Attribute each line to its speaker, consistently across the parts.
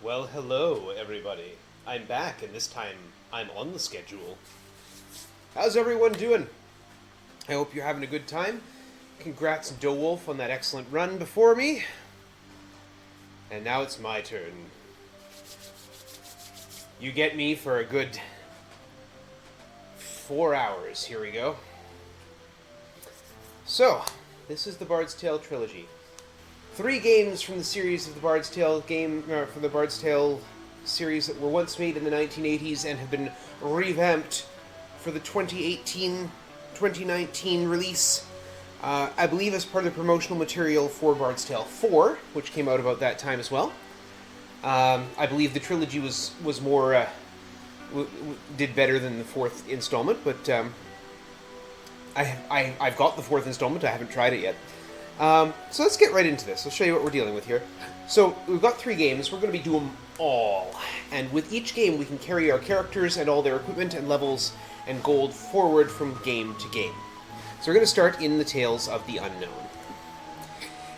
Speaker 1: Well, hello, everybody. I'm back, and this time I'm on the schedule. How's everyone doing? I hope you're having a good time. Congrats, Wolf, on that excellent run before me. And now it's my turn. You get me for a good 4 hours. Here we go. So, this is the Bard's Tale Trilogy. 3 games from the series of the Bard's Tale from the Bard's Tale series that were once made in the 1980s and have been revamped for the 2018-2019 release. I believe as part of the promotional material for Bard's Tale 4, which came out about that time as well. I believe the trilogy was more did better than the 4th installment, but I've got the 4th installment. I haven't tried it yet. So let's get right into this. I'll show you what we're dealing with here. So we've got 3 games. We're going to be doing them all. And with each game, we can carry our characters and all their equipment and levels and gold forward from game to game. So we're going to start in the Tales of the Unknown.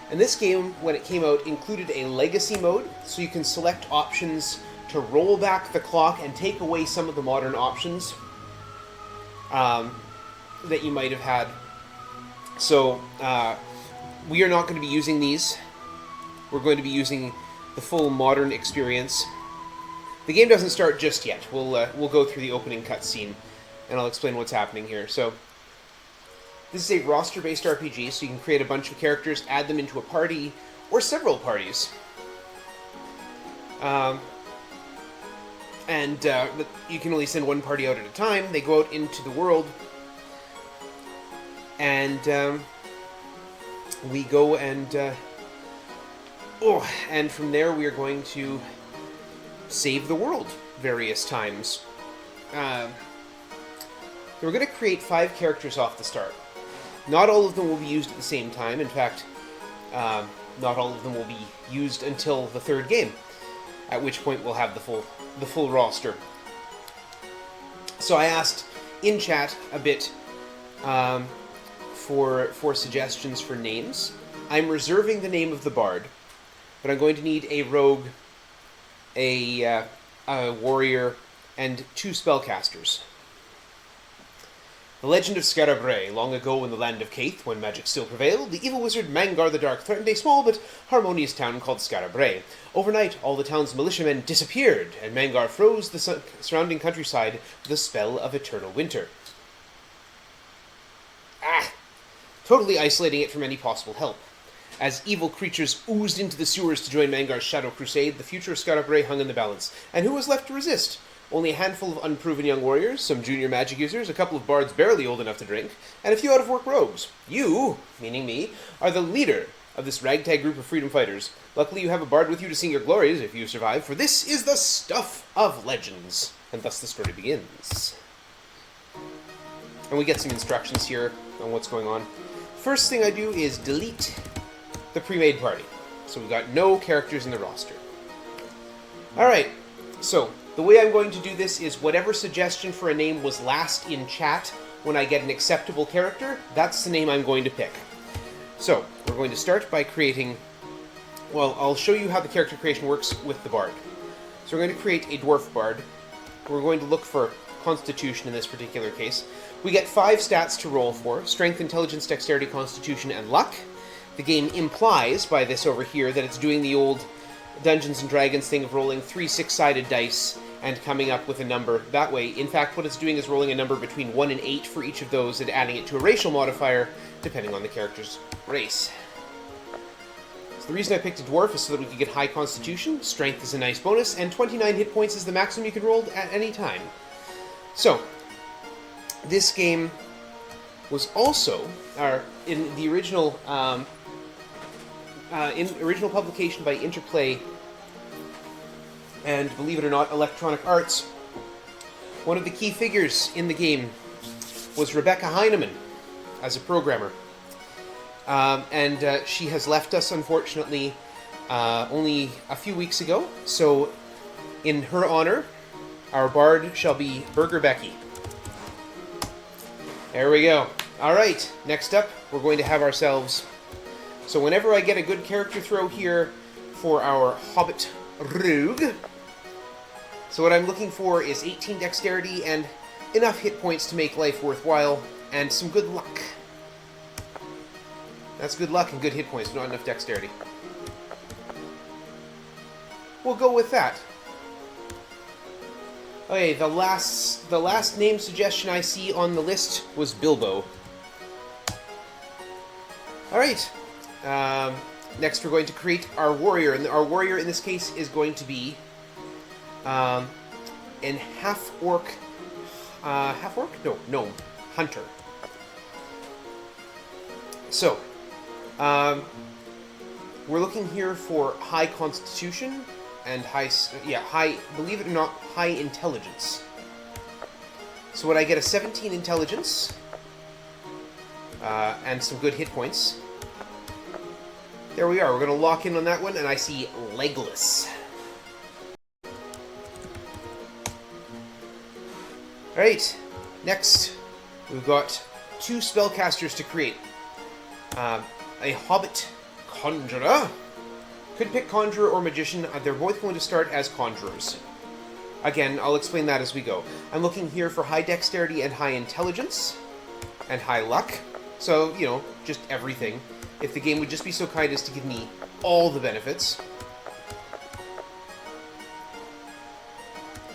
Speaker 1: And this game, when it came out, included a legacy mode, so you can select options to roll back the clock and take away some of the modern options that you might have had. So, we are not going to be using these. We're going to be using the full modern experience. The game doesn't start just yet. We'll go through the opening cutscene, and I'll explain what's happening here. So, this is a roster-based RPG, so you can create a bunch of characters, add them into a party, or several parties. You can only send one party out at a time. They go out into the world, and we go and from there we are going to save the world various times. We're going to create 5 characters off the start. Not all of them will be used at the same time. In fact, not all of them will be used until the 3rd game, at which point we'll have the full roster. So I asked in chat a bit for suggestions for names. I'm reserving the name of the bard, but I'm going to need a rogue, a warrior, and 2 spellcasters. The legend of Scarabray. Long ago in the land of Caith, when magic still prevailed, the evil wizard Mangar the Dark threatened a small but harmonious town called Scarabray. Overnight, all the town's militiamen disappeared, and Mangar froze the surrounding countryside with a spell of eternal winter. Totally isolating it from any possible help. As evil creatures oozed into the sewers to join Mangar's shadow crusade, the future of Scarabray hung in the balance. And who was left to resist? Only a handful of unproven young warriors, some junior magic users, a couple of bards barely old enough to drink, and a few out-of-work rogues. You, meaning me, are the leader of this ragtag group of freedom fighters. Luckily you have a bard with you to sing your glories if you survive, for this is the stuff of legends. And thus the story begins. And we get some instructions here on what's going on. First thing I do is delete the pre-made party. So we've got no characters in the roster. Alright, so the way I'm going to do this is whatever suggestion for a name was last in chat when I get an acceptable character, that's the name I'm going to pick. So, we're going to start by creating... Well, I'll show you how the character creation works with the bard. So we're going to create a dwarf bard. We're going to look for constitution in this particular case. We get 5 stats to roll for: strength, intelligence, dexterity, constitution, and luck. The game implies by this over here that it's doing the old Dungeons and Dragons thing of rolling 3 6-sided dice and coming up with a number that way. In fact, what it's doing is rolling a number between 1 and 8 for each of those and adding it to a racial modifier depending on the character's race. So the reason I picked a dwarf is so that we could get high constitution, strength is a nice bonus, and 29 hit points is the maximum you can roll at any time. So, this game was also, in the original original publication by Interplay and, believe it or not, Electronic Arts, one of the key figures in the game was Rebecca Heinemann as a programmer. She has left us, unfortunately, only a few weeks ago. So, in her honor, our bard shall be Burger Becky. There we go. Alright, next up, we're going to have ourselves... So whenever I get a good character throw here for our Hobbit rogue. So what I'm looking for is 18 dexterity and enough hit points to make life worthwhile, and some good luck. That's good luck and good hit points, not enough dexterity. We'll go with that. Okay, the last name suggestion I see on the list was Bilbo. Alright. Next we're going to create our warrior, and our warrior in this case is going to be an half-orc... half-orc? No, gnome. Hunter. So, we're looking here for high constitution and high, believe it or not, high intelligence. So would I get a 17 intelligence, and some good hit points. There we are, we're going to lock in on that one, and I see Legless. Alright, next we've got 2 spellcasters to create. A Hobbit Conjurer. Could pick Conjurer or Magician. They're both going to start as Conjurers. Again, I'll explain that as we go. I'm looking here for high dexterity and high intelligence. And high luck. So, you know, just everything. If the game would just be so kind as to give me all the benefits.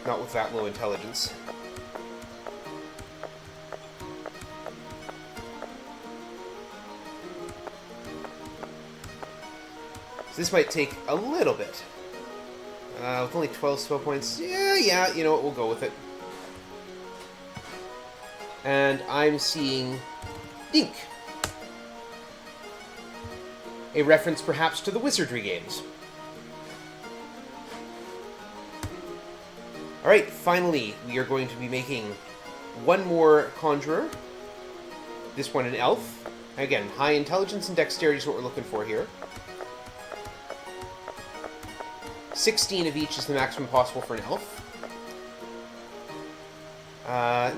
Speaker 1: Not with that low intelligence. This might take a little bit. With only 12 spell points, yeah, you know what, we'll go with it. And I'm seeing Dink. A reference perhaps to the Wizardry games. Alright, finally, we are going to be making one more Conjurer. This one an Elf. Again, high intelligence and dexterity is what we're looking for here. 16 of each is the maximum possible for an elf.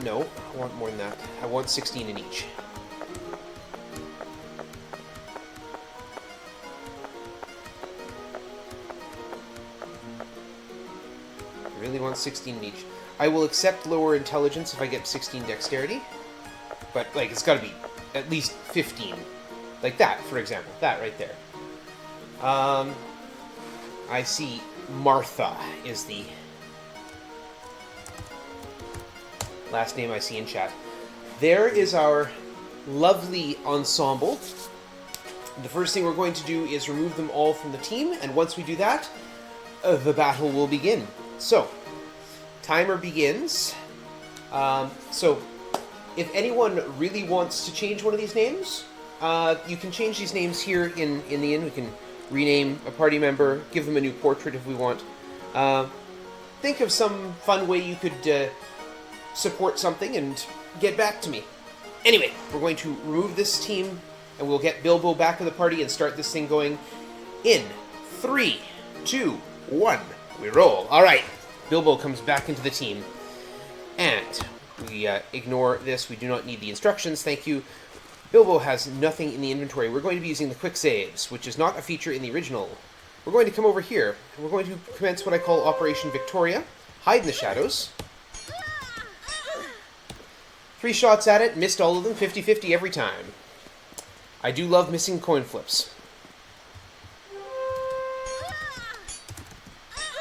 Speaker 1: No, I want more than that. I want 16 in each. I really want 16 in each. I will accept lower intelligence if I get 16 dexterity. But, like, it's gotta be at least 15. Like that, for example. That right there. I see Martha is the last name I see in chat. There is our lovely ensemble. The first thing we're going to do is remove them all from the team, and once we do that, the battle will begin. So, timer begins. So, if anyone really wants to change one of these names, you can change these names here in the inn. We can rename a party member, give them a new portrait if we want. Think of some fun way you could support something and get back to me. Anyway, we're going to remove this team, and we'll get Bilbo back in the party and start this thing going in 3, 2, 1. We roll. Alright, Bilbo comes back into the team. And we ignore this. We do not need the instructions. Thank you. Bilbo has nothing in the inventory. We're going to be using the quick saves, which is not a feature in the original. We're going to come over here, and we're going to commence what I call Operation Victoria. Hide in the shadows. 3 shots at it, missed all of them, 50-50 every time. I do love missing coin flips.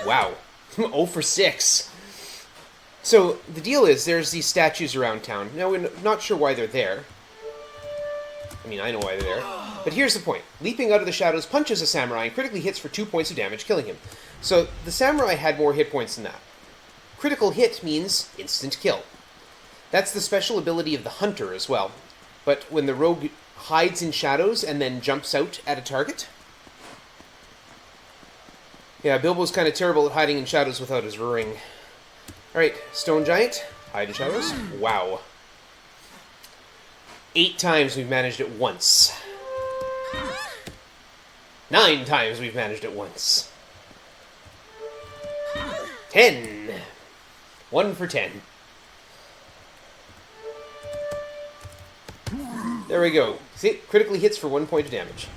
Speaker 1: Wow. 0 for 6. So, the deal is, there's these statues around town. Now, we're not sure why they're there. I mean, I know why they're there. But here's the point. Leaping out of the shadows punches a samurai and critically hits for 2 points of damage, killing him. So, the samurai had more hit points than that. Critical hit means instant kill. That's the special ability of the hunter as well. But when the rogue hides in shadows and then jumps out at a target... Yeah, Bilbo's kind of terrible at hiding in shadows without his ring. Alright, Stone Giant, hide in shadows. Wow. 8 times we've managed it once. 9 times we've managed it once. 10. 1 for 10. There we go. See, critically hits for 1 point of damage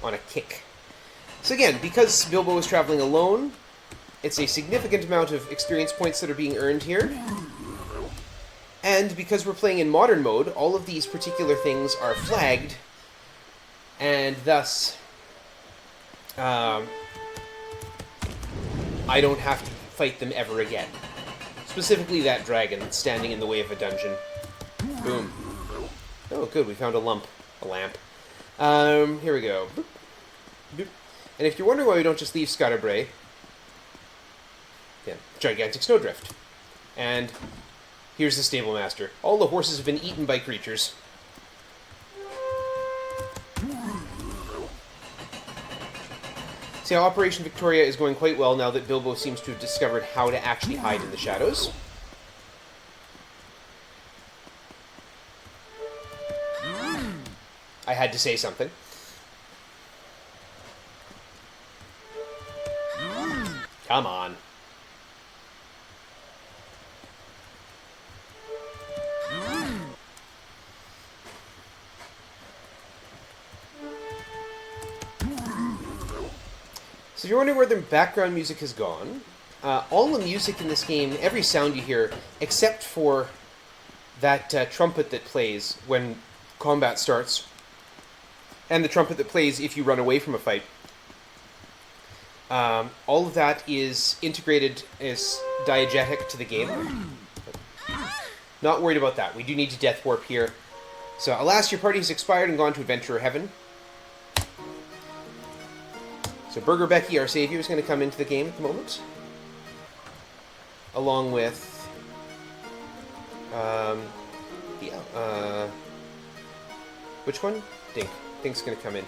Speaker 1: on a kick. So again, because Bilbo is traveling alone, It's a significant amount of experience points that are being earned here. And because we're playing in modern mode, all of these particular things are flagged, and thus I don't have to fight them ever again. Specifically that dragon that's standing in the way of a dungeon. Boom. Oh, good, we found a lamp. Here we go. Boop. Boop. And if you're wondering why we don't just leave Scotterbray, yeah, gigantic snowdrift. And here's the stable master. All the horses have been eaten by creatures. See how Operation Victoria is going quite well now that Bilbo seems to have discovered how to actually hide in the shadows. I had to say something. Come on. So if you're wondering where the background music has gone, all the music in this game, every sound you hear, except for that trumpet that plays when combat starts, and the trumpet that plays if you run away from a fight, all of that is integrated as diegetic to the game. Not worried about that. We do need to death warp here. So, alas, your party has expired and gone to Adventurer Heaven. So Burger Becky, our savior, is going to come into the game at the moment. Along with... which one? Dink. Dink's going to come in.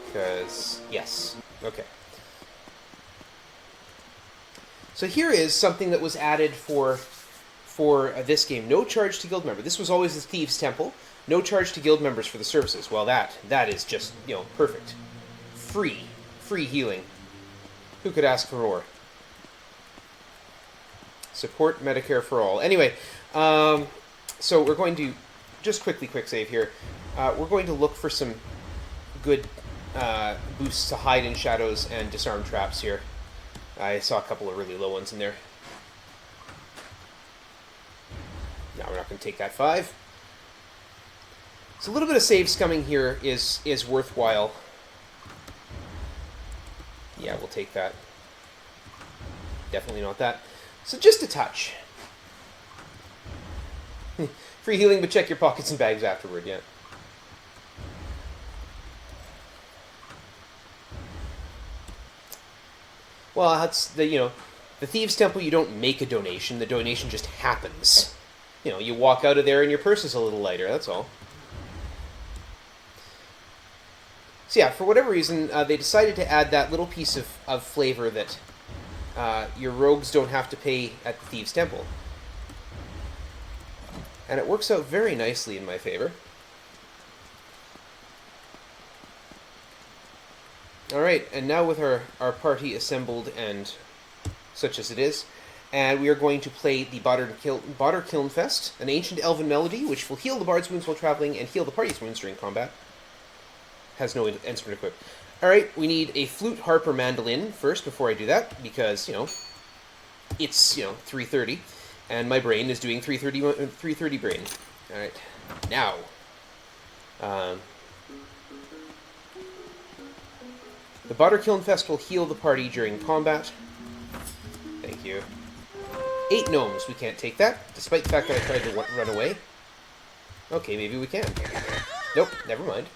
Speaker 1: Because... yes. Okay. So here is something that was added for this game. No charge to guild member. This was always the Thieves' Temple. No charge to guild members for the services. Well, that is just, perfect. Free healing. Who could ask for more? Support Medicare for all. Anyway, so we're going to just quick save here. We're going to look for some good boosts to hide in shadows and disarm traps here. I saw a couple of really low ones in there. No, we're not going to take that 5. So a little bit of save scumming here is worthwhile. Yeah, we'll take that. Definitely not that. So just a touch. Free healing, but check your pockets and bags afterward, yeah. Well, that's the Thieves' Temple, you don't make a donation. The donation just happens. You walk out of there and your purse is a little lighter, that's all. So yeah, for whatever reason, they decided to add that little piece of flavor that your rogues don't have to pay at the Thieves' Temple. And it works out very nicely in my favor. Alright, and now with our party assembled and such as it is, and we are going to play the Bodder Kiln Fest, an ancient elven melody which will heal the bard's wounds while traveling and heal the party's wounds during combat. Has no instrument equipped. Alright, we need a flute, harp, or mandolin first before I do that, because, it's, 3:30, and my brain is doing 3:30 brain. Alright, now, the Bodder Kiln Fest will heal the party during combat. Thank you. 8 gnomes, we can't take that, despite the fact that I tried to run away. Okay, maybe we can. Nope, never mind.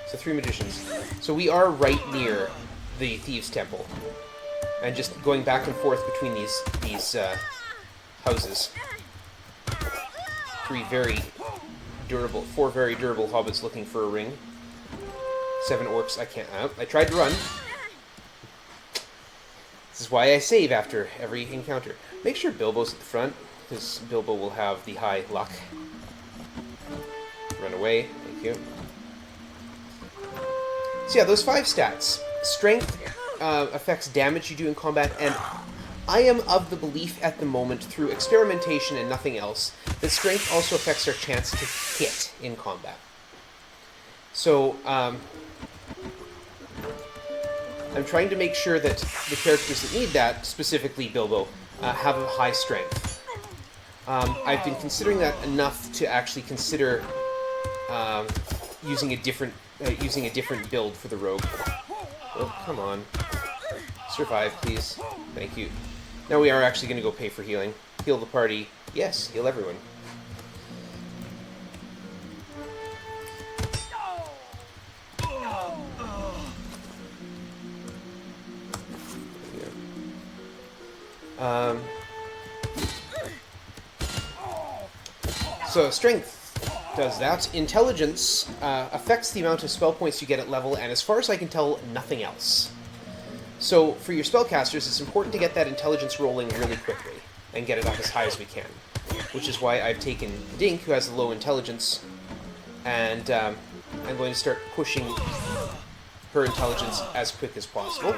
Speaker 1: So 3 magicians. So we are right near the Thieves' Temple. And just going back and forth between these houses. 4 very durable hobbits looking for a ring. 7 orcs, I can't... I tried to run. This is why I save after every encounter. Make sure Bilbo's at the front, because Bilbo will have the high luck. Run away, thank you. So yeah, those 5 stats. Strength affects damage you do in combat, and I am of the belief at the moment, through experimentation and nothing else, that strength also affects our chance to hit in combat. So, I'm trying to make sure that the characters that need that, specifically Bilbo, have a high strength. I've been considering that enough to actually consider using a different build for the rogue. Oh, come on. Survive, please. Thank you. Now we are actually going to go pay for healing. Heal the party. Yes, heal everyone. So strength does that. Intelligence affects the amount of spell points you get at level, and as far as I can tell, nothing else. So for your spellcasters, it's important to get that intelligence rolling really quickly and get it up as high as we can, which is why I've taken Dink, who has a low intelligence, and I'm going to start pushing her intelligence as quick as possible.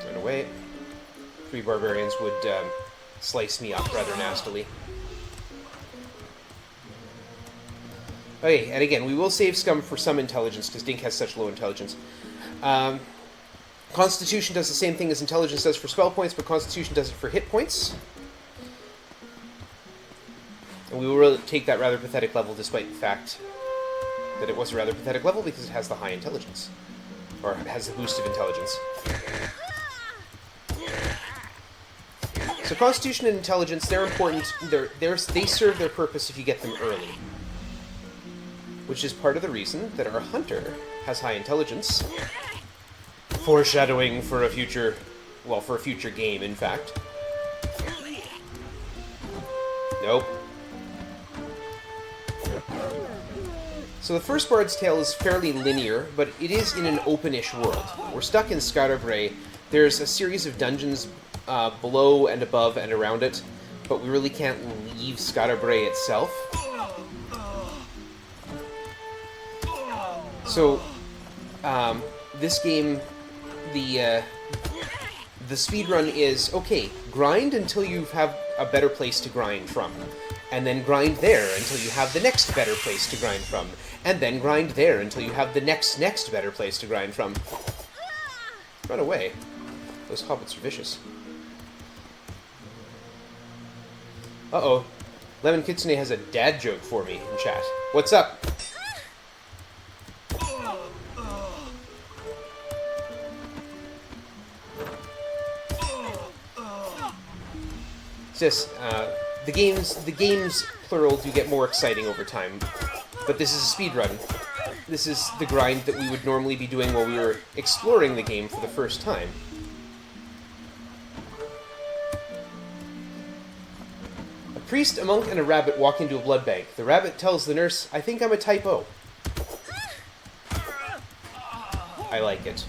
Speaker 1: Run away. 3 barbarians would slice me up rather nastily. Okay, and again, we will save Scum for some intelligence, because Dink has such low intelligence. Constitution does the same thing as intelligence does for spell points, but Constitution does it for hit points. And we will really take that rather pathetic level, despite the fact that it was a rather pathetic level, because it has the high intelligence. Or it has the boost of intelligence. So Constitution and Intelligence, they're important. They serve their purpose if you get them early. Which is part of the reason that our Hunter has high intelligence. Foreshadowing for a future... well, for a future game, in fact. Nope. So the first Bard's Tale is fairly linear, but it is in an open-ish world. We're stuck in Skara. There's a series of dungeons below and above and around it, but we really can't leave Skara itself. So, this game, the speedrun is, okay, grind until you have a better place to grind from. And then grind there until you have the next better place to grind from. And then grind there until you have the next better place to grind from. Run away. Those hobbits are vicious. Uh-oh. Lemon Kitsune has a dad joke for me in chat. What's up? Yes, the games plural do get more exciting over time, but this is a speedrun. This is the grind that we would normally be doing while we were exploring the game for the first time. A priest, a monk, and a rabbit walk into a blood bank. The rabbit tells the nurse, "I think I'm a typo." I like it.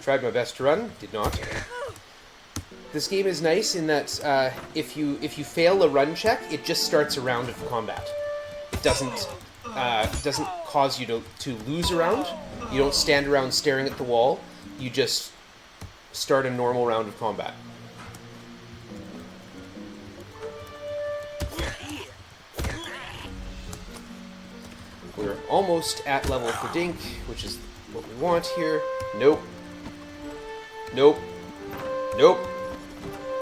Speaker 1: Tried my best to run, did not. This game is nice in that if you fail a run check, it just starts a round of combat. It doesn't cause you to lose a round. You don't stand around staring at the wall. You just start a normal round of combat. We're almost at level for Dink, which is what we want here. Nope. Nope. Nope.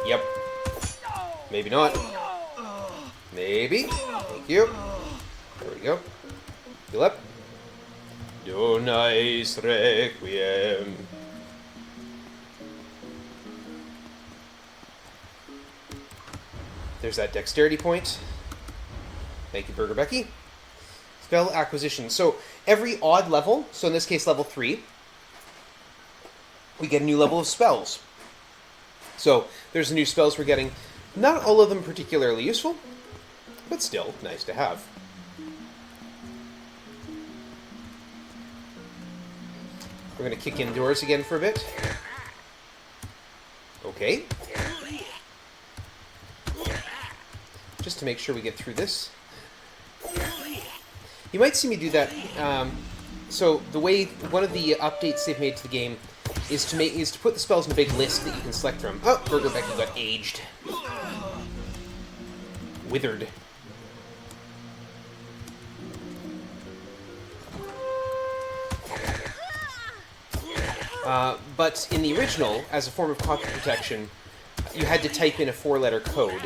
Speaker 1: Yep. Maybe not. Maybe. Thank you. There we go. Heal up. Do nice requiem. There's that dexterity point. Thank you, Burger Becky. Spell acquisition. So every odd level, so in this case level 3, we get a new level of spells. So there's new spells we're getting. Not all of them particularly useful, but still nice to have. We're going to kick indoors again for a bit. Okay. Just to make sure we get through this. You might see me do that So the way one of the updates they've made to the game is to put the spells in a big list that you can select from. Oh, Burger Becky got aged, withered. But in the original, as a form of copy protection, you had to type in a 4-letter code.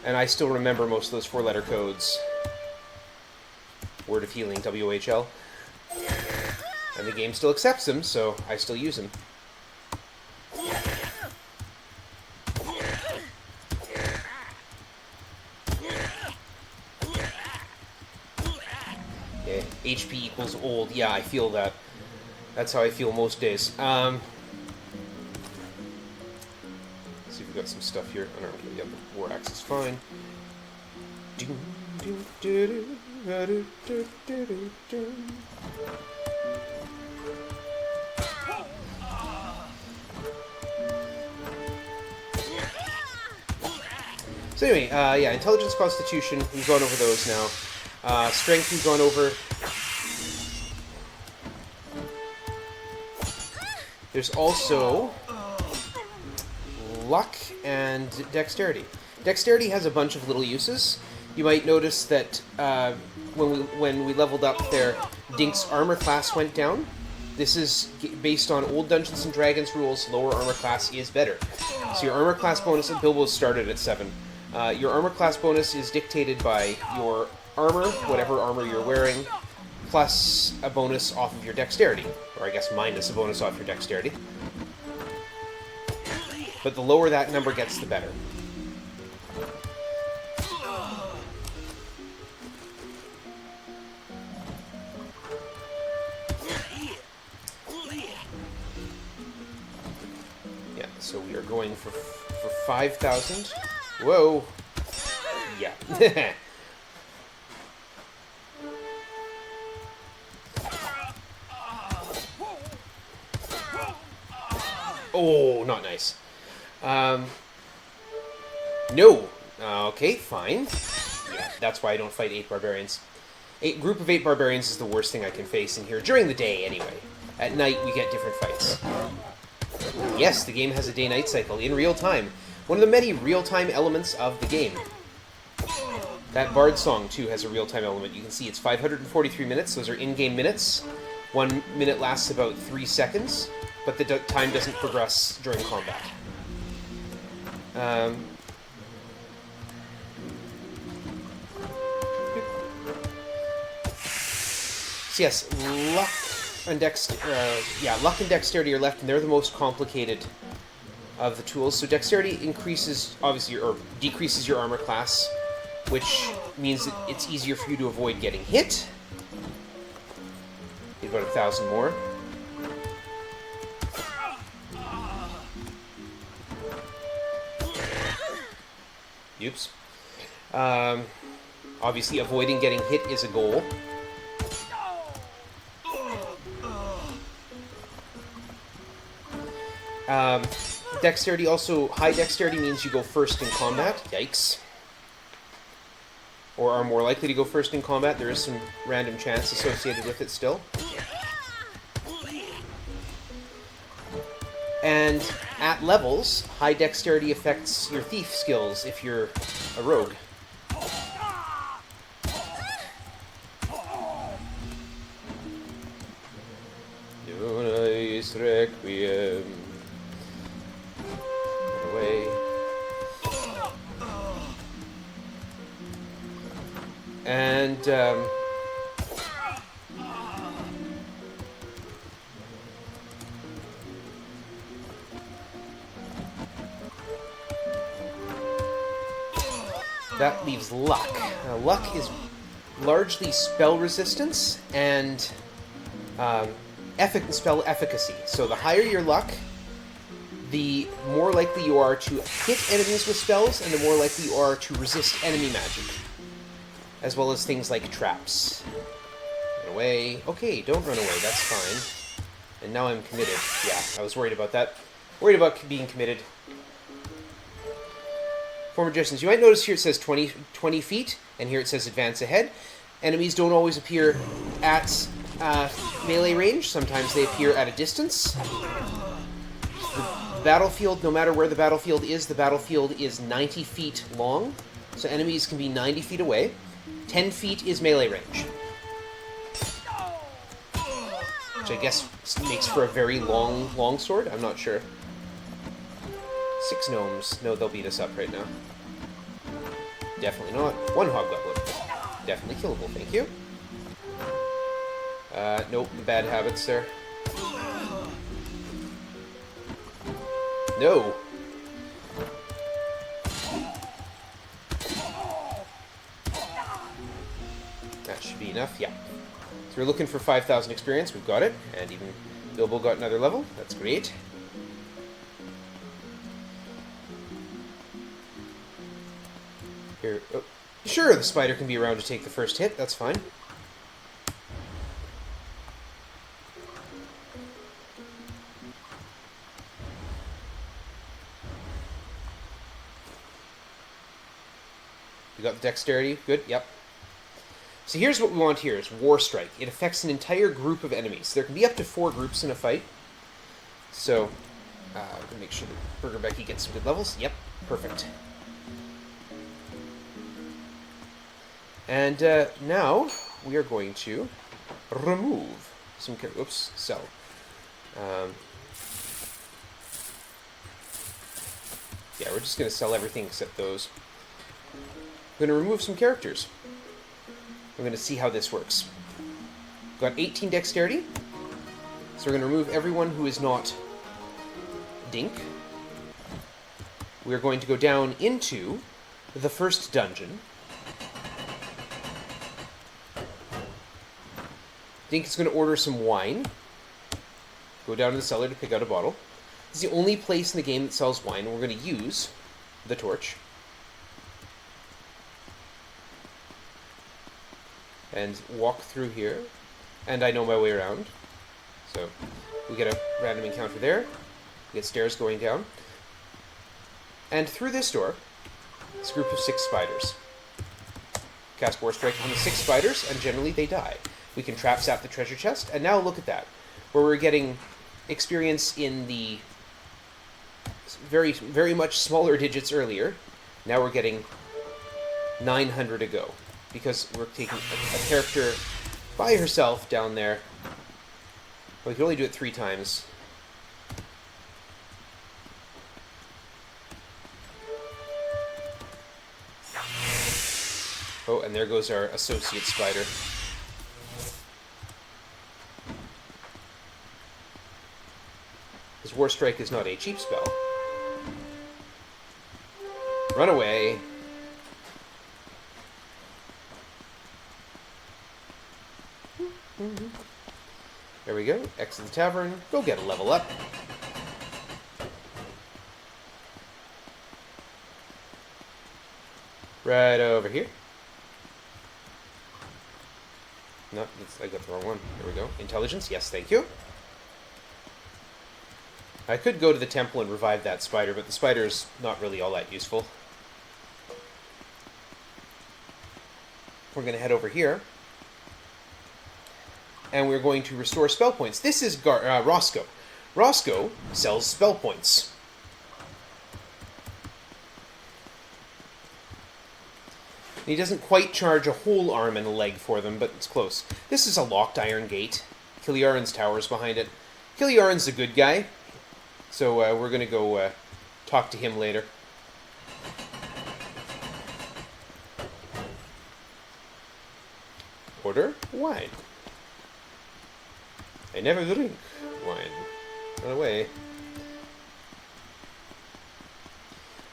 Speaker 1: And I still remember most of those 4-letter codes. Word of Healing, WHL. And the game still accepts them, so I still use them. Yeah, HP equals old. Yeah, I feel that. That's how I feel most days. Let's see if we've got some stuff here. I don't know. Yeah, the war axe is fine. So anyway, yeah, Intelligence, Constitution, we've gone over those now. Strength, we've gone over. There's also luck and dexterity. Dexterity has a bunch of little uses. You might notice that when we leveled up there, Dink's armor class went down. This is based on old Dungeons & Dragons rules. Lower armor class is better. So your armor class bonus, Bilbo started at 7. Your armor class bonus is dictated by your armor, whatever armor you're wearing, plus a bonus off of your dexterity. Or I guess minus a bonus off your dexterity. But the lower that number gets, the better. Yeah, so we are going for 5,000. Whoa. Yeah. Oh, not nice. No. Okay, fine. Yeah, that's why I don't fight 8 barbarians. A group of 8 barbarians is the worst thing I can face in here, during the day anyway. At night, we get different fights. Yes, the game has a day-night cycle in real time. One of the many real-time elements of the game. That Bard song, too, has a real-time element. You can see it's 543 minutes. Those are in-game minutes. 1 minute lasts about 3 seconds, but the time doesn't progress during combat. So yes, luck and dexterity are left, and they're the most complicated of the tools. So dexterity increases, obviously, or decreases your armor class, which means that it's easier for you to avoid getting hit. Get about 1,000 more. Oops. Obviously, avoiding getting hit is a goal. Dexterity also, high dexterity means you go first in combat. Yikes. Or are more likely to go first in combat. There is some random chance associated with it still. And at levels, high dexterity affects your thief skills if you're a rogue. Nice requiem. Get away. And that leaves luck. Now, luck is largely spell resistance and spell efficacy. So the higher your luck, the more likely you are to hit enemies with spells, and the more likely you are to resist enemy magic. As well as things like traps. Run away. Okay, don't run away, that's fine. And now I'm committed. Yeah, I was worried about that. Worried about being committed. For magicians, you might notice here it says 20 feet, and here it says advance ahead. Enemies don't always appear at Melee range, sometimes they appear at a distance. The battlefield, no matter where the battlefield is 90 feet long, so enemies can be 90 feet away. 10 feet is melee range. Which I guess makes for a very long sword, I'm not sure. 6 gnomes. No, they'll beat us up right now. Definitely not. 1 hobgoblin. Definitely killable, thank you. Nope, the bad habits there. No! That should be enough, yeah. So we're looking for 5,000 experience, we've got it, and even Bilbo got another level, that's great. Here, oh, sure, the spider can be around to take the first hit, that's fine. You got the dexterity, good, yep. So here's what we want here, is War Strike. It affects an entire group of enemies. There can be up to 4 groups in a fight. So, we're going to make sure that Burger Becky gets some good levels. Yep, perfect. And now, we are going to remove some characters. Oops, sell. Yeah, we're just going to sell everything except those. I'm going to remove some characters. We're going to see how this works. Got 18 dexterity, so we're going to remove everyone who is not Dink. We're going to go down into the first dungeon. Dink is going to order some wine. Go down to the cellar to pick out a bottle. This is the only place in the game that sells wine, and we're going to use the torch. And walk through here, and I know my way around. So we get a random encounter there. We get stairs going down. And through this door, it's a group of 6 spiders. Cast War Strike on the 6 spiders, and generally they die. We can trap zap the treasure chest, and now look at that. Where we're getting experience in the very, very much smaller digits earlier, now we're getting 900 to go. Because we're taking a character by herself down there. Well, we can only do it 3 times. Oh, and there goes our associate spider. His War Strike is not a cheap spell. Run away. There we go. Exit the tavern. Go get a level up. Right over here. No, I got the wrong one. There we go. Intelligence. Yes, thank you. I could go to the temple and revive that spider, but the spider's not really all that useful. We're going to head over here. And we're going to restore spell points. This is Roscoe. Roscoe sells spell points. He doesn't quite charge a whole arm and a leg for them, but it's close. This is a locked iron gate. Killiaran's tower's behind it. Killiaran's a good guy, so we're going to go talk to him later. Order wine. I never drink wine. Run away.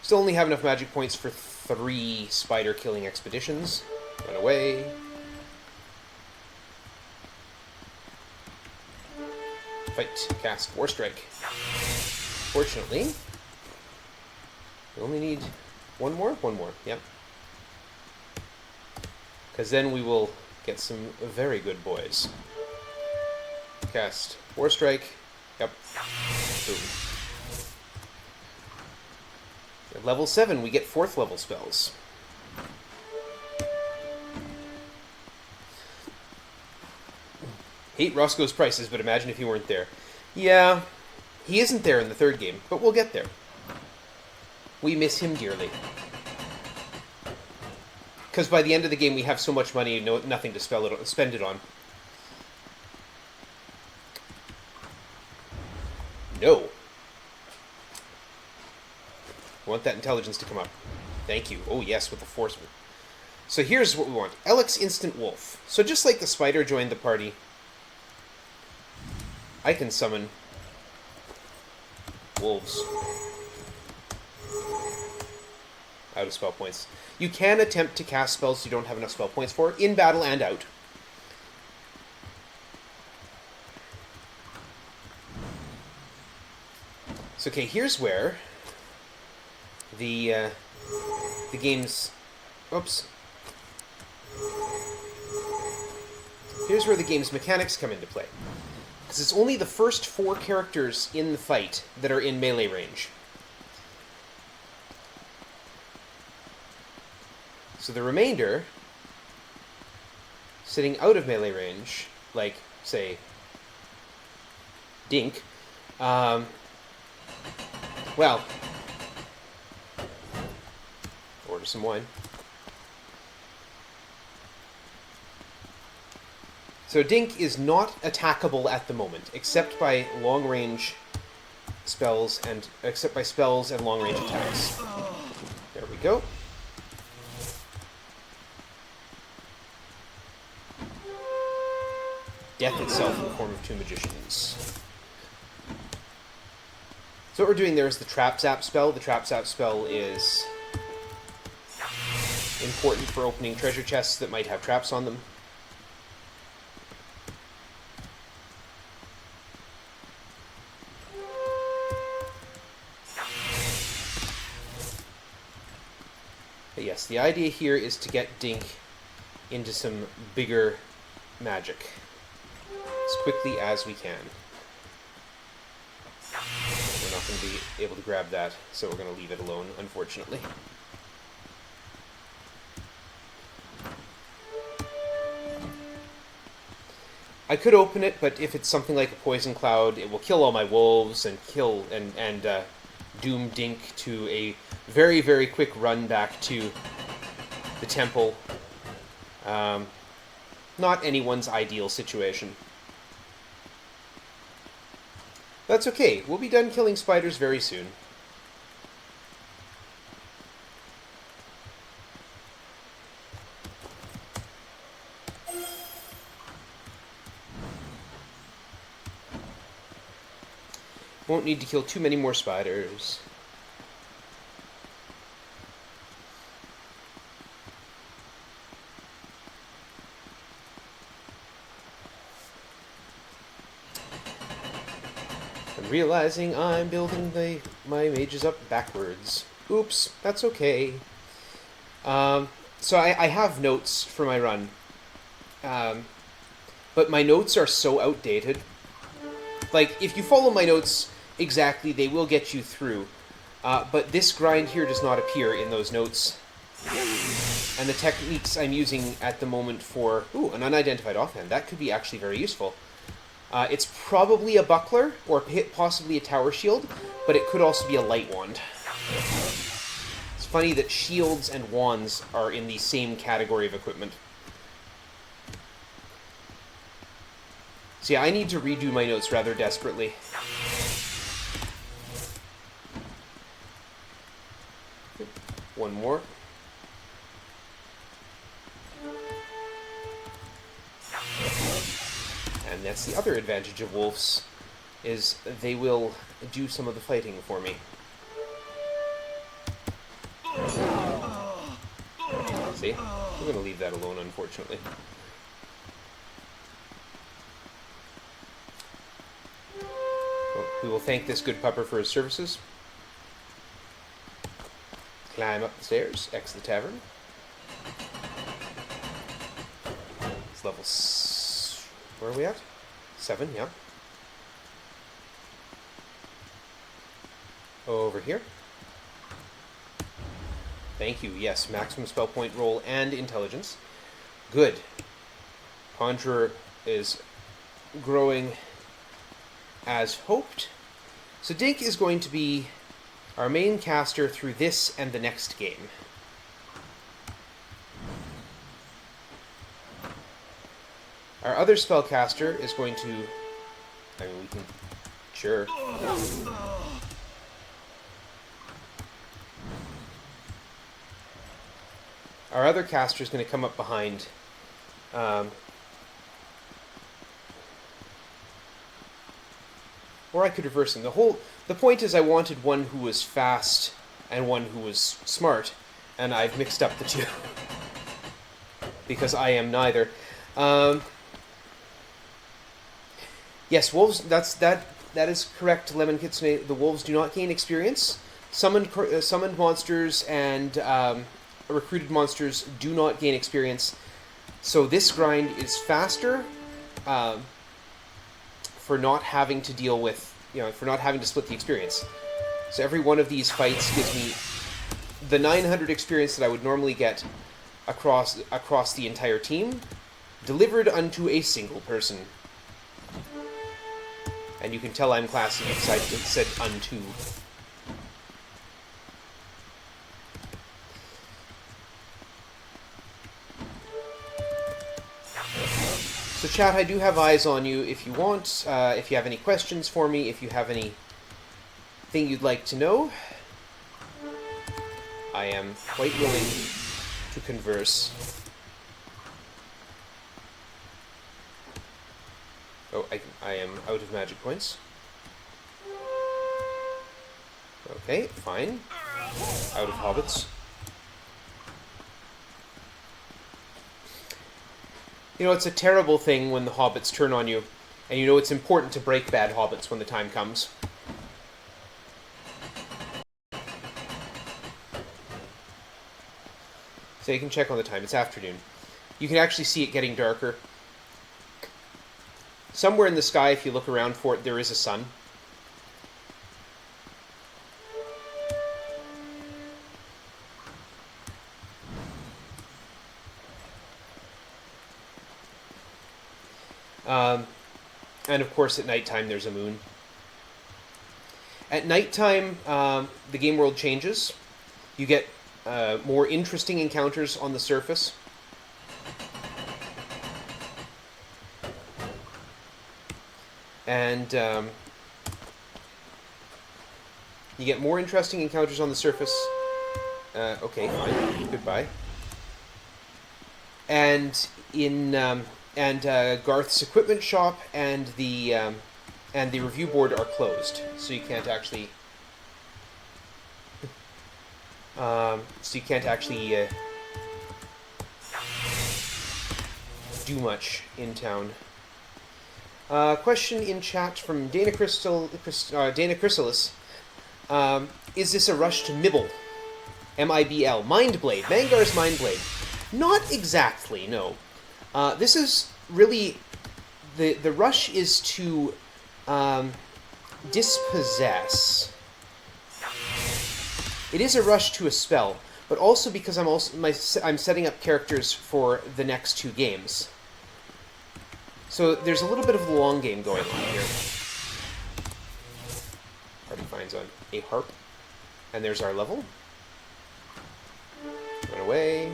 Speaker 1: Still only have enough magic points for 3 spider killing expeditions. Run away. Fight. Cast War Strike. Fortunately, we only need one more? One more, yep. Because then we will get some very good boys. Cast War Strike. Yep. Boom. At level 7, we get 4th level spells. Hate Roscoe's prices, but imagine if he weren't there. Yeah, he isn't there in the third game, but we'll get there. We miss him dearly. Because by the end of the game, we have so much money, nothing to spend it on. No. I want that intelligence to come up. Thank you. Oh, yes, with the force. So here's what we want. Alex Instant Wolf. So just like the spider joined the party, I can summon wolves. Out of spell points. You can attempt to cast spells you don't have enough spell points for, in battle and out. So, okay, here's where the game's... Oops. Here's where the game's mechanics come into play. Because it's only the first 4 characters in the fight that are in melee range. So the remainder, sitting out of melee range, like, say, Dink, well, order some wine. So Dink is not attackable at the moment, except by long-range spells and long-range attacks. There we go. Death itself in the form of 2 magicians. So what we're doing there is the Trap Zap spell. The Trap Zap spell is important for opening treasure chests that might have traps on them. But yes, the idea here is to get Dink into some bigger magic as quickly as we can. We're not going to be able to grab that, so we're going to leave it alone, unfortunately. I could open it, but if it's something like a poison cloud, it will kill all my wolves and doom Dink to a very, very quick run back to the temple. Not anyone's ideal situation. That's okay. We'll be done killing spiders very soon. Won't need to kill too many more spiders. I'm realizing I'm building my mages up backwards. Oops, that's okay. So I have notes for my run. But my notes are so outdated. Like, if you follow my notes exactly, they will get you through. But this grind here does not appear in those notes. And the techniques I'm using at the moment for... Ooh, an unidentified offhand. That could be actually very useful. It's probably a buckler, or possibly a tower shield, but it could also be a light wand. It's funny that shields and wands are in the same category of equipment. So yeah, I need to redo my notes rather desperately. One more. And that's the other advantage of wolves, is they will do some of the fighting for me. See? I'm going to leave that alone, unfortunately. Well, we will thank this good pupper for his services. Climb up the stairs, exit the tavern. It's level... Where are we at? 7, yeah. Over here. Thank you, yes. Maximum spell point roll and intelligence. Good. Conjurer is growing as hoped. So Dink is going to be our main caster through this and the next game. Our other spellcaster is going to... I mean, we can... Sure. Our other caster is going to come up behind. Or I could reverse him. The point is I wanted one who was fast and one who was smart, and I've mixed up the two. Because I am neither. Yes, wolves, that is correct, Lemon Kitsune. The wolves do not gain experience. Summoned monsters and recruited monsters do not gain experience. So this grind is faster for not having to deal with, for not having to split the experience. So every one of these fights gives me the 900 experience that I would normally get across the entire team, delivered unto a single person. And you can tell I'm classy because I said unto. So chat, I do have eyes on you if you want, if you have any questions for me, if you have anything you'd like to know. I am quite willing to converse. Oh, I am out of magic points. Okay, fine. Out of hobbits. It's a terrible thing when the hobbits turn on you, and it's important to break bad hobbits when the time comes. So you can check on the time. It's afternoon. You can actually see it getting darker. Somewhere in the sky, if you look around for it, there is a sun. And of course, at nighttime, there's a moon. At nighttime, the game world changes. You get more interesting encounters on the surface. And you get more interesting encounters on the surface. Okay, fine. Goodbye. And in Garth's equipment shop and the review board are closed, so you can't actually do much in town. Question in chat from Dana Chrysalis. Is this a rush to Mibble? M-I-B-L. Mindblade. Mangar's Mindblade. Not exactly, no. This is really... The rush is to dispossess. It is a rush to a spell, but also because I'm setting up characters for the next two games. So there's a little bit of the long game going on here. Party finds on a harp. And there's our level. Run away.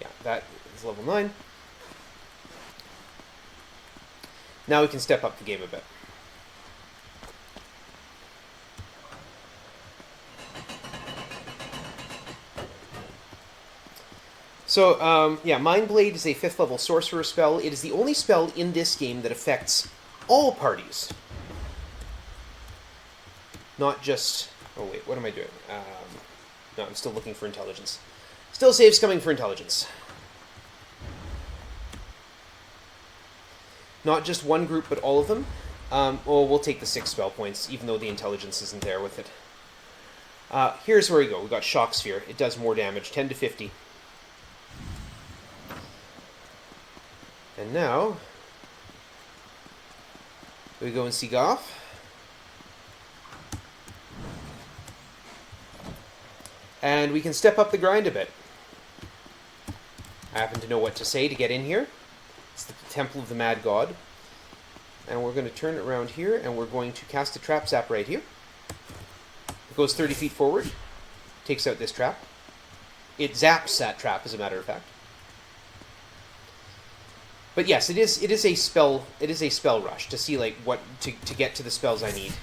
Speaker 1: Yeah, that is level 9. Now we can step up the game a bit. So, yeah, Mindblade is a 5th level sorcerer spell. It is the only spell in this game that affects all parties. Not just... Oh, wait, what am I doing? No, I'm still looking for intelligence. Still saves coming for intelligence. Not just one group, but all of them. We'll take the 6 spell points, even though the intelligence isn't there with it. Here's where we go. We've got Shock Sphere. It does more damage, 10 to 50. And now, we go and see Goff. And we can step up the grind a bit. I happen to know what to say to get in here. It's the Temple of the Mad God. And we're going to turn it around here, and we're going to cast a trap zap right here. It goes 30 feet forward, takes out this trap. It zaps that trap, as a matter of fact. But yes, it is a spell rush to see like what to get to the spells I need.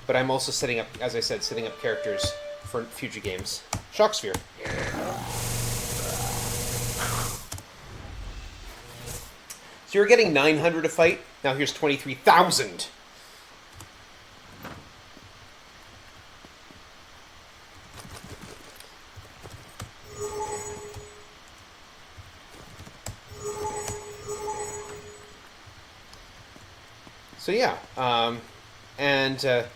Speaker 1: But I'm also setting up, as I said, setting up characters for future games. Shock Sphere. So you're getting 900 a fight. Now here's 23,000. So yeah, and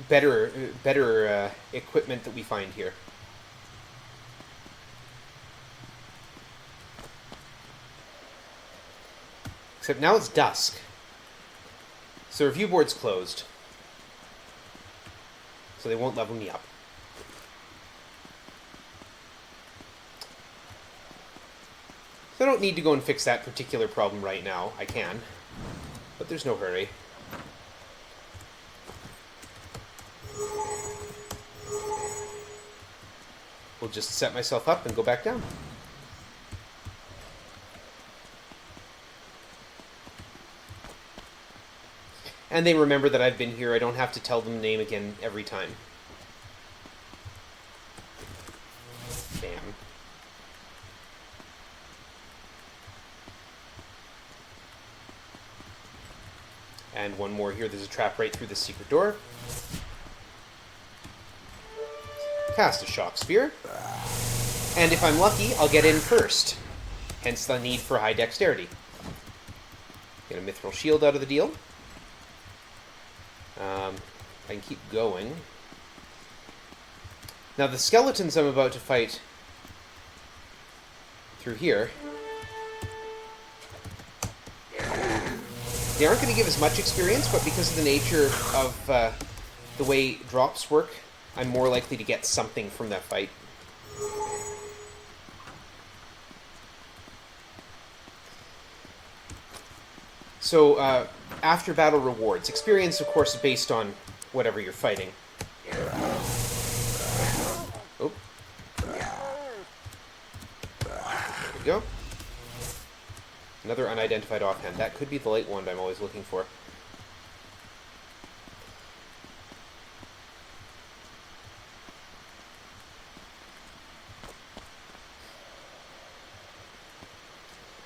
Speaker 1: better equipment that we find here. Except now it's dusk. So review board's closed. So they won't level me up. So I don't need to go and fix that particular problem right now. I can. But there's no hurry. We'll just set myself up and go back down. And they remember that I've been here. I don't have to tell them the name again every time. Damn. And one more here. There's a trap right through the secret door. Cast a Shock Sphere. And if I'm lucky, I'll get in first. Hence the need for high dexterity. Get a Mithril Shield out of the deal. I can keep going. Now the skeletons I'm about to fight through here, they aren't going to give as much experience, but because of the nature of the way drops work, I'm more likely to get something from that fight. So, after battle rewards. Experience, of course, is based on whatever you're fighting. Oh. There we go. Another unidentified offhand. That could be the light wand I'm always looking for.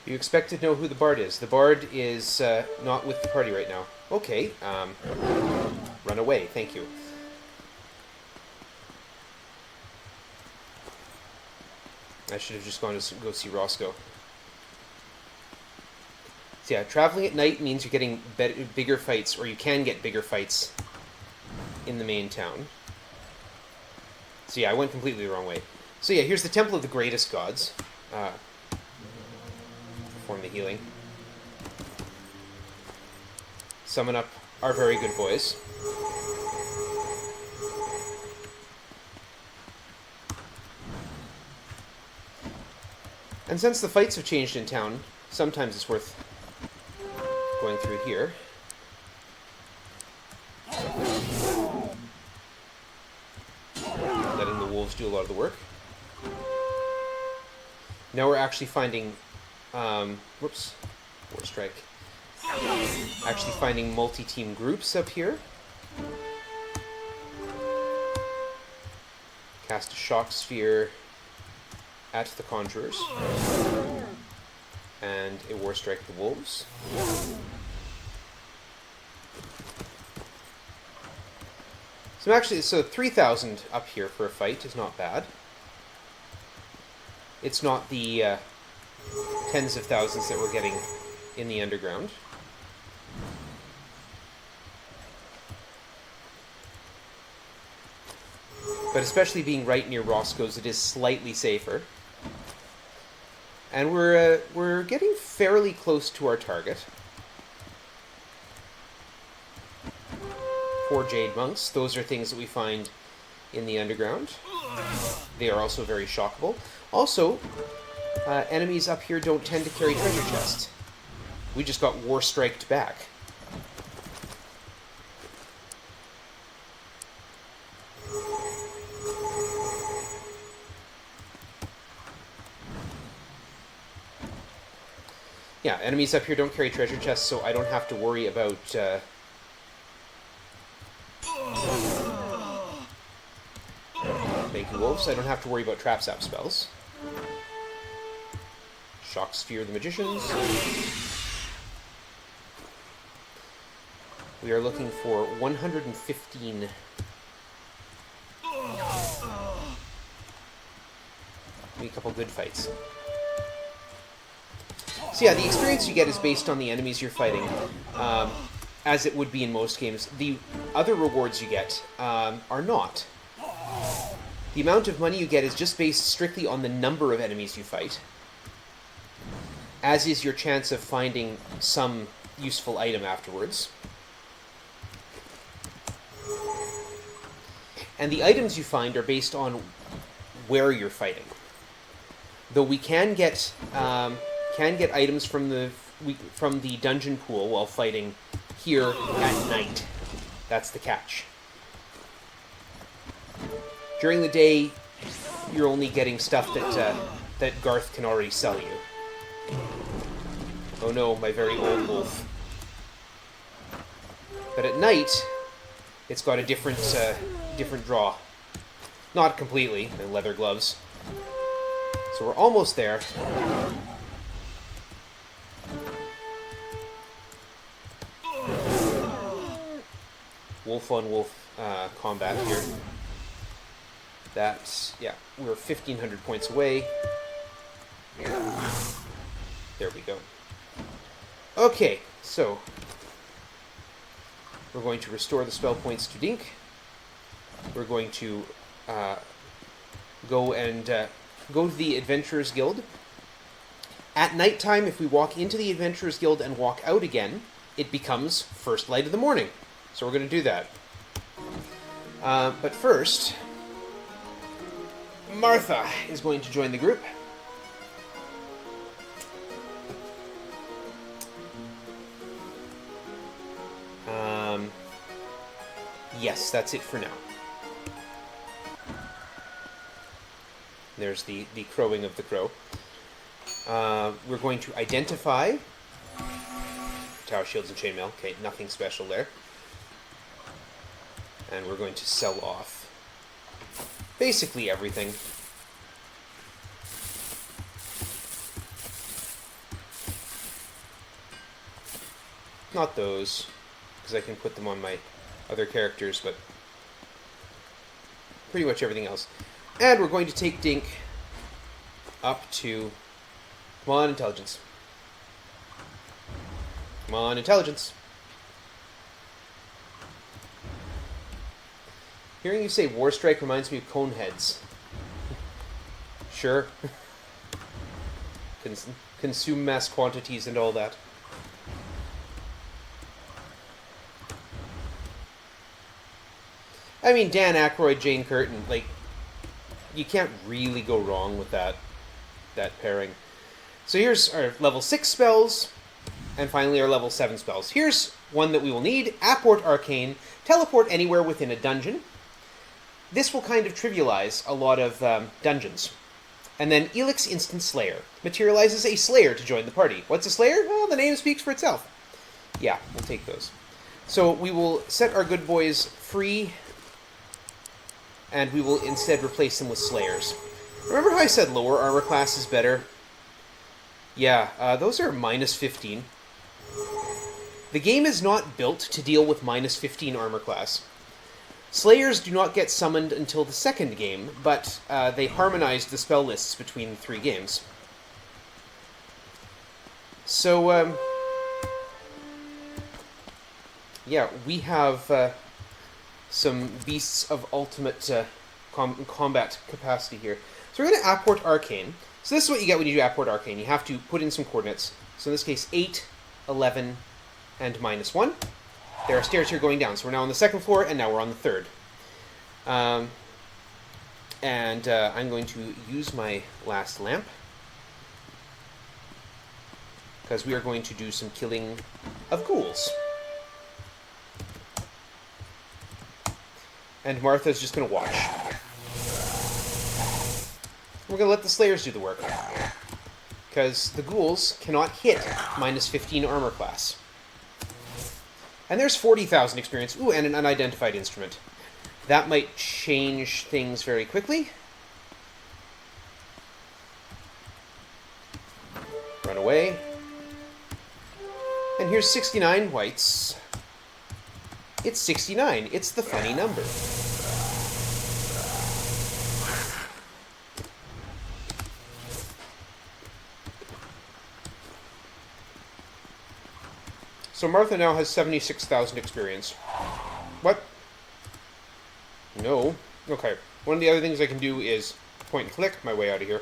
Speaker 1: You expect to know who the bard is. The bard is not with the party right now. Okay, run away, thank you. I should have just gone to go see Roscoe. So yeah, traveling at night means you're getting bigger fights, or you can get bigger fights in the main town. So yeah, I went completely the wrong way. So yeah, here's the Temple of the Greatest Gods. Perform the healing. Summon up our very good boys. And since the fights have changed in town, sometimes it's worth going through here. Letting the wolves do a lot of the work. Now we're actually finding whoops, War Strike. Actually finding multi-team groups up here. Cast a Shock Sphere at the Conjurers. And a War Strike the Wolves. So 3,000 up here for a fight is not bad. It's not the tens of thousands that we're getting in the underground. But especially being right near Roscoe's, it is slightly safer. And we're getting fairly close to our target. 4 Jade Monks. Those are things that we find in the underground. They are also very shockable. Also, enemies up here don't tend to carry treasure chests. We just got war striked back. Yeah, enemies up here don't carry treasure chests, so I don't have to worry about... Thank you, wolves. I don't have to worry about trap sap spells. Shock Sphere the Magicians. We are looking for 115. Maybe a couple good fights. So yeah, the experience you get is based on the enemies you're fighting, as it would be in most games. The other rewards you get are not. The amount of money you get is just based strictly on the number of enemies you fight, as is your chance of finding some useful item afterwards. And the items you find are based on where you're fighting. Though we can get items from the dungeon pool while fighting here at night. That's the catch. During the day, you're only getting stuff that Garth can already sell you. Oh no, my very old wolf. But at night, it's got a different draw. Not completely, the leather gloves. So we're almost there. Wolf on wolf combat here. That's, yeah, we're 1,500 points away. There we go. Okay, so we're going to restore the spell points to Dink. We're going to go to the Adventurers Guild. At nighttime, if we walk into the Adventurers Guild and walk out again, it becomes first light of the morning. So we're going to do that. But first, Martha is going to join the group. Yes, that's it for now. There's the crowing of the crow. We're going to identify tower shields and chainmail. Okay, nothing special there. And we're going to sell off basically everything. Not those, because I can put them on my other characters, but pretty much everything else. And we're going to take Dink up to... Come on, intelligence. Come on, intelligence. Hearing you say War Strike reminds me of Coneheads. Sure. Consume mass quantities and all that. I mean, Dan Aykroyd, Jane Curtin, like, you can't really go wrong with that pairing. So here's our level 6 spells, and finally our level 7 spells. Here's one that we will need: Apport Arcane, teleport anywhere within a dungeon. This will kind of trivialize a lot of dungeons. And then Elix Instant Slayer materializes a Slayer to join the party. What's a Slayer? Well, the name speaks for itself. Yeah, we'll take those. So we will set our good boys free, and we will instead replace them with Slayers. Remember how I said lower armor class is better? Yeah, those are minus 15. The game is not built to deal with minus 15 armor class. Slayers do not get summoned until the second game, but they harmonized the spell lists between the 3 games. So, yeah, we have some beasts of ultimate combat capacity here. So we're going to Apport Arcane. So this is what you get when you do Apport Arcane. You have to put in some coordinates. So in this case, 8, 11, and minus 1. There are stairs here going down. So we're now on the 2nd floor, and now we're on the 3rd. I'm going to use my last lamp. because we are going to do some killing of ghouls. And Martha's just going to watch. We're going to let the Slayers do the work, because the ghouls cannot hit minus 15 armor class. And there's 40,000 experience. Ooh, and an unidentified instrument. That might change things very quickly. Run away. And here's 69 whites. It's 69. It's the funny number. So Martha now has 76,000 experience. What? No. Okay. One of the other things I can do is point and click my way out of here.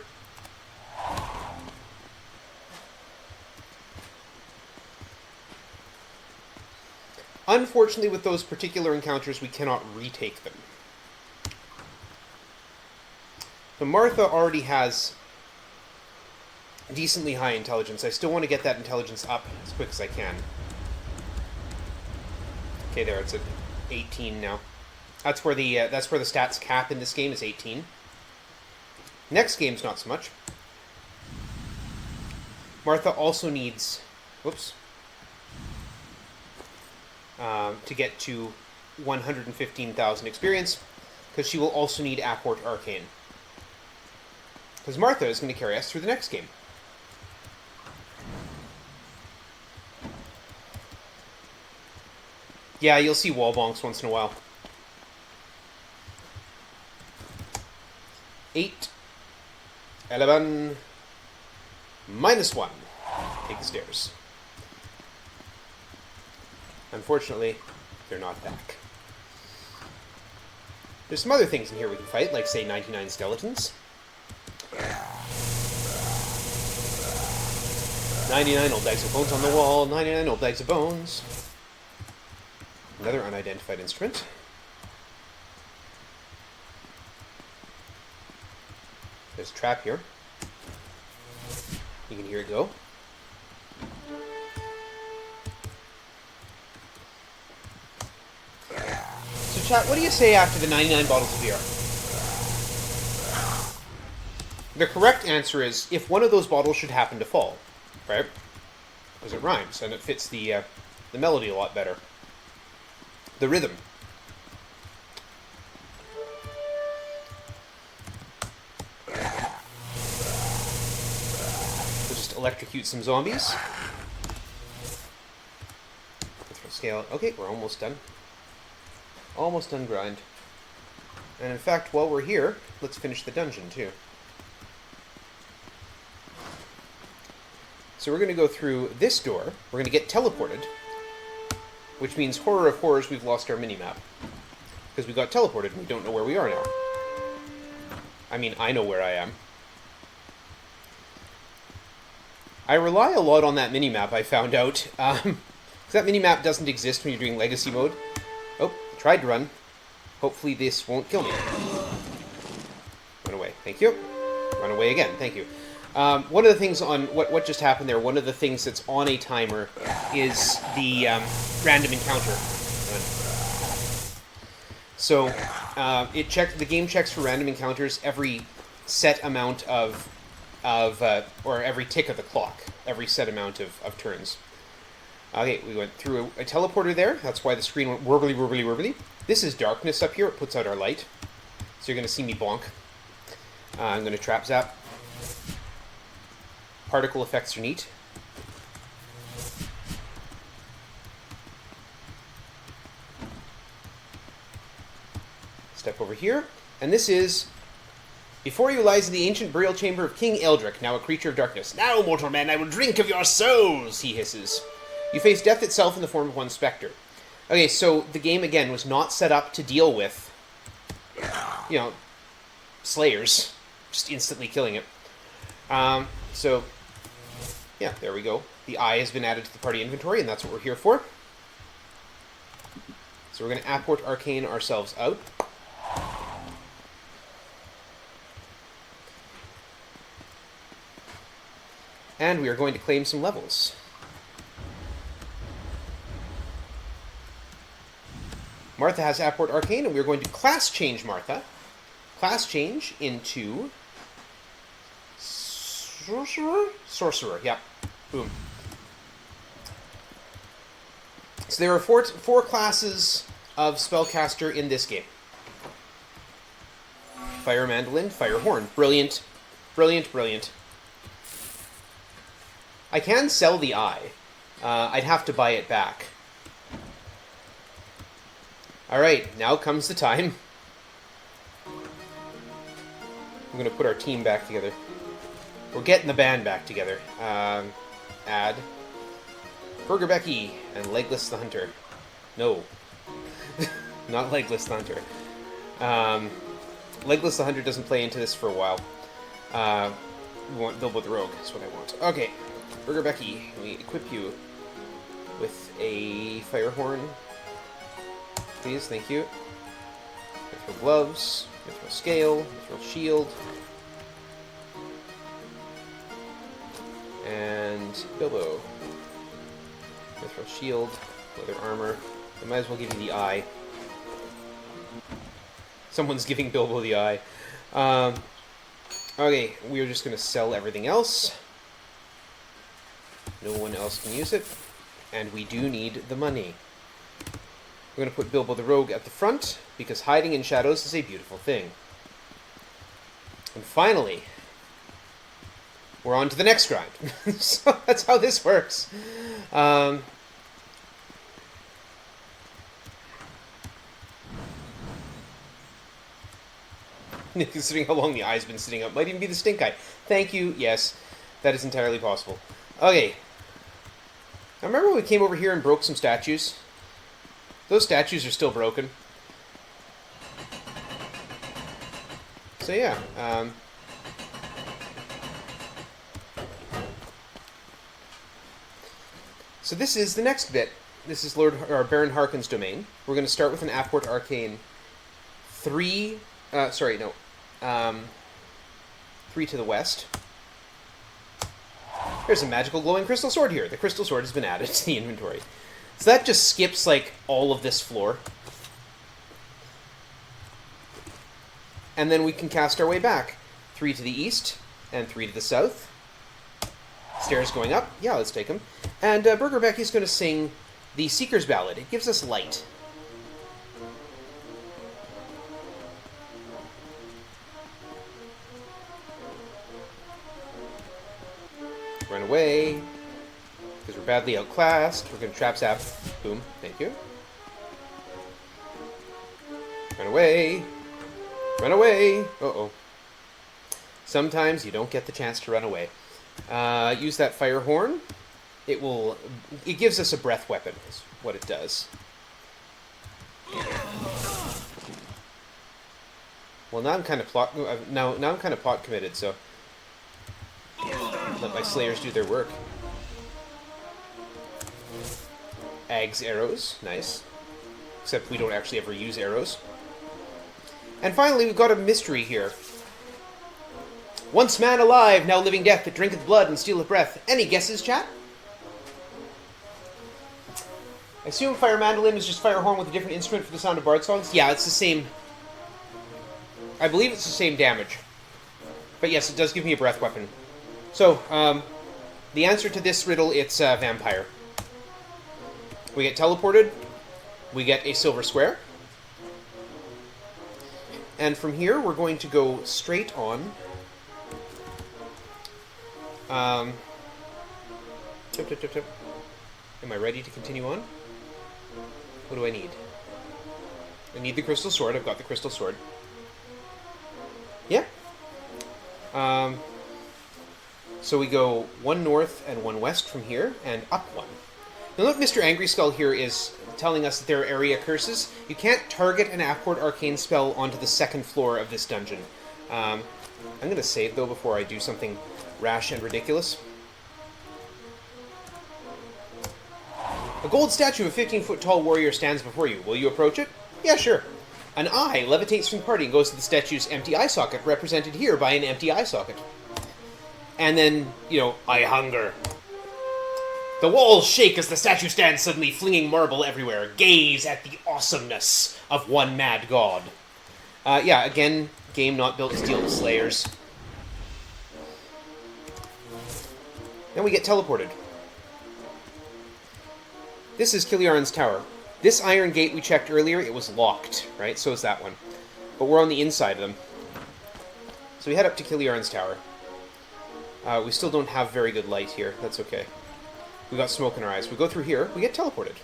Speaker 1: Unfortunately, with those particular encounters, we cannot retake them. So Martha already has decently high intelligence. I still want to get that intelligence up as quick as I can. Okay, there, it's at 18 now. That's where the stats cap in this game is 18. Next game's not so much. Martha also needs, whoops, to get to 115,000 experience, because she will also need Apport Arcane. Because Martha is going to carry us through the next game. Yeah, you'll see wall bonks once in a while. 8, 11, -1. Take the stairs. Unfortunately, they're not back. There's some other things in here we can fight, like, say, 99 skeletons. 99 old bags of bones on the wall, 99 old bags of bones. Another unidentified instrument. There's a trap here. You can hear it go. So chat, what do you say after the 99 bottles of beer? The correct answer is if one of those bottles should happen to fall, right? Because it rhymes and it fits the melody a lot better. The rhythm. We'll just electrocute some zombies. Scale. Okay, we're almost done. Almost done grind. And in fact, while we're here, let's finish the dungeon too. So we're going to go through this door. We're going to get teleported. Which means, horror of horrors, we've lost our minimap. Because we got teleported and we don't know where we are now. I mean, I know where I am. I rely a lot on that minimap, I found out. Because that minimap doesn't exist when you're doing legacy mode. Oh, tried to run. Hopefully this won't kill me. Run away. Thank you. Run away again. Thank you. One of the things on what just happened there, one of the things that's on a timer is the random encounter. So the game checks for random encounters every set amount of or every tick of the clock, every set amount of turns. Okay, we went through a teleporter there. That's why the screen went warbly, warbly, warbly. This is darkness up here. It puts out our light. So you're going to see me bonk. I'm going to trap zap. Particle effects are neat. Step over here. And this is... Before you lies in the ancient burial chamber of King Eldrick, now a creature of darkness. Now, mortal men, I will drink of your souls, he hisses. You face death itself in the form of one specter. Okay, so the game, again, was not set up to deal with, slayers. Just instantly killing it. So, yeah, there we go. The eye has been added to the party inventory, and that's what we're here for. So we're going to Apport Arcane ourselves out. And we are going to claim some levels. Martha has Apport Arcane, and we're going to class change Martha. Class change into... Sorcerer? Sorcerer, yeah. Boom. So there are four classes of spellcaster in this game. Fire Mandolin, Fire Horn. Brilliant. Brilliant, brilliant. I can sell the eye. I'd have to buy it back. Alright, now comes the time. I'm going to put our team back together. We're getting the band back together. Add Burger Becky and Legless the Hunter. No. Not Legless the Hunter. Legless the Hunter doesn't play into this for a while. We want Bilbo the Rogue, that's what I want. Okay, Burger Becky, we equip you with a fire horn. Please, thank you. Mithril gloves, mithril scale, mithril shield. And Bilbo. Mithril shield, leather armor. I might as well give you the eye. Someone's giving Bilbo the eye. Okay, we're just going to sell everything else. No one else can use it. And we do need the money. We're going to put Bilbo the Rogue at the front, because hiding in shadows is a beautiful thing. And finally, we're on to the next grind. So that's how this works. Considering how long the eye's been sitting up, might even be the stink eye. Thank you. Yes, that is entirely possible. Okay. I remember when we came over here and broke some statues. Those statues are still broken. So yeah. So this is the next bit. This is Baron Harkon's domain. We're going to start with an Apport Arcane 3... sorry, no. 3 to the west. There's a magical glowing crystal sword here. The crystal sword has been added to the inventory. So that just skips, like, all of this floor. And then we can cast our way back. 3 to the east, and 3 to the south. Stairs going up. Yeah, let's take them. And Burger Becky's going to sing the Seeker's Ballad. It gives us light. Run away. Because we're badly outclassed. We're going to trap zap. Boom. Thank you. Run away. Run away. Uh-oh. Sometimes you don't get the chance to run away. Use that fire horn. It gives us a breath weapon, is what it does. Well, now I'm kind of plot committed, so let my slayers do their work. Ag's arrows, nice. Except we don't actually ever use arrows. And finally, we've got a mystery here. Once man alive, now living death that drinketh blood and stealeth breath. Any guesses, chat? I assume Fire Mandolin is just fire horn with a different instrument for the sound of bard songs. Yeah, it's the same. I believe it's the same damage. But yes, it does give me a breath weapon. So, the answer to this riddle, it's vampire. We get teleported. We get a silver square. And from here, we're going to go straight on. Tip. Am I ready to continue on? What do I need? I need the crystal sword. I've got the crystal sword. Yeah. So we go one north and one west from here, and up one. Now look, Mr. Angry Skull here is telling us that there are area curses. You can't target an Apport Arcane spell onto the second floor of this dungeon. I'm going to save, though, before I do something rash and ridiculous. A gold statue of a 15-foot-tall warrior stands before you. Will you approach it? Yeah, sure. An eye levitates from the party and goes to the statue's empty eye socket, represented here by an empty eye socket. And then, I hunger. The walls shake as the statue stands suddenly, flinging marble everywhere. Gaze at the awesomeness of one mad god. Yeah, again, game not built to deal with slayers. Then we get teleported. This is Kiliaran's tower. This iron gate we checked earlier, it was locked, right? So is that one. But we're on the inside of them. So we head up to Kiliaran's tower. We still don't have very good light here. That's okay. We got smoke in our eyes. We go through here, we get teleported.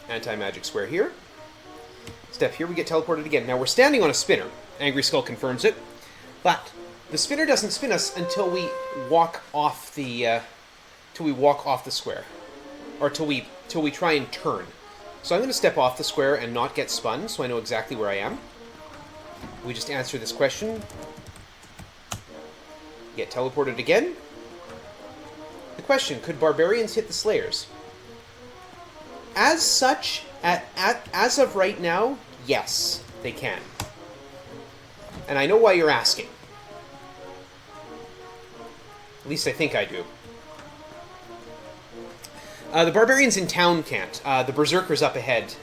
Speaker 1: Anti-magic square here. Step here, we get teleported again. Now we're standing on a spinner. Angry Skull confirms it. But the spinner doesn't spin us until we walk off the square. Or till we try and turn. So I'm going to step off the square and not get spun, so I know exactly where I am. We just answer this question. Get teleported again. The question, could barbarians hit the slayers? As such, as of right now, yes, they can. And I know why you're asking. At least I think I do. The barbarians in town can't. The berserkers up ahead,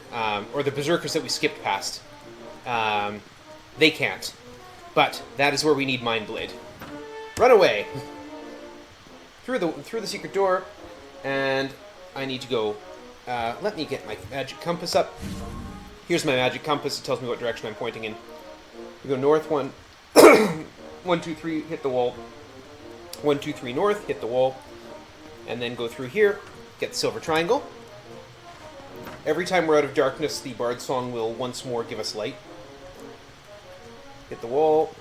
Speaker 1: or the berserkers that we skipped past, they can't. But that is where we need Mind Blade. Run away! through the secret door, and I need to go. Let me get my magic compass up. Here's my magic compass. It tells me what direction I'm pointing in. We go north 1, 1, 2, 3, hit the wall. 1, 2, 3 north, hit the wall, and then go through here. Get the silver triangle. Every time we're out of darkness, the bard song will once more give us light. Hit the wall,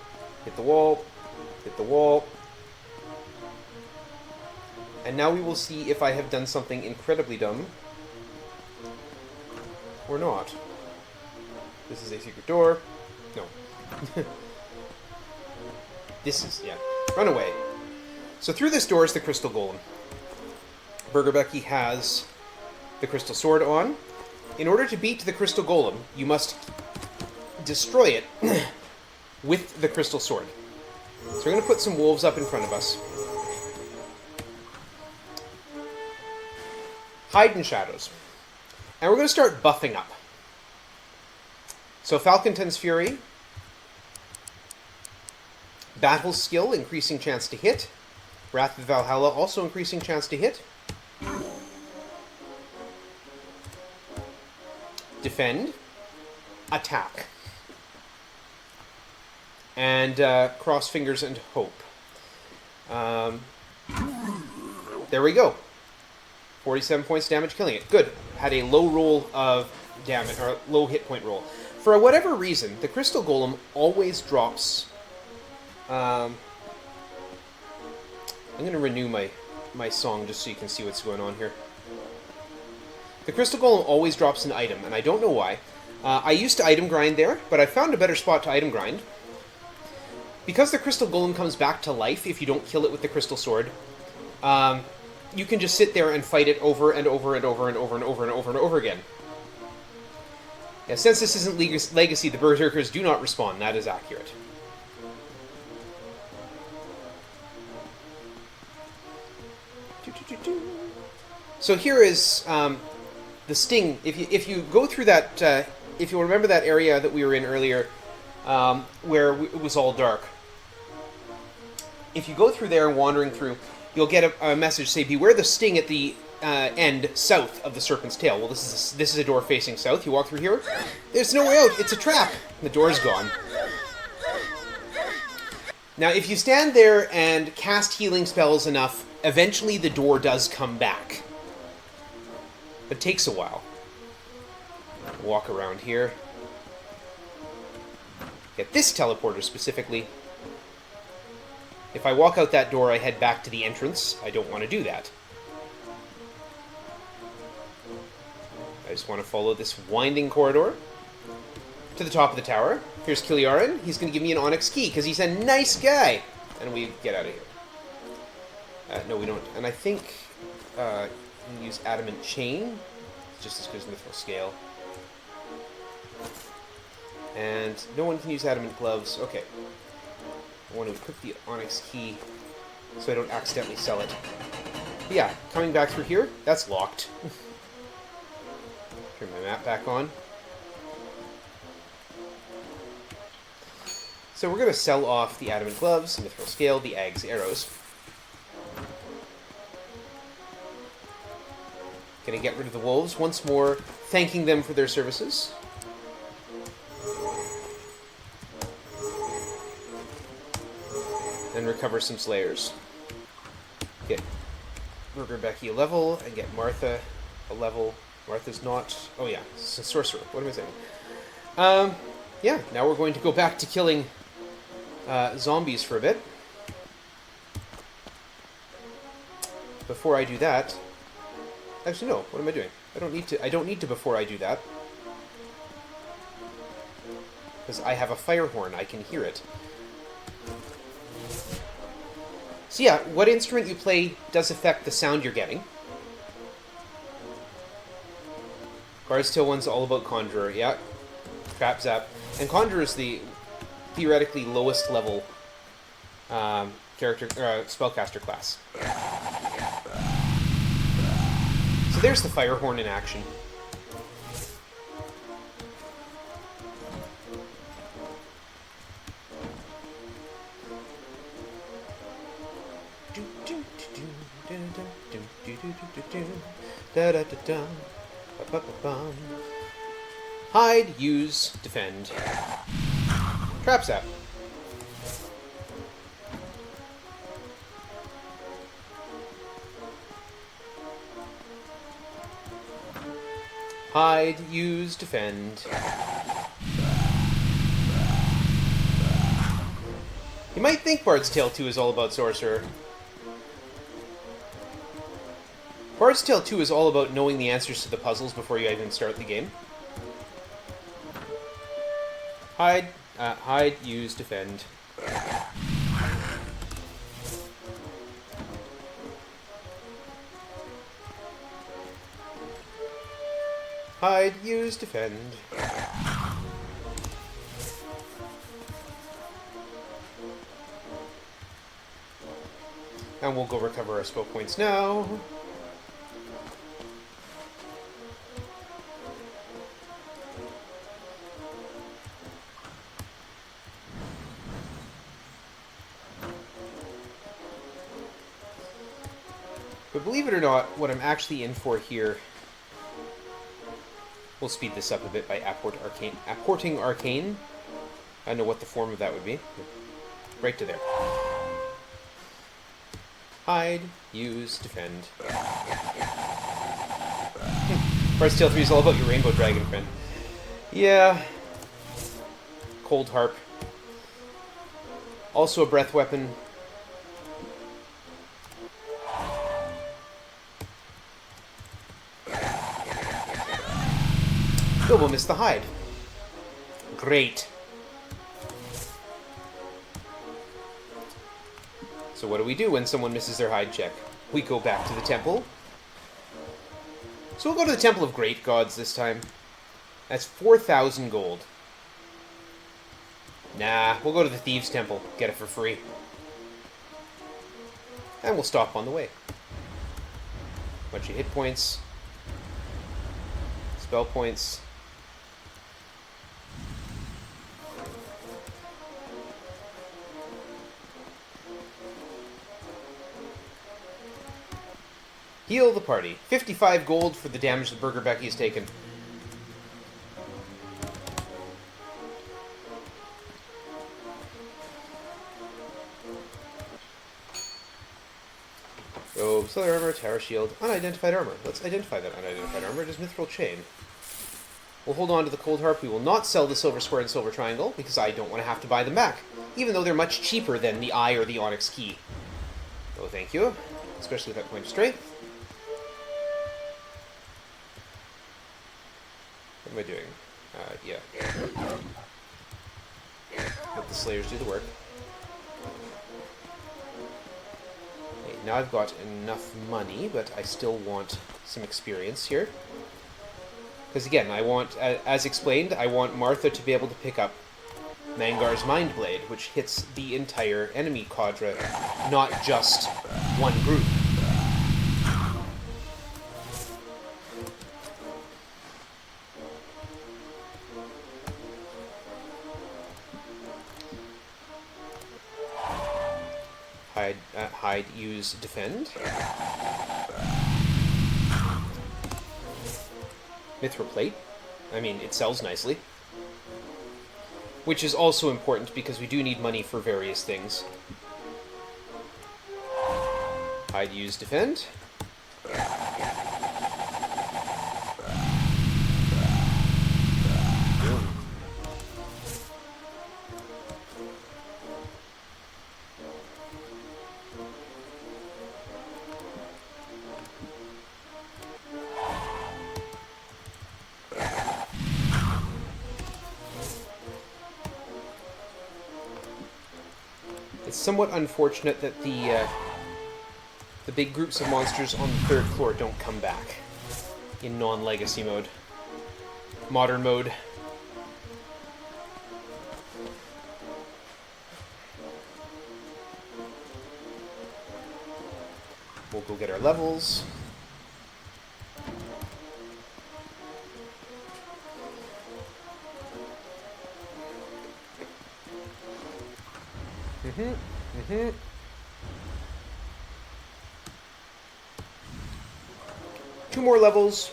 Speaker 1: hit the wall, hit the wall. And now we will see if I have done something incredibly dumb. Or not. This is a secret door. No. This is, yeah. Run away. So through this door is the crystal golem. Burger Becky has the crystal sword on. In order to beat the crystal golem, you must destroy it with the crystal sword. So we're going to put some wolves up in front of us. Hide in shadows. And we're going to start buffing up. So Falconton's Fury. Battle Skill, increasing chance to hit. Wrath of Valhalla, also increasing chance to hit. Defend. Attack. And cross fingers and hope. There we go. 47 points damage, killing it. Good. Had a low roll of damage, or low hit point roll. For whatever reason, the Crystal Golem always drops... I'm going to renew my song just so you can see what's going on here. The Crystal Golem always drops an item, and I don't know why. I used to item grind there, but I found a better spot to item grind. Because the Crystal Golem comes back to life if you don't kill it with the Crystal Sword, you can just sit there and fight it over and over and over and over and over and over and over again. Yeah, since this isn't Legacy, the Berserkers do not respawn. That is accurate. So here is the sting. If you go through that, if you remember that area that we were in earlier, where it was all dark. If you go through there and wandering through, you'll get a message say, "Beware the sting at the end south of the serpent's tail." Well, this is a door facing south. You walk through here. There's no way out. It's a trap. The door's gone. Now, if you stand there and cast healing spells enough, eventually the door does come back. But it takes a while. Walk around here. Get this teleporter specifically. If I walk out that door, I head back to the entrance. I don't want to do that. I just want to follow this winding corridor to the top of the tower. Here's Kiliaran. He's going to give me an Onyx key because he's a nice guy. And we get out of here. No, we don't. And I think you can use Adamant Chain. Just as good as Mithril Scale. And no one can use Adamant Gloves. Okay. I want to equip the Onyx key so I don't accidentally sell it. But yeah, coming back through here, that's locked. Turn my map back on. So we're going to sell off the adamant gloves, the mithril scale, the ags, arrows. Going to get rid of the wolves once more, thanking them for their services. And recover some slayers. Get Burger Becky a level, and get Martha a level. Martha's not... Oh yeah, it's a sorcerer. What am I saying? Yeah, now we're going to go back to killing zombies for a bit. Before I do that... Actually, no. What am I doing? I don't need to before I do that. Because I have a fire horn. I can hear it. So yeah, what instrument you play does affect the sound you're getting. Bard's Tale 1's all about Conjurer, yeah. Trap Zap. And Conjurer is the theoretically lowest level spellcaster class. So there's the fire horn in action. Hide, use, defend. Trap Zap. Hide, use, defend. You might think Bard's Tale 2 is all about Sorcerer. Bard's Tale 2 is all about knowing the answers to the puzzles before you even start the game. Hide, use, defend. Hide, use, defend. And we'll go recover our spell points now. But believe it or not, what I'm actually in for here... We'll speed this up a bit by apporting arcane. I don't know what the form of that would be. Right to there. Hide, use, defend. Bard's Tale 3 is all about your rainbow dragon friend. Yeah. Cold harp. Also a breath weapon. Bilbo missed the hide. Great. So what do we do when someone misses their hide check? We go back to the temple. So we'll go to the Temple of Great Gods this time. That's 4,000 gold. Nah, we'll go to the Thieves' Temple. Get it for free. And we'll stop on the way. Bunch of hit points. Spell points. Heal the party. 55 gold for the damage that Burger Becky has taken. Oh, solar armor, tower shield, unidentified armor. Let's identify that unidentified armor. It is Mithril Chain. We'll hold on to the Cold Harp. We will not sell the Silver Square and Silver Triangle, because I don't want to have to buy them back, even though they're much cheaper than the Eye or the Onyx Key. Oh, thank you. Especially with that point of strength. What am I doing? Yeah. Let the Slayers do the work. Okay, now I've got enough money, but I still want some experience here. Because again, I want, as explained, I want Martha to be able to pick up Mangar's Mind Blade, which hits the entire enemy cadre, not just one group. Hide, use, defend. Mithril plate. I mean, it sells nicely. Which is also important because we do need money for various things. Hide, use, defend. It's somewhat unfortunate that the big groups of monsters on the 3rd floor don't come back in non-legacy mode. Modern mode. We'll go get our levels. Two more levels.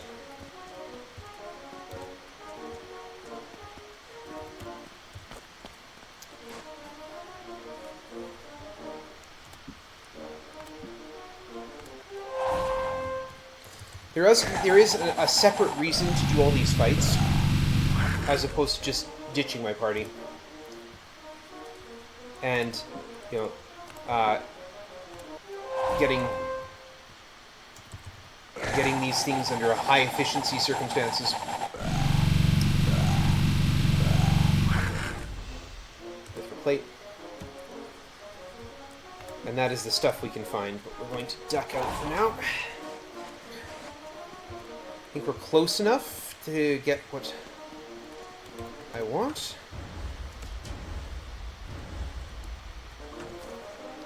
Speaker 1: There is a separate reason to do all these fights, as opposed to just ditching my party. And, you know, getting these things under high efficiency circumstances. Mithril plate. And that is the stuff we can find, but we're going to duck out for now. I think we're close enough to get what I want.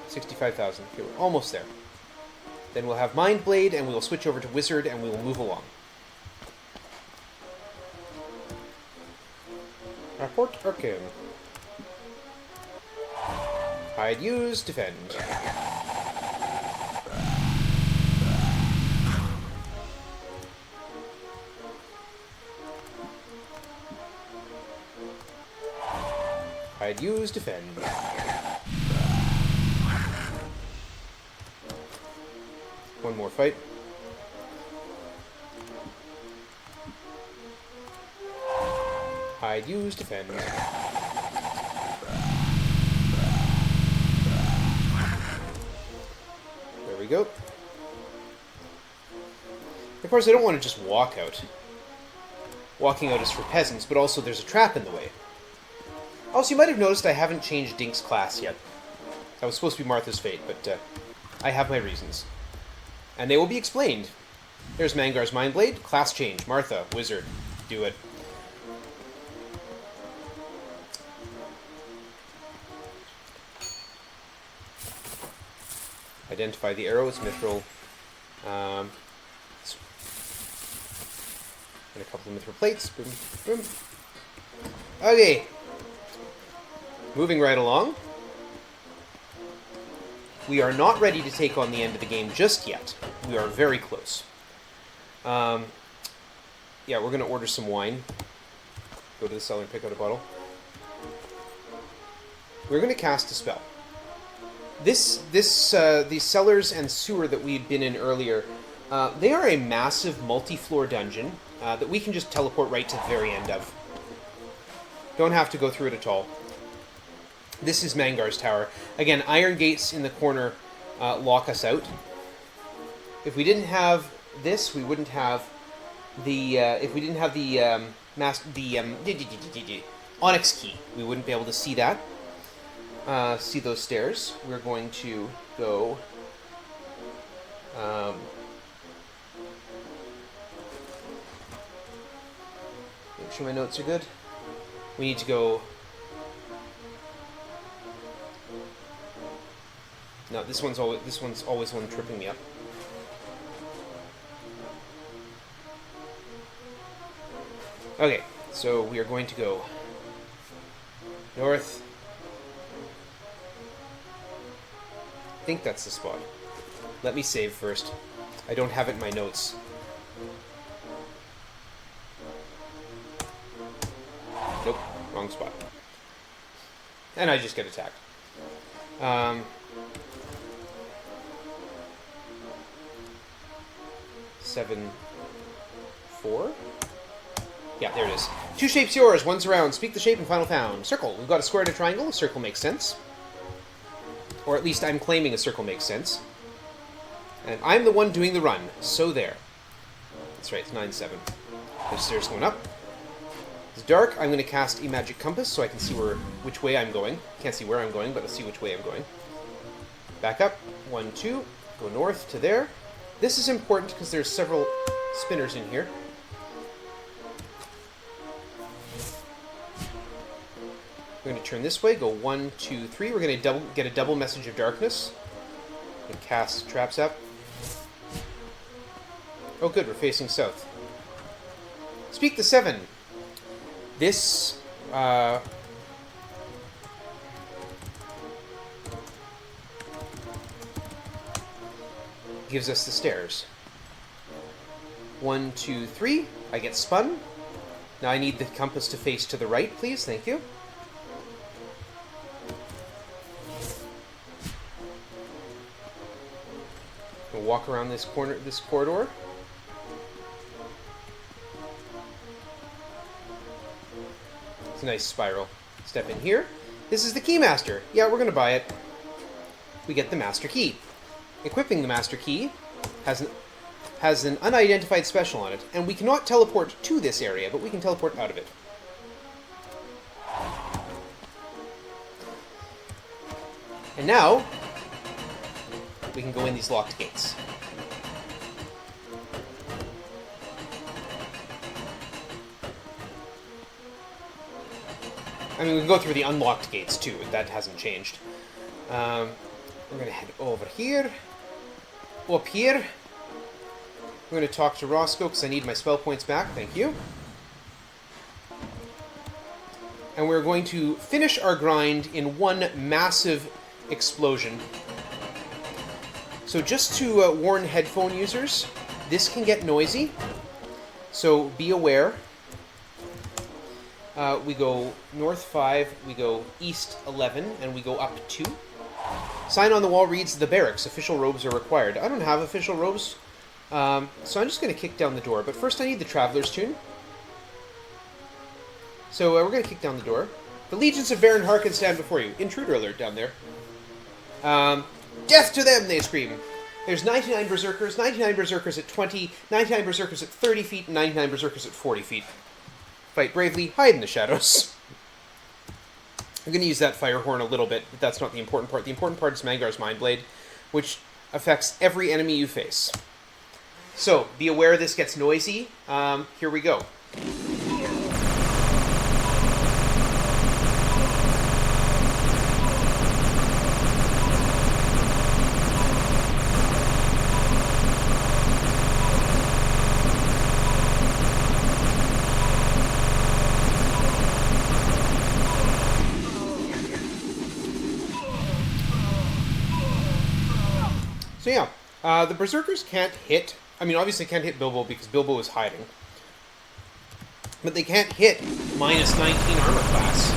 Speaker 1: 65,000. Okay, we're almost there. Then we'll have Mind Blade, and we will switch over to Wizard, and we will move along. Rapport Arcane. Hide, use, defend. Hide, use, defend. One more fight. Hide, use, defend. There we go. Of course, I don't want to just walk out. Walking out is for peasants, but also there's a trap in the way. Also, you might have noticed I haven't changed Dink's class yet. That was supposed to be Martha's fate, but I have my reasons. And they will be explained. There's Mangar's Mind Blade. Class change. Martha, Wizard. Do it. Identify the arrow. It's mithril. And a couple of mithril plates. Boom, boom. Okay. Moving right along. We are not ready to take on the end of the game just yet. We are very close. Yeah, we're going to order some wine. Go to the cellar and pick out a bottle. We're going to cast a spell. These cellars and sewer that we'd been in earlier, they are a massive multi-floor dungeon that we can just teleport right to the very end of. Don't have to go through it at all. This is Mangar's Tower. Again, iron gates in the corner lock us out. If we didn't have this, we wouldn't have the... if we didn't have the Onyx key, we wouldn't be able to see that. See those stairs. We're going to go... make sure my notes are good. We need to go No, this one's always one tripping me up. Okay, so we are going to go north. I think that's the spot. Let me save first. I don't have it in my notes. Nope, wrong spot. And I just get attacked. 7, 4. Yeah, there it is. 2 shapes yours, one's around. Speak the shape and final found. Circle. We've got a square and a triangle. A circle makes sense. Or at least I'm claiming a circle makes sense. And I'm the one doing the run. So there. That's right, it's 9-7. There's stairs going up. It's dark. I'm going to cast a magic compass so I can see which way I'm going. Can't see where I'm going, but I'll see which way I'm going. Back up. 1, 2. Go north to there. This is important because there's several spinners in here. We're going to turn this way, go 1, 2, 3. We're going to get a double message of darkness. And cast traps up. Oh good, we're facing south. Speak the 7. This, gives us the stairs. 1, 2, 3. I get spun. Now I need the compass to face to the right, please. Thank you. We'll walk around this corridor. It's a nice spiral. Step in here. This is the Keymaster. Yeah, we're going to buy it. We get the Master Key. Equipping the Master Key has an unidentified special on it, and we cannot teleport to this area, but we can teleport out of it. And now, we can go in these locked gates. I mean, we can go through the unlocked gates, too. That hasn't changed. We're going to head over here. Up here. We're going to talk to Roscoe, because I need my spell points back. Thank you. And we're going to finish our grind in one massive explosion. So just to warn headphone users, this can get noisy. So be aware. We go north 5, we go east 11, and we go up 2. Sign on the wall reads, the barracks. Official robes are required. I don't have official robes, so I'm just going to kick down the door. But first I need the Traveler's Tune. So we're going to kick down the door. The legions of Baron Harkin stand before you. Intruder alert down there. Death to them, they scream. There's 99 berserkers at 20, 99 berserkers at 30 feet, and 99 berserkers at 40 feet. Fight bravely, hide in the shadows. I'm going to use that fire horn a little bit, but that's not the important part. The important part is Mangar's Mind Blade, which affects every enemy you face. So, be aware this gets noisy. Here we go. So yeah, the Berserkers can't hit. I mean, obviously can't hit Bilbo because Bilbo is hiding. But they can't hit minus 19 armor class.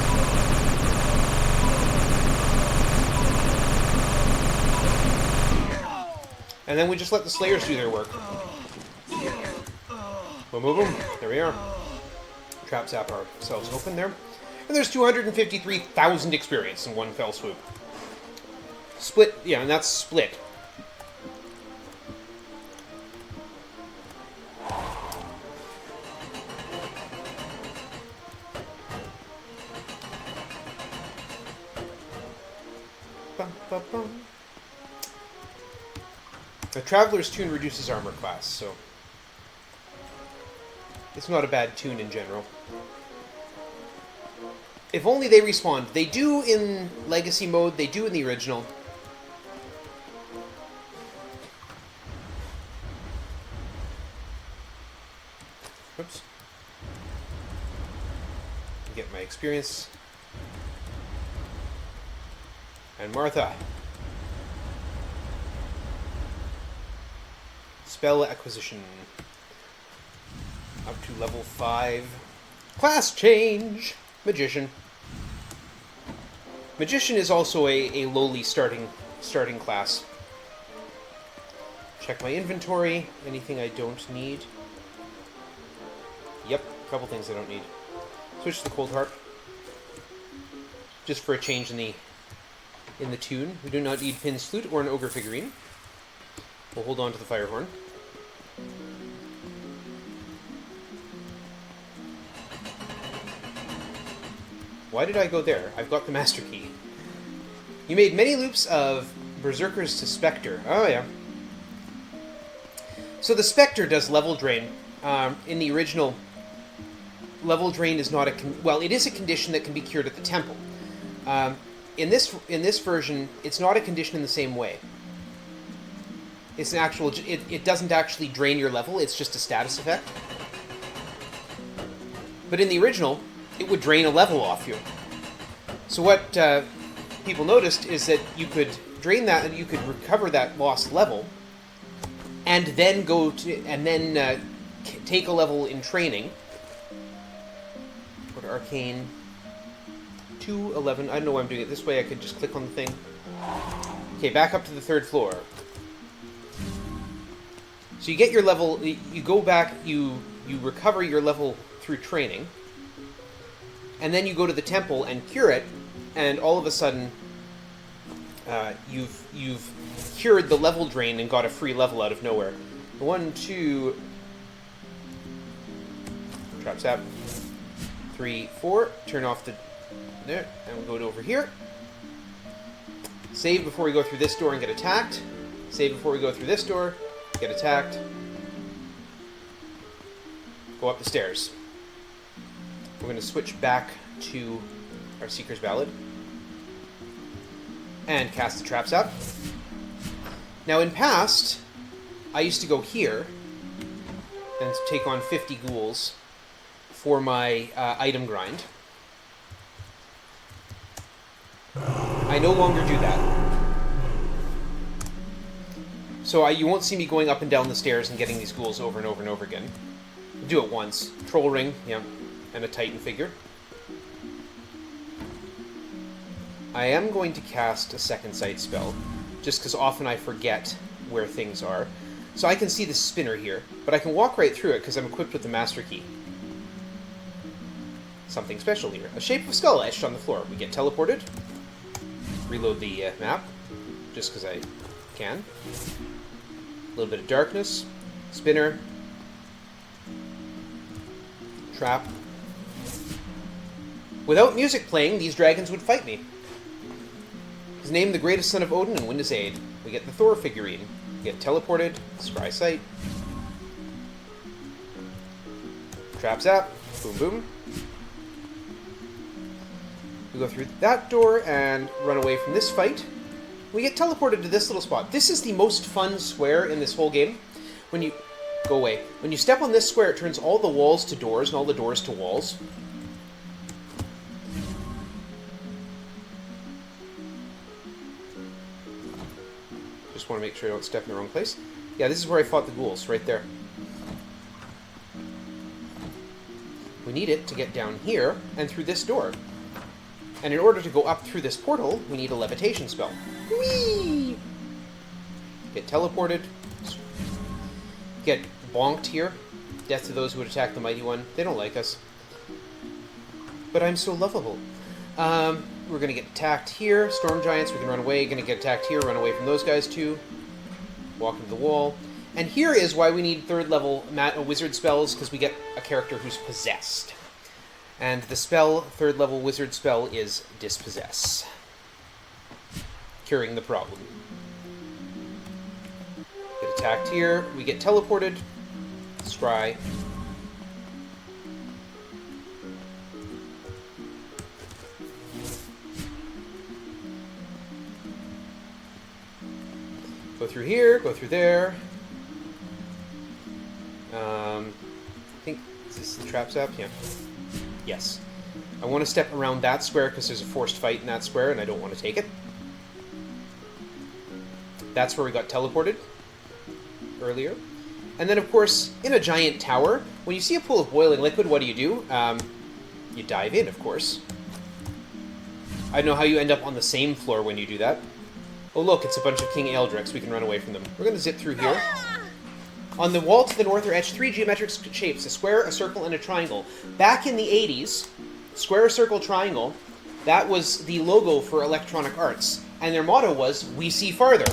Speaker 1: And then we just let the Slayers do their work. We'll move them. There we are. Trap zap ourselves open there. And there's 253,000 experience in one fell swoop. Split, yeah, and that's split. The Traveler's Tune reduces armor class, so it's not a bad tune in general. If only they respawned. They do in Legacy mode, they do in the original. Oops. Get my experience. And Martha. Spell acquisition. Up to level 5. Class change! Magician. Magician is also a lowly starting class. Check my inventory. Anything I don't need. Yep, a couple things I don't need. Switch to the cold harp. Just for a change in the tune. We do not need Pin's flute or an ogre figurine. We'll hold on to the fire horn. Why did I go there? I've got the master key. You made many loops of Berserkers to Spectre. Oh, yeah. So the Spectre does level drain. In the original, level drain is not a... well, it is a condition that can be cured at the temple. In this version, it's not a condition in the same way. It's an actual... It doesn't actually drain your level, it's just a status effect. But in the original, it would drain a level off you. So what people noticed is that you could drain that, and you could recover that lost level, and then take a level in training. Go to Arcane 211. I don't know why I'm doing it this way. I could just click on the thing. Okay, back up to the 3rd floor. So you get your level. You go back. You recover your level through training. And then you go to the temple and cure it, and all of a sudden, you've cured the level drain and got a free level out of nowhere. 1, 2, trap zap, 3, 4. Turn off the there, and we'll go over here. Save before we go through this door and get attacked. Save before we go through this door, get attacked. Go up the stairs. We're going to switch back to our Seeker's Ballad. And cast the traps up. Now in past, I used to go here and take on 50 ghouls for my item grind. I no longer do that. So you won't see me going up and down the stairs and getting these ghouls over and over and over again. I'll do it once. Troll ring, yeah, and a Titan figure. I am going to cast a second sight spell, just because often I forget where things are. So I can see the spinner here, but I can walk right through it because I'm equipped with the master key. Something special here. A shape of a skull etched on the floor. We get teleported. Reload the map, just because I can. A little bit of darkness. Spinner. Trap. Without music playing, these dragons would fight me. He's named the greatest son of Odin and win his aid. We get the Thor figurine. We get teleported. Scry sight. Trap zap. Boom boom. We go through that door and run away from this fight. We get teleported to this little spot. This is the most fun square in this whole game. When you... Go away. When you step on this square, it turns all the walls to doors and all the doors to walls. Just want to make sure I don't step in the wrong place. Yeah, this is where I fought the ghouls, right there. We need it to get down here and through this door. And in order to go up through this portal, we need a levitation spell. Whee! Get teleported. Get bonked here. Death to those who would attack the Mighty One. They don't like us. But I'm so lovable. We're going to get attacked here. Storm Giants, we can run away. Going to get attacked here. Run away from those guys too. Walk into the wall. And here is why we need 3rd level wizard spells, because we get a character who's possessed. And the spell, 3rd level wizard spell, is Dispossess. Curing the problem. Get attacked here. We get teleported. Scry. Go through here, go through there. I think Is this the trap zap? Yeah. Yes. I want to step around that square because there's a forced fight in that square and I don't want to take it. That's where we got teleported earlier. And then, of course, in a giant tower, when you see a pool of boiling liquid, what do? You dive in, of course. I don't know how you end up on the same floor when you do that. Oh, look, it's a bunch of King Eldrix. We can run away from them. We're going to zip through here. On the wall to the north are etched 3 geometric shapes, a square, a circle, and a triangle. Back in the 80s, square, circle, triangle, that was the logo for Electronic Arts. And their motto was, "We see farther."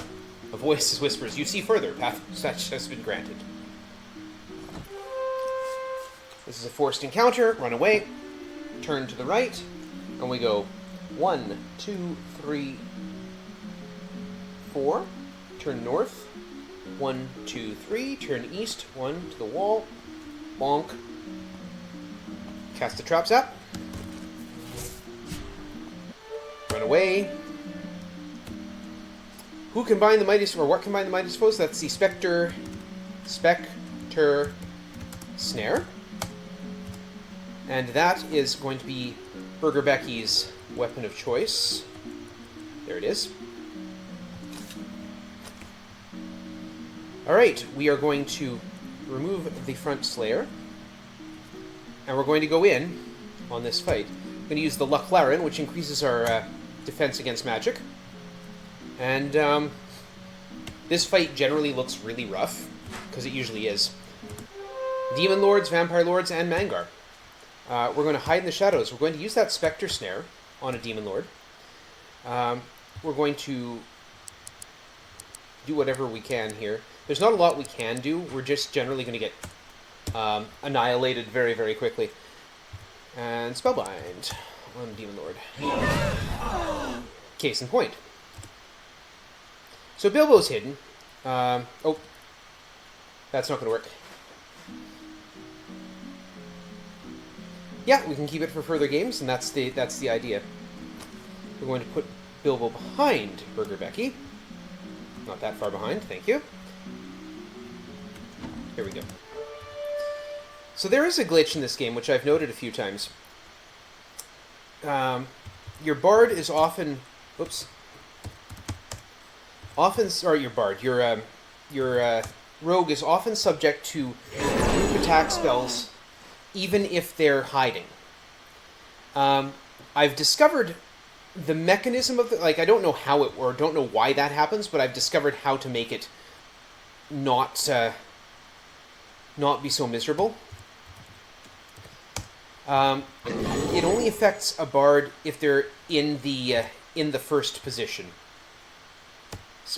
Speaker 1: A voice whispers, "You see further. Path such has been granted." This is a forced encounter. Run away. Turn to the right. And we go 1, 2, 3, 4. Turn north. 1, 2, 3. Turn east. 1 to the wall. Bonk. Cast the trap zap. Run away. Who combined the mightiest, or what combined the mightiest foes? That's the Spectre Snare. And that is going to be Burger Becky's weapon of choice. There it is. Alright, we are going to remove the front Slayer. And we're going to go in on this fight. We're going to use the Luclaren, which increases our defense against magic. And this fight generally looks really rough, because it usually is. Demon Lords, Vampire Lords, and Mangar. We're going to hide in the shadows. We're going to use that Spectre Snare on a Demon Lord. We're going to do whatever we can here. There's not a lot we can do. We're just generally going to get annihilated very, very quickly. And Spellbind on Demon Lord. Case in point. So Bilbo's hidden. Oh, that's not going to work. Yeah, we can keep it for further games, and that's the idea. We're going to put Bilbo behind Burger Becky. Not that far behind, thank you. Here we go. So there is a glitch in this game, which I've noted a few times. Your bard is often... Oops. Your rogue is often subject to group attack spells, even if they're hiding. I've discovered the mechanism of the... I don't know how it... or don't know why that happens, but I've discovered how to make it not be so miserable. It only affects a bard if they're in the first position.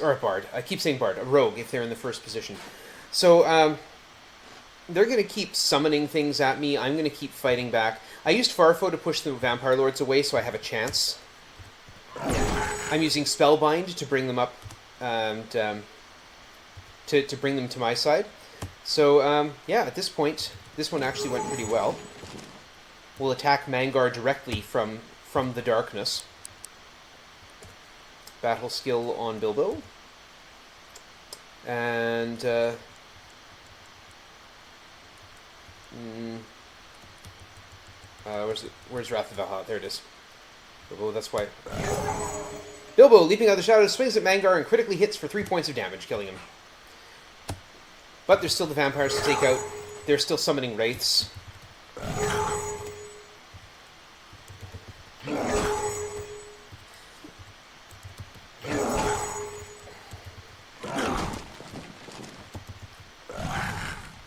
Speaker 1: Or a bard. I keep saying bard. A rogue if they're in the first position. So, they're going to keep summoning things at me. I'm going to keep fighting back. I used Farfo to push the Vampire Lords away, so I have a chance. I'm using Spellbind to bring them up and to bring them to my side. So, yeah, at this point, this one actually went pretty well. We'll attack Mangar directly from the darkness. Battle skill on Bilbo. And... where's Wrath of Valhalla? There it is. Bilbo, that's why. Bilbo, leaping out of the shadows, swings at Mangar and critically hits for 3 points of damage, killing him. But there's still the vampires to take out. They're still summoning wraiths.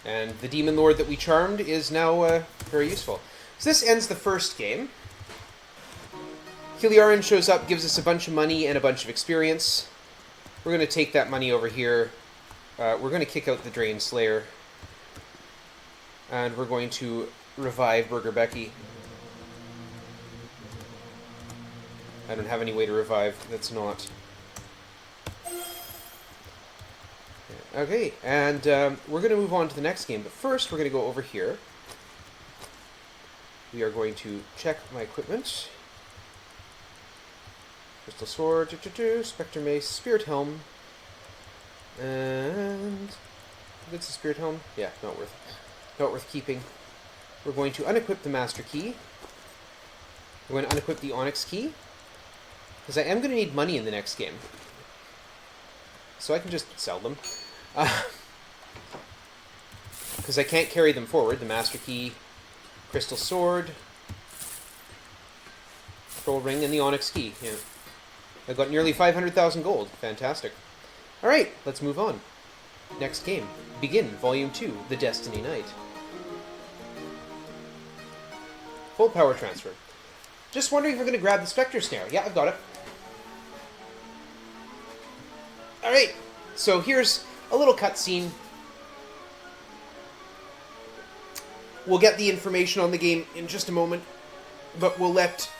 Speaker 1: And the Demon Lord that we charmed is now very useful. So this ends the first game. Heliarin shows up, gives us a bunch of money and a bunch of experience. We're going to take that money over here. We're going to kick out the Drain Slayer. And we're going to revive Burger Becky. I don't have any way to revive that's not... Okay, and we're going to move on to the next game, but first we're going to go over here. We are going to check my equipment. Crystal Sword, Spectre Mace, Spirit Helm, and... That's a Spirit Helm? Yeah, not worth keeping. we're going to unequip the Master Key. We're going to unequip the Onyx Key, because I am going to need money in the next game. So I can just sell them. Because I can't carry them forward. The Master Key, Crystal Sword, Troll Ring, and the Onyx Key. Yeah. I've got nearly 500,000 gold. Fantastic. Alright, let's move on. Next game. Begin, Volume 2, The Destiny Knight. Full power transfer. Just wondering if we're going to grab the Spectre Snare. Yeah, I've got it. Alright, so here's a little cutscene. We'll get the information on the game in just a moment, but we'll let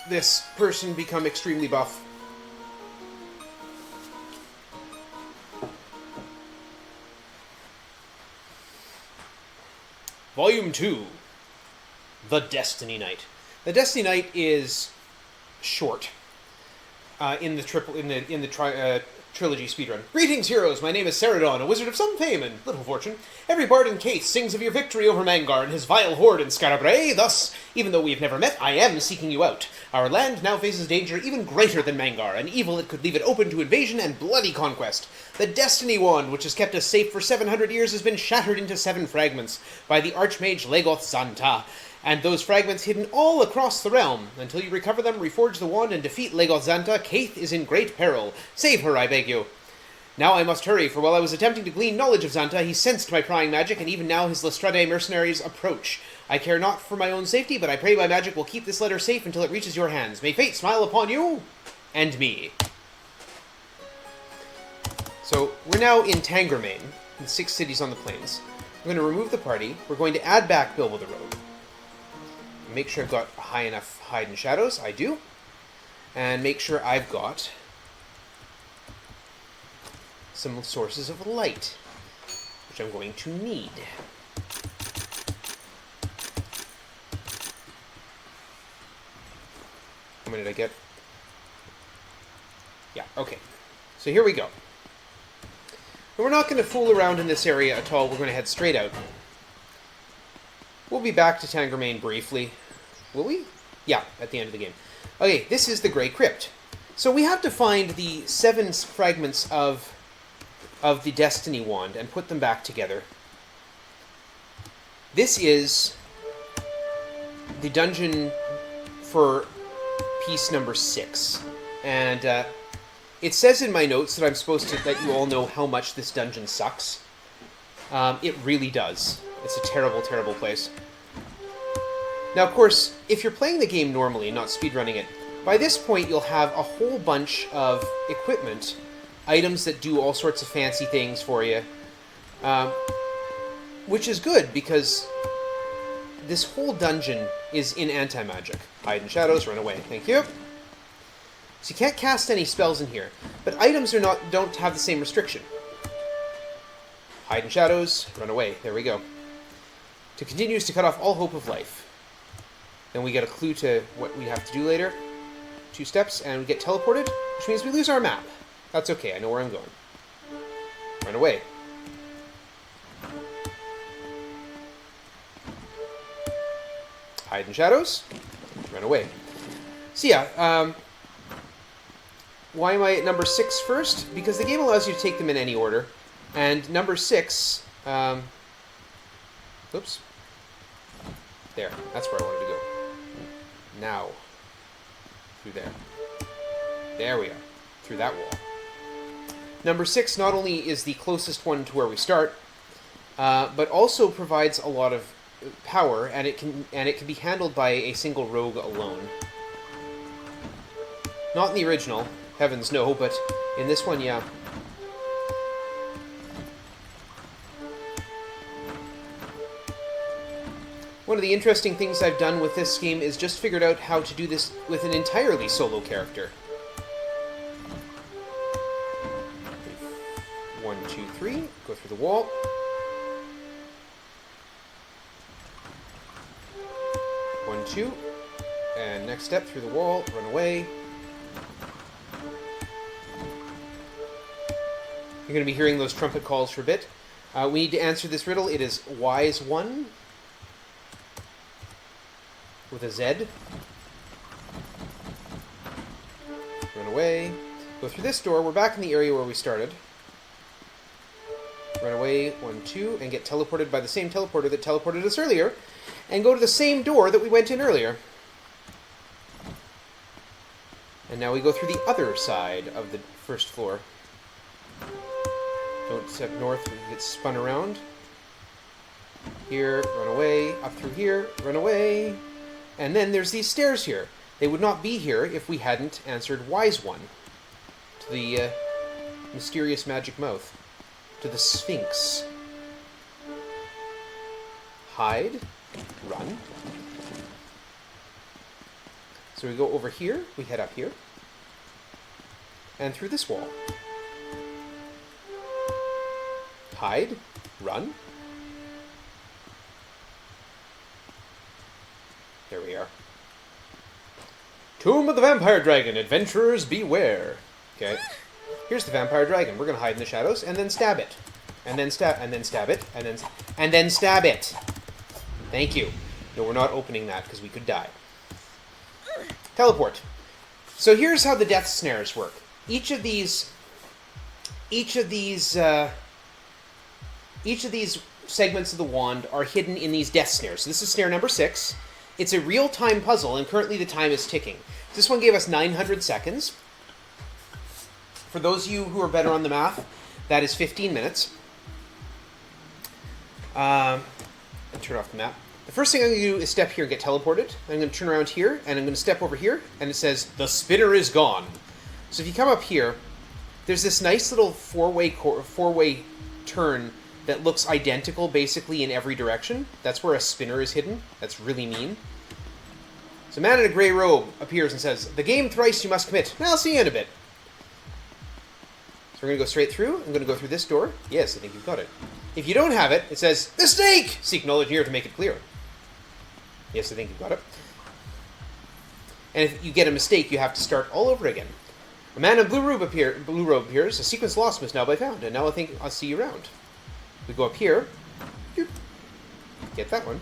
Speaker 1: this person become extremely buff. Volume 2, The Destiny Knight. The Destiny Knight is short in the Trilogy speedrun. Greetings, heroes! My name is Ceradon, a wizard of some fame and little fortune. Every bard in Case sings of your victory over Mangar and his vile horde in Scarabray. Thus, even though we have never met, I am seeking you out. Our land now faces danger even greater than Mangar, an evil that could leave it open to invasion and bloody conquest. The Destiny Wand, which has kept us safe for 700 years, has been shattered into 7 fragments by the Archmage Legoth Zanta, and those fragments hidden all across the realm. Until you recover them, reforge the wand, and defeat Legoth Zanta, Kaith is in great peril. Save her, I beg you. Now I must hurry, for while I was attempting to glean knowledge of Zanta, he sensed my prying magic, and even now his Lestrade mercenaries approach. I care not for my own safety, but I pray my magic will keep this letter safe until it reaches your hands. May fate smile upon you, and me. So, we're now in Tangermain, in 6 cities on the plains. We're going to remove the party. We're going to add back Bilbo the Rogue. Make sure I've got high enough hide and shadows. I do. And make sure I've got some sources of light, which I'm going to need. How many did I get? Yeah, okay. So here we go. And we're not going to fool around in this area at all. We're going to head straight out. We'll be back to Tangermain briefly. Will we? Yeah, at the end of the game. Okay, this is the Grey Crypt. So we have to find the 7 fragments of the Destiny Wand and put them back together. This is the dungeon for piece number 6. And it says in my notes that I'm supposed to let you all know how much this dungeon sucks. It really does. It's a terrible, terrible place. Now, of course, if you're playing the game normally and not speedrunning it, by this point you'll have a whole bunch of equipment, items that do all sorts of fancy things for you, which is good because this whole dungeon is in anti-magic. Hide in shadows, run away. Thank you. So you can't cast any spells in here, but items don't have the same restriction. Hide in shadows, run away. There we go. To continue is to cut off all hope of life. Then we get a clue to what we have to do later. 2 steps, and we get teleported, which means we lose our map. That's okay, I know where I'm going. Run away. Hide in shadows. Run away. So yeah, why am I at number 6 first? Because the game allows you to take them in any order. And number 6... oops. There, that's where I wanted to go. Now. Through there. There we are. Through that wall. Number 6 not only is the closest one to where we start, but also provides a lot of power, and it can be handled by a single rogue alone. Not in the original, heavens no, but in this one, yeah. One of the interesting things I've done with this game is just figured out how to do this with an entirely solo character. 1, 2, 3, go through the wall. 1, 2, and next step through the wall, run away. You're going to be hearing those trumpet calls for a bit. We need to answer this riddle. It is Wise 1. with a Z. Run away. Go through this door. We're back in the area where we started. Run away, 1, 2, and get teleported by the same teleporter that teleported us earlier. And go to the same door that we went in earlier. And now we go through the other side of the first floor. Don't step north, we get spun around. Here, run away, up through here, run away. And then there's these stairs here. They would not be here if we hadn't answered Wise One to the mysterious magic mouth, to the Sphinx. Hide, run. So we go over here, we head up here, and through this wall. Hide, run. There we are. Tomb of the Vampire Dragon, adventurers beware. Okay. Here's the Vampire Dragon. We're gonna hide in the shadows and then stab it. And then stab it, and then stab it. Thank you. No, we're not opening that because we could die. Teleport. So here's how the death snares work. Each of these segments of the wand are hidden in these death snares. So this is snare number 6. It's a real-time puzzle, and currently the time is ticking. This one gave us 900 seconds. For those of you who are better on the math, that is 15 minutes. I'll turn off the map. The first thing I'm going to do is step here and get teleported. I'm going to turn around here, and I'm going to step over here, and it says, the spinner is gone. So if you come up here, there's this nice little four-way turn that looks identical basically in every direction. That's where a spinner is hidden. That's really mean. So a man in a grey robe appears and says, the game thrice you must commit. I'll see you in a bit. So we're going to go straight through. I'm going to go through this door. Yes, I think you've got it. If you don't have it, it says, mistake! Seek knowledge here to make it clear. Yes, I think you've got it. And if you get a mistake, you have to start all over again. A man in blue robe appears. A sequence lost must now be found. And now I think I'll see you around. We go up here, get that one,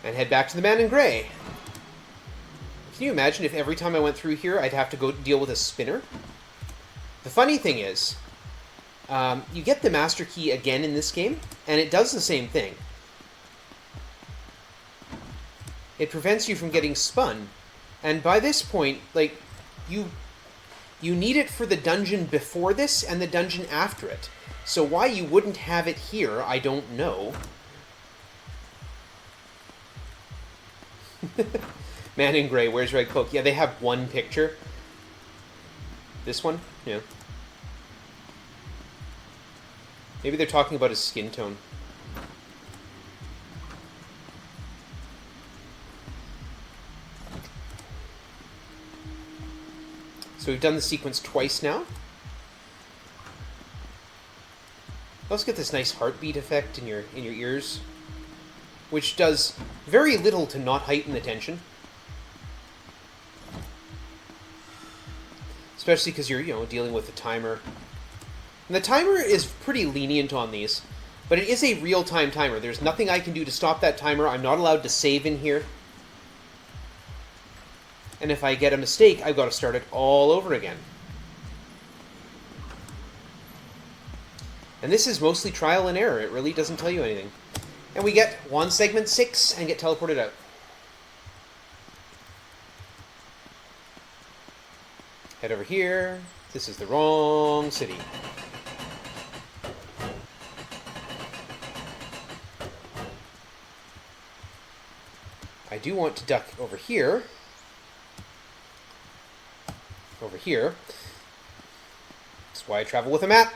Speaker 1: and head back to the man in grey. Can you imagine if every time I went through here, I'd have to go deal with a spinner? The funny thing is, you get the master key again in this game, and it does the same thing. It prevents you from getting spun, and by this point, like, you need it for the dungeon before this and the dungeon after it. So why you wouldn't have it here, I don't know. Man in grey, wears red cloak. Yeah, they have one picture. This one? Yeah. Maybe they're talking about his skin tone. So we've done the sequence twice now. Let's get this nice heartbeat effect in your ears, which does very little to not heighten the tension. Especially because you're, dealing with the timer. And the timer is pretty lenient on these, but it is a real-time timer. There's nothing I can do to stop that timer. I'm not allowed to save in here. And if I get a mistake, I've got to start it all over again. And this is mostly trial and error. It really doesn't tell you anything. And we get wand segment 6 and get teleported out. Head over here. This is the wrong city. I do want to duck over here. Over here. That's why I travel with a map.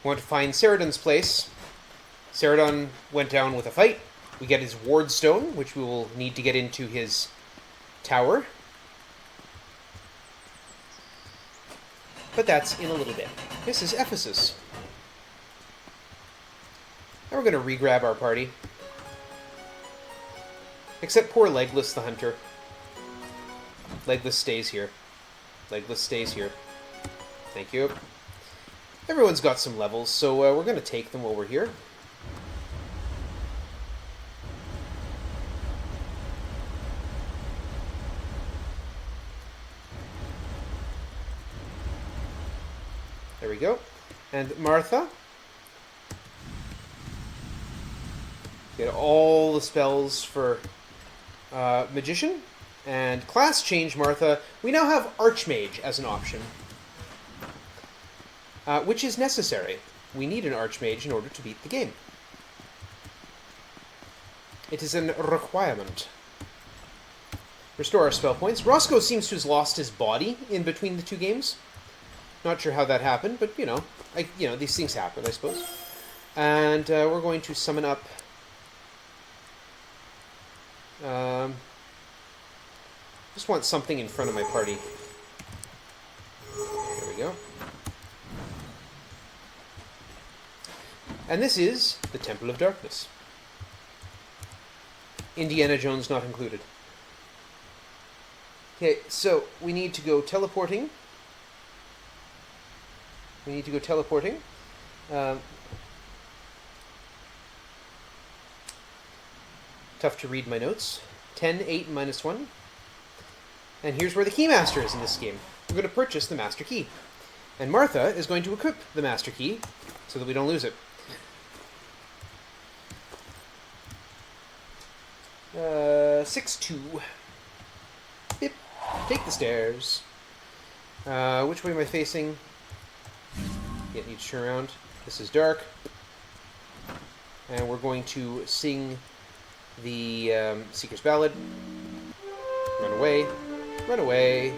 Speaker 1: We want to find Ceridon's place. Ceridon went down with a fight. We get his ward stone, which we will need to get into his tower. But that's in a little bit. This is Ephesus. Now we're going to re-grab our party. Except poor Legless the Hunter. Legless stays here. Legless stays here. Thank you. Everyone's got some levels, so we're going to take them while we're here. we go. And Martha. Get all the spells for Magician. And class change Martha. We now have Archmage as an option. Which is necessary. We need an Archmage in order to beat the game. It is a requirement. Restore our spell points. Roscoe seems to have lost his body in between the two games. Not sure how that happened, but, you know, these things happen, I suppose. And we're going to summon up... just want something in front of my party. There we go. And this is the Temple of Darkness. Indiana Jones not included. Okay, so we need to go teleporting. Tough to read my notes. 10, 8, minus 1. And here's where the Keymaster is in this game. We're going to purchase the Master Key. And Martha is going to equip the Master Key so that we don't lose it. 6-2. Bip. Take the stairs. Which way am I facing? Yeah, need to turn around. This is dark. And we're going to sing the Seeker's Ballad. Run away. Run away.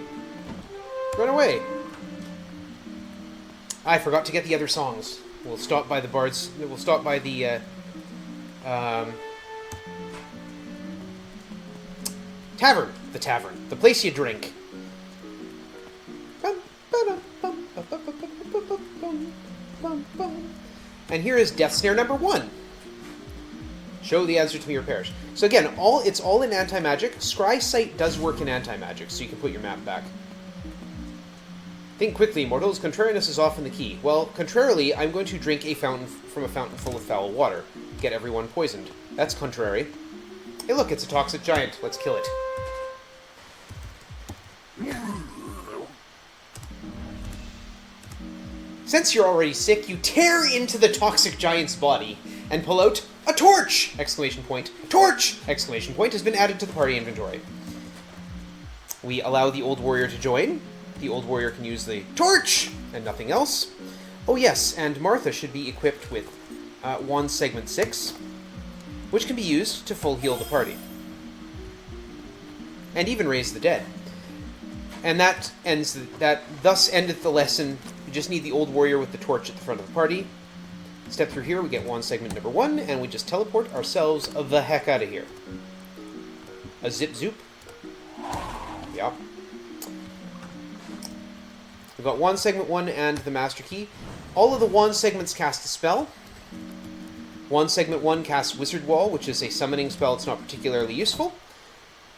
Speaker 1: Run away. I forgot to get the other songs. We'll stop by the bards. We'll stop by the tavern. The tavern. The place you drink. And here is Death Snare number 1. Show the answer to me or perish. So again, it's all in anti-magic. Scry Sight does work in anti-magic, so you can put your map back. Think quickly, mortals. Contrariness is often the key. Well, contrarily, I'm going to drink from a fountain full of foul water. Get everyone poisoned. That's contrary. Hey look, it's a toxic giant. Let's kill it. Since you're already sick, you tear into the toxic giant's body and pull out a torch! Exclamation point. Torch! Exclamation point has been added to the party inventory. We allow the old warrior to join. The old warrior can use the torch and nothing else. Oh yes, and Martha should be equipped with Wand Segment 6, which can be used to full heal the party. And even raise the dead. And thus endeth the lesson. We just need the old warrior with the torch at the front of the party. Step through here, we get Wand Segment number 1, and we just teleport ourselves the heck out of here. A zip-zoop. Yeah. We've got Wand Segment 1 and the Master Key. All of the Wand Segments cast a spell. Wand Segment 1 casts Wizard Wall, which is a summoning spell. It's not particularly useful.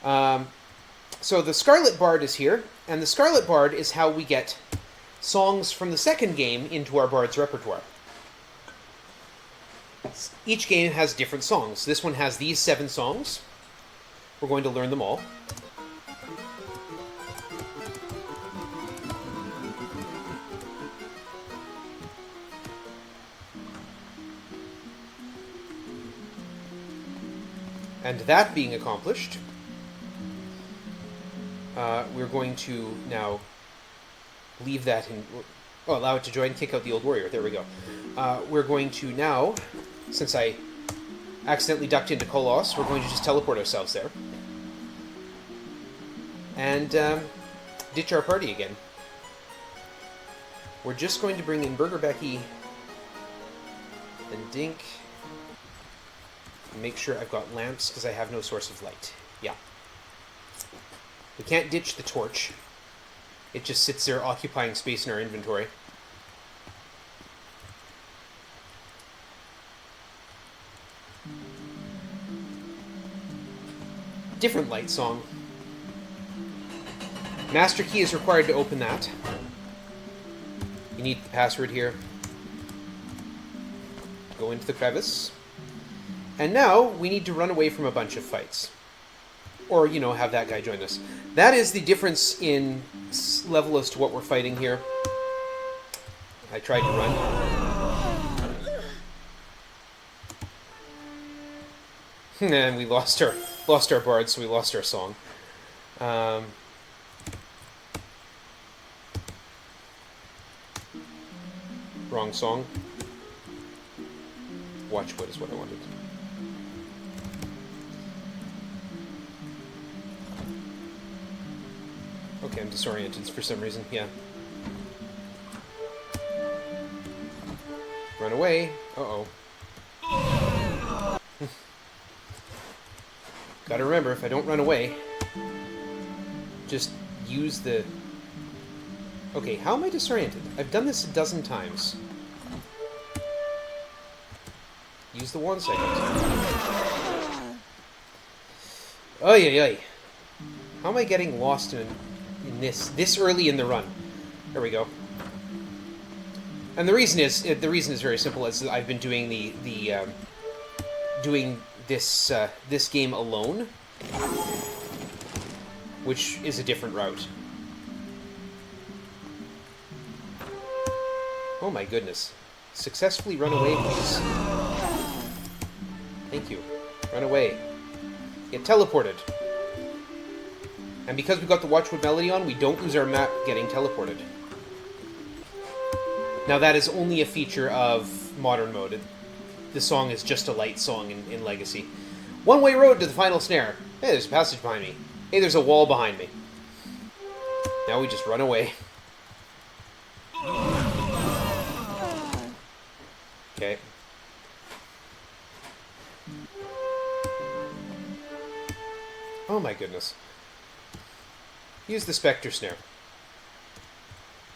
Speaker 1: So the Scarlet Bard is here, and the Scarlet Bard is how we get songs from the second game into our Bard's repertoire. Each game has different songs. This one has these 7 songs. We're going to learn them all. And that being accomplished, we're going to now leave that in... Oh, allow it to join, kick out the old warrior. There we go. We're going to now, since I accidentally ducked into Kolos, we're going to just teleport ourselves there. And ditch our party again. We're just going to bring in Burger Becky and Dink. Make sure I've got lamps, because I have no source of light. Yeah. We can't ditch the torch. It just sits there occupying space in our inventory. Different light song. Master Key is required to open that. You need the password here. Go into the crevice. And now, we need to run away from a bunch of fights. Or, you know, have that guy join us. That is the difference in level as to what we're fighting here. I tried to run. And we lost our bard, so we lost our song. Wrong song. Watchwood is what I wanted. Okay, I'm disoriented for some reason. Yeah. Run away. Uh-oh. Gotta remember, if I don't run away, just use the... Okay, how am I disoriented? I've done this a dozen times. Use the 1 second. Oy, oy, oy. How am I getting lost in this early in the run? There we go. And the reason is very simple. As I've been doing doing this game alone, which is a different route. Oh my goodness! Successfully run away, please. Thank you. Run away. Get teleported. And because we got the Watchwood melody on, we don't lose our map getting teleported. Now that is only a feature of Modern Mode. The song is just a light song in Legacy. One-way road to the final snare. Hey, there's a passage behind me. Hey, there's a wall behind me. Now we just run away. Okay. Oh my goodness. Use the Spectre Snare.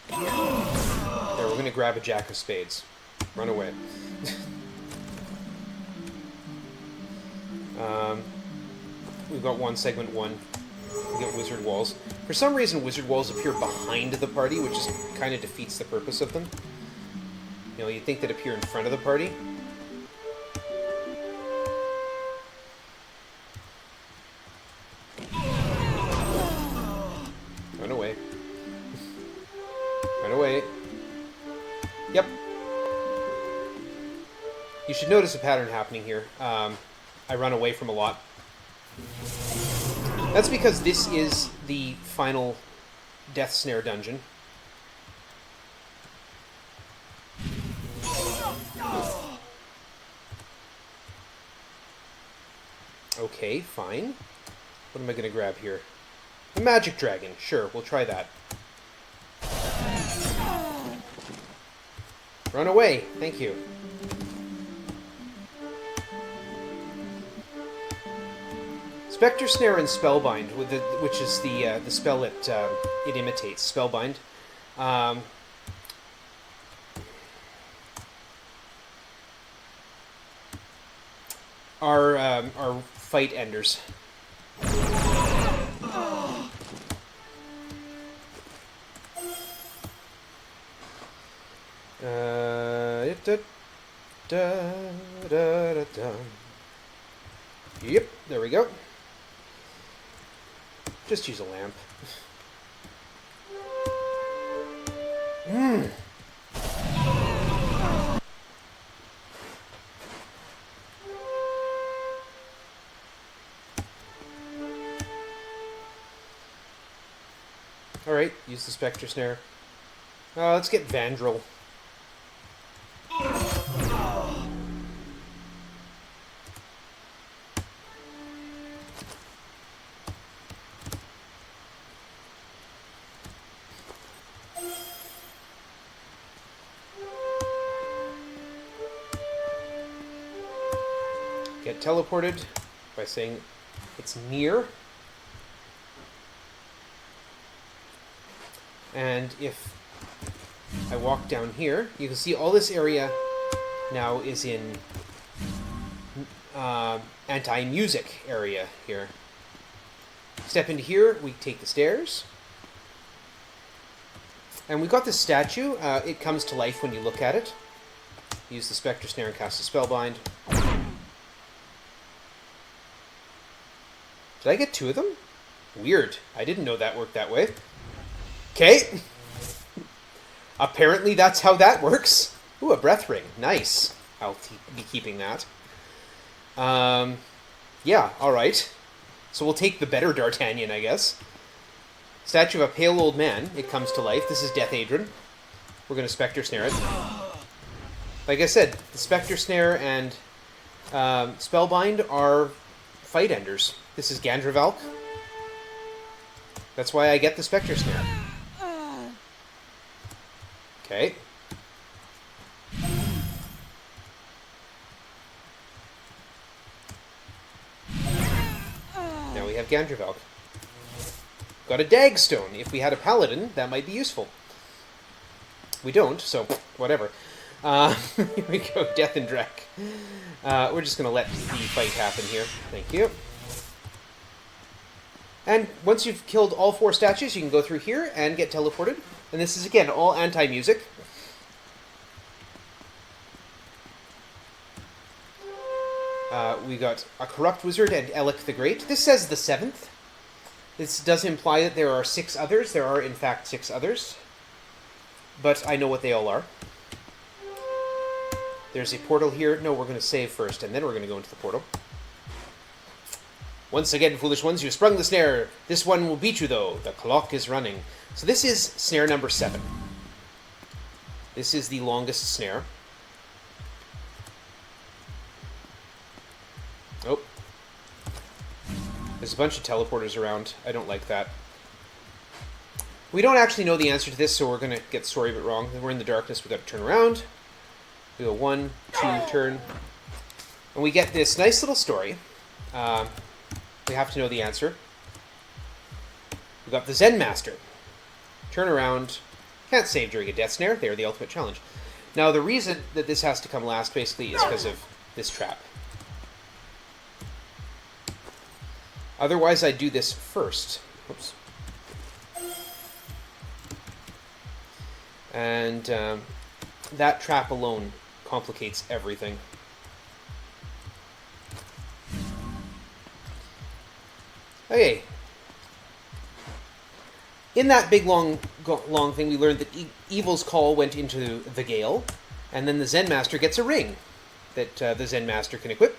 Speaker 1: There, we're going to grab a Jack of Spades. Run away. We've got segment 1. We get Wizard Walls. For some reason, Wizard Walls appear behind the party, which just kind of defeats the purpose of them. You know, you'd think they'd appear in front of the party. Run away. Run away. Yep. You should notice a pattern happening here. I run away from a lot. That's because this is the final Death Snare dungeon. Okay, fine. What am I going to grab here? The Magic Dragon. Sure, we'll try that. Run away. Thank you. Spectre Snare and Spellbind, which is the spell it imitates. Spellbind. Are fight enders. Yep, there we go. Just use a lamp. Alright, use the Spectre Snare. Let's get Vandrel. Get teleported by saying it's near. And if I walk down here, you can see all this area now is in anti-music area here. Step into here, we take the stairs. And we got this statue. It comes to life when you look at it. Use the Spectre Snare and cast a Spellbind. Did I get 2 of them? Weird. I didn't know that worked that way. Okay. Apparently that's how that works. Ooh, a breath ring. Nice. I'll be keeping that. Yeah, alright. So we'll take the better D'Artagnan, I guess. Statue of a pale old man. It comes to life. This is Death Adron. We're going to Spectre Snare it. Like I said, the Spectre Snare and Spellbind are fight enders. This is Gandravalk. That's why I get the Spectre Snare. Okay. Now we have Gandravalk. Got a Dagstone. If we had a Paladin, that might be useful. We don't, so whatever. Here we go, Death and Drek. We're just going to let the fight happen here. Thank you. And once you've killed all 4 statues, you can go through here and get teleported. And this is, again, all anti-music. We got a Corrupt Wizard and Elec the Great. This says the 7th. This does imply that there are 6 others. There are, in fact, 6 others. But I know what they all are. There's a portal here. No, we're going to save first, and then we're going to go into the portal. Once again, foolish ones, you sprung the snare. This one will beat you, though. The clock is running. So this is snare number 7. This is the longest snare. Oh. There's a bunch of teleporters around. I don't like that. We don't actually know the answer to this, so we're going to get sorry but wrong. We're in the darkness. We've got to turn around. We go 1, 2, turn. And we get this nice little story. We have to know the answer. We've got the Zen Master. Turn around. Can't save during a death snare. They are the ultimate challenge. Now, the reason that this has to come last, basically, is because of this trap. Otherwise, I'd do this first. Oops. And that trap alone complicates everything. Okay. In that big long thing, we learned that Evil's Call went into the Gale, and then the Zen Master gets a ring that the Zen Master can equip.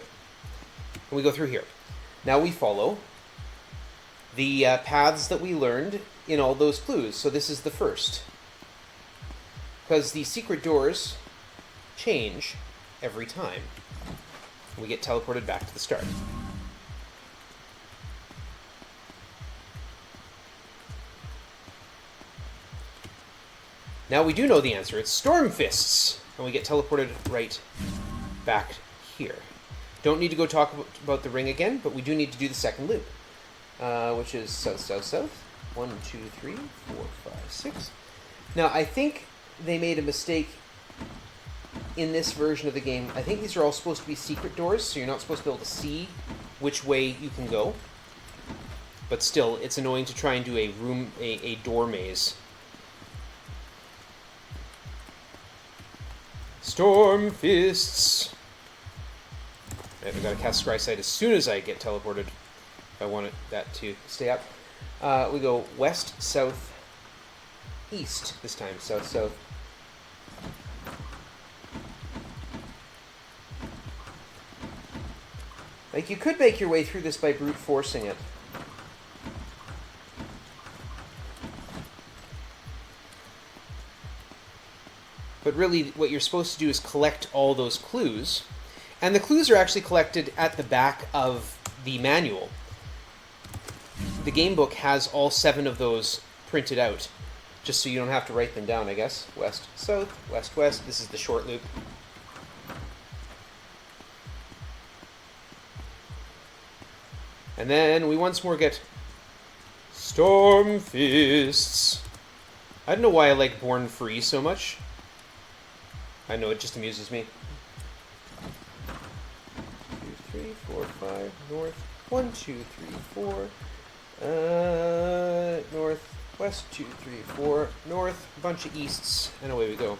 Speaker 1: And we go through here. Now we follow the paths that we learned in all those clues. So this is the first. Because the secret doors change every time. We get teleported back to the start. Now we do know the answer. It's Storm Fists. And we get teleported right back here. Don't need to go talk about the ring again, but we do need to do the second loop. Which is south, south, south. 1, 2, 3, 4, 5, 6. Now, I think they made a mistake in this version of the game. I think these are all supposed to be secret doors, so you're not supposed to be able to see which way you can go. But still, it's annoying to try and do a door maze. Storm Fists. I've got to cast Scry Sight as soon as I get teleported. If I want that to stay up. We go west, south, east this time. South, south. Like, you could make your way through this by brute forcing it. But really, what you're supposed to do is collect all those clues. And the clues are actually collected at the back of the manual. The game book has all 7 of those printed out, just so you don't have to write them down, I guess. West, south, west, west. This is the short loop. And then we once more get Storm Fists. I don't know why I like Born Free so much. I know, it just amuses me. 2, 3, 4, 5, north. 1, 2, 3, 4. North, west, 2, 3, 4. North, a bunch of easts, and away we go.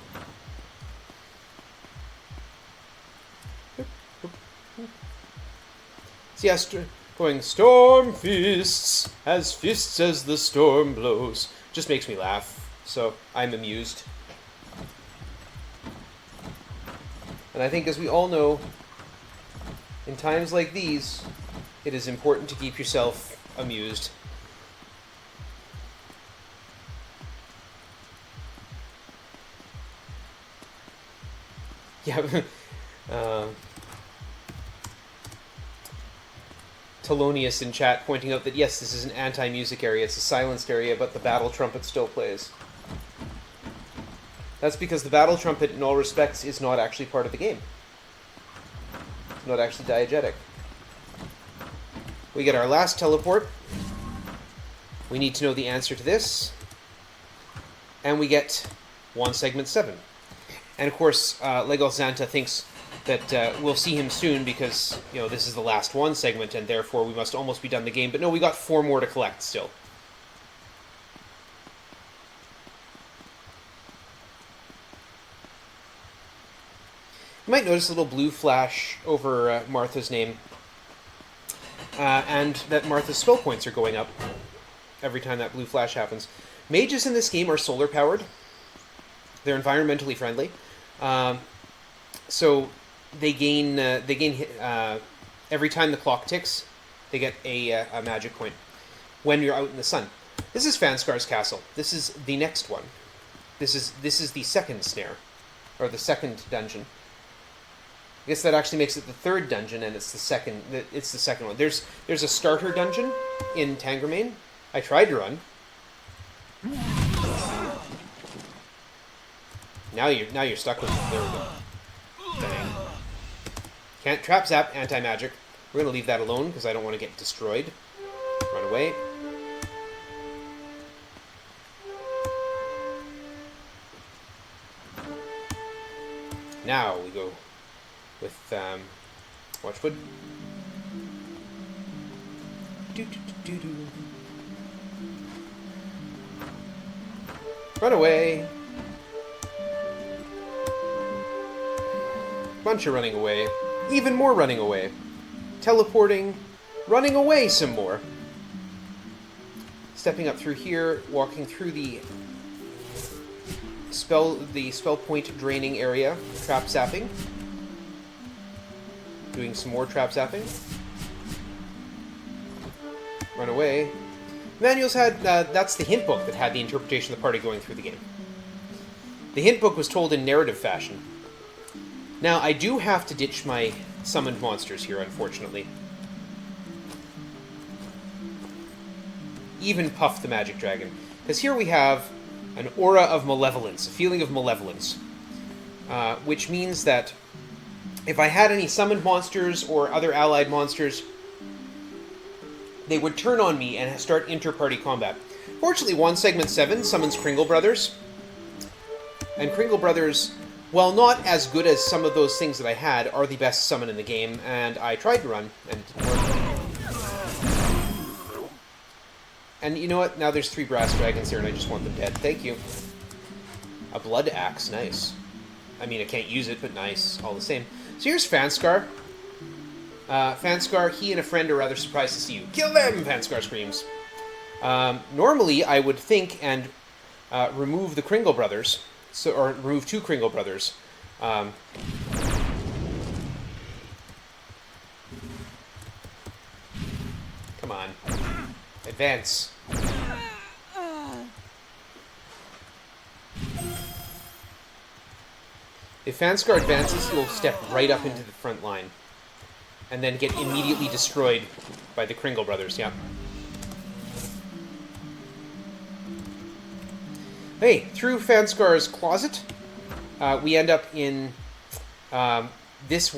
Speaker 1: See, going Storm Fists, as fists as the storm blows. Just makes me laugh, so I'm amused. And I think, as we all know, in times like these, it is important to keep yourself amused. Yeah. Telonius in chat pointing out that yes, this is an anti-music area. It's a silenced area, but the battle trumpet still plays. That's because the battle trumpet, in all respects, is not actually part of the game. It's not actually diegetic. We get our last teleport. We need to know the answer to this. And we get 1 segment 7. And of course, Lego Xanta thinks that we'll see him soon because, you know, this is the last 1 segment and therefore we must almost be done the game. But no, we got 4 more to collect still. You might notice a little blue flash over Martha's name. And that Martha's spell points are going up every time that blue flash happens. Mages in this game are solar powered. They're environmentally friendly. So they gain every time the clock ticks, they get a magic point when you're out in the sun. This is Fanscar's castle. This is the next one. This is the second snare, or the second dungeon. I guess that actually makes it the 3rd dungeon, and it's the second. It's the second one. There's a starter dungeon in Tangermain. I tried to run. Now you're stuck with it. There we go. Dang. Can't trap zap anti-magic. We're gonna leave that alone because I don't want to get destroyed. Run away. Now we go with Watchwood. Run away. Bunch of running away. Even more running away. Teleporting. Running away some more. Stepping up through here. Walking through the spell point draining area. Trap zapping. Doing some more trap zapping. Run away. Manuals had... that's the hint book that had the interpretation of the party going through the game. The hint book was told in narrative fashion. Now, I do have to ditch my summoned monsters here, unfortunately. Even Puff the Magic Dragon. Because here we have an aura of malevolence, a feeling of malevolence. Which means that if I had any summoned monsters or other allied monsters, they would turn on me and start inter-party combat. Fortunately, 1 segment 7 summons Kringle Brothers. And Kringle Brothers, while not as good as some of those things that I had, are the best summon in the game, and I tried to run, and it didn't work. And you know what? Now there's 3 brass dragons here, and I just want them dead. Thank you. A blood axe, nice. I mean, I can't use it, but nice, all the same. So here's Fanscar. Fanscar, he and a friend are rather surprised to see you. Kill them! Fanscar screams. Normally, I would think and remove the Kringle Brothers, or remove 2 Kringle Brothers. Come on. Advance. If Fanscar advances, he'll step right up into the front line. And then get immediately destroyed by the Kringle Brothers, yeah. Hey, through Fanscar's closet, we end up in this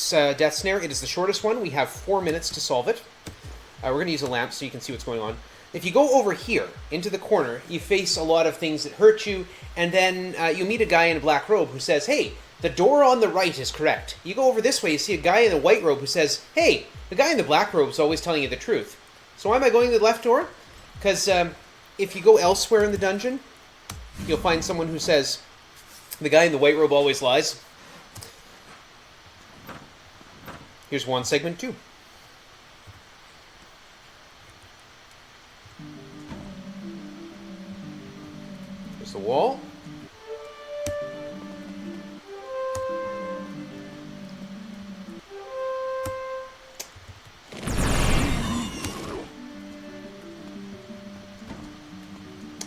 Speaker 1: death snare. It is the shortest one. We have 4 minutes to solve it. We're going to use a lamp so you can see what's going on. If you go over here, into the corner, you face a lot of things that hurt you, and then you meet a guy in a black robe who says, hey, the door on the right is correct. You go over this way, you see a guy in a white robe who says, hey, the guy in the black robe is always telling you the truth. So why am I going to the left door? Because if you go elsewhere in the dungeon, you'll find someone who says, the guy in the white robe always lies. Here's 1 segment 2. There's the wall.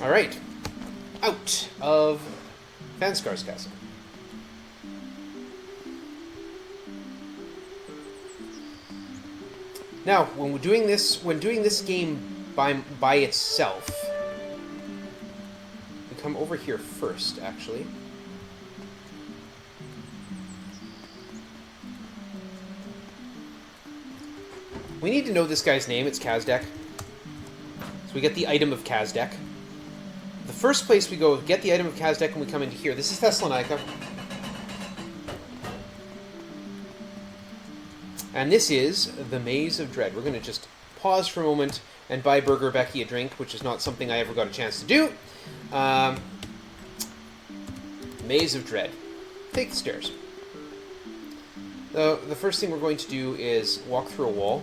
Speaker 1: Alright. Out of Vanskar's castle. Now, when doing this game by itself, we come over here first, actually. We need to know this guy's name. It's Kazdek. So we get the item of Kazdek. The first place we go, get the item of Kazdek, and we come into here. This is Thessalonica. And this is the Maze of Dread. We're going to just pause for a moment and buy Burger Becky a drink, which is not something I ever got a chance to do. Maze of Dread. Take the stairs. The first thing we're going to do is walk through a wall.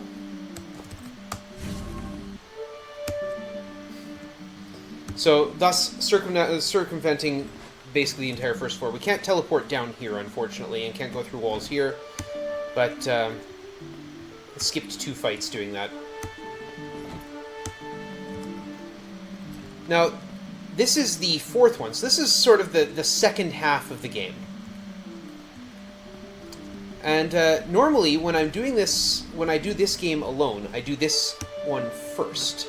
Speaker 1: So, thus circumventing basically the entire first floor. We can't teleport down here, unfortunately, and can't go through walls here. But, skipped 2 fights doing that. Now, this is the 4th one, so this is sort of the second half of the game. And normally, when I'm doing this, when I do this game alone, I do this one first.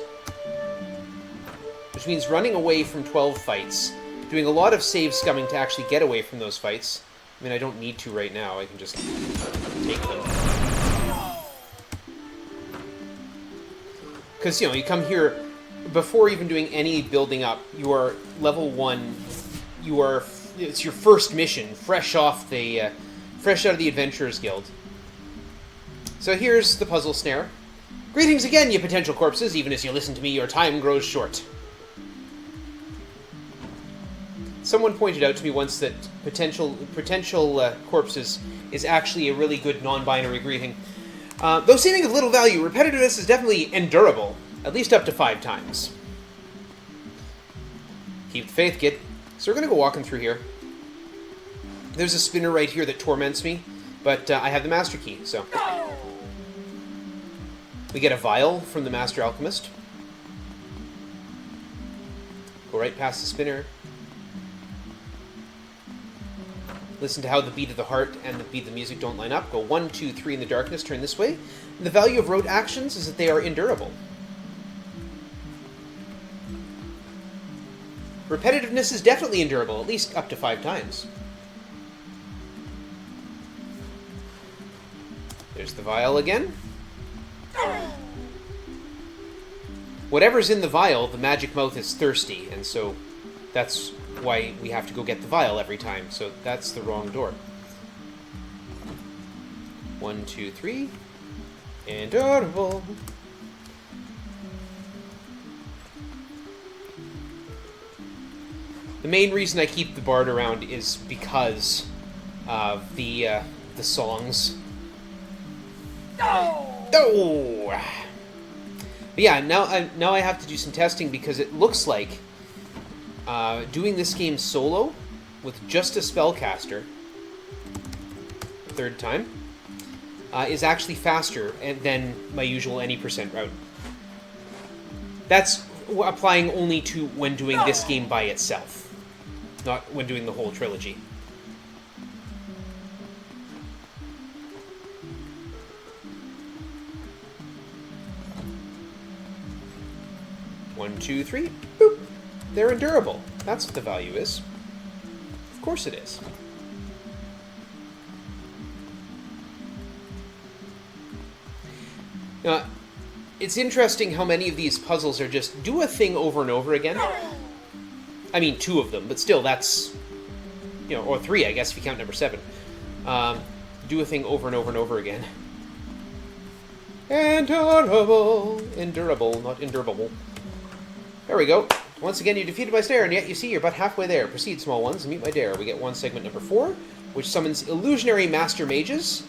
Speaker 1: Which means running away from 12 fights, doing a lot of save scumming to actually get away from those fights. I mean, I don't need to right now, I can just take them. Because, you know, you come here, before even doing any building up, you are level 1, it's your first mission, fresh out of the Adventurers Guild. So here's the puzzle snare. Greetings again, you potential corpses. Even as you listen to me, your time grows short. Someone pointed out to me once that potential corpses is actually a really good non-binary greeting. Though seeming of little value, repetitiveness is definitely endurable, at least up to 5 times. Keep the faith, kid. So we're going to go walking through here. There's a spinner right here that torments me, but I have the master key, so... We get a vial from the master alchemist. Go right past the spinner. Listen to how the beat of the heart and the beat of the music don't line up. Go 1, 2, 3 in the darkness, turn this way. And the value of rote actions is that they are endurable. Repetitiveness is definitely endurable, at least up to 5 times. There's the vial again. Whatever's in the vial, the magic mouth is thirsty, and so that's why we have to go get the vial every time, so that's the wrong door. 1, 2, 3. Endurable. The main reason I keep the bard around is because of the songs. Oh! But yeah, now I have to do some testing because it looks like doing this game solo with just a spellcaster, 3rd time, is actually faster than my usual any % route. That's applying only to when doing this game by itself, not when doing the whole trilogy. One, two, three, boop. They're endurable. That's what the value is. Of course it is. It's interesting how many of these puzzles are just do a thing over and over again. I mean, 2 of them, but still, that's... You know, or 3, I guess, if you count number 7. Do a thing over and over and over again. Endurable. Endurable, not endurable. There we go. Once again, you defeated my snare, and yet you see you're but halfway there. Proceed, small ones, and meet my dare. We get 1 segment number 4, which summons illusionary master mages,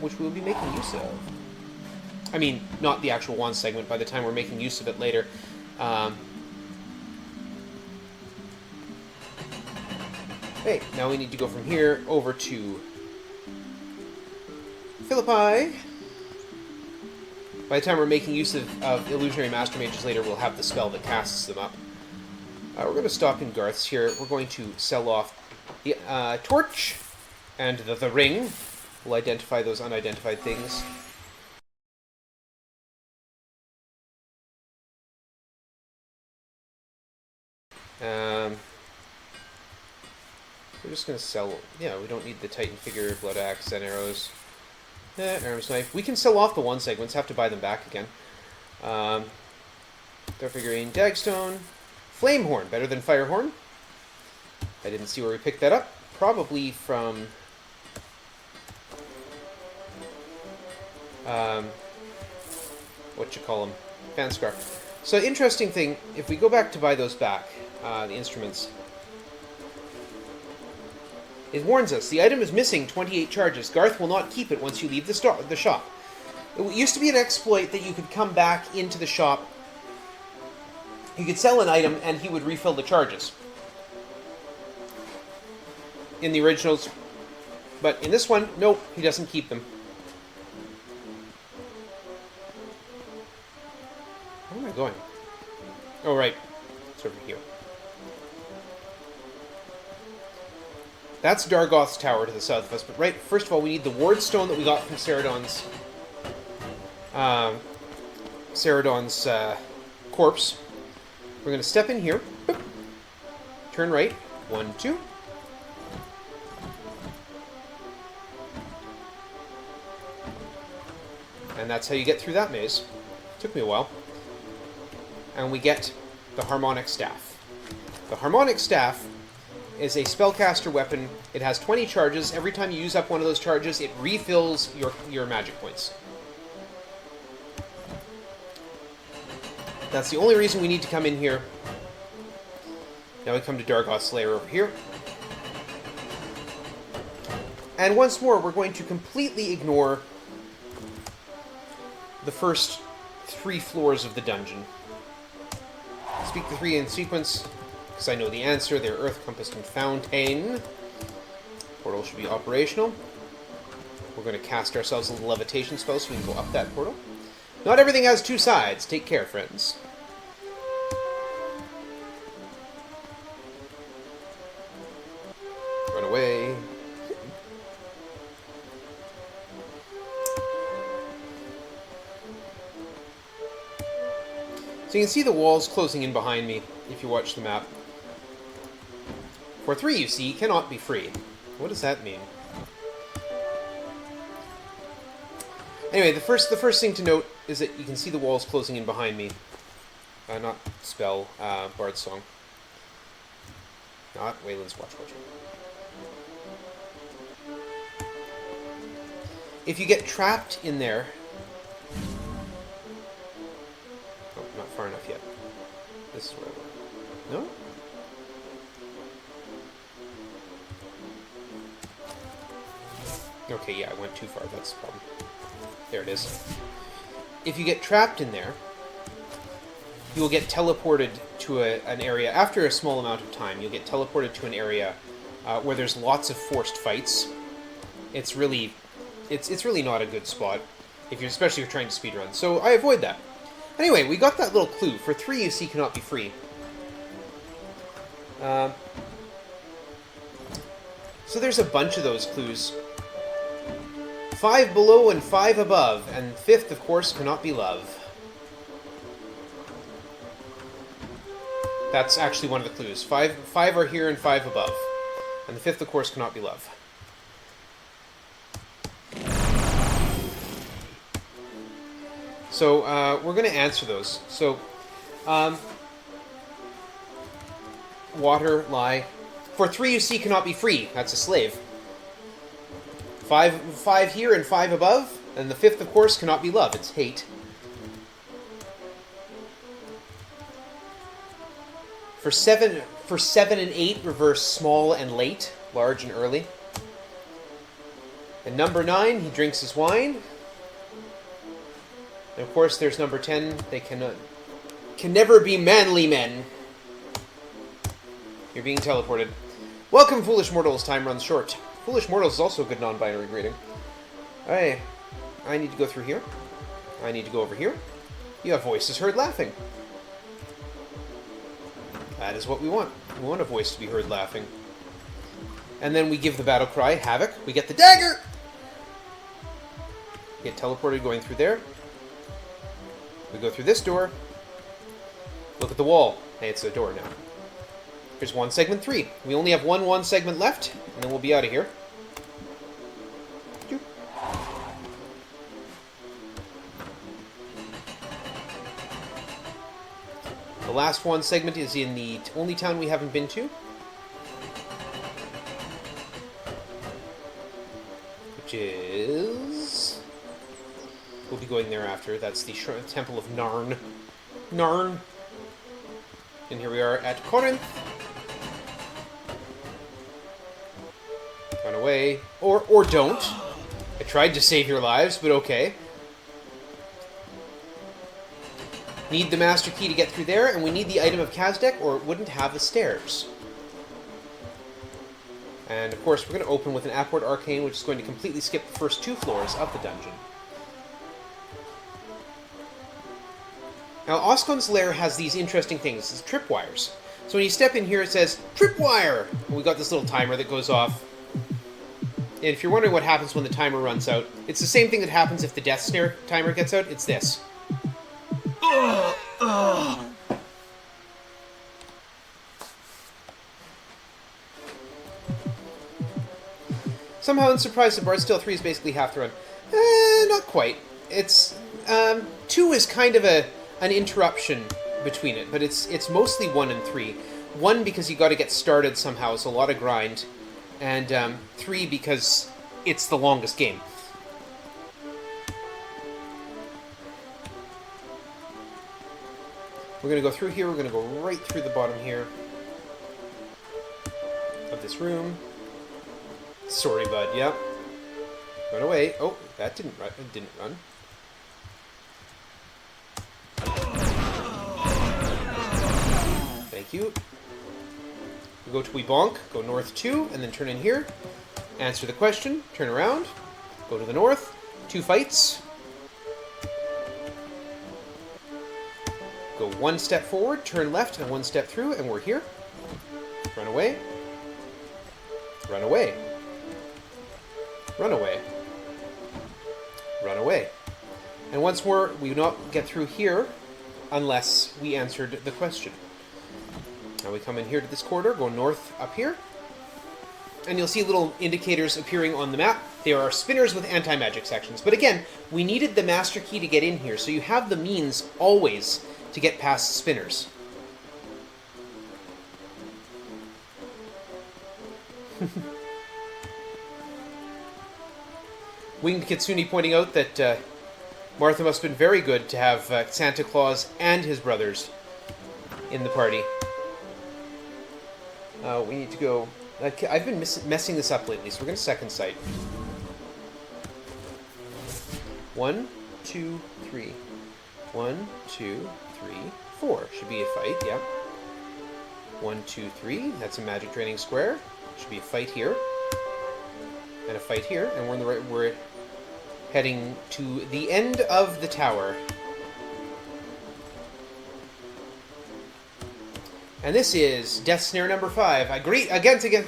Speaker 1: which we'll be making use of. I mean, not the actual 1 segment, by the time we're making use of it later. Hey, now we need to go from here over to Philippi. By the time we're making use of illusionary master mages later, we'll have the spell that casts them up. We're going to stop in Garth's here. We're going to sell off the torch and the ring. We'll identify those unidentified things. We're just going to sell... Yeah, we don't need the Titan figure, blood axe, and arrows. Arms knife. We can sell off the one segments, have to buy them back again. Door figurine, dagstone. Flamehorn, better than Firehorn. I didn't see where we picked that up. Probably from... them? Fanscar. So, interesting thing, if we go back to buy those back, the instruments, it warns us, the item is missing 28 charges. Garth will not keep it once you leave the shop. It used to be an exploit that you could come back into the shop, you could sell an item, and he would refill the charges. In the originals. But in this one, nope, he doesn't keep them. Where am I going? Oh, right. It's over here. That's Dargoth's tower to the south of us. But first of all, we need the ward stone that we got from Ceradon's corpse. We're going to step in here. Boop. Turn right. 1, 2. And that's how you get through that maze. Took me a while. And we get the Harmonic Staff. The Harmonic Staff is a spellcaster weapon. It has 20 charges. Every time you use up one of those charges, it refills your magic points. That's the only reason we need to come in here. Now we come to Dargoth's lair over here. And once more, we're going to completely ignore the first 3 floors of the dungeon. Speak the 3 in sequence, because I know the answer. They're Earth, Compass, and Fountain. Portal should be operational. We're going to cast ourselves a little levitation spell so we can go up that portal. Not everything has 2 sides. Take care, friends. Run away. So you can see the walls closing in behind me, if you watch the map. For 3, you see, cannot be free. What does that mean? Anyway, the first thing to note is that you can see the walls closing in behind me. Not spell, Bard's Song. Not Wayland's Watch. If you get trapped in there... Oh, not far enough yet. This is where I went. No? Okay, yeah, I went too far. That's the problem. There it is. If you get trapped in there, you will get teleported to an area. After a small amount of time, you'll get teleported to an area where there's lots of forced fights. It's really not a good spot, especially if you're trying to speedrun. So I avoid that. Anyway, we got that little clue. For 3, you see, cannot be free. So there's a bunch of those clues. 5 below and 5 above, and 5th, of course, cannot be love. That's actually one of the clues. 5 are here and 5 above. And the 5th, of course, cannot be love. So, we're going to answer those. So, water, lie. For 3, you see, cannot be free. That's a slave. 5 here and 5 above, and the 5th, of course, cannot be love. It's hate. For 7 and 8, reverse small and late, large and early. And number 9, he drinks his wine. And of course, there's number 10. They can never be manly men. You're being teleported. Welcome, foolish mortals. Time runs short. Foolish mortals is also a good non-binary greeting. Alright. I need to go through here. I need to go over here. You have voices heard laughing. That is what we want. We want a voice to be heard laughing. And then we give the battle cry, Havoc. We get the dagger! Get teleported going through there. We go through this door. Look at the wall. Hey, it's a door now. Here's one segment 3. We only have one segment left, and then we'll be out of here. The last one segment is in the only town we haven't been to. Which is... We'll be going there after. That's the Temple of Narn. Narn. And here we are at Corinth. Run away. Or don't. I tried to save your lives, but okay. Need the master key to get through there, and we need the item of Kazdek, or it wouldn't have the stairs. And of course, we're going to open with an Apport Arcane, which is going to completely skip the first 2 floors of the dungeon. Now, Oscon's lair has these interesting things, these tripwires. So when you step in here, it says, Tripwire! And we got this little timer that goes off. And if you're wondering what happens when the timer runs out, it's the same thing that happens if the Death Snare timer gets out. It's this. Somehow I'm surprised that Bard's Tale 3 is basically half the run. Not quite. It's 2 is kind of an interruption between it, but it's mostly 1 and 3. 1 because you got to get started somehow, it's a lot of grind, and 3 because it's the longest game. We're going to go through here, we're going to go right through the bottom here of this room. Sorry, bud, yep. Run away. Oh, that didn't run. It didn't run. Thank you. We go to Weebonk, go north 2, and then turn in here. Answer the question, turn around, go to the north, 2 fights. Go 1 step forward, turn left, and 1 step through, and we're here. Run away. Run away. Run away. Run away. And once more, we do not get through here unless we answered the question. Now we come in here to this corridor, go north up here, and you'll see little indicators appearing on the map. There are spinners with anti-magic sections. But again, we needed the master key to get in here, so you have the means always to get past spinners. Winged Kitsune pointing out that Martha must have been very good to have Santa Claus and his brothers in the party. We need to go... I've been messing this up lately, so we're going to second sight. 1, 2, 3. 1, 2, 3, 4. Should be a fight, yep. 1, 2, 3. That's a magic draining square. Should be a fight here. And a fight here. And we're in the right... We're heading to the end of the tower. And this is Death Snare number 5.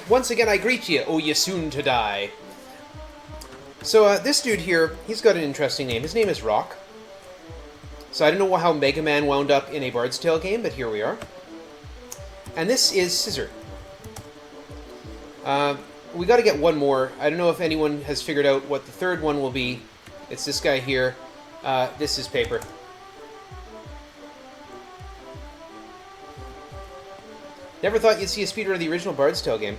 Speaker 1: Once again, I greet you, oh ye soon to die. So this dude here, he's got an interesting name. His name is Rock. So I don't know how Mega Man wound up in a Bard's Tale game, but here we are. And this is Scissor. We got to get one more. I don't know if anyone has figured out what the third one will be. It's this guy here. This is Paper. Never thought you'd see a speedrun of the original Bard's Tale game.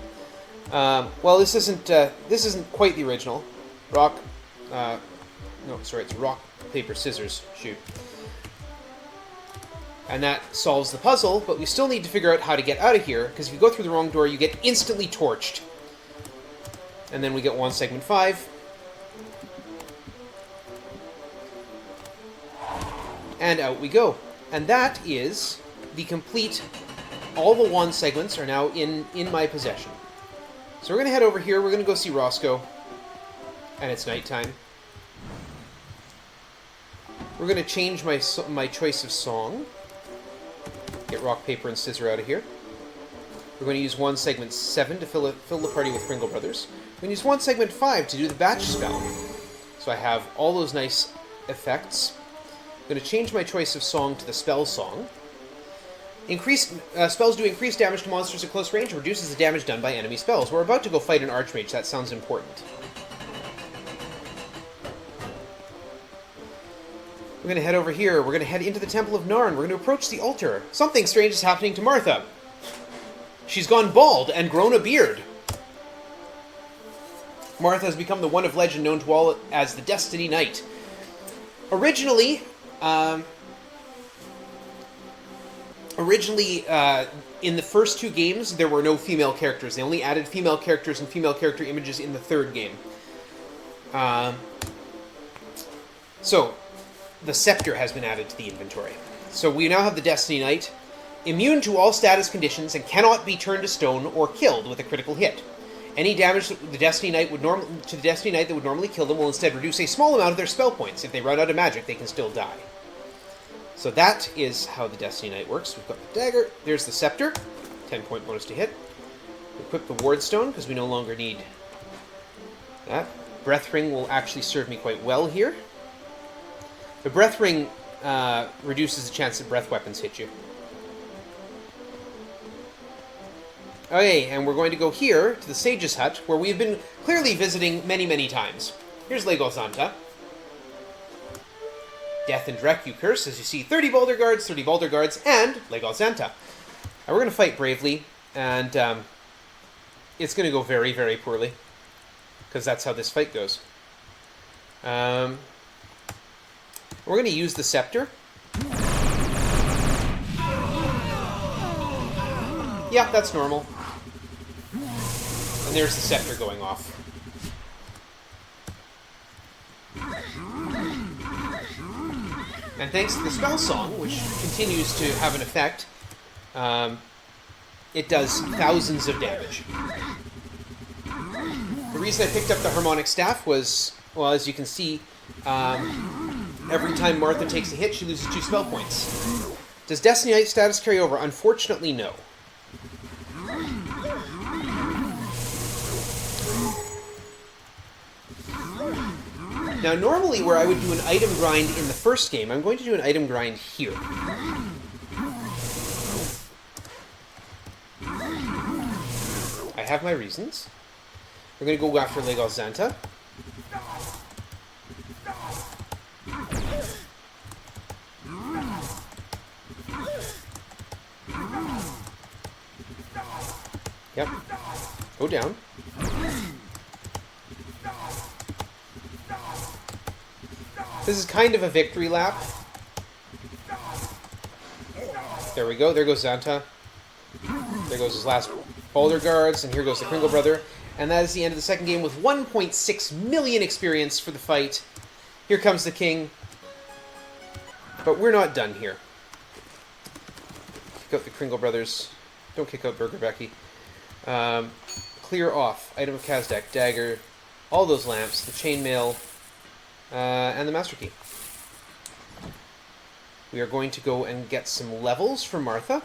Speaker 1: Well, this isn't quite the original. No, sorry, it's rock, paper, scissors, shoot. And that solves the puzzle, but we still need to figure out how to get out of here, because if you go through the wrong door, you get instantly torched. And then we get 1 segment 5. And out we go. And that is the complete... All the 1 segments are now in my possession. So we're going to head over here. We're going to go see Roscoe. And it's nighttime. We're going to change my choice of song. Get rock, paper, and scissor out of here. We're going to use one segment 7 to fill the party with Kringle Brothers. We're going to use one segment 5 to do the batch spell. So I have all those nice effects. I'm going to change my choice of song to the spell song. Spells do increased damage to monsters at close range and reduces the damage done by enemy spells. We're about to go fight an Archmage. That sounds important. We're going to head over here. We're going to head into the Temple of Narn. We're going to approach the altar. Something strange is happening to Martha. She's gone bald and grown a beard. Martha has become the one of legend known to all as the Destiny Knight. Originally, in the first 2 games, there were no female characters. They only added female characters and female character images in the 3rd game. So, the Scepter has been added to the inventory. So we now have the Destiny Knight, immune to all status conditions and cannot be turned to stone or killed with a critical hit. Any damage to the Destiny Knight that would normally kill them will instead reduce a small amount of their spell points. If they run out of magic, they can still die. So that is how the Destiny Knight works. We've got the dagger. There's the Scepter. 10-point bonus to hit. Equip the Ward Stone, because we no longer need that. Breath Ring will actually serve me quite well here. The Breath Ring reduces the chance that breath weapons hit you. Okay, and we're going to go here to the Sage's Hut, where we've been clearly visiting many, many times. Here's Legolzanta. Death and Drek, you curse, as you see 30 Boulder Guards, and Legolzanta. And we're going to fight bravely, and it's going to go very, very poorly, because that's how this fight goes. We're going to use the Scepter. Yeah, that's normal. And there's the Scepter going off. And thanks to the spell song, which continues to have an effect, it does thousands of damage. The reason I picked up the Harmonic Staff was, well, as you can see, every time Martha takes a hit, she loses 2 spell points. Does Destiny Knight status carry over? Unfortunately, no. Now, normally where I would do an item grind in the first game, I'm going to do an item grind here. I have my reasons. We're going to go after Legolzanta. Yep. Go down. This is kind of a victory lap. There we go. There goes Zanta. There goes his last Boulder Guards, and here goes the Kringle Brother. And that is the end of the second game with 1.6 million experience for the fight. Here comes the king. But we're not done here. Kick out the Kringle Brothers. Don't kick out Burger Becky. Clear off. Item of Kazdak, dagger, all those lamps, the chainmail, and the Master Key. We are going to go and get some levels for Martha.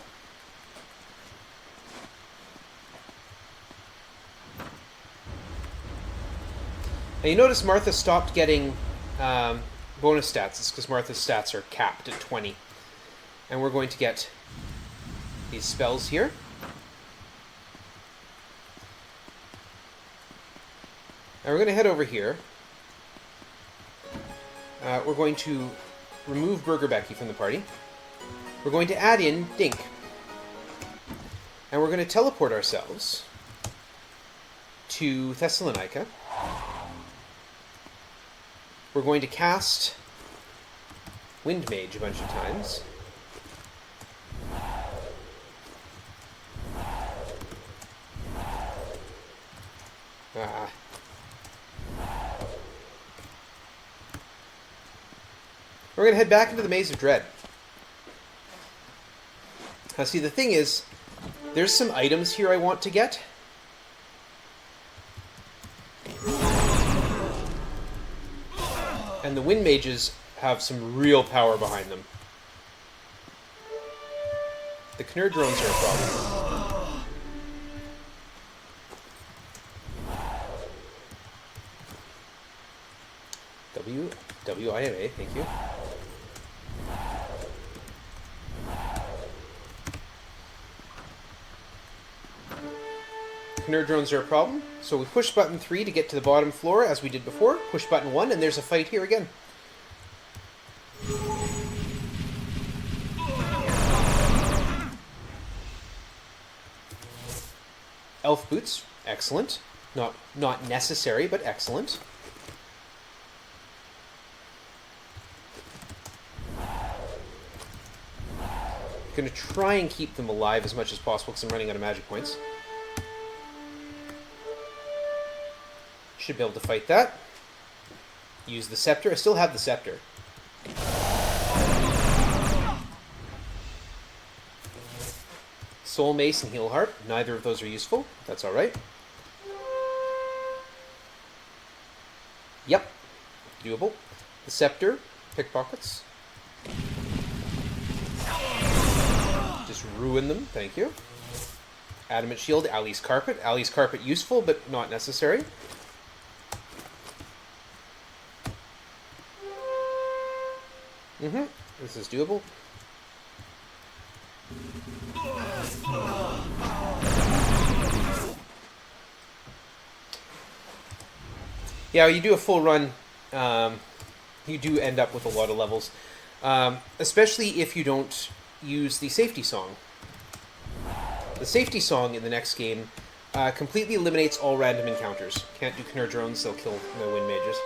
Speaker 1: Now you notice Martha stopped getting bonus stats. It's because Martha's stats are capped at 20. And we're going to get these spells here. Now we're going to head over here. We're going to remove Burger Becky from the party. We're going to add in Dink. And we're going to teleport ourselves to Thessalonica. We're going to cast Wind Mage a bunch of times. We're going to head back into the Maze of Dread. Now see, the thing is, there's some items here I want to get. And the Wind Mages have some real power behind them. The Knurr Drones are a problem. WIMA, thank you. Nerd drones are a problem, so we push button 3 to get to the bottom floor, as we did before. Push button 1, and there's a fight here again. Elf boots, excellent. Not necessary, but excellent. Gonna try and keep them alive as much as possible because I'm running out of magic points. Should be able to fight that. Use the scepter. I still have the scepter. Soul Mace and Heal Harp. Neither of those are useful. That's alright. Yep. Doable. The scepter. Pickpockets. Just ruin them. Thank you. Adamant Shield. Ali's Carpet. Ali's Carpet useful, but not necessary. This is doable. Yeah, you do a full run, you do end up with a lot of levels. Especially if you don't use the safety song. The safety song in the next game completely eliminates all random encounters. Can't do Knur drones, they'll kill no wind mages.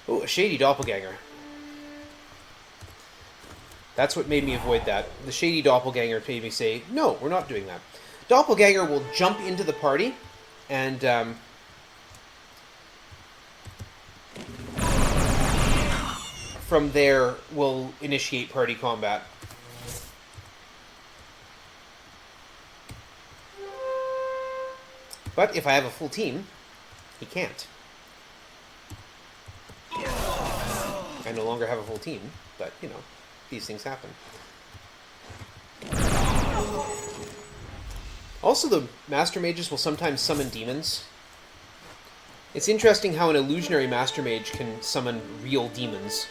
Speaker 1: Oh, a shady doppelganger. That's what made me avoid that. The shady doppelganger made me say, no, we're not doing that. Doppelganger will jump into the party and from there will initiate party combat. But if I have a full team, he can't. I no longer have a full team, but, you know, these things happen. Also, the Master Mages will sometimes summon demons. It's interesting how an illusionary Master Mage can summon real demons.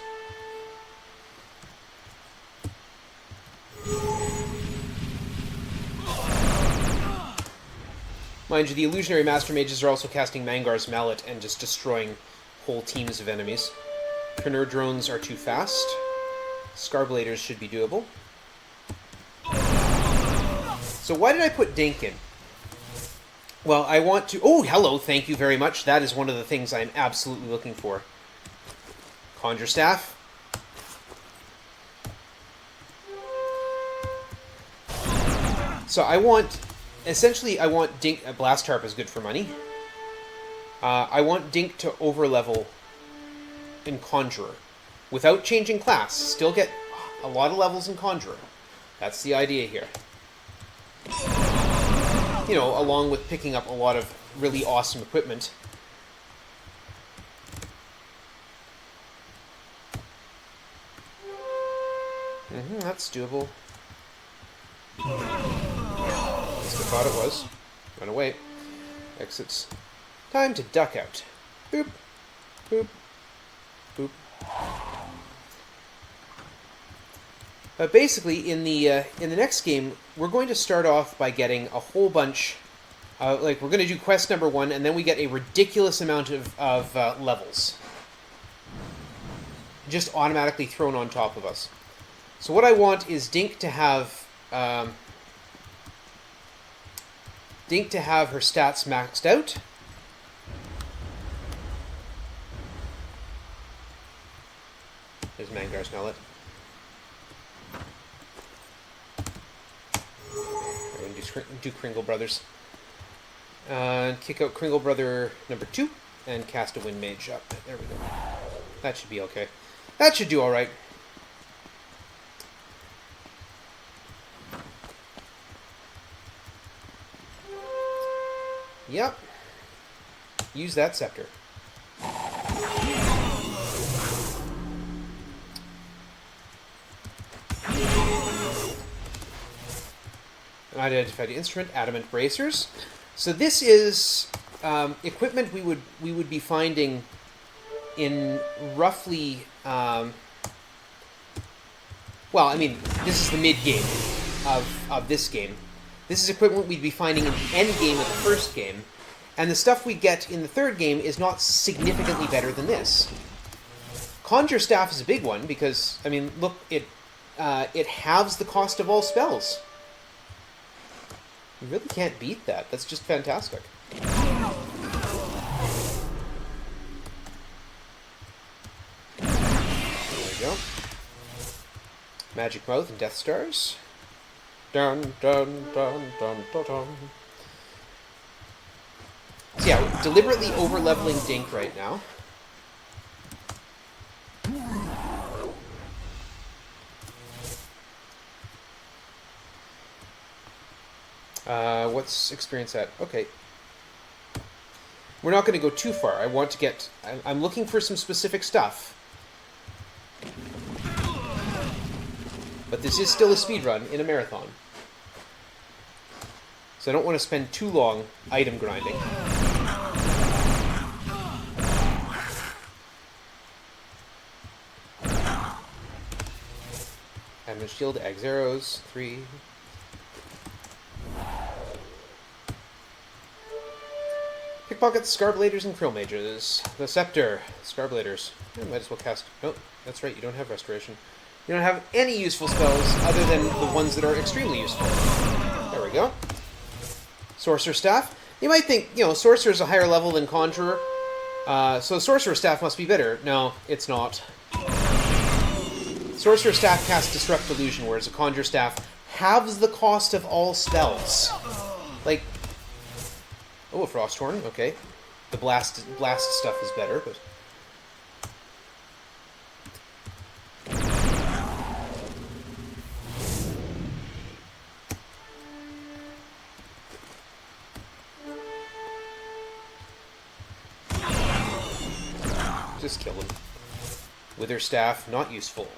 Speaker 1: Mind you, the illusionary Master Mages are also casting Mangar's Mallet and just destroying whole teams of enemies. Knur drones are too fast. Scarbladers should be doable. So why did I put Dink in? Well, I want to... Oh, hello, thank you very much. That is one of the things I'm absolutely looking for. Conjure Staff. So I want... Essentially, I want Dink... Blast Harp is good for money. I want Dink to overlevel in Conjurer. Without changing class. Still get a lot of levels in Conjurer. That's the idea here. You know, along with picking up a lot of really awesome equipment. That's doable. At least I thought it was. Run away. Exits. Time to duck out. Boop. Boop. Boop. But basically, in the next game, we're going to start off by getting a whole bunch. Like, we're going to do quest number 1, and then we get a ridiculous amount of levels. Just automatically thrown on top of us. So what I want is Dink to have... Dink to have her stats maxed out. There's Mangar's Mallet. We're going to do Kringle Brothers. Kick out Kringle Brother number 2 and cast a Wind Mage up. There we go. That should be okay. That should do alright. Yep. Use that scepter. Unidentified instrument, adamant bracers. So this is equipment we would be finding in roughly... well, I mean, this is the mid-game of this game. This is equipment we'd be finding in the end game of the first game, and the stuff we get in the third game is not significantly better than this. Conjure Staff is a big one because, I mean, look, it halves the cost of all spells. You really can't beat that. That's just fantastic. There we go. Magic Mouth and Death Stars. Dun, dun, dun, dun, dun, dun. So yeah, we're deliberately over-leveling Dink right now. What's experience at? Okay. We're not going to go too far. I want to get... I'm looking for some specific stuff. But this is still a speedrun in a marathon. So I don't want to spend too long item grinding. Admin Shield, Axe Arrows, 3. Pickpockets, Scarbladers, and Krill Mages. The Scepter, Scarbladers. I might as well cast... Oh, that's right, you don't have Restoration. You don't have any useful spells other than the ones that are extremely useful. There we go. Sorcerer Staff. You might think, you know, Sorcerer's a higher level than Conjurer, so Sorcerer Staff must be better. No, it's not. Sorcerer Staff casts Disrupt Illusion, whereas a Conjure Staff halves the cost of all spells. Like... Oh, a Frosthorn, okay. The blast stuff is better, but... Just kill him. Wither Staff, not useful.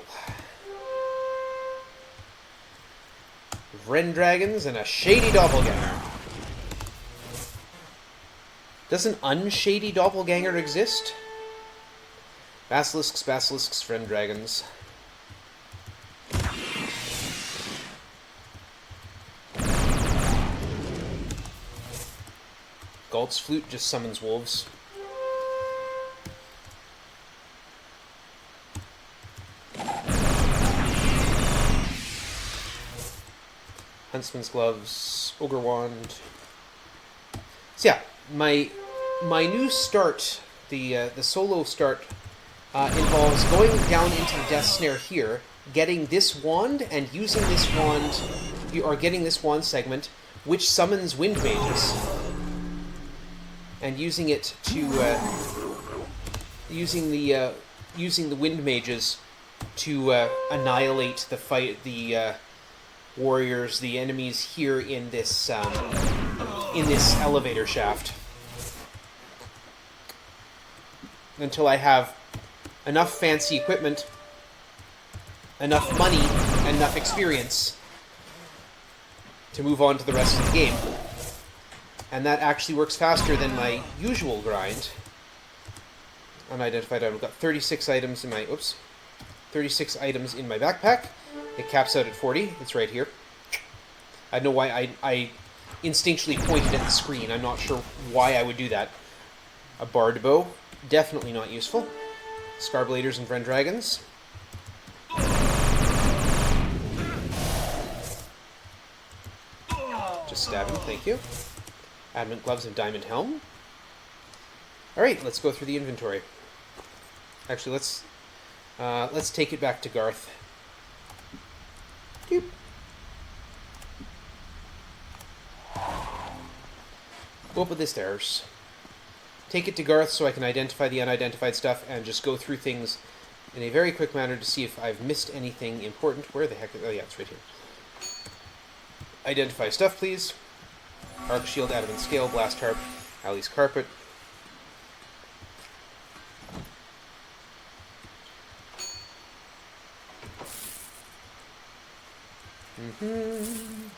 Speaker 1: Vren Dragons and a Shady Doppelganger. Does an unshady doppelganger exist? Basilisks, Vren Dragons. Galt's Flute just summons wolves. Huntsman's Gloves, Ogre Wand. So yeah, my new start, the solo start, involves going down into the Death Snare here, getting this wand, and using this wand, or getting this wand segment, which summons Wind Mages, and using it to, using the Wind Mages to annihilate the warriors, the enemies here in this elevator shaft, until I have enough fancy equipment, enough money, and enough experience to move on to the rest of the game. And that actually works faster than my usual grind. Unidentified item. I've got 36 items in my 36 items in my backpack. It caps out at 40. It's right here. I don't know why I instinctually pointed at the screen. I'm not sure why I would do that. A Bard Bow. Definitely not useful. Scarbladers and Vren Dragons. Just stab him, thank you. Adamant Gloves and Diamond Helm. Alright, let's go through the inventory. Actually, let's take it back to Garth. Doop. Go up with the stairs. Take it to Garth so I can identify the unidentified stuff and just go through things in a very quick manner to see if I've missed anything important. Where the heck is... Oh yeah, it's right here. Identify stuff, please. Arc Shield, Adamant Scale, Blast Harp, Alley's Carpet.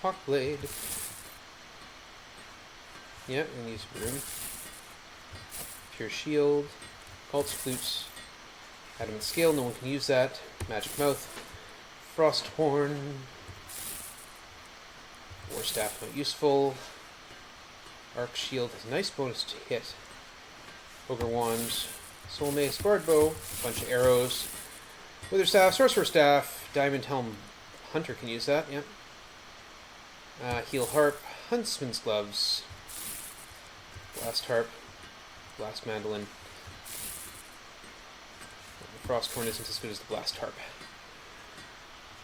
Speaker 1: Hawkblade. Yeah, we need some room. Pure Shield, Cult's Flutes, Adamant Scale, no one can use that. Magic Mouth. Frost Horn. War Staff, not useful. Arc Shield has a nice bonus to hit. Ogre Wand. Soul Mace, Bard Bow. Bunch of arrows. Wither Staff, Sorcerer Staff. Diamond Helm. Hunter can use that, yep. Heal Harp. Huntsman's Gloves. Blast Harp. Blast Mandolin. The Frost Horn isn't as good as the Blast Harp.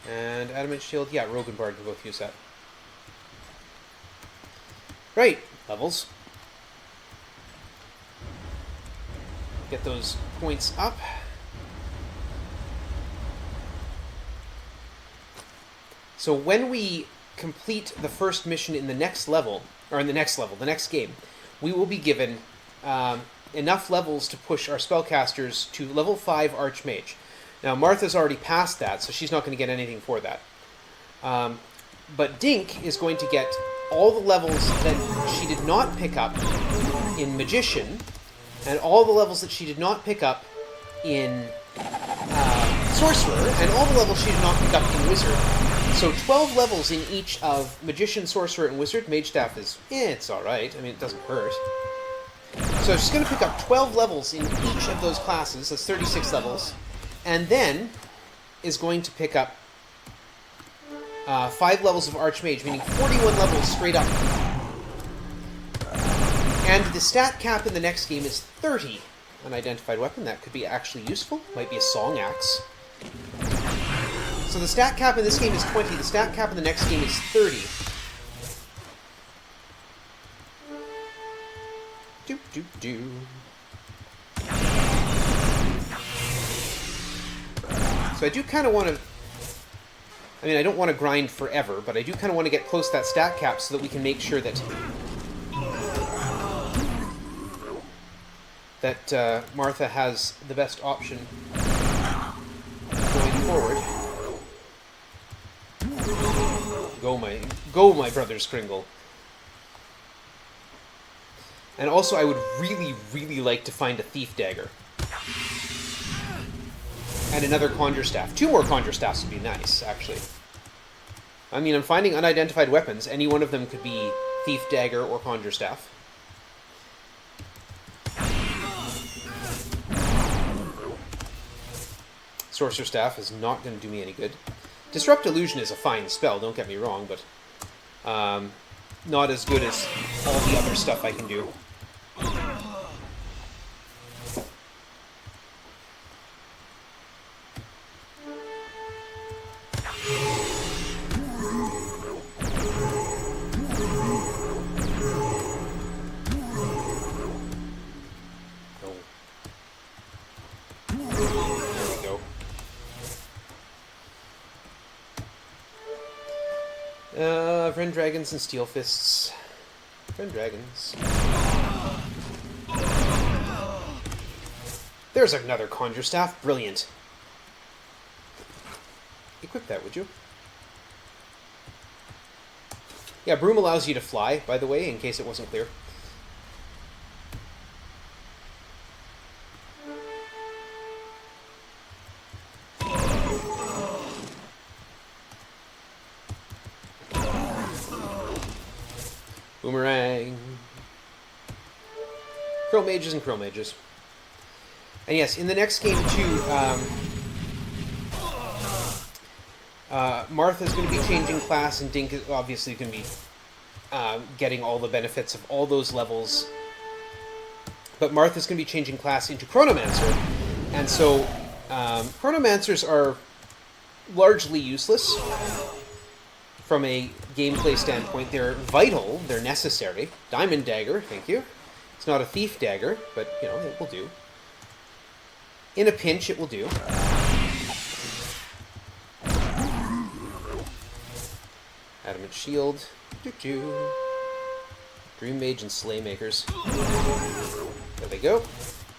Speaker 1: And Adamant Shield, yeah, Rogue and Bard can both use that. Right, levels. Get those points up. So when we complete the first mission in the next level, or in the next game, we will be given enough levels to push our spellcasters to level 5 Archmage. Now, Martha's already passed that, so she's not going to get anything for that. But Dink is going to get all the levels that she did not pick up in Magician, and all the levels that she did not pick up in Sorcerer, and all the levels she did not pick up in Wizard. So 12 levels in each of Magician, Sorcerer, and Wizard. Mage Staff is, it's alright. I mean, it doesn't hurt. So she's going to pick up 12 levels in each of those classes. That's 36 levels. And then is going to pick up 5 levels of Archmage, meaning 41 levels straight up. And the stat cap in the next game is 30. Unidentified weapon, that could be actually useful. Might be a Song Axe. So the stat cap in this game is 20, the stat cap in the next game is 30. Doop, doop, doo. So I do kind of want to... I mean, I don't want to grind forever, but I do kind of want to get close to that stat cap so that we can make sure that... Martha has the best option going forward. Go my brother Skringle. And also, I would really, really like to find a Thief Dagger. And another Conjure Staff. 2 more Conjure Staffs would be nice, actually. I mean, I'm finding unidentified weapons. Any one of them could be Thief Dagger or Conjure Staff. Sorcerer Staff is not going to do me any good. Disrupt Illusion is a fine spell, don't get me wrong, but not as good as all the other stuff I can do. Friend Dragons and Steel Fists. Friend Dragons. There's another Conjure Staff. Brilliant. Equip that, would you? Yeah, Broom allows you to fly, by the way, in case it wasn't clear. Boomerang. Crow Mages and Crow Mages. And yes, in the next game too, Martha's going to be changing class, and Dink is obviously going to be getting all the benefits of all those levels. But Martha's going to be changing class into Chronomancer, and so Chronomancers are largely useless. From a gameplay standpoint, they're vital, they're necessary. Diamond Dagger, thank you. It's not a Thief Dagger, but, you know, it will do. In a pinch, it will do. Adamant Shield. Doo-doo. Dream Mage and Slaymakers. There they go.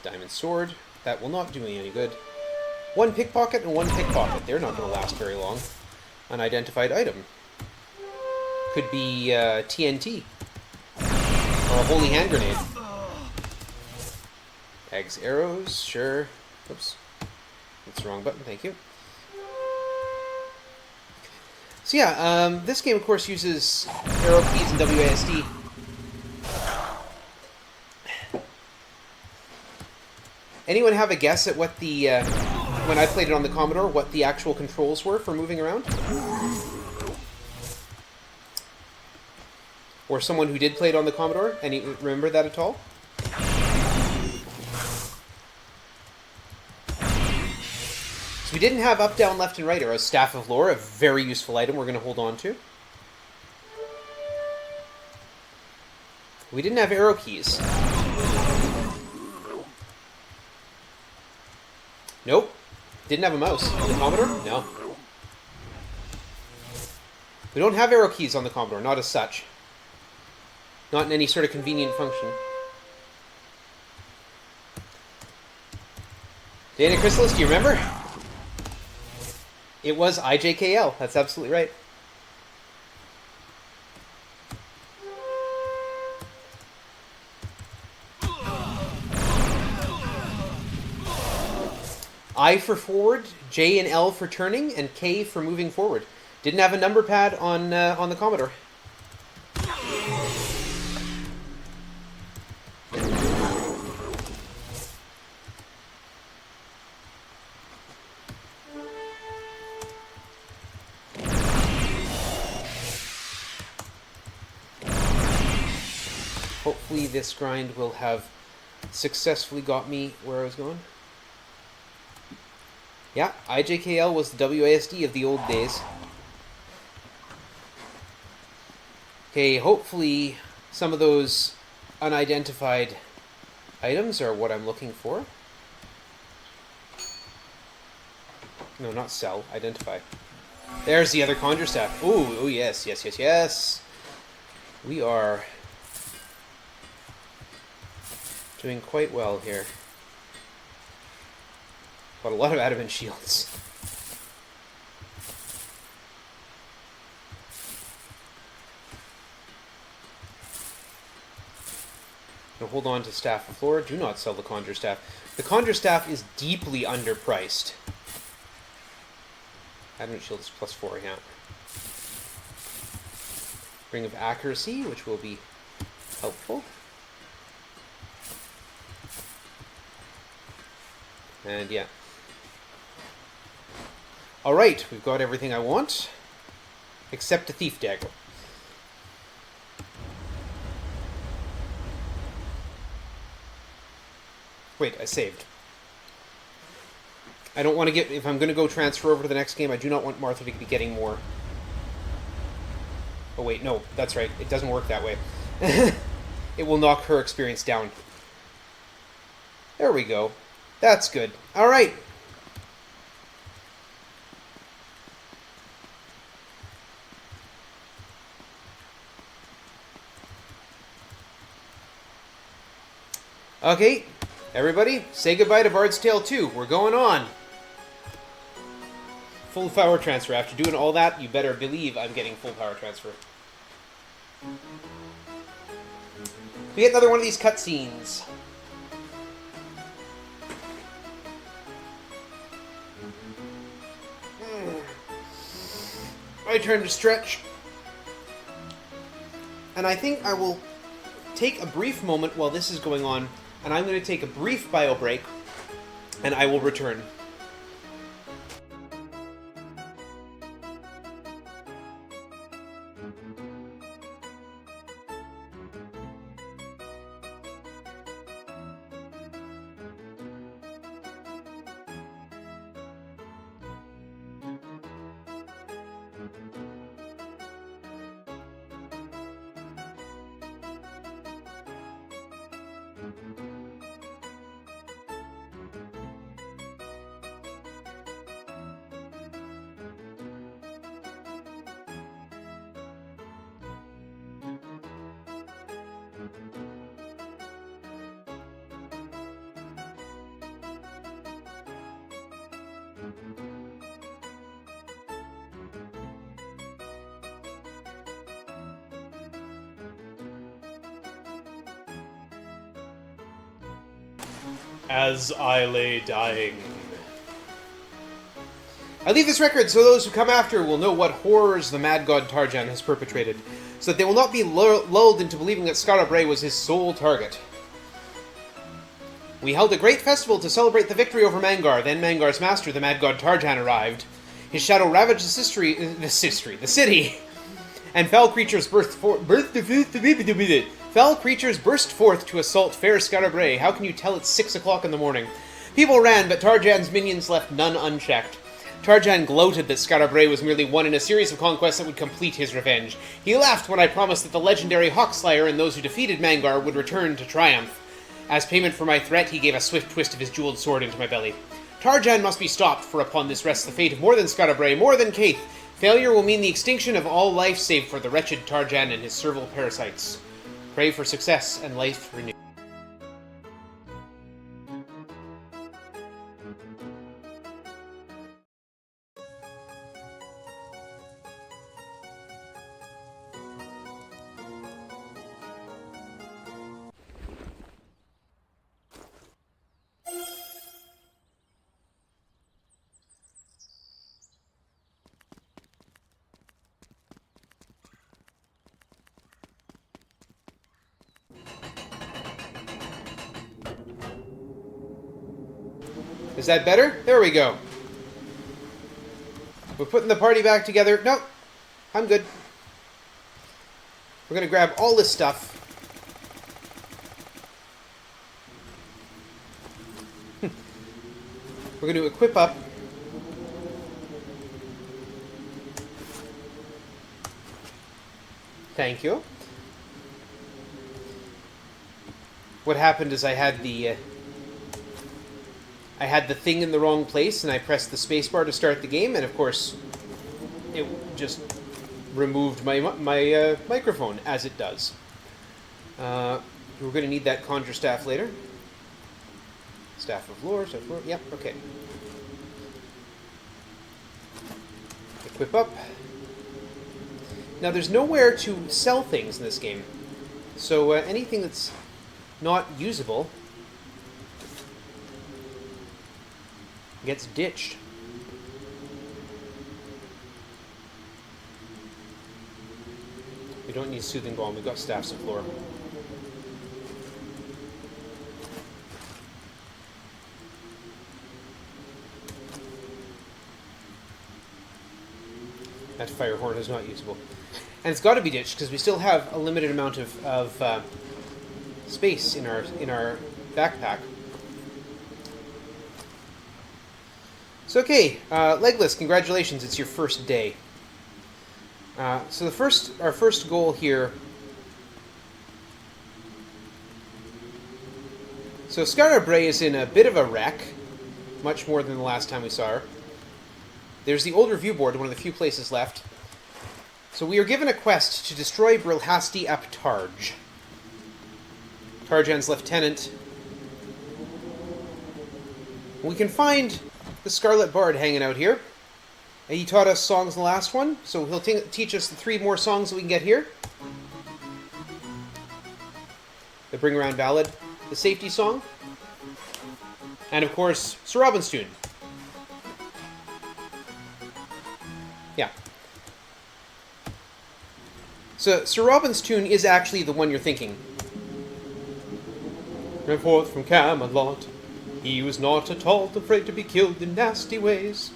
Speaker 1: Diamond Sword. That will not do me any good. 1 Pickpocket and 1 Pickpocket. They're not going to last very long. Unidentified item. Could be TNT. Or a Holy Hand Grenade. Eggs, arrows, sure. Oops. That's the wrong button, thank you. So yeah, this game, of course, uses arrow keys and WASD. Anyone have a guess at what the, when I played it on the Commodore, what the actual controls were for moving around? Or someone who did play it on the Commodore, and you remember that at all? So we didn't have up, down, left, and right arrows. Staff of Lore, a very useful item we're going to hold on to. We didn't have arrow keys. Nope. Didn't have a mouse. On the Commodore? No. We don't have arrow keys on the Commodore, not as such. Not in any sort of convenient function. Data Chrysalis, do you remember? It was IJKL. That's absolutely right. I for forward, J and L for turning, and K for moving forward. Didn't have a number pad on the Commodore. Hopefully this grind will have successfully got me where I was going. Yeah, IJKL was the WASD of the old days. Okay, hopefully some of those unidentified items are what I'm looking for. No, not sell, identify. There's the other conjure staff. Ooh, oh yes, yes, yes, yes. We are doing quite well here. Got a lot of adamant shields. Now hold on to Staff of Lore. Do not sell the Conjure Staff. The Conjure Staff is deeply underpriced. Adamant Shield is +4, yeah. Ring of Accuracy, which will be helpful. And yeah. Alright, we've got everything I want. Except a Thief Dagger. Wait, I saved. I don't want to get... If I'm going to go transfer over to the next game, I do not want Martha to be getting more. Oh wait, no, that's right. It doesn't work that way. It will knock her experience down. There we go. That's good. Alright. Okay, everybody, say goodbye to Bard's Tale 2. We're going on. Full power transfer. After doing all that, you better believe I'm getting full power transfer. We get another one of these cutscenes. My turn to stretch. And I think I will take a brief moment while this is going on, and I'm going to take a brief bio break, and I will return. As I lay dying, I leave this record so those who come after will know what horrors the mad god Tarjan has perpetrated, so that they will not be lulled into believing that Skara Brae was his sole target. We held a great festival to celebrate the victory over Mangar. Then Mangar's master, the mad god Tarjan, arrived. His shadow ravaged the city, and fell creatures burst forth to assault fair Skara Brae. How can you tell it's 6 o'clock in the morning? People ran, but Tarjan's minions left none unchecked. Tarjan gloated that Skara Brae was merely one in a series of conquests that would complete his revenge. He laughed when I promised that the legendary Hawkslayer and those who defeated Mangar would return to triumph. As payment for my threat, he gave a swift twist of his jeweled sword into my belly. Tarjan must be stopped, for upon this rests the fate of more than Skara Brae, more than Kaith. Failure will mean the extinction of all life save for the wretched Tarjan and his servile parasites. Pray for success and life renewed. Is that better? There we go. We're putting the party back together. Nope. I'm good. We're going to grab all this stuff. We're going to equip up. Thank you. What happened is I had the thing in the wrong place, and I pressed the spacebar to start the game, and of course, it just removed my microphone, as it does. We're going to need that conjure staff later. Staff of lore, yep, okay. Equip up. Now, there's nowhere to sell things in this game, so anything that's not usable gets ditched. We don't need Soothing Balm, we've got Staffs of Lore. That Fire Horn is not usable. And it's got to be ditched, because we still have a limited amount of space in our backpack. So okay, Legless, congratulations, it's your first day. So our first goal here. So Skara Brae is in a bit of a wreck, much more than the last time we saw her. There's the old review board, one of the few places left. So we are given a quest to destroy Brilhasti ap Tarj, Tarjan's lieutenant. We can find the Scarlet Bard hanging out here. And he taught us songs in the last one, so he'll teach us the 3 more songs that we can get here. The Bring Around Ballad, the Safety Song, and of course, Sir Robin's tune. Yeah. So, Sir Robin's tune is actually the one you're thinking. Ran forth from Camelot. He was not at all afraid to be killed in nasty ways.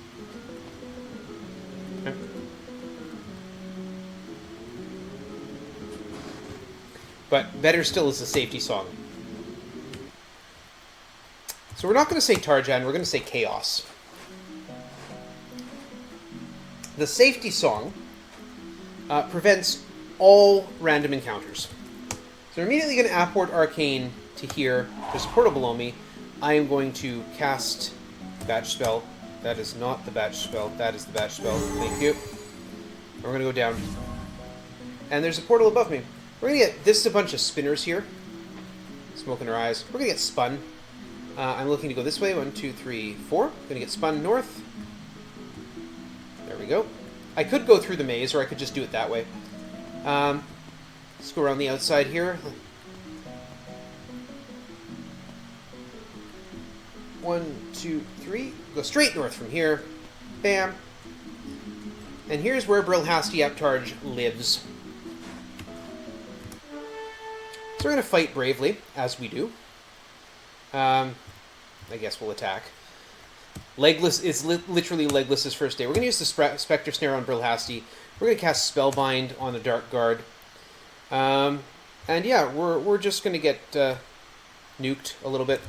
Speaker 1: Okay. But better still is the Safety Song. So we're not going to say Tarjan, we're going to say Chaos. The Safety Song prevents all random encounters. So we're immediately going to apport Arcane to here. There's a portal below me. I am going to cast Batch Spell. That is not the Batch Spell. That is the Batch Spell. Thank you. And we're going to go down. And there's a portal above me. We're going to get... This is a bunch of spinners here. Smoke in our eyes. We're going to get spun. I'm looking to go this way. 1, 2, 3, 4. Going to get spun north. There we go. I could go through the maze, or I could just do it that way. Let's go around the outside here. 1, 2, 3. Go straight north from here. Bam. And here's where Brilhasti Aptarge lives. So we're going to fight bravely, as we do. I guess we'll attack. Legless is literally Legless's first day. We're going to use the Spectre Snare on Brilhasti. We're going to cast Spellbind on the Dark Guard. And yeah, we're just going to get nuked a little bit.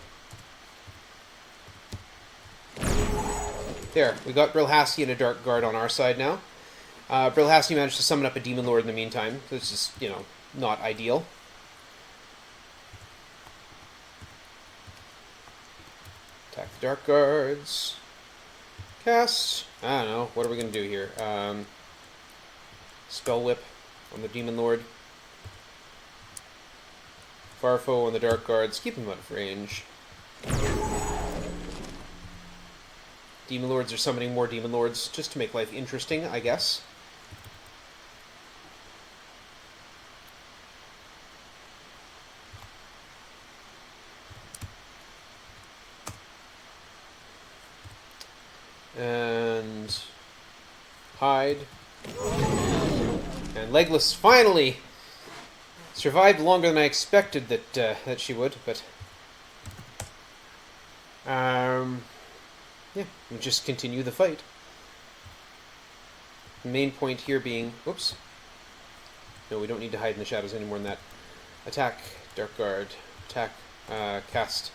Speaker 1: There, we got Brilhasti and a Dark Guard on our side now. Brilhasti managed to summon up a Demon Lord in the meantime, so it's just, you know, not ideal. Attack the Dark Guards. Cast. I don't know. What are we going to do here? Spell Whip on the Demon Lord. Farfo on the Dark Guards. Keep them out of range. Demon Lords are summoning more Demon Lords just to make life interesting, I guess. And hide. And Legless finally survived longer than I expected that she would, but yeah, we just continue the fight. The main point here being, whoops. No, we don't need to hide in the shadows any more than that. Attack, Dark Guard. Attack, cast.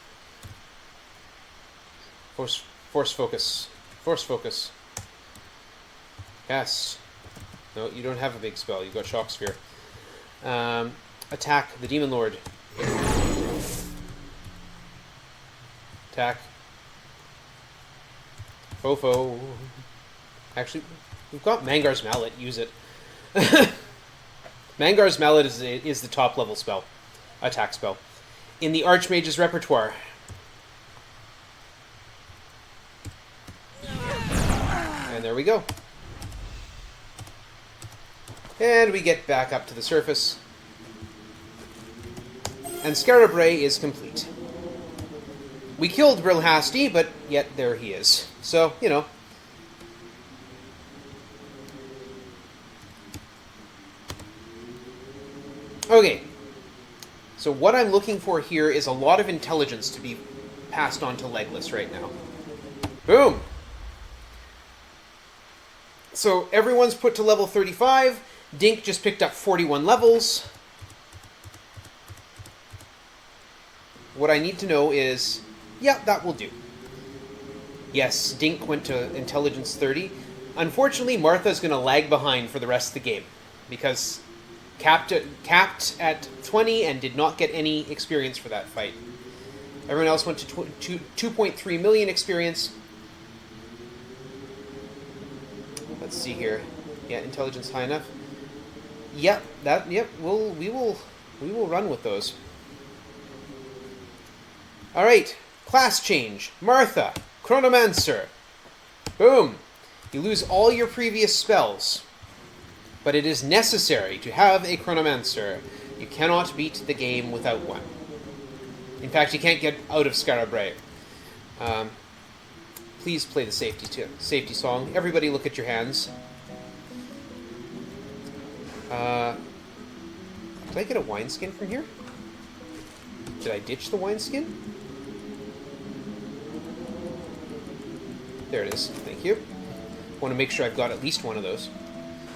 Speaker 1: Force focus. Force focus. Cast. No, you don't have a big spell. You've got Shock Sphere. Attack the Demon Lord. Attack. Fofo. Actually, we've got Mangar's Mallet. Use it. Mangar's Mallet is the top level spell. Attack spell. In the Archmage's repertoire. And there we go. And we get back up to the surface. And Scarab Ray is complete. We killed Brilhasti, but yet there he is. So, you know. Okay. So what I'm looking for here is a lot of intelligence to be passed on to Legless right now. Boom! So everyone's put to level 35. Dink just picked up 41 levels. What I need to know is, yeah, that will do. Yes, Dink went to intelligence 30. Unfortunately, Martha's going to lag behind for the rest of the game because capped at 20 and did not get any experience for that fight. Everyone else went to 2.3 million experience. Let's see here. Yeah, intelligence high enough. Yep, we will run with those. All right, class change. Martha, Chronomancer. Boom. You lose all your previous spells, but it is necessary to have a Chronomancer. You cannot beat the game without one. In fact, you can't get out of Scarab Ray. Please play the safety song. Everybody look at your hands. Did I get a wineskin from here? Did I ditch the wineskin? There it is. Thank you. Want to make sure I've got at least one of those.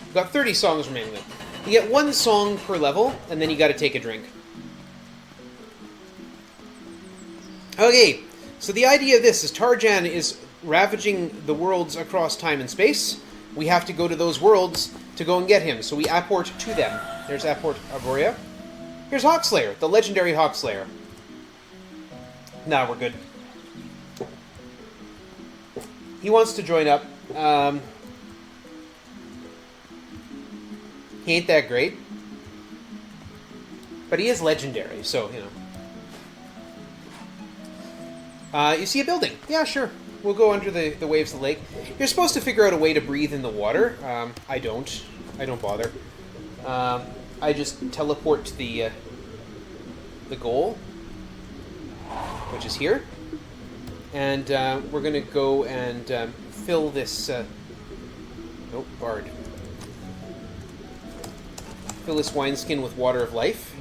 Speaker 1: I've got 30 songs remaining. You get one song per level, and then you got to take a drink. Okay, so the idea of this is Tarjan is ravaging the worlds across time and space. We have to go to those worlds to go and get him, so we apport to them. There's Apport Arborea. Here's Hawkslayer, the legendary Hawkslayer. Nah, we're good. He wants to join up. He ain't that great. But he is legendary, so, you know. You see a building. Yeah, sure. We'll go under the waves of the lake. You're supposed to figure out a way to breathe in the water. I don't. I don't bother. I just teleport to the goal, which is here. And we're going to go and fill this Nope, Bard. Fill this wineskin with water of life.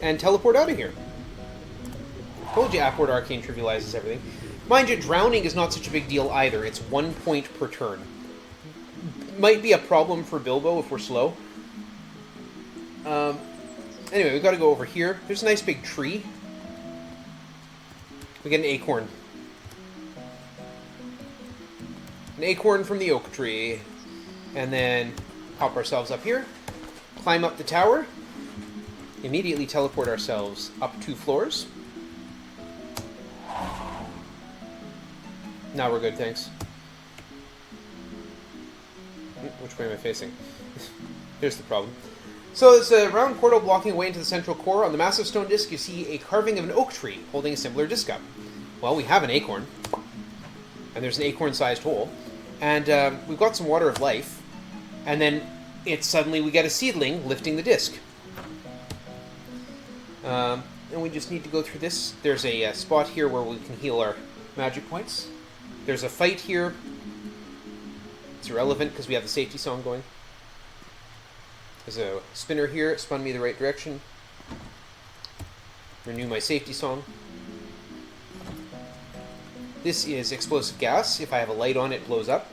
Speaker 1: And teleport out of here. Told you Upward Arcane trivializes everything. Mind you, drowning is not such a big deal either. It's 1 point per turn. Might be a problem for Bilbo if we're slow. Anyway, we've got to go over here. There's a nice big tree. We get an acorn. An acorn from the oak tree. And then pop ourselves up here. Climb up the tower. Immediately teleport ourselves up 2 floors. Now we're good, thanks. Which way am I facing? Here's the problem. So there's a round portal blocking away into the central core. On the massive stone disc, you see a carving of an oak tree holding a similar disc up. Well, we have an acorn. And there's an acorn-sized hole. And we've got some water of life. And then suddenly we get a seedling lifting the disc. And we just need to go through this. There's a spot here where we can heal our magic points. There's a fight here. It's irrelevant because we have the safety song going. There's a spinner here. It spun me the right direction. Renew my safety song. This is explosive gas. If I have a light on, it blows up.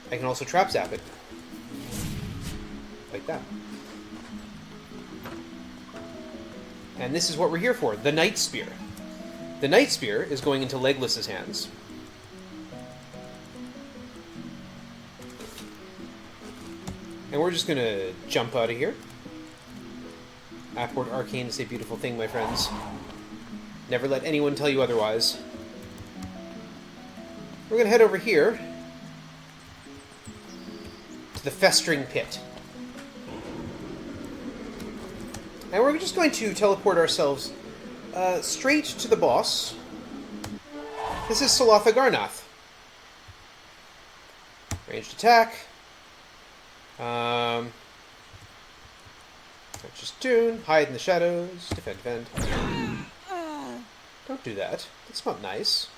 Speaker 1: I can also trap zap it. Like that. And this is what we're here for, the Night Spear. The Night Spear is going into Legolas's hands. And we're just going to jump out of here. Upward Arcane is a beautiful thing, my friends. Never let anyone tell you otherwise. We're going to head over here to the Festering Pit. And we're just going to teleport ourselves straight to the boss. This is Salatha Garnath. Ranged attack. Just tune. Hide in the shadows. Defend, defend. Don't do that. That's not nice.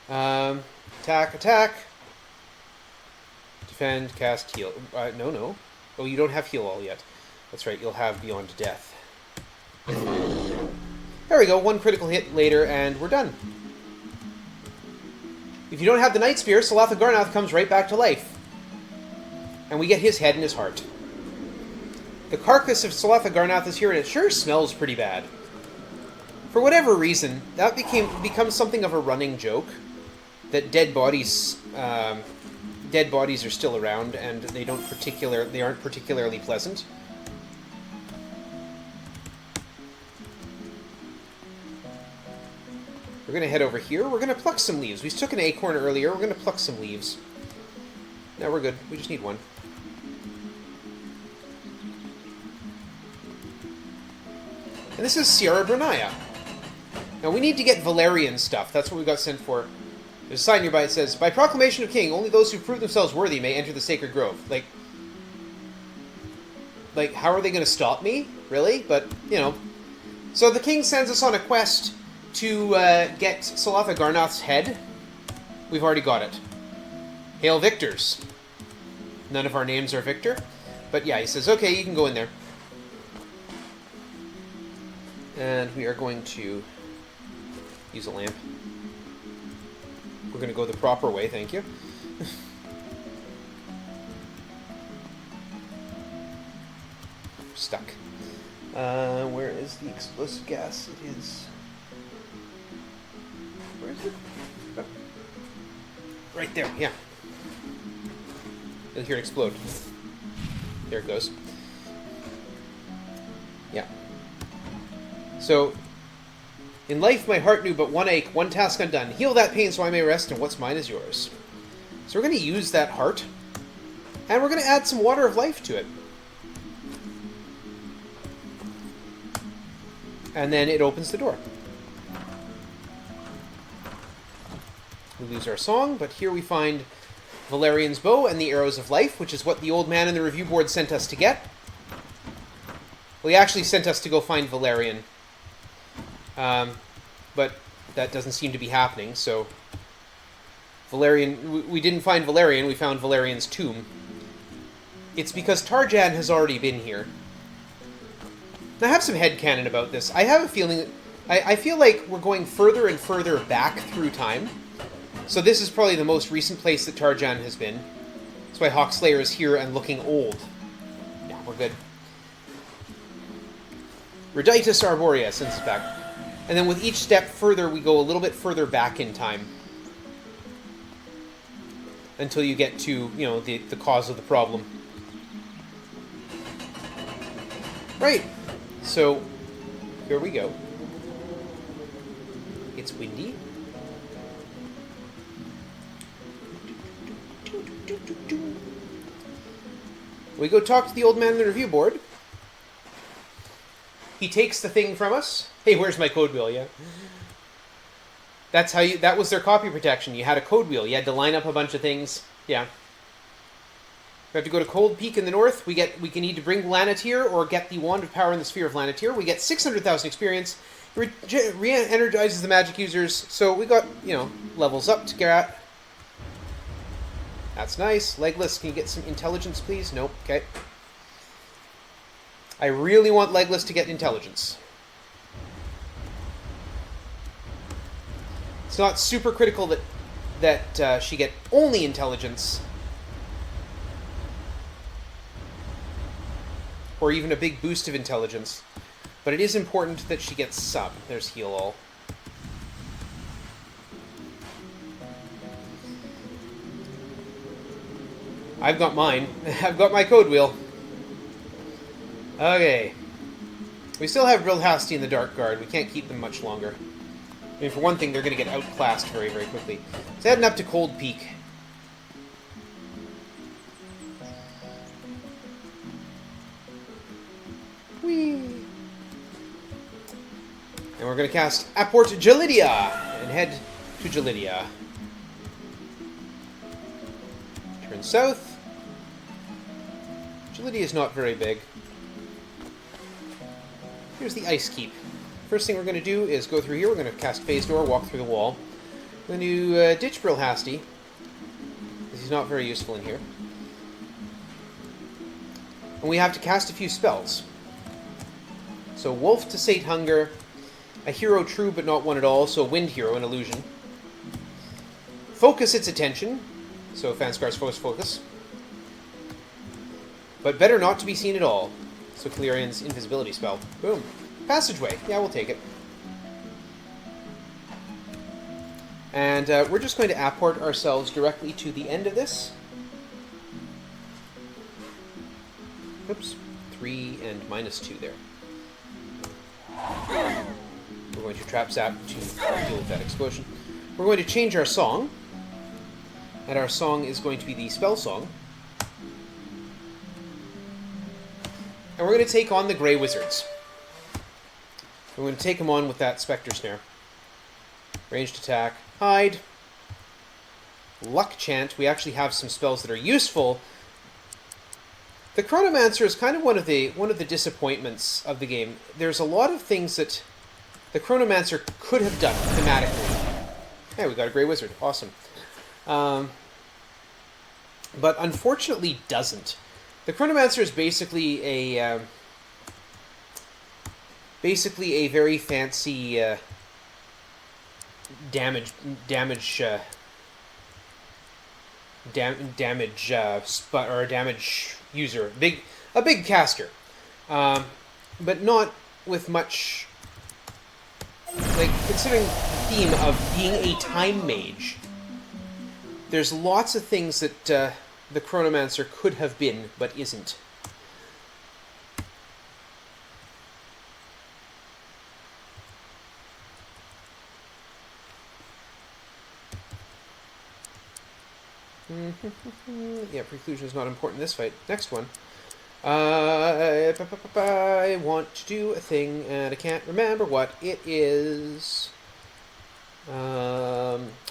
Speaker 1: Attack, attack. Defend, cast, heal. No. Oh, you don't have heal all yet. That's right, you'll have Beyond Death. There we go, 1 critical hit later, and we're done. If you don't have the Night Spear, Salatha Garnath comes right back to life. And we get his head and his heart. The carcass of Salatha Garnath is here, and it sure smells pretty bad. For whatever reason, that becomes something of a running joke. That dead bodies are still around, and they aren't particularly pleasant. We're going to head over here. We're going to pluck some leaves. We took an acorn earlier. We're going to pluck some leaves. Now we're good. We just need 1. And this is Sierra Brunaya. Now we need to get Valerian stuff. That's what we got sent for. There's a sign nearby that says, "By proclamation of king, only those who prove themselves worthy may enter the sacred grove." Like, how are they going to stop me? Really? But, you know. So the king sends us on a quest to get Salatha Garnath's head. We've already got it. Hail Victors. None of our names are Victor. But yeah, he says, okay, you can go in there. And we are going to use a lamp. We're going to go the proper way, thank you. Stuck. Where is the explosive gas? It is... Where is it? Oh. Right there, yeah. You'll hear it explode. There it goes. Yeah. So, in life my heart knew but one ache, one task undone. Heal that pain so I may rest, and what's mine is yours. So we're going to use that heart, and we're going to add some water of life to it. And then it opens the door. We lose our song, but here we find Valerian's bow and the arrows of life, which is what the old man in the review board sent us to get. Well, he actually sent us to go find Valerian. But that doesn't seem to be happening, so Valerian... We didn't find Valerian, we found Valerian's tomb. It's because Tarjan has already been here. I have some headcanon about this. I have a feeling... I feel like we're going further and further back through time. So this is probably the most recent place that Tarjan has been. That's why Hawkslayer is here and looking old. Yeah, we're good. Reditus Arborea sends us back. And then with each step further, we go a little bit further back in time. Until you get to, you know, the cause of the problem. Right. So, here we go. It's windy. We go talk to the old man in the review board. He takes the thing from us. Hey, where's my code wheel? Yeah. That's how you... That was their copy protection. You had a code wheel. You had to line up a bunch of things. Yeah. We have to go to Cold Peak in the north. We can either bring Lanatir or get the Wand of Power in the Sphere of Lanatir. We get 600,000 experience. Re-energizes the magic users. So we got, you know, levels up to get at. That's nice. Legless, can you get some intelligence, please? Nope. Okay. I really want Legless to get intelligence. It's not super critical that she get only intelligence. Or even a big boost of intelligence. But it is important that she gets some. There's Heal All. I've got mine. I've got my code wheel. Okay. We still have Brilhasti in the Dark Guard. We can't keep them much longer. I mean, for one thing, they're going to get outclassed very, very quickly. So heading up to Cold Peak. Whee! And we're going to cast Apport Jalidia and head to Jalidia. Turn south. Jalidia is not very big. Here's the Ice Keep. First thing we're going to do is go through here. We're going to cast Phase Door, walk through the wall. We're going to ditch Brilhasti, because he's not very useful in here. And we have to cast a few spells. So Wolf to sate hunger, a hero true but not one at all, so Wind Hero, an illusion. Focus its attention, so Fanscar's Focus. But better not to be seen at all, so Calirian's invisibility spell. Boom. Passageway. Yeah, we'll take it. And we're just going to apport ourselves directly to the end of this. Oops. 3 and -2 there. We're going to Trap Zap to deal with that explosion. We're going to change our song. And our song is going to be the Spell Song. And we're going to take on the Grey Wizards. We're going to take them on with that Spectre Snare. Ranged attack. Hide. Luck Chant. We actually have some spells that are useful. The Chronomancer is kind of one of the disappointments of the game. There's a lot of things that the Chronomancer could have done thematically. Hey, we got a Grey Wizard. Awesome. But unfortunately doesn't. The Chronomancer is basically a very fancy damage user, a big caster, but not with much. Like, considering the theme of being a time mage, there's lots of things that the Chronomancer could have been, but isn't. Yeah, preclusion is not important in this fight. Next one. I want to do a thing, and I can't remember what it is.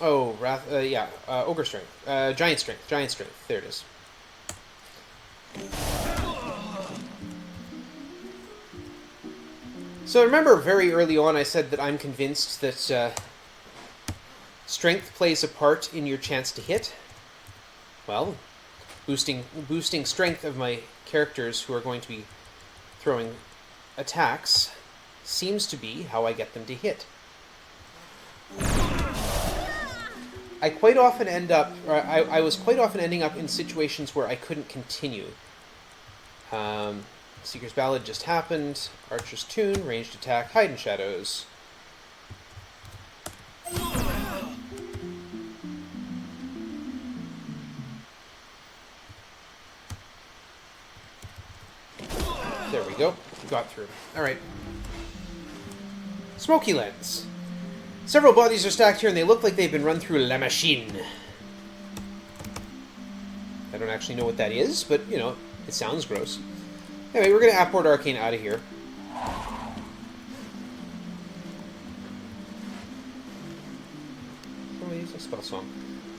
Speaker 1: Ogre Strength. Giant Strength. There it is. So remember very early on I said that I'm convinced that Strength plays a part in your chance to hit. Well, boosting strength of my characters who are going to be throwing attacks seems to be how I get them to hit. I quite often end up, or I was quite often ending up in situations where I couldn't continue. Seeker's Ballad just happened. Archer's Tune, ranged attack, hide in shadows. There we go. Got through. All right. Smoky Lens. Several bodies are stacked here, and they look like they've been run through La Machine. I don't actually know what that is, but, you know, it sounds gross. Anyway, we're going to apport Arcane out of here. Somebody use a spell song.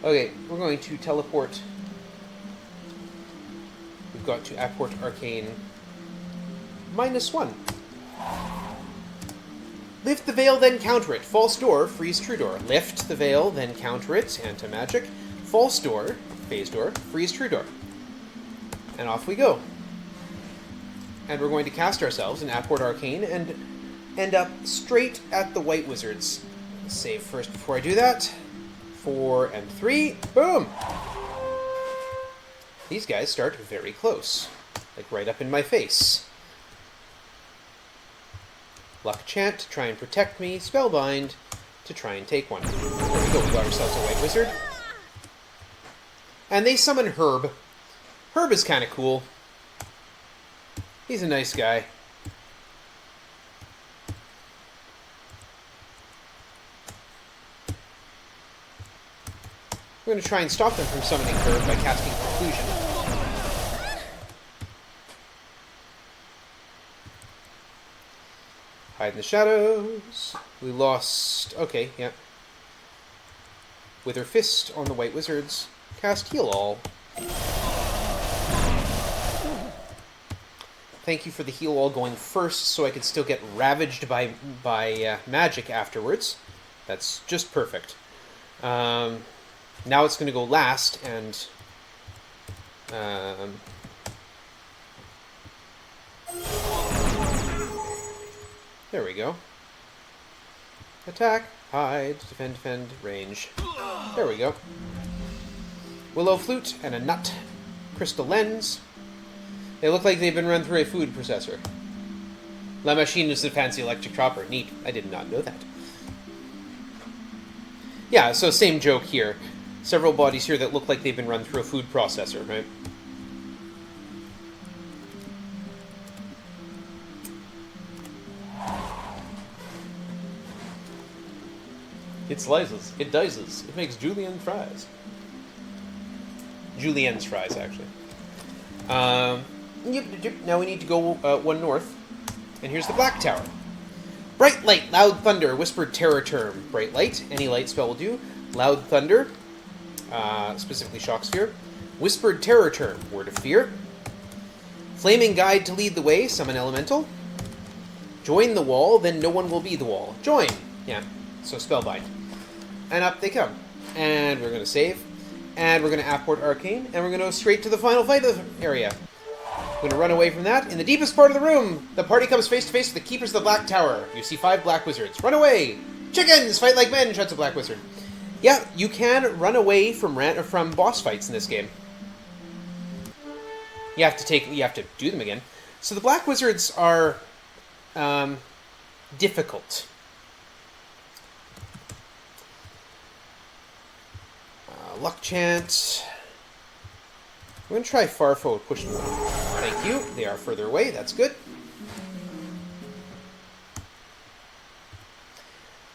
Speaker 1: Okay, we're going to teleport. We've got to apport Arcane -1. Lift the veil, then counter it. False door, freeze true door. Lift the veil, then counter it. Anti-magic. False door, phase door, freeze true door. And off we go. And we're going to cast ourselves and apport Arcane and end up straight at the White Wizards. Save first before I do that. 4 and 3. Boom! These guys start very close. Like right up in my face. Luck Chant to try and protect me. Spellbind to try and take one. There we go. We got ourselves a White Wizard. And they summon Herb. Herb is kind of cool. He's a nice guy. We're going to try and stop them from summoning Herb by casting Conclusion. Hide in the shadows. We lost... Okay, yeah. Wither Fist on the White Wizards. Cast Heal All. Thank you for the Heal All going first, so I could still get ravaged by magic afterwards. That's just perfect. Now it's going to go last, and... there we go. Attack, hide, defend, defend, range. There we go. Willow Flute and a Nut. Crystal Lens. They look like they've been run through a food processor. La Machine is the fancy electric chopper. Neat. I did not know that. Yeah, so same joke here. Several bodies here that look like they've been run through a food processor, right? It slices. It dices. It makes julienne fries. Julienne's fries, actually. Now we need to go one north. And here's the Black Tower. Bright Light, Loud Thunder, Whispered Terror Term. Bright Light, any light spell will do. Loud Thunder, specifically Shock Sphere. Whispered Terror Term, Word of Fear. Flaming Guide to lead the way, Summon Elemental. Join the wall, then no one will be the wall. Join! Yeah, so Spellbind. And up they come. And we're going to save. And we're going to apport Arcane. And we're going to go straight to the final fight area. We're going to run away from that. In the deepest part of the room, the party comes face to face with the Keepers of the Black Tower. You see 5 Black Wizards. Run away! Chickens! Fight like men! Shouts a Black Wizard. Yeah, you can run away from boss fights in this game. You have to do them again. So the Black Wizards are difficult. Luck Chant. We're going to try Far Forward Push. Thank you. They are further away. That's good.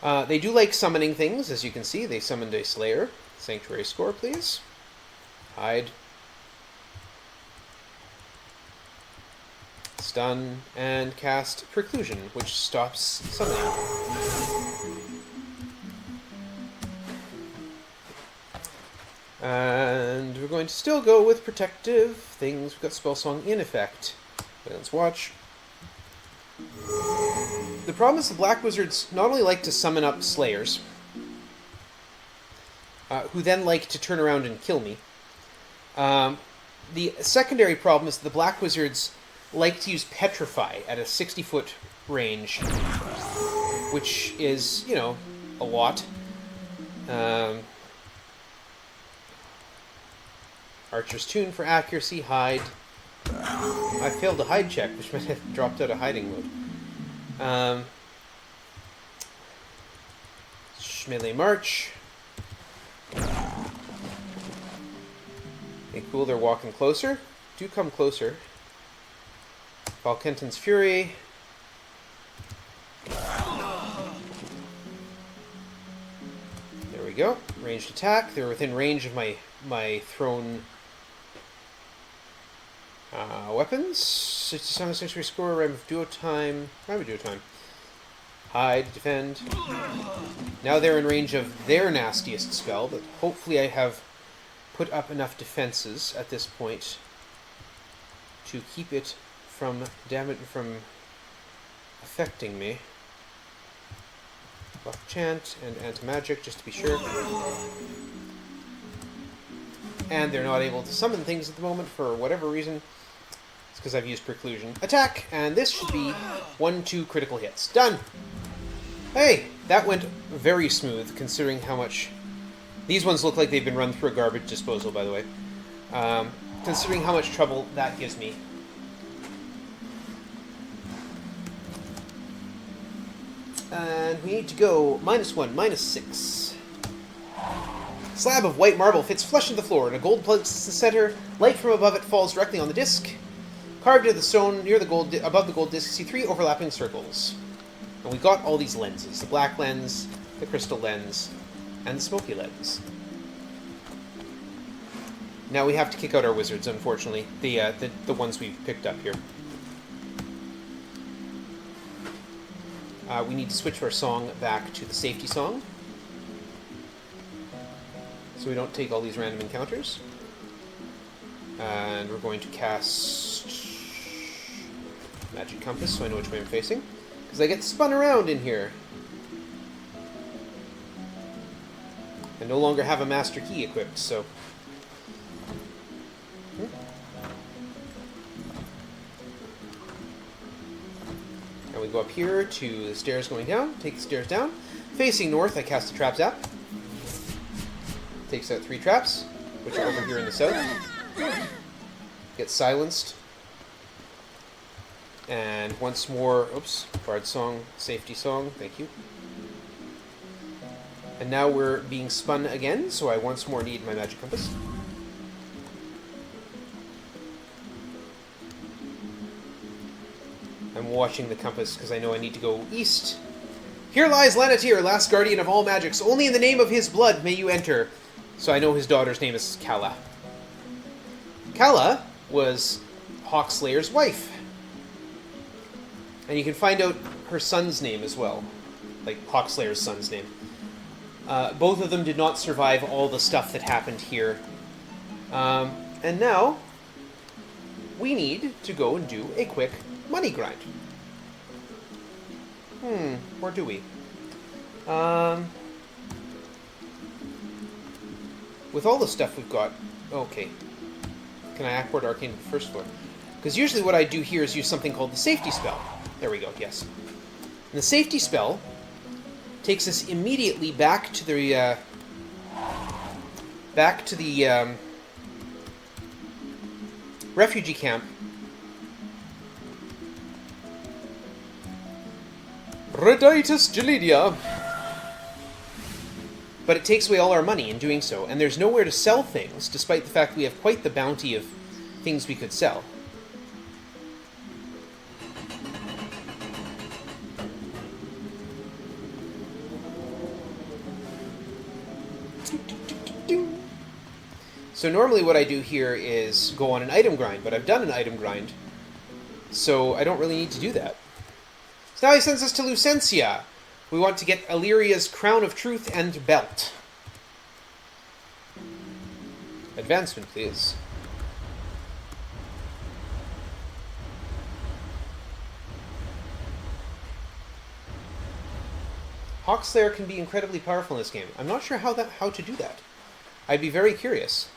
Speaker 1: They do like summoning things, as you can see. They summoned a Slayer. Sanctuary score, please. Hide. Stun. And cast Preclusion, which stops summoning. And we're going to still go with protective things. We've got Spell Song in effect. Let's watch. The problem is the Black Wizards not only like to summon up Slayers, who then like to turn around and kill me. The secondary problem is the Black Wizards like to use Petrify at a 60-foot range, which is, you know, a lot. Archer's Tune for accuracy, hide. I failed a hide check, which meant I dropped out of hiding mode. Melee March. Okay, cool, they're walking closer. Do come closer. Valkenton's Fury. There we go. Ranged attack. They're within range of my thrown weapons. 67 century score, Ram of Duo Time. Hide, defend. Now they're in range of their nastiest spell, but hopefully I have put up enough defenses at this point to keep it from affecting me. Buff Chant and Anti-Magic, just to be sure. And they're not able to summon things at the moment for whatever reason. It's because I've used Preclusion. Attack! And this should be 1-2 critical hits. Done! Hey! That went very smooth, considering how much... These ones look like they've been run through a garbage disposal, by the way. Considering how much trouble that gives me. And we need to go -1, -6. Slab of white marble fits flush into the floor, and a gold plug sits in the center. Light from above it falls directly on the disc. Carved into the stone near the gold, above the gold disc, see 3 overlapping circles. And we got all these lenses: the black lens, the crystal lens, and the smoky lens. Now we have to kick out our wizards, unfortunately. The ones we've picked up here. We need to switch our song back to the safety song, so we don't take all these random encounters. And we're going to cast Magic Compass, so I know which way I'm facing, because I get spun around in here. I no longer have a Master Key equipped, so... And we go up here to the stairs going down, take the stairs down. Facing north, I cast a Trap Zap. Takes out 3 traps, which are over here in the south. Gets silenced. And once more, oops, Bard Song, Safety Song, thank you. And now we're being spun again, so I once more need my Magic Compass. I'm watching the compass because I know I need to go east. Here lies Lanatir, last guardian of all magics. Only in the name of his blood may you enter. So I know his daughter's name is Kala. Kala was Hawkslayer's wife. And you can find out her son's name as well. Like Hawkslayer's son's name. Both of them did not survive all the stuff that happened here. And now, we need to go and do a quick money grind. Or do we? With all the stuff we've got... Okay. Can I Aquard Arcane to the first floor? Because usually what I do here is use something called the safety spell. There we go, yes. And the safety spell takes us immediately back to the... refugee camp. Reditus Gelidia. But it takes away all our money in doing so, and there's nowhere to sell things, despite the fact we have quite the bounty of things we could sell. So normally what I do here is go on an item grind, but I've done an item grind, so I don't really need to do that. So now he sends us to Lucencia. We want to get Illyria's Crown of Truth and Belt. Advancement, please. Hawkslayer can be incredibly powerful in this game. I'm not sure how to do that. I'd be very curious.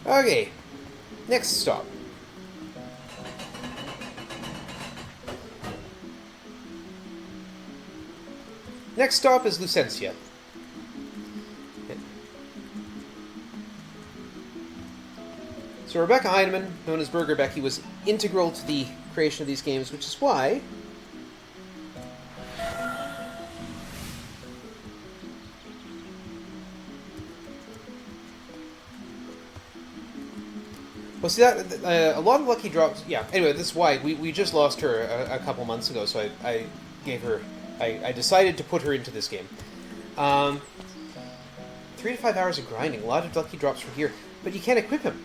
Speaker 1: Okay, next stop. Next stop is Lucentia. So Rebecca Heinemann, known as Burger Becky, was integral to the creation of these games, which is why well, see that a lot of lucky drops. Yeah. Anyway, this is why we just lost her a couple months ago. So I gave her. I decided to put her into this game. 3 to 5 hours of grinding. A lot of lucky drops from here, but you can't equip him.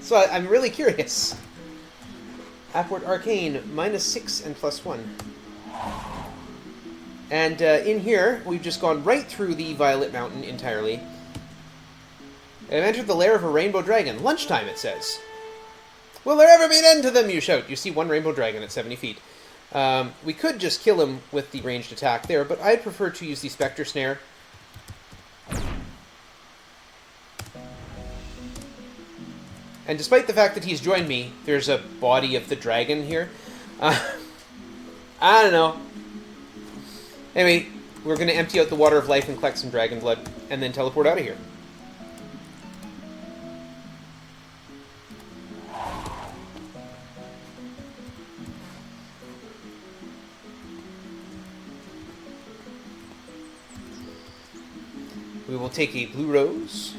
Speaker 1: So I'm really curious. Apport Arcane -6 and +1. And in here, we've just gone right through the Violet Mountain entirely. I've entered the lair of a rainbow dragon. Lunchtime, it says. Will there ever be an end to them, you shout. You see one rainbow dragon at 70 feet. We could just kill him with the ranged attack there, but I'd prefer to use the Spectre Snare. And despite the fact that he's joined me, there's a body of the dragon here. I don't know. Anyway, we're going to empty out the Water of Life and collect some dragon blood, and then teleport out of here. We will take a blue rose.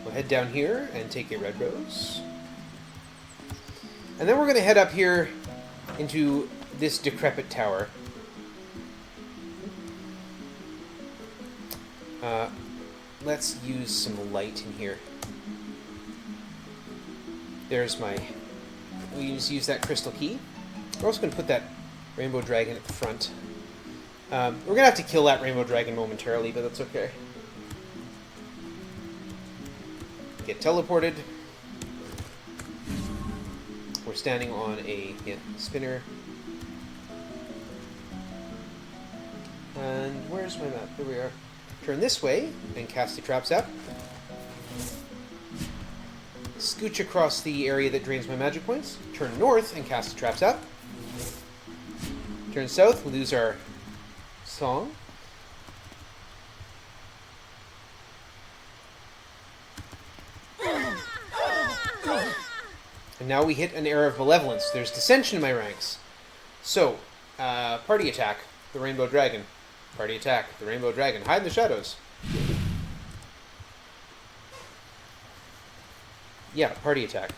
Speaker 1: We'll head down here and take a red rose. And then we're going to head up here into this decrepit tower. Let's use some light in here. There's my... We just use that crystal key. We're also going to put that rainbow dragon at the front. We're going to have to kill that rainbow dragon momentarily, but that's okay. Get teleported. We're standing on a spinner. And where's my map? Here we are. Turn this way and cast the trap zap. Scooch across the area that drains my magic points. Turn north and cast the trap zap. Turn south, we lose our song. And now we hit an era of malevolence. There's dissension in my ranks. So, party attack, the Rainbow Dragon. Party attack, the Rainbow Dragon. Hide in the shadows. Yeah, party attack.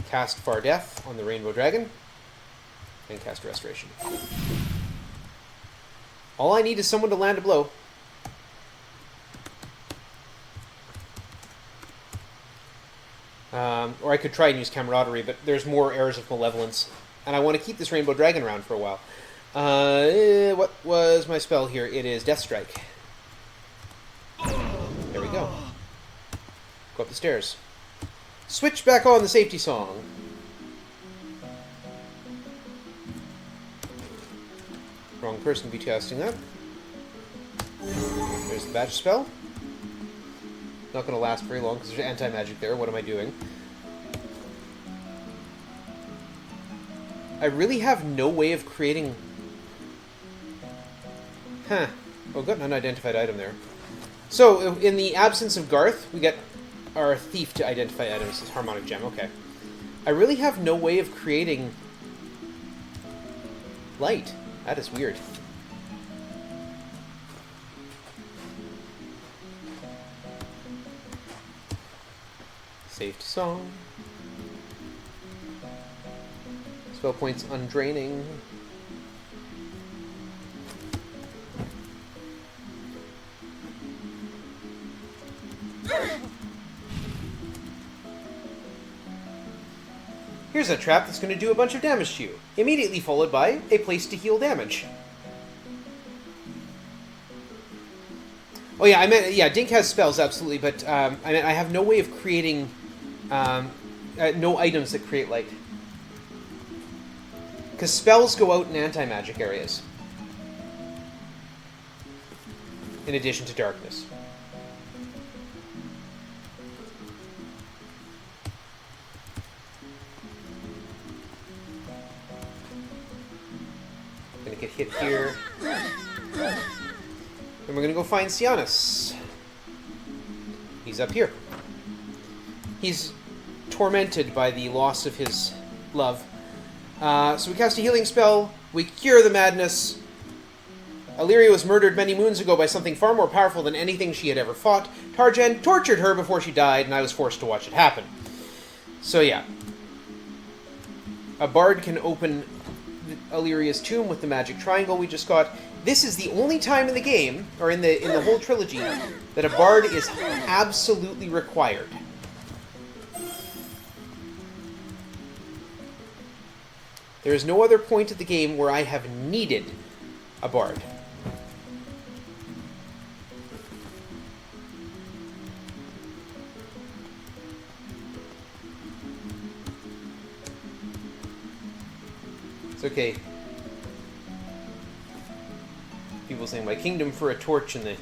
Speaker 1: Cast Far Death on the Rainbow Dragon. And cast Restoration. All I need is someone to land a blow. Or I could try and use Camaraderie, but there's more Eras of Malevolence. And I want to keep this Rainbow Dragon around for a while. What was my spell here? It is Death Strike. There we go. Go up the stairs. Switch back on the safety song. Wrong person to be casting that. There's the badge spell. Not going to last very long because there's anti-magic there. What am I doing? I really have no way of creating... Huh. Oh, got an unidentified item there. So, in the absence of Garth, we get our thief to identify items. This harmonic gem, okay. I really have no way of creating light. That is weird. Safety song. Spell points undraining. Here's a trap that's going to do a bunch of damage to you, immediately followed by a place to heal damage. Oh yeah, I meant yeah. Dink has spells absolutely, but I mean I have no way of creating no items that create light because spells go out in anti-magic areas. In addition to darkness. Gonna get hit here. And we're gonna go find Sianis. He's up here. He's tormented by the loss of his love. So we cast a healing spell. We cure the madness. Illyria was murdered many moons ago by something far more powerful than anything she had ever fought. Tarjan tortured her before she died, and I was forced to watch it happen. So yeah. A bard can open Illyria's tomb with the magic triangle we just got. This is the only time in the game, or in the whole trilogy, that a bard is absolutely required. There is no other point of the game where I have needed a bard. It's okay. People saying my kingdom for a torch in the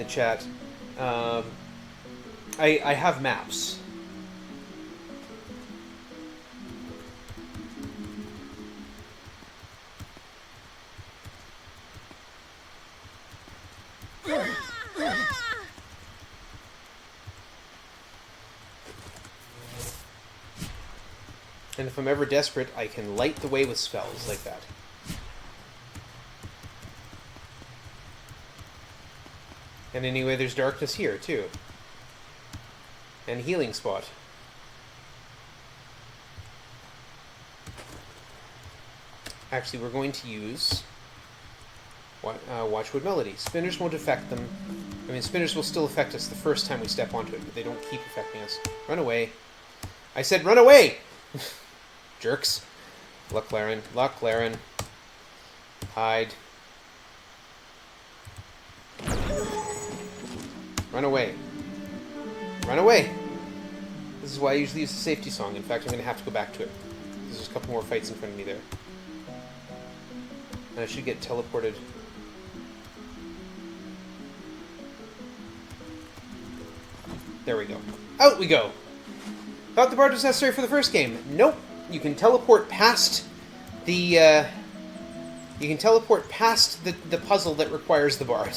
Speaker 1: chat. I have maps. And if I'm ever desperate, I can light the way with spells like that. And anyway, there's darkness here, too. And healing spot. Actually, we're going to use Watchwood Melody. Spinners won't affect them. I mean, spinners will still affect us the first time we step onto it, but they don't keep affecting us. Run away. I said run away! Jerks. Luck, Laren. Luck, Laren. Hide. Run away. Run away! This is why I usually use the safety song. In fact, I'm going to have to go back to it. There's a couple more fights in front of me there. And I should get teleported. There we go. Out we go! Thought the bard was necessary for the first game. Nope. You can teleport past the the puzzle that requires the bard.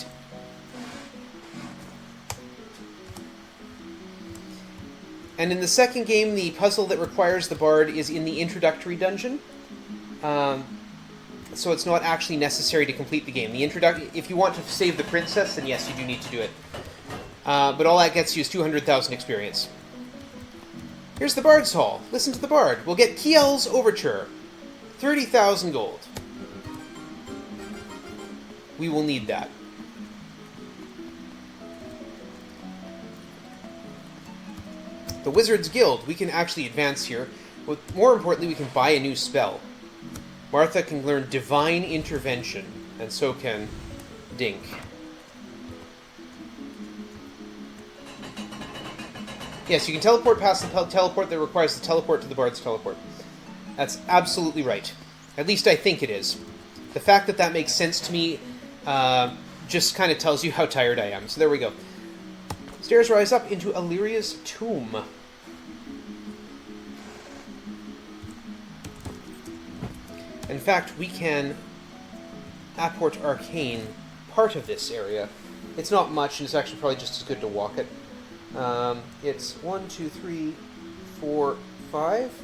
Speaker 1: And in the second game, the puzzle that requires the bard is in the introductory dungeon. So it's not actually necessary to complete the game. If you want to save the princess, then yes, you do need to do it. But all that gets you is 200,000 experience. Here's the Bard's Hall. Listen to the Bard. We'll get Kiel's Overture. 30,000 gold. We will need that. The Wizard's Guild. We can actually advance here. But more importantly, we can buy a new spell. Martha can learn Divine Intervention, and so can Dink. Yes, you can teleport past the teleport that requires the teleport to the Bard's teleport. That's absolutely right. At least I think it is. The fact that that makes sense to me just kind of tells you how tired I am. So there we go. Stairs rise up into Illyria's tomb. In fact, we can apport arcane part of this area. It's not much, and it's actually probably just as good to walk it. It's 1, 2, 3, 4, 5,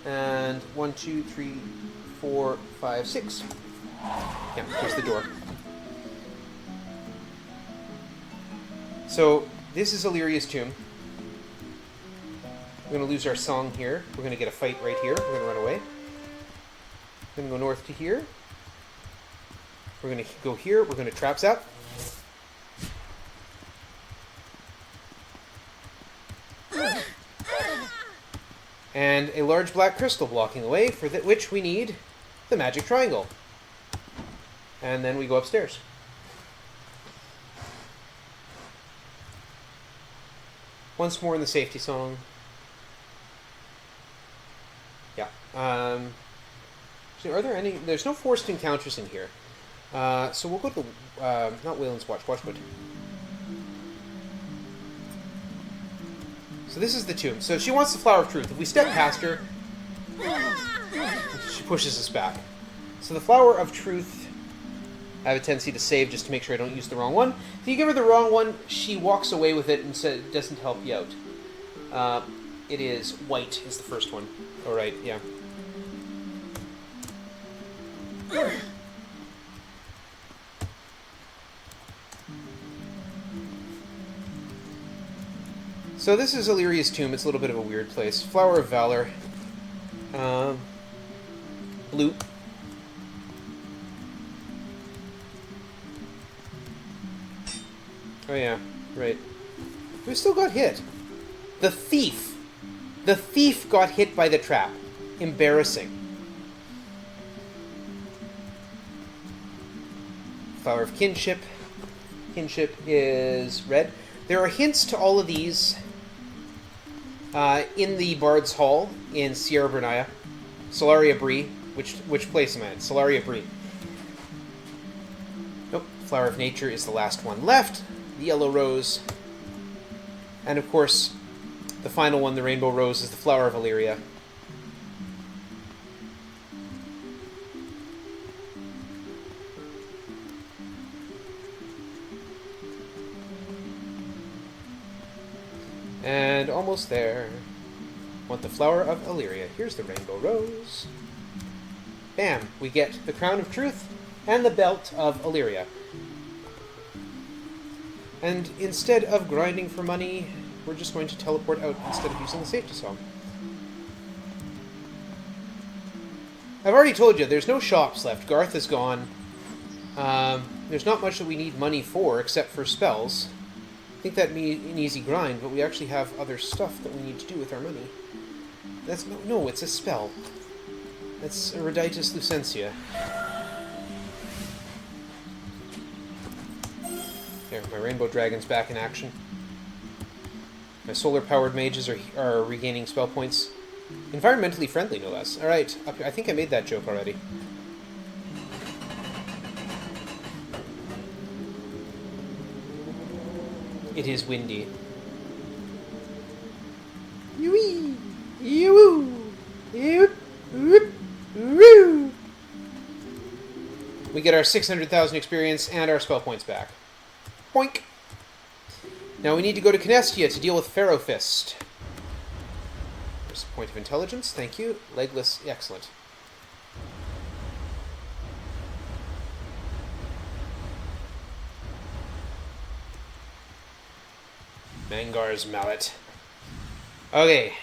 Speaker 1: and 1, 2, 3, 4, 5, 6. Yeah, here's the door. So, this is Illyria's tomb. We're going to lose our song here. We're going to get a fight right here. We're going to run away. We're going to go north to here. We're going to go here. We're going to trap zap. And a large black crystal blocking the way, for which we need the magic triangle. And then we go upstairs. Once more in the safety song. Yeah. So are there any... There's no forced encounters in here. So we'll go to the... not Wayland's Watch. Watchwood. So this is the tomb. So she wants the Flower of Truth. If we step past her, she pushes us back. So the Flower of Truth, I have a tendency to save just to make sure I don't use the wrong one. If you give her the wrong one, she walks away with it and says it doesn't help you out. It is white is the first one. All right, yeah. So this is Illyria's tomb. It's a little bit of a weird place. Flower of Valor. Blue. Oh yeah, right. Who still got hit? The thief. The thief got hit by the trap. Embarrassing. Flower of Kinship. Kinship is red. There are hints to all of these in the Bard's Hall in Sierra Bernaya. Solaria Bree. Which place am I at? Solaria Bree. Nope. Flower of Nature is the last one left. The Yellow Rose. And of course, the final one, the Rainbow Rose, is the Flower of Illyria. And almost there. Want the Flower of Illyria. Here's the Rainbow Rose. Bam! We get the Crown of Truth and the Belt of Illyria. And instead of grinding for money, we're just going to teleport out instead of using the safety song. I've already told you, there's no shops left. Garth is gone. There's not much that we need money for, except for spells. I think that'd be an easy grind, but we actually have other stuff that we need to do with our money. That's no, it's a spell. That's Eruditus Lucentia. There, my Rainbow Dragon's back in action. My solar-powered mages are regaining spell points. Environmentally friendly, no less. Alright, I think I made that joke already. It is windy. Yoo-wee! Yoo-woo! Yoo-woo! We get our 600,000 experience and our spell points back. Boink! Now we need to go to Canestia to deal with Pharaoh Fist. There's a point of intelligence, thank you. Legless, excellent. Mangar's Mallet. Okay.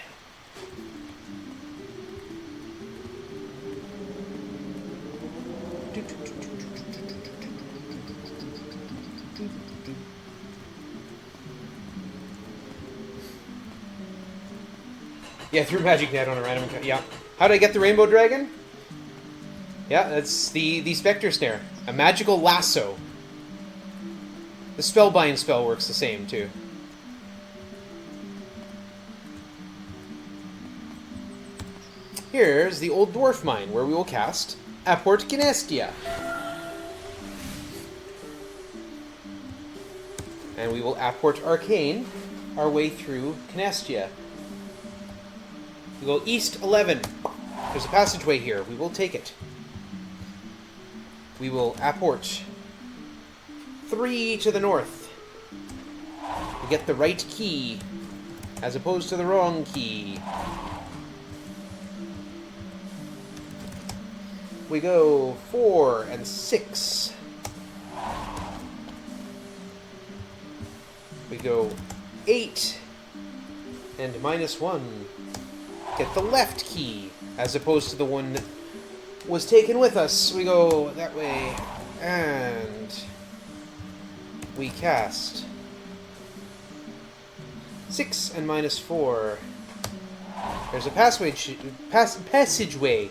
Speaker 1: Yeah, threw magic net on a random... Yeah. How did I get the Rainbow Dragon? Yeah, that's the Spectre Snare. A magical lasso. The Spellbind spell works the same, too. Here's the Old Dwarf Mine, where we will cast Apport Canestia. And we will Apport Arcane our way through Canestia. We go east 11. There's a passageway here. We will take it. We will Apport 3 to the north. We get the right key, as opposed to the wrong key. We go 4 and 6. We go 8 and -1. Get the left key, as opposed to the one that was taken with us. We go that way, and we cast 6 and -4. There's a passageway.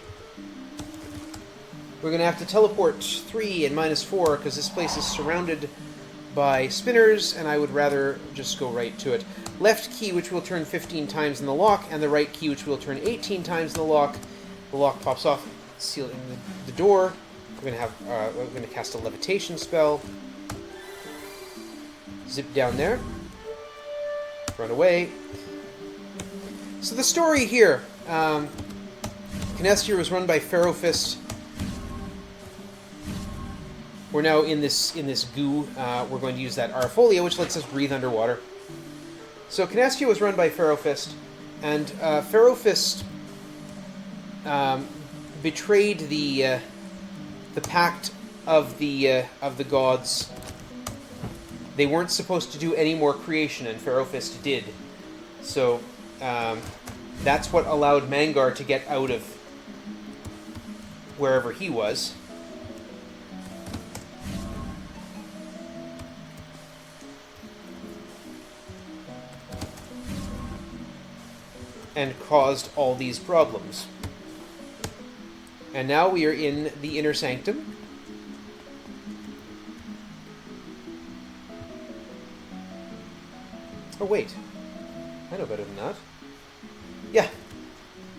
Speaker 1: We're going to have to teleport 3 and -4, because this place is surrounded by spinners, and I would rather just go right to it. left key, which will turn 15 times in the lock, and the right key, which will turn 18 times in the lock. The lock pops off, sealing the door. We're going to cast a levitation spell. Zip down there. Run away. So the story here, Canestia was run by Pharaoh Fist. We're now in this goo. We're going to use that Arfolia, which lets us breathe underwater. So Canestia was run by Pharaoh Fist, and Pharaoh Fist betrayed the pact of the gods. They weren't supposed to do any more creation, and Pharaoh Fist did. So that's what allowed Mangar to get out of wherever he was. And caused all these problems. And now we are in the Inner Sanctum. Oh, wait. I know better than that. Yeah.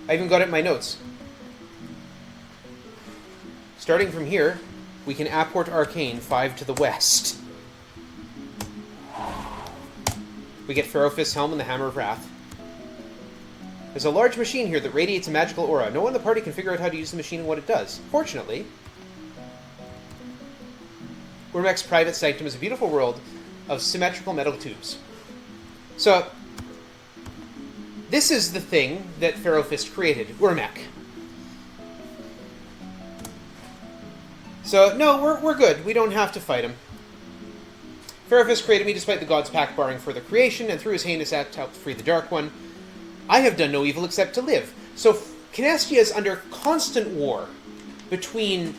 Speaker 1: I even got it in my notes. Starting from here, we can apport Arcane 5 to the west. We get Pharaoh Fist's Helm and the Hammer of Wrath. There's a large machine here that radiates a magical aura. No one in the party can figure out how to use the machine and what it does. Fortunately, Ormek's private sanctum is a beautiful world of symmetrical metal tubes. So, this is the thing that Pharaoh Fist created, Ormek. So, no, we're good. We don't have to fight him. Pharaoh Fist created me despite the gods' pact barring further creation, and through his heinous act helped free the Dark One. I have done no evil except to live. So Canestia is under constant war between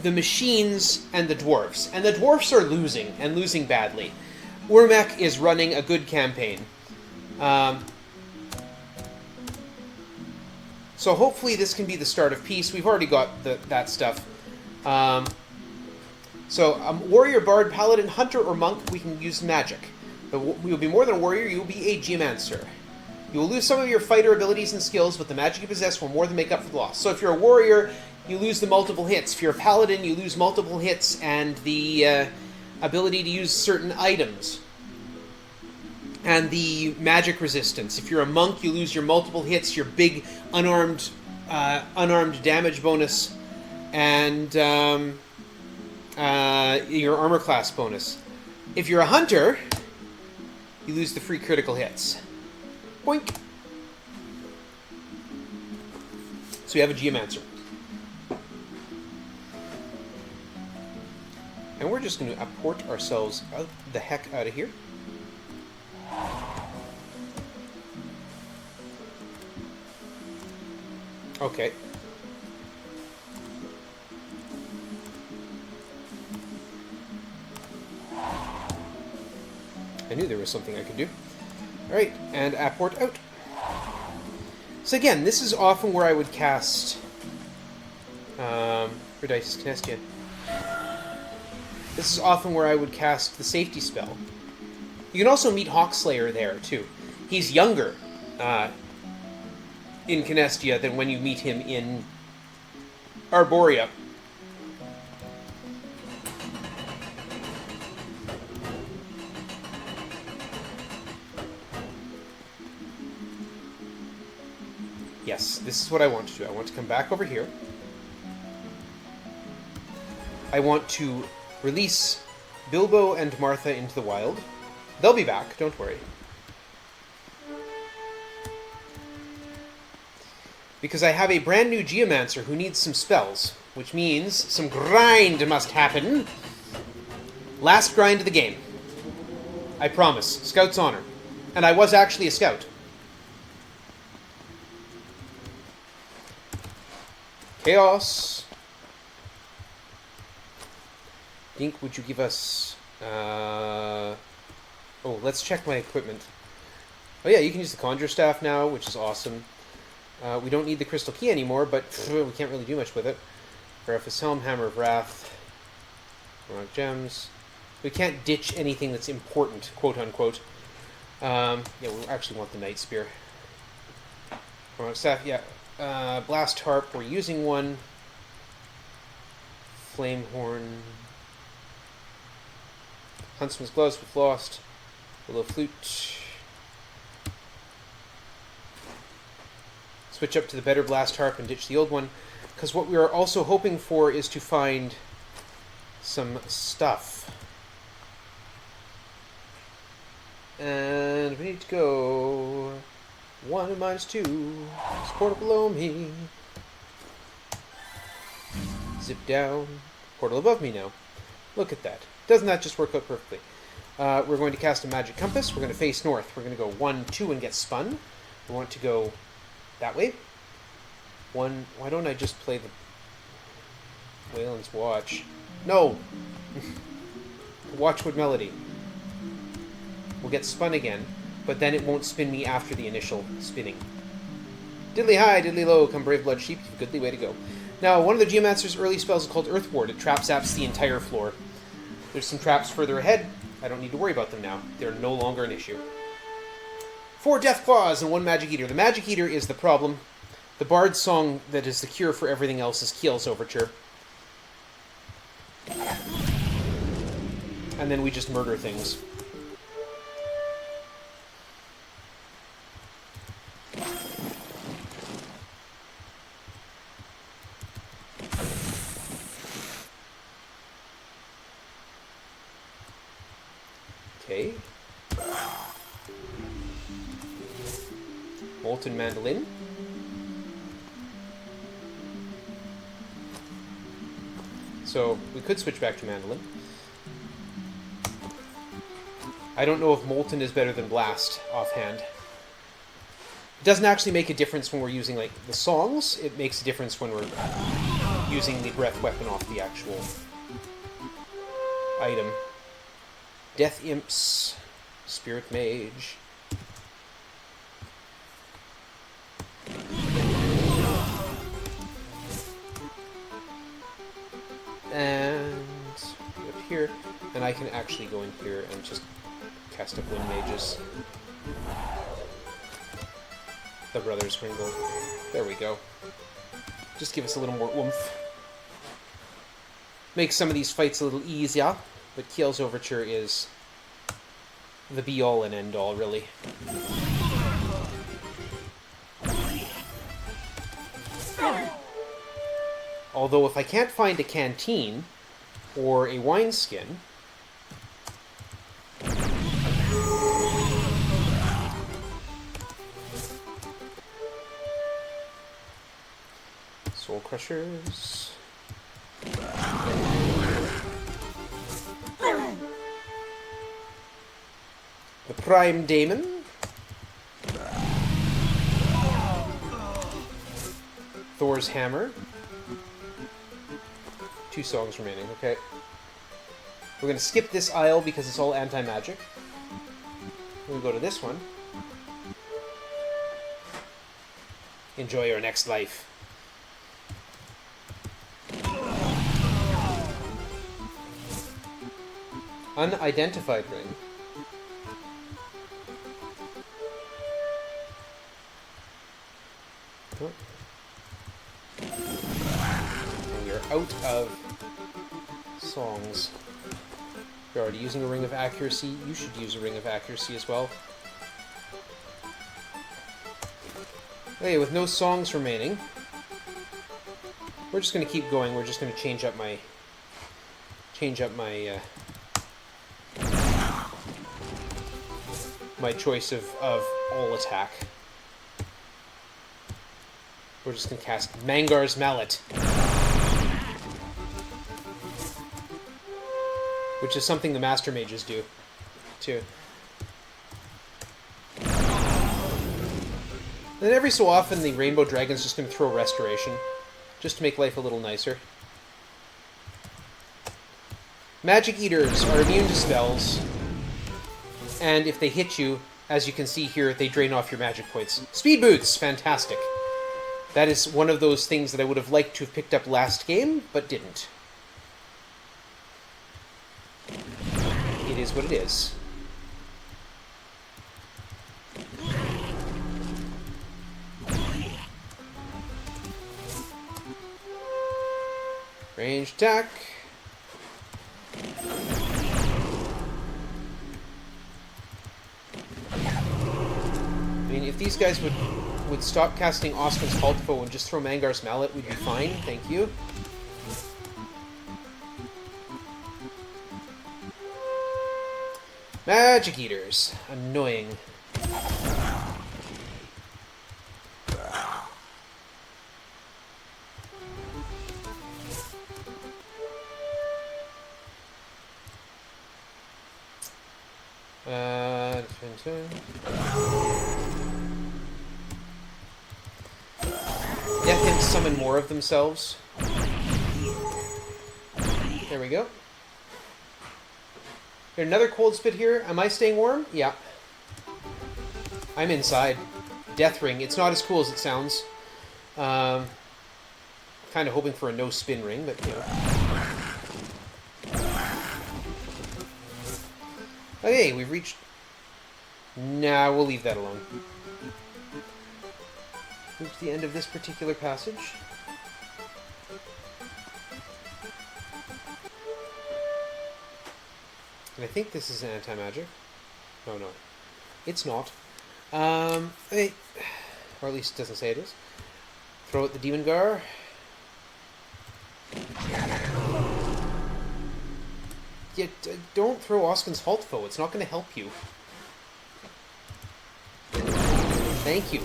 Speaker 1: the machines and the dwarves. And the dwarves are losing, and losing badly. Ormek is running a good campaign. So hopefully this can be the start of peace. We've already got that stuff. So warrior, bard, paladin, hunter, or monk, we can use magic. But we will be more than a warrior, you will be a geomancer. You will lose some of your fighter abilities and skills, but the magic you possess will more than make up for the loss. So if you're a warrior, you lose the multiple hits. If you're a paladin, you lose multiple hits and the ability to use certain items. And the magic resistance. If you're a monk, you lose your multiple hits, your big unarmed damage bonus, and your armor class bonus. If you're a hunter, you lose the free critical hits. Boink. So we have a geomancer. And we're just going to apport ourselves the heck out of here. Okay. I knew there was something I could do. Alright, and apport out. So again, this is often where I would cast Raditis Canestia. This is often where I would cast the safety spell. You can also meet Hawkslayer there, too. He's younger in Canestia than when you meet him in Arborea. Yes, this is what I want to do. I want to come back over here. I want to release Bilbo and Martha into the wild. They'll be back, don't worry. Because I have a brand new Geomancer who needs some spells, which means some grind must happen. Last grind of the game. I promise. Scout's honor. And I was actually a scout. Chaos. Dink, would you give us... Oh, let's check my equipment. Oh yeah, you can use the Conjure Staff now, which is awesome. We don't need the Crystal Key anymore, but we can't really do much with it. Pharaoh's Helm, Hammer of Wrath, Rock Gems. We can't ditch anything that's important, quote-unquote. Yeah, we actually want the Night Spear. Staff, yeah. Blast Harp, we're using one. Flame Horn. Huntsman's Gloves, we've lost. Willow Flute. Switch up to the better Blast Harp and ditch the old one. Because what we are also hoping for is to find some stuff. And we need to go 1 and -2. It's portal below me. Zip down. Portal above me now. Look at that. Doesn't that just work out perfectly? We're going to cast a Magic Compass. We're going to face north. We're going to go 1, 2 and get spun. We want to go that way. Why don't I just play the Wayland's Watch? No! Watchwood Melody. We'll get spun again, but then it won't spin me after the initial spinning. Diddly high, diddly low, come brave blood sheep, you've a goodly way to go. Now, one of the Geomancer's early spells is called Earth Ward. It trap-zaps the entire floor. There's some traps further ahead. I don't need to worry about them now. They're no longer an issue. 4 Death Claws and 1 Magic Eater. The Magic Eater is the problem. The Bard's song that is the cure for everything else is Kiel's Overture. And then we just murder things. Okay. Molten Mandolin. So we could switch back to Mandolin. I don't know if Molten is better than Blast offhand. It doesn't actually make a difference when we're using like the songs. It makes a difference when we're using the breath weapon off the actual item. Death Imps, Spirit Mage. And up here, and I can actually go in here and just cast up Wind Mages. The Brothers Ringle. There we go. Just give us a little more oomph. Make some of these fights a little easier, but Kiel's Overture is the be-all and end-all, really. Although if I can't find a canteen or a wineskin, Soul Crushers. The Prime Daemon. Thor's Hammer. 2 songs remaining, okay. We're going to skip this aisle because it's all anti-magic. We'll go to this one. Enjoy your next life. Unidentified ring. Oh. And we are out of songs. You're already using a Ring of Accuracy. You should use a Ring of Accuracy as well. Okay, with no songs remaining, we're just going to keep going. We're just going to change up my my choice of all attack. We're just going to cast Mangar's Mallet, which is something the Master Mages do, too. Then every so often, the Rainbow Dragon's just going to throw Restoration, just to make life a little nicer. Magic Eaters are immune to spells, and if they hit you, as you can see here, they drain off your magic points. Speed Boots! Fantastic. That is one of those things that I would have liked to have picked up last game, but didn't. It is what it is. Range attack. I mean, if these guys would stop casting Osman's Haltfo and just throw Mangar's Mallet, we'd be fine. Thank you. Magic Eaters. Annoying. Let him summon more of themselves. There we go. There's another cold spit here. Am I staying warm? Yeah. I'm inside. Death Ring. It's not as cool as it sounds. Kind of hoping for a no spin ring, but you know. Okay, we've reached... Nah, we'll leave that alone. Move to the end of this particular passage. And I think this is an anti-magic. No, no. It's not. Okay. Or at least it doesn't say it is. Throw out the Demon Gar. Yeah, don't throw Osman's Haltfo. It's not going to help you. Thank you.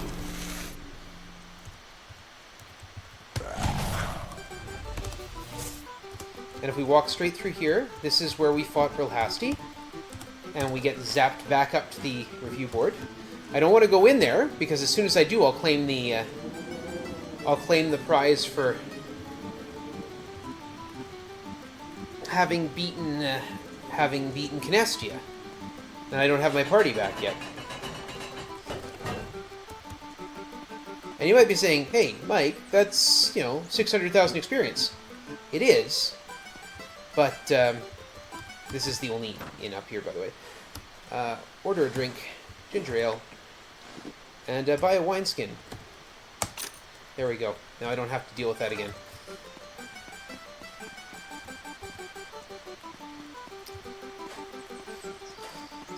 Speaker 1: And if we walk straight through here, this is where we fought Brilhasti. And we get zapped back up to the review board. I don't want to go in there, because as soon as I do, I'll claim the prize for having beaten Canestia. And I don't have my party back yet. And you might be saying, hey, Mike, that's, 600,000 experience. It is. But, this is the only inn up here, by the way. Order a drink, ginger ale, and buy a wineskin. There we go. Now I don't have to deal with that again.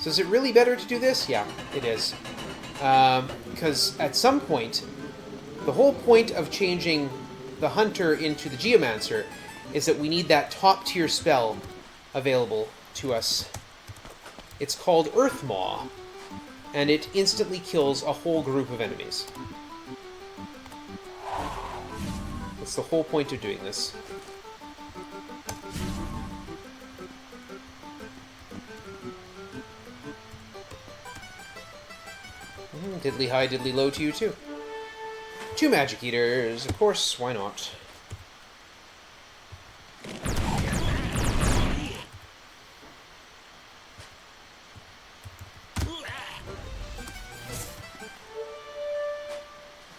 Speaker 1: So is it really better to do this? Yeah, it is. Because at some point, the whole point of changing the Hunter into the Geomancer is that we need that top-tier spell available to us. It's called Earth Maw, and it instantly kills a whole group of enemies. That's the whole point of doing this. Diddly high, diddly low to you too. 2 Magic Eaters, of course, why not?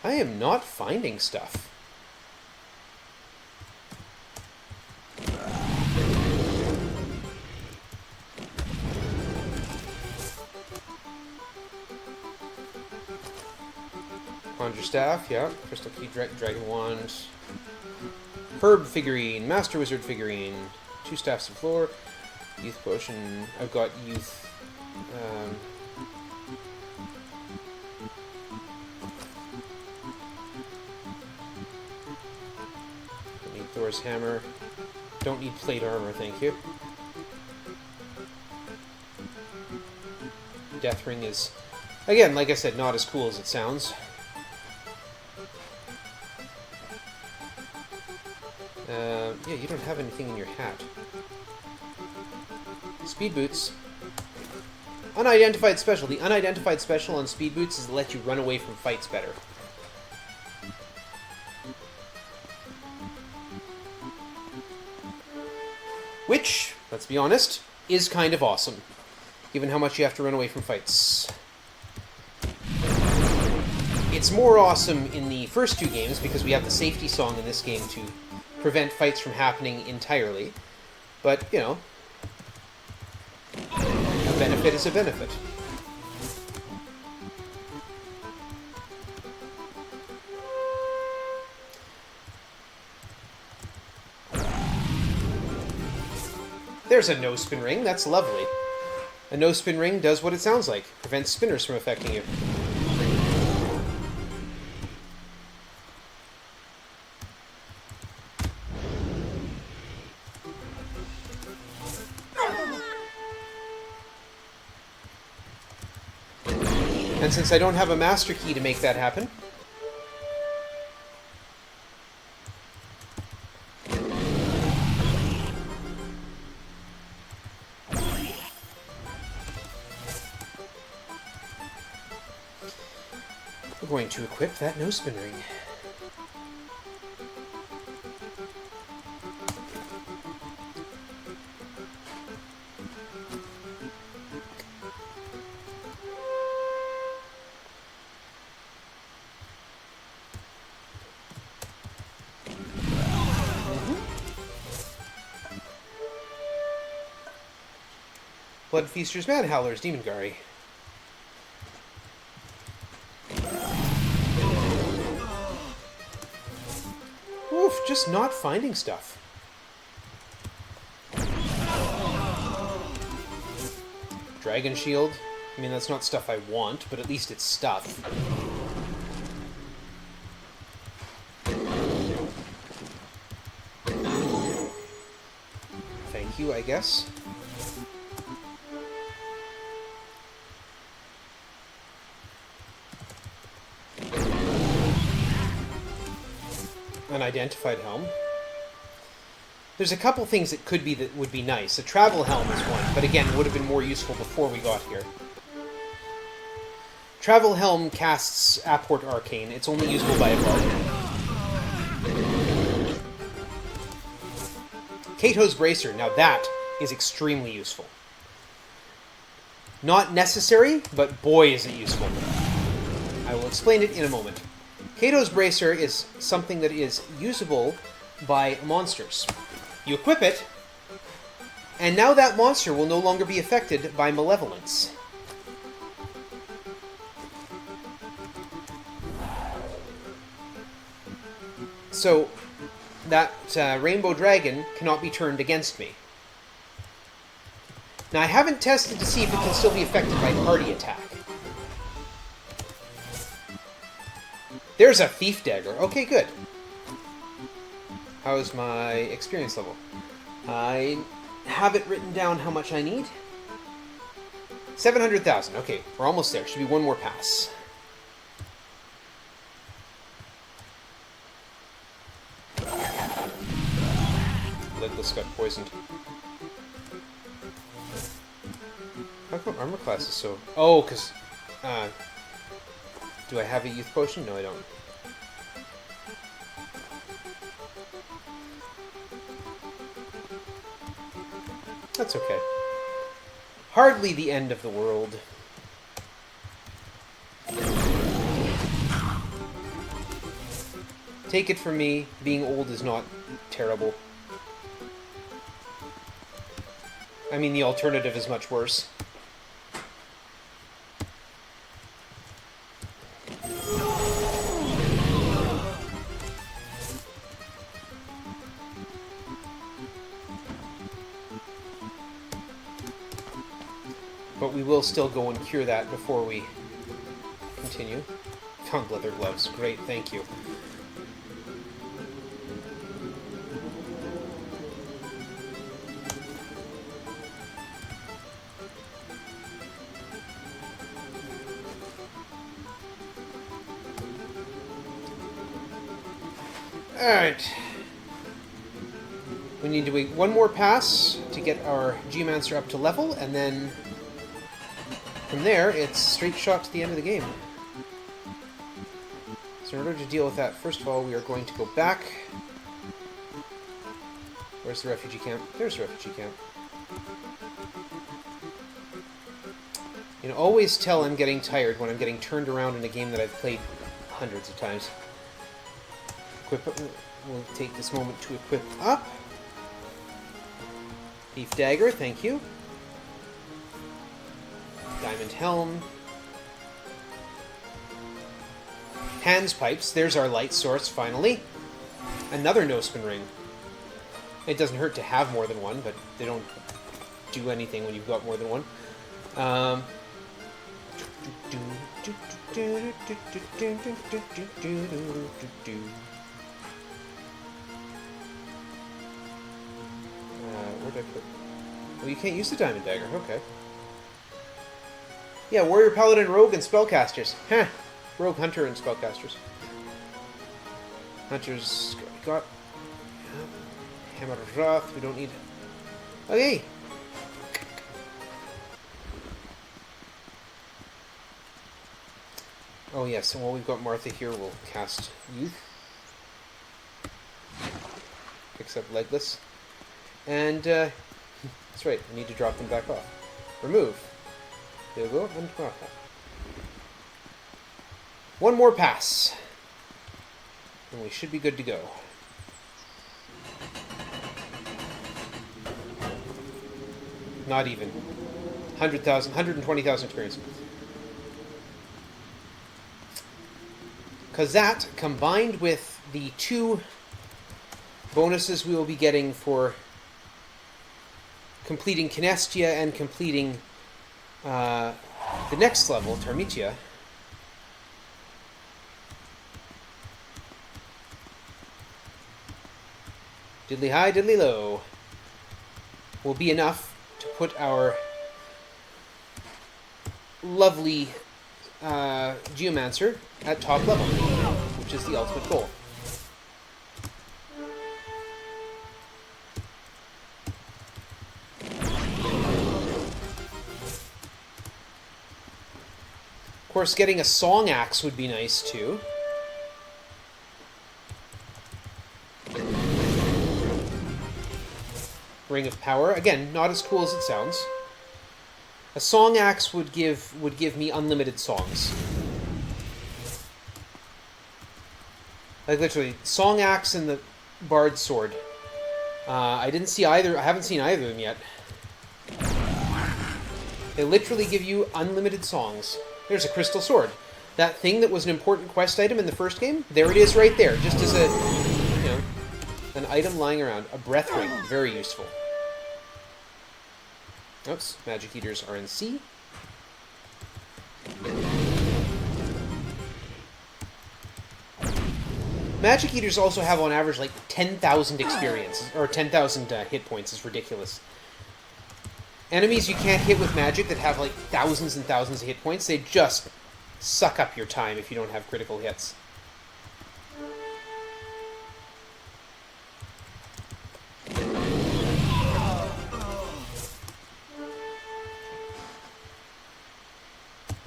Speaker 1: I am not finding stuff. Conjure Staff, yeah. Crystal Key, Dragon Wand. Herb figurine, Master Wizard figurine. 2 Staffs of Floor. Youth Potion. I've got Youth. Don't need Thor's Hammer. Don't need Plate Armor, thank you. Death Ring is, again, like I said, not as cool as it sounds. Yeah, you don't have anything in your hat. Speed Boots. Unidentified Special. The unidentified special on Speed Boots is to let you run away from fights better. Which, let's be honest, is kind of awesome, given how much you have to run away from fights. It's more awesome in the first 2 games because we have the safety song in this game to prevent fights from happening entirely. But, a benefit is a benefit. there's a no-spin ring. That's lovely. A no-spin ring does what it sounds like. Prevents spinners from affecting you. And since I don't have a master key to make that happen, we're going to equip that no-spin ring. Blood Feasters, Mad Howlers, Demon Gari. Oof, just not finding stuff. Dragon Shield. I mean, that's not stuff I want, but at least it's stuff. Thank you, I guess. An identified helm. There's a couple things that could be that would be nice. A travel helm is one, but again, would have been more useful before we got here. Travel helm casts Apport Arcane. It's only usable by a bard. Kato's Bracer. Now that is extremely useful. Not necessary, but boy is it useful. I will explain it in a moment. Kato's Bracer is something that is usable by monsters. You equip it, and now that monster will no longer be affected by malevolence. So, that rainbow dragon cannot be turned against me. Now, I haven't tested to see if it can still be affected by party attack. There's a Thief Dagger. Okay, good. How's my experience level? I have it written down how much I need. 700,000. Okay, we're almost there. Should be one more pass. Lidless got poisoned. How come armor class is so... Oh, because... do I have a youth potion? No, I don't. That's okay. Hardly the end of the world. Take it from me, being old is not terrible. I mean, the alternative is much worse. But we will still go and cure that before we continue. Found leather gloves. Great, thank you. Alright. We need to wait one more pass to get our Geomancer up to level, and then from there, it's straight shot to the end of the game. So in order to deal with that, first of all, we are going to go back. Where's the refugee camp? There's the refugee camp. You know, always tell I'm getting tired when I'm getting turned around in a game that I've played hundreds of times. Equip it. We'll take this moment to equip up. Thief Dagger, thank you. Diamond Helm. Hands Pipes, there's our light source, finally. Another no-spin ring. It doesn't hurt to have more than one, but they don't do anything when you've got more than one. Where did I put... Well, you can't use the diamond dagger. Okay. Yeah, warrior, paladin, rogue, and spellcasters. Huh. Rogue, hunter, and spellcasters. Hunters got... Hammer of Wrath, we don't need... Okay! Oh yes, and while we've got Martha here, we'll cast Youth. Picks up Legless. And, that's right, I need to drop them back off. Remove. Yogo and Martha. One more pass. And we should be good to go. Not even. 100,000, 120,000 experience. Because that, combined with the 2 bonuses we will be getting for completing Kinestia and completing the next level, Termitia, diddly high, diddly low, will be enough to put our lovely Geomancer at top level, which is the ultimate goal. Of course, getting a Song Axe would be nice too. Ring of Power. Again, not as cool as it sounds. A Song Axe would give me unlimited songs. Like literally, Song Axe and the Bard Sword. I didn't see either. I haven't seen either of them yet. They literally give you unlimited songs. There's a Crystal Sword. That thing that was an important quest item in the first game, there it is right there, just as a, you know, an item lying around. A Breath Ring, very useful. Oops, Magic Eaters are in C. Magic Eaters also have on average like 10,000 experience, or 10,000 hit points. Is ridiculous. Enemies you can't hit with magic that have like thousands and thousands of hit points, they just suck up your time if you don't have critical hits.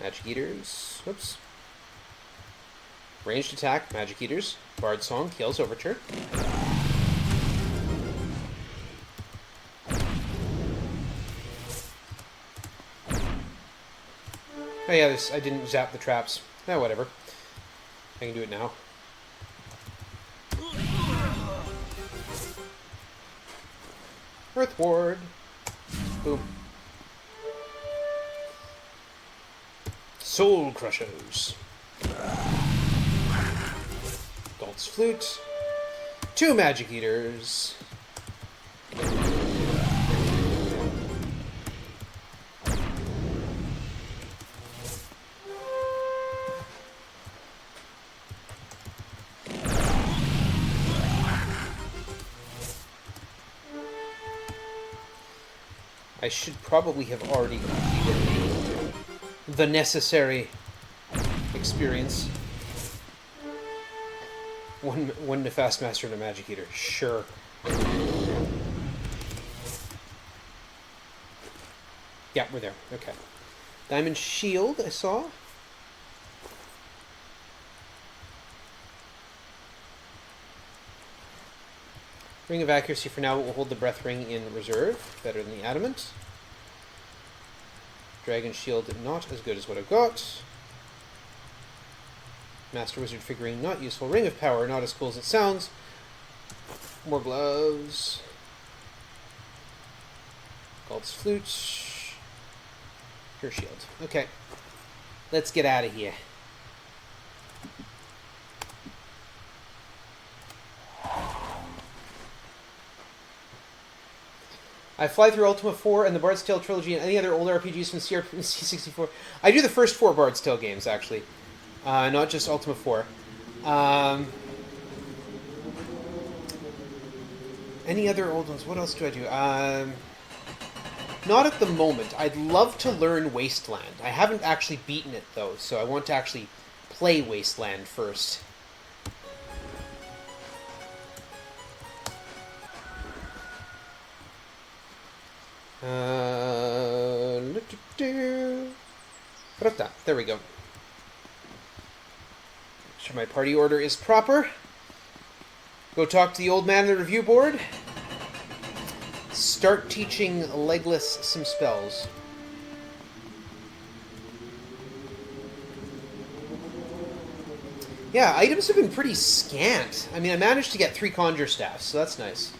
Speaker 1: Magic Eaters. Whoops. Ranged attack, Magic Eaters. Bard Song, Keel's Overture. Oh yeah, I didn't zap the traps. Eh, whatever. I can do it now. Earth Ward. Boom. Soul Crushers. Galt's Flute. 2 Magic Eaters. I should probably have already completed the necessary experience. One Nefast Master and a Magic Eater. Sure. Yeah, we're there. Okay. Diamond Shield, I saw. Ring of Accuracy for now, but we'll hold the Breath Ring in reserve. Better than the Adamant. Dragon Shield, not as good as what I've got. Master Wizard Figurine, not useful. Ring of Power, not as cool as it sounds. More gloves. Galt's Flute. Pure Shield. Okay. Let's get out of here. I fly through Ultima 4 and the Bard's Tale trilogy and any other old RPGs from C64. I do the first 4 Bard's Tale games, actually. Not just Ultima 4. Any other old ones? What else do I do? Not at the moment. I'd love to learn Wasteland. I haven't actually beaten it, though, so I want to actually play Wasteland first. There we go. Make sure my party order is proper. Go talk to the old man on the review board. Start teaching Legless some spells. Yeah, items have been pretty scant. I mean, I managed to get 3 conjure staffs, so that's nice.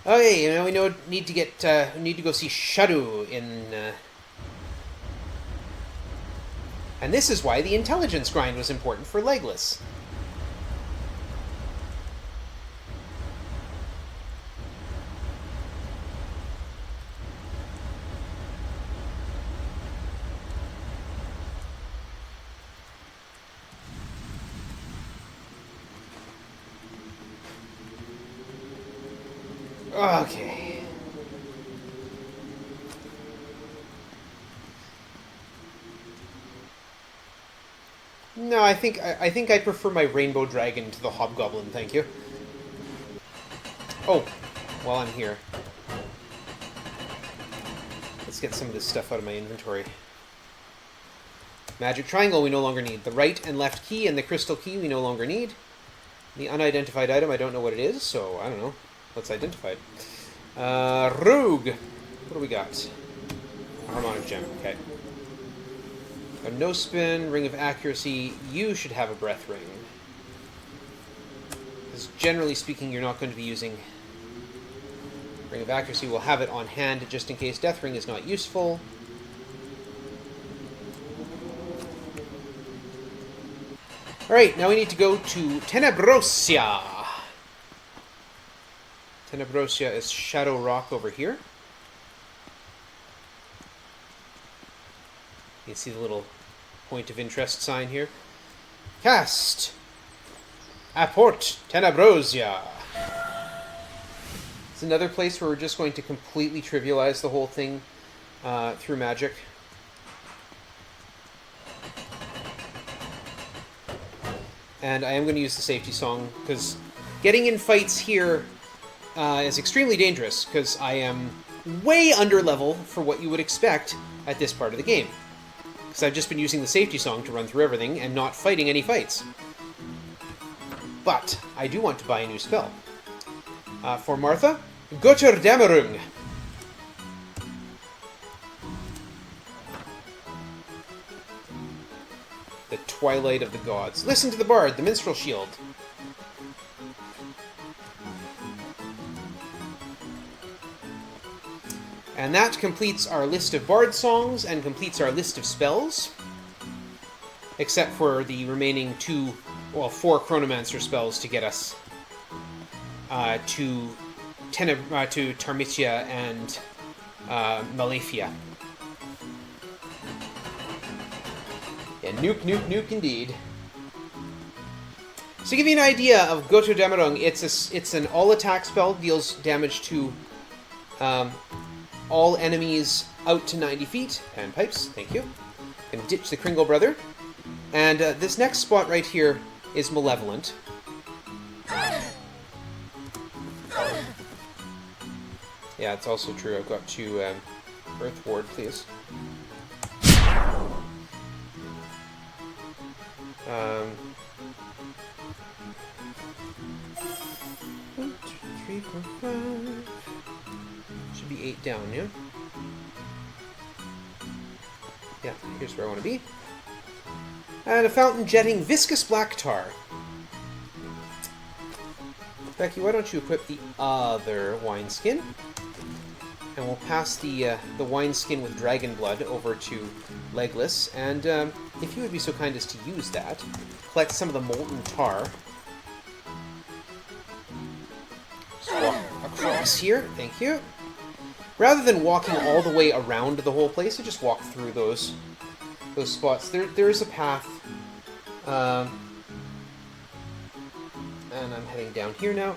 Speaker 1: Okay, we need to go see Shadow in. And this is why the intelligence grind was important for Legless. Okay. No, I think I prefer my rainbow dragon to the hobgoblin, thank you. Oh, while I'm here, let's get some of this stuff out of my inventory. Magic triangle we no longer need. The right and left key and the crystal key we no longer need. The unidentified item, I don't know what it is, so I don't know. Let's identify it. Rogue. What do we got? Harmonic gem. Okay. A no spin, ring of accuracy. You should have a breath ring. Because generally speaking, you're not going to be using ring of accuracy. We'll have it on hand just in case death ring is not useful. All right, now we need to go to Tenebrosia. Tenebrosia is Shadow Rock over here. You can see the little point of interest sign here. Cast! Apport Tenebrosia! It's another place where we're just going to completely trivialize the whole thing through magic. And I am going to use the safety song, because getting in fights here is extremely dangerous, because I am way under level for what you would expect at this part of the game. Because I've just been using the safety song to run through everything and not fighting any fights. But I do want to buy a new spell. For Martha, Götterdämmerung. The Twilight of the Gods. Listen to the Bard, the Minstrel Shield. And that completes our list of Bard songs and completes our list of spells. Except for the remaining 4 Chronomancer spells to get us to Tarmitia and Malefia. Yeah, nuke indeed. So to give you an idea of Götterdämmerung, it's an all-attack spell, deals damage to all enemies out to 90 feet. Panpipes, thank you. Gonna ditch the Kringle brother. And this next spot right here is Malevolent. Yeah, it's also true. I've got to Earth Ward, please. 1, 2, 3, 4, 5. Should be 8 down, yeah? Yeah, here's where I want to be. And a fountain jetting viscous black tar. Becky, why don't you equip the other wineskin? And we'll pass the wineskin with dragon blood over to Legless. And if you would be so kind as to use that, collect some of the molten tar. So X here. Thank you. Rather than walking all the way around the whole place, I just walk through those spots. There is a path. And I'm heading down here now.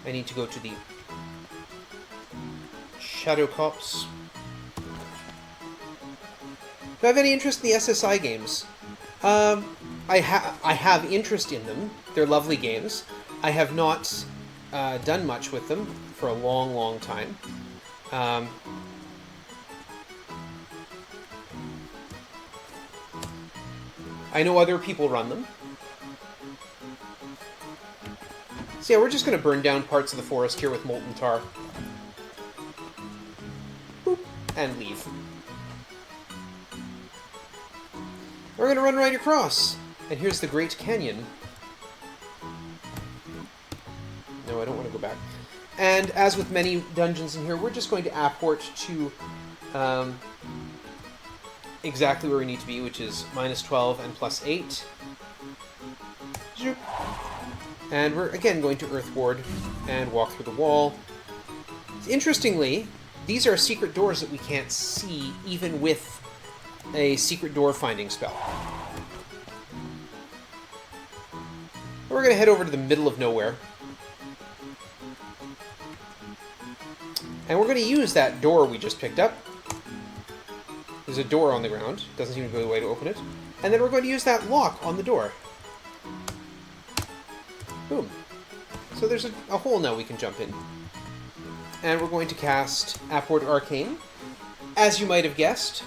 Speaker 1: I need to go to the Shadow Cops. Do I have any interest in the SSI games? I have interest in them. They're lovely games. I have not done much with them for a long, long time. I know other people run them. So yeah, we're just going to burn down parts of the forest here with molten tar. Boop, and leave. We're going to run right across. And here's the Great Canyon. No, I don't want to go back. And as with many dungeons in here, we're just going to apport to exactly where we need to be, which is -12 and +8. And we're, again, going to Earth Ward and walk through the wall. Interestingly, these are secret doors that we can't see, even with a secret door finding spell. We're going to head over to the middle of nowhere. And we're going to use that door we just picked up. There's a door on the ground. Doesn't seem to be a way to open it. And then we're going to use that lock on the door. Boom. So there's a hole now we can jump in. And we're going to cast Apport Arcane, as you might have guessed,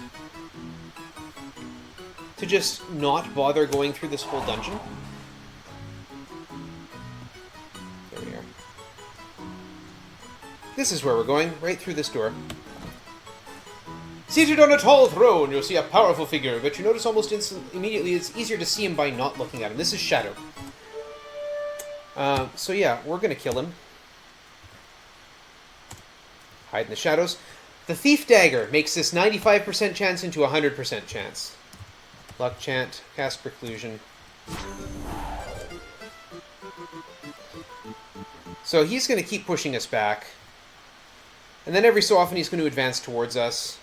Speaker 1: to just not bother going through this whole dungeon. There we are. This is where we're going, right through this door. Seated on a tall throne, you'll see a powerful figure, but you notice almost immediately it's easier to see him by not looking at him. This is Shadow. So yeah, we're going to kill him. Hide in the shadows. The Thief Dagger makes this 95% chance into 100% chance. Luck Chant, cast Preclusion. So he's going to keep pushing us back. And then every so often he's going to advance towards us.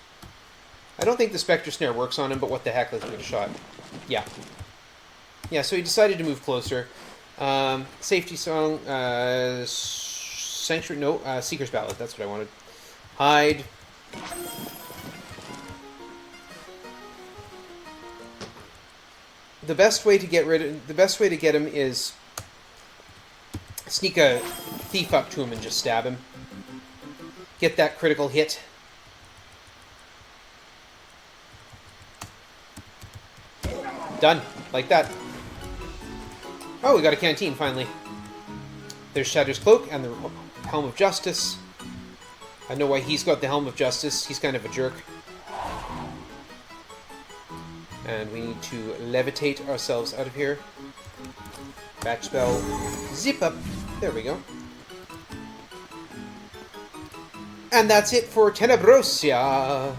Speaker 1: I don't think the Spectre Snare works on him, but what the heck, let's give it a shot. Yeah. Yeah, so he decided to move closer. Safety Song, Sanctuary, no, Seeker's Ballad, that's what I wanted. Hide. The best way to get him is sneak a thief up to him and just stab him. Get that critical hit. Done. Like that. Oh, we got a canteen, finally. There's Shadow's Cloak and the Helm of Justice. I know why he's got the Helm of Justice. He's kind of a jerk. And we need to levitate ourselves out of here. Batch spell. Zip up. There we go. And that's it for Tenebrosia.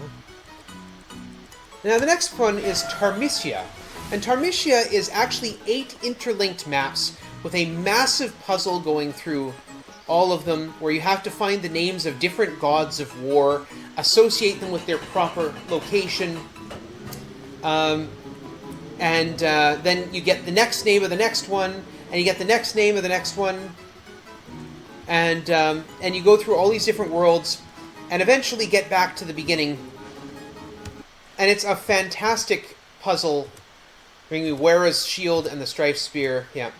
Speaker 1: Now the next one is Tarmisia. And Tarmisia is actually 8 interlinked maps with a massive puzzle going through all of them, where you have to find the names of different gods of war, associate them with their proper location, and then you get the next name of the next one, and you get the next name of the next one, and you go through all these different worlds, and eventually get back to the beginning. And it's a fantastic puzzle. Bring me Wera's shield and the Strife Spear. Yeah.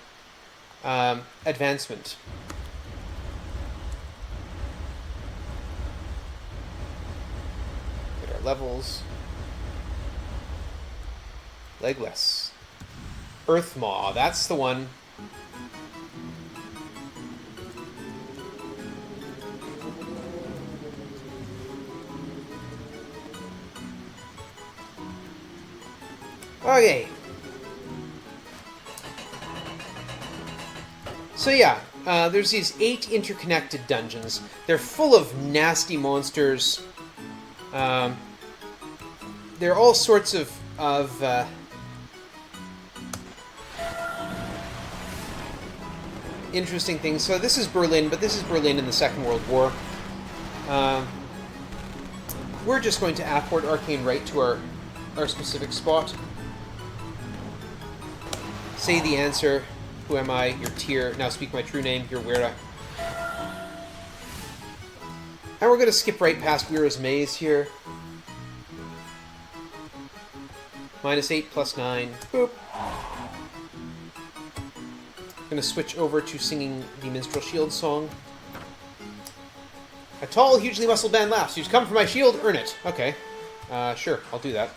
Speaker 1: Advancement. Get our levels. Legless. Earthmaw, that's the one. Okay. So yeah, there's these 8 interconnected dungeons. They're full of nasty monsters. They're all sorts of interesting things. So this is Berlin, but this is Berlin in the Second World War. We're just going to apport Arcane right to our specific spot. Say the answer. Who am I? Your tier. Now speak my true name. You're Wera. And we're going to skip right past Wera's maze here. -8 + 9. Boop. Going to switch over to singing the Minstrel Shield song. A tall, hugely muscled man laughs. You've come for my shield, earn it. Okay. Sure, I'll do that.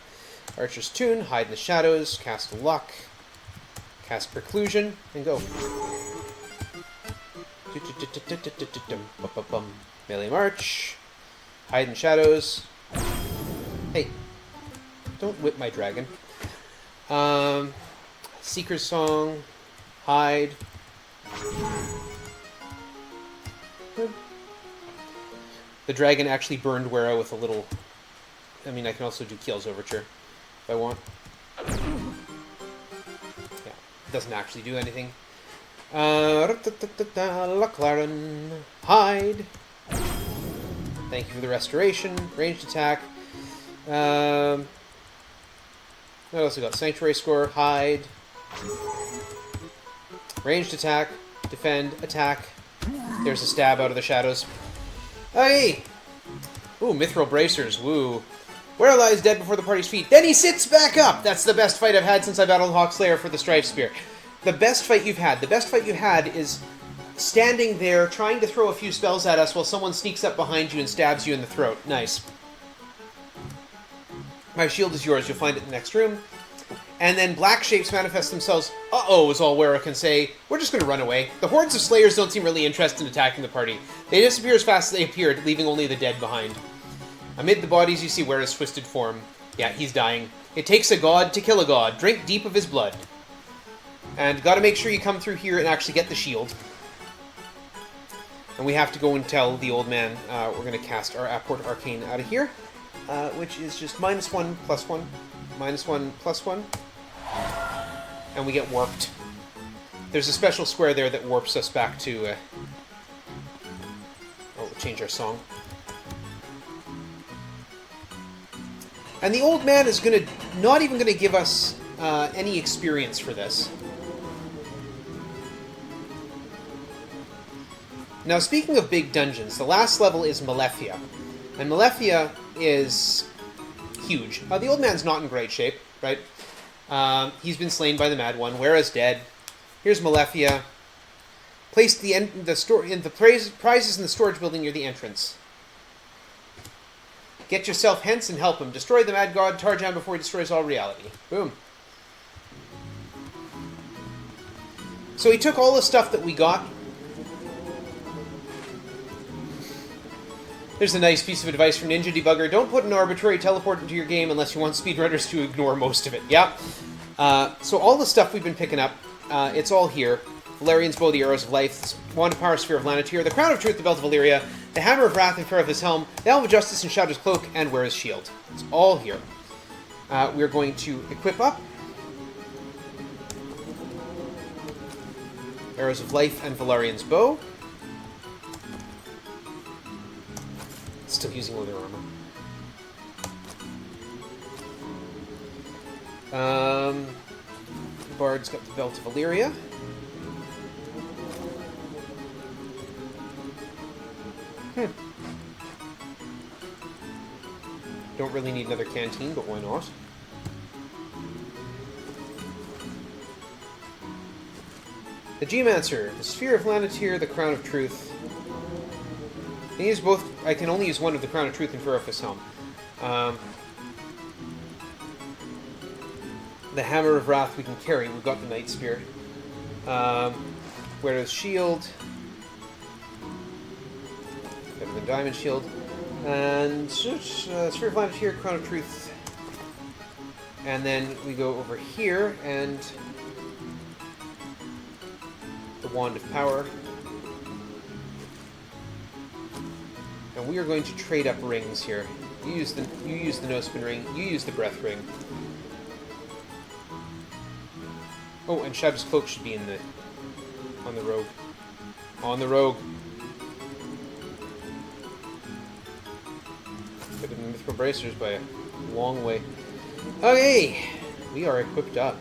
Speaker 1: Archer's Tune, hide in the shadows, cast luck, cast preclusion, and go. Melee march, hide in shadows. Hey, don't whip my dragon. Seeker's Song, hide. The dragon actually burned Wera with a little... I mean, I can also do Kiel's Overture if I want. Yeah, it doesn't actually do anything. Luclaren, hide. Thank you for the restoration. Ranged attack. What else we got? Sanctuary Score, hide. Ranged attack, defend, attack. There's a stab out of the shadows. Hey! Ooh, Mithril Bracers, woo. Where lies dead before the party's feet? Then he sits back up! That's the best fight I've had since I battled Hawkslayer for the Strife Spear. The best fight you've had. The best fight you had is standing there trying to throw a few spells at us while someone sneaks up behind you and stabs you in the throat. Nice. My shield is yours. You'll find it in the next room. And then black shapes manifest themselves. Uh-oh, is all Wera can say. We're just going to run away. The hordes of slayers don't seem really interested in attacking the party. They disappear as fast as they appeared, leaving only the dead behind. Amid the bodies, you see Wera's twisted form. Yeah, he's dying. It takes a god to kill a god. Drink deep of his blood. And gotta make sure you come through here and actually get the shield. And we have to go and tell the old man we're going to cast our Apport Arcane out of here. Which is just -1 + 1. -1 + 1. And we get warped. There's a special square there that warps us back to... Oh, we'll change our song. And the old man is not even going to give us any experience for this. Now, speaking of big dungeons, the last level is Malefia. And Malefia is huge. The old man's not in great shape, right? He's been slain by the Mad One. Wera's dead. Here's Malefia. Place the prizes in the storage building near the entrance. Get yourself hence and help him. Destroy the Mad God Tarjan before he destroys all reality. Boom. So he took all the stuff that we got. There's a nice piece of advice from Ninja Debugger. Don't put an arbitrary teleport into your game unless you want speedrunners to ignore most of it. Yeah. So all the stuff we've been picking up, it's all here. Valerian's Bow, the Arrows of Life, Wand of Power, Sphere of Lanatyr, the Crown of Truth, the Belt of Valyria, the Hammer of Wrath and Fair of his Helm, the Helm of Justice and Shadow's Cloak, and Wera's Shield. It's all here. We're going to equip up Arrows of Life and Valerian's Bow. Still using leather armor. Bard's got the Belt of Valyria. Don't really need another canteen, but why not? The Geomancer, the Sphere of Lanatyr, the Crown of Truth. I can use both. I can only use one of the Crown of Truth and Fair of his Helm. The Hammer of Wrath we can carry. We've got the Night Spear. Wera's Shield. Better than Diamond Shield. And Sphere of Lanatyr, Crown of Truth. And then we go over here and the Wand of Power. And we are going to trade up rings here. You use the No-Spin ring. You use the Breath ring. Oh, and Shadow's Cloak should be on the rogue. On the rogue. Better than Mythical Bracers by a long way. Okay, we are equipped up.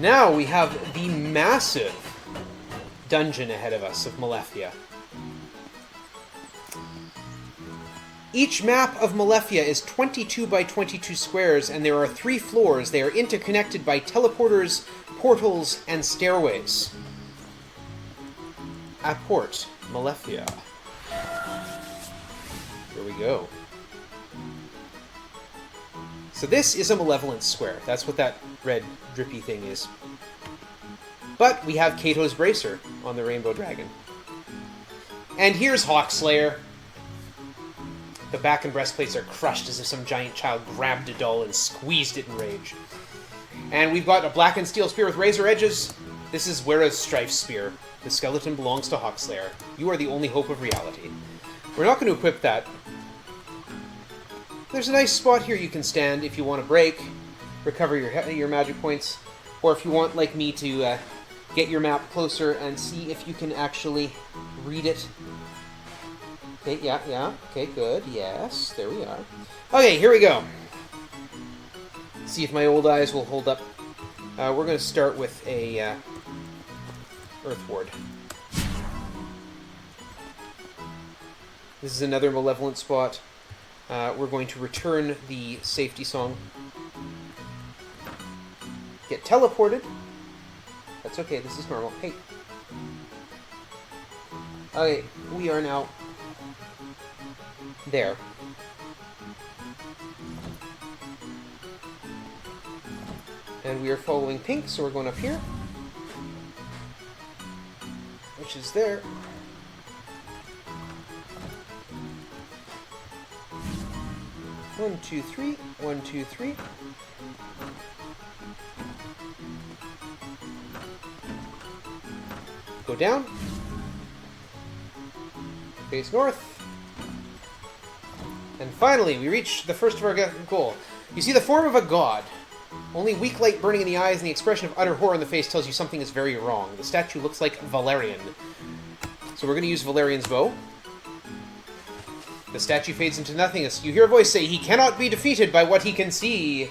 Speaker 1: Now we have the massive dungeon ahead of us of Malefia. Each map of Malefia is 22 by 22 squares, and there are 3 floors. They are interconnected by teleporters, portals, and stairways. Apport Malefia. Here we go. So this is a Malevolence Square. That's what that red drippy thing is. But we have Kato's Bracer on the Rainbow Dragon. And here's Hawkslayer. The back and breastplates are crushed as if some giant child grabbed a doll and squeezed it in rage. And we've got a blackened steel spear with razor edges. This is Wera's Strife Spear. The skeleton belongs to Hawkslayer. You are the only hope of reality. We're not going to equip that. There's a nice spot here you can stand if you want to break, recover your magic points, or if you want, like me, to get your map closer and see if you can actually read it. Okay, yeah, okay, good, yes, there we are. Okay, here we go. See if my old eyes will hold up. We're going to start with a Earth Ward. This is another Malevolent spot. We're going to return the safety song. Get teleported. That's okay, this is normal. Hey. Okay, we are now there. And we are following pink, so we're going up here. Which is there. One, two, three. 1, 2, 3. Go down. Face north. And finally, we reach the first of our goal. You see the form of a god. Only weak light burning in the eyes and the expression of utter horror in the face tells you something is very wrong. The statue looks like Valerian. So we're going to use Valerian's bow. The statue fades into nothingness. You hear a voice say, "He cannot be defeated by what he can see."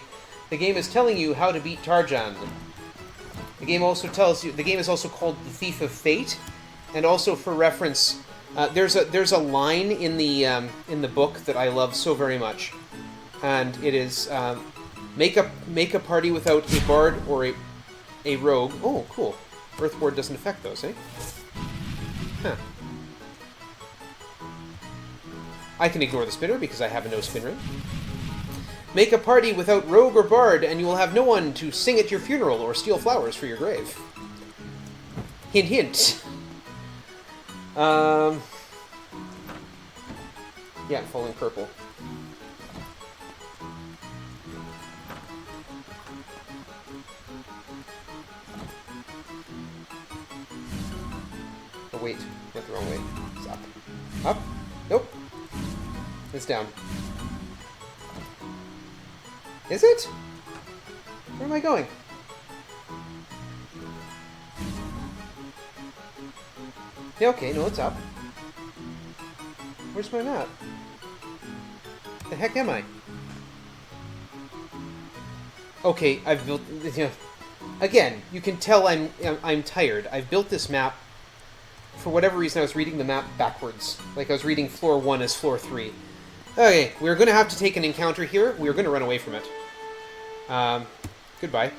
Speaker 1: The game is telling you how to beat Tarjan. The game also tells you... The game is also called The Thief of Fate. And also, for reference, there's a line in the book that I love so very much. And it is... Make a party without a bard or a rogue. Oh, cool. Earthboard doesn't affect those, eh? Huh. I can ignore the spinner because I have a no spin ring. Make a party without rogue or bard, and you will have no one to sing at your funeral or steal flowers for your grave. Hint, hint. Yeah, falling purple. Oh, wait. Went the wrong way. It's up. Up? Nope. It's down. Is it? Where am I going? Yeah, okay, no, it's up. Where's my map? The heck am I? Okay, I've built... Again, you can tell I'm tired. I've built this map. For whatever reason, I was reading the map backwards. Like I was reading floor 1 as floor 3. Okay, we're going to have to take an encounter here. We're going to run away from it. Goodbye.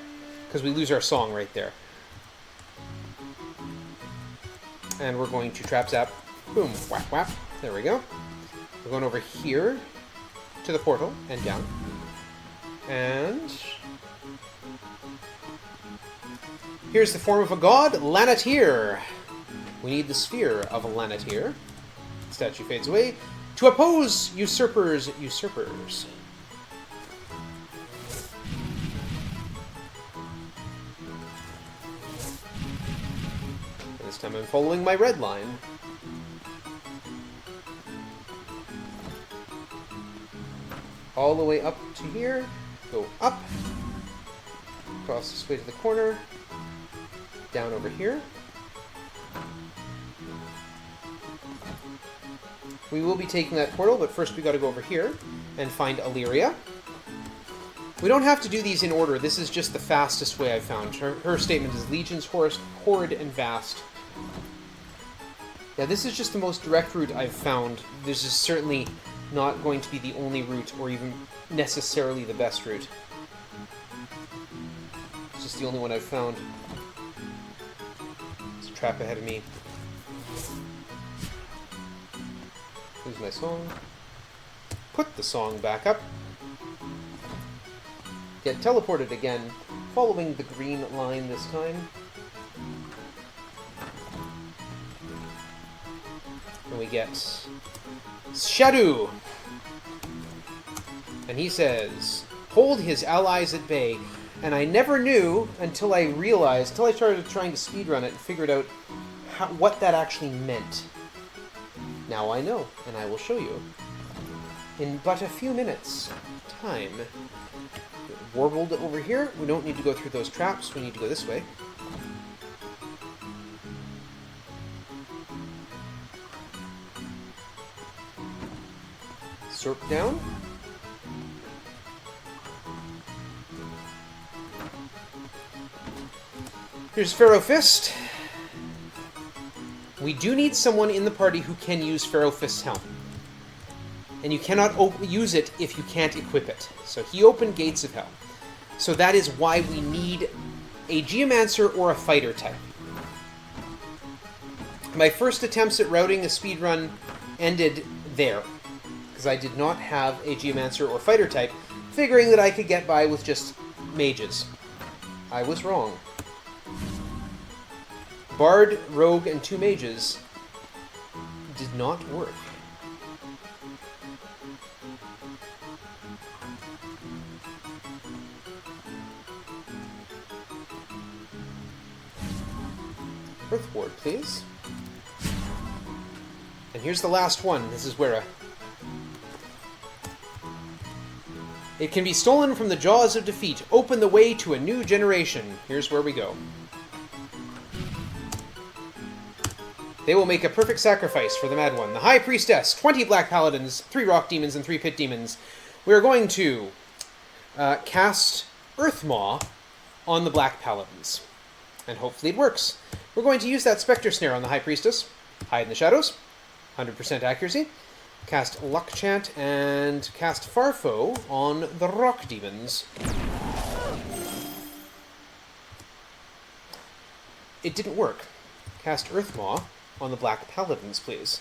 Speaker 1: Because we lose our song right there. And we're going to trap zap. Boom. Whap whap. There we go. We're going over here to the portal and down. And... here's the form of a god, Lanatir. We need the sphere of Lanatir. Statue fades away. To oppose usurpers, usurpers. This time I'm following my red line. All the way up to here. Go up. Across this way to the corner. Down over here. We will be taking that portal, but first we gotta go over here and find Illyria. We don't have to do these in order. This is just the fastest way I've found. Her statement is Legions, Horde, and Vast. Yeah, this is just the most direct route I've found. This is certainly not going to be the only route, or even necessarily the best route. It's just the only one I've found. There's a trap ahead of me. Here's my song. Put the song back up. Get teleported again, following the green line this time. And we get Shadow! And he says, hold his allies at bay. And I never knew until I started trying to speedrun it and figured out what that actually meant. Now I know, and I will show you. In but a few minutes' time. Warbled over here. We don't need to go through those traps. We need to go this way. Sort down. Here's Pharaoh Fist. We do need someone in the party who can use Pharaoh Fist's helm. And you cannot use it if you can't equip it. So he opened Gates of Hell. So that is why we need a Geomancer or a fighter type. My first attempts at routing a speedrun ended there, because I did not have a Geomancer or fighter type, figuring that I could get by with just mages. I was wrong. Bard, Rogue, and 2 mages did not work. Earth Ward, please. And here's the last one. This is Wera. It can be stolen from the jaws of defeat. Open the way to a new generation. Here's where we go. They will make a perfect sacrifice for the Mad One. The High Priestess, 20 Black Paladins, 3 Rock Demons, and 3 Pit Demons. We are going to cast Earthmaw on the Black Paladins. And hopefully it works. We're going to use that Spectre Snare on the High Priestess. Hide in the shadows. 100% accuracy. Cast Luck Chant and cast Farfo on the Rock Demons. It didn't work. Cast Earthmaw on the Black Paladins, please.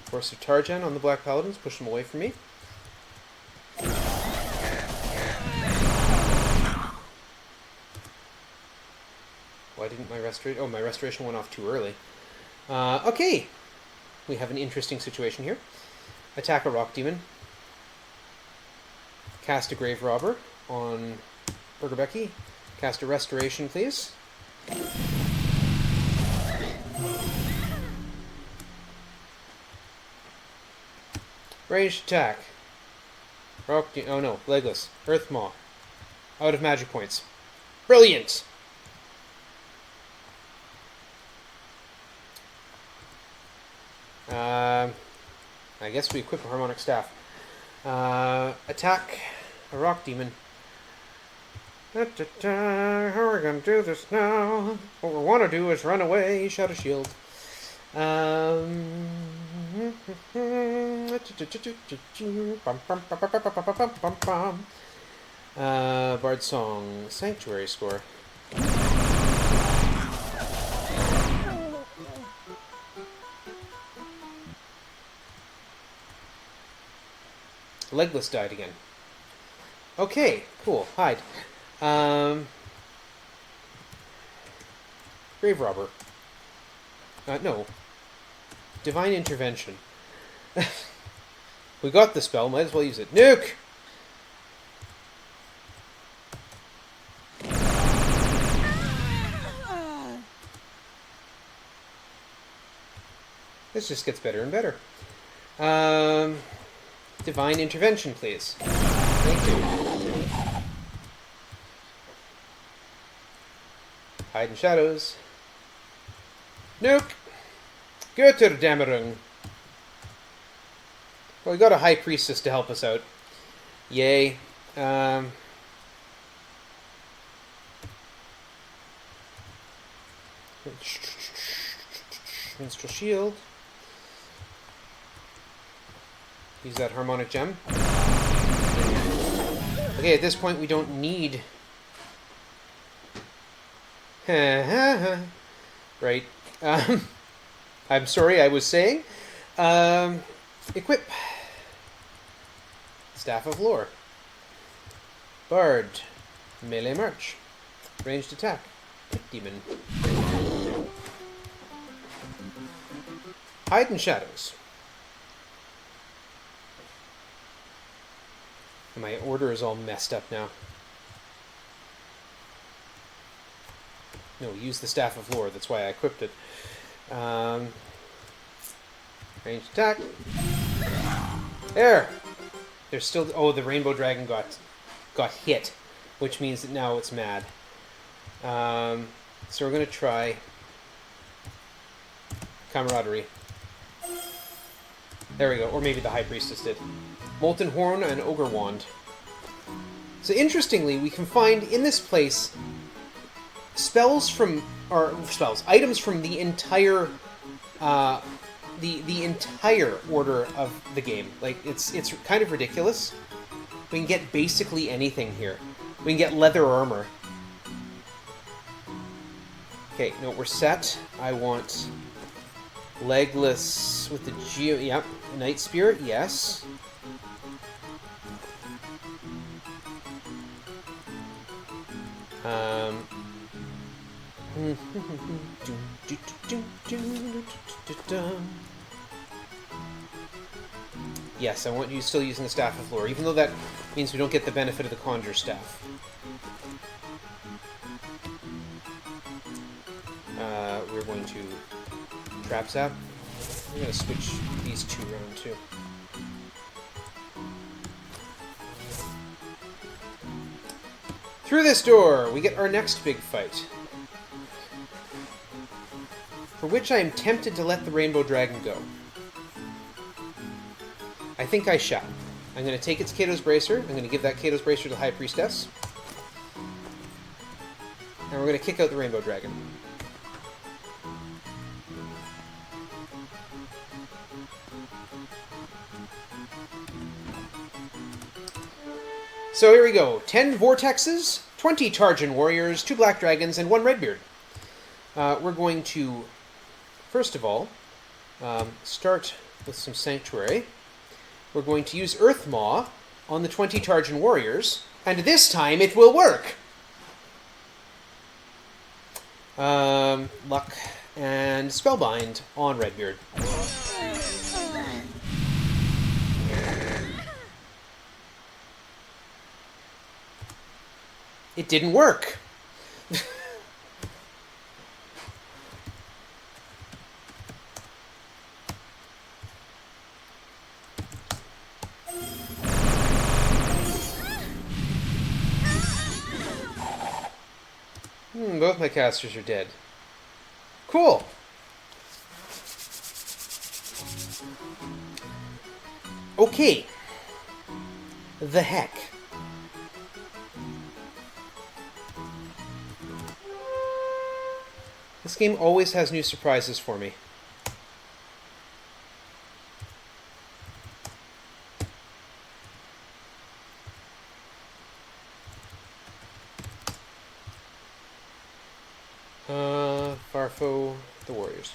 Speaker 1: Force of Tarjan on the Black Paladins. Push them away from me. Why didn't my restoration... Oh, my restoration went off too early. Okay. We have an interesting situation here. Attack a Rock Demon. Cast a Grave Robber on Burgerbecky. Cast a Restoration, please. Ranged attack. Rock oh no, Legless. Earthmaw. Out of magic points. Brilliant! I guess we equip a Harmonic Staff. Attack a Rock Demon. How are we gonna do this now? What we want to do is run away. Shadow Shield. Bard Song. Sanctuary score. Legless died again. Okay, cool. Hide. Grave Robber. No. Divine Intervention. We got the spell, might as well use it. Nuke! This just gets better and better. Divine intervention, please. Thank you. Hide in shadows. Nuke! Götterdämmerung. Well, we got a High Priestess to help us out. Yay. Minstrel Shield. Use that Harmonic Gem. Okay, at this point we don't need... right. I'm sorry, I was saying. Equip. Staff of Lore. Bard. Melee March. Ranged attack. Demon. Hide in shadows. My order is all messed up now. No, use the Staff of Lore. That's why I equipped it. Ranged attack. There! There's still... Oh, the Rainbow Dragon got hit, which means that now it's mad. So we're going to try Camaraderie. There we go. Or maybe the High Priestess did. Molten Horn and Ogre Wand. So interestingly, we can find in this place items from the entire the entire order of the game. Like it's kind of ridiculous. We can get basically anything here. We can get leather armor. Okay, no, we're set. I want legless with the yep, Night Spirit, yes. Yes, I want you still using the Staff of Lore, even though that means we don't get the benefit of the Conjure Staff. We're going to Trap Zap. I'm going to switch these two around too. Through this door, we get our next big fight, for which I am tempted to let the Rainbow Dragon go. I think I shall. I'm going to take its Kato's Bracer. I'm going to give that Kato's Bracer to the High Priestess. And we're going to kick out the Rainbow Dragon. So here we go. 10 Vortexes, 20 Tarjan Warriors, 2 Black Dragons, and 1 Redbeard. We're going to, first of all, start with some Sanctuary. We're going to use Earth Maw on the 20 Tarjan Warriors, and this time it will work! Luck and Spellbind on Redbeard. It didn't work. Both my casters are dead. Cool. Okay. The heck. This game always has new surprises for me. Farfo, the Warriors.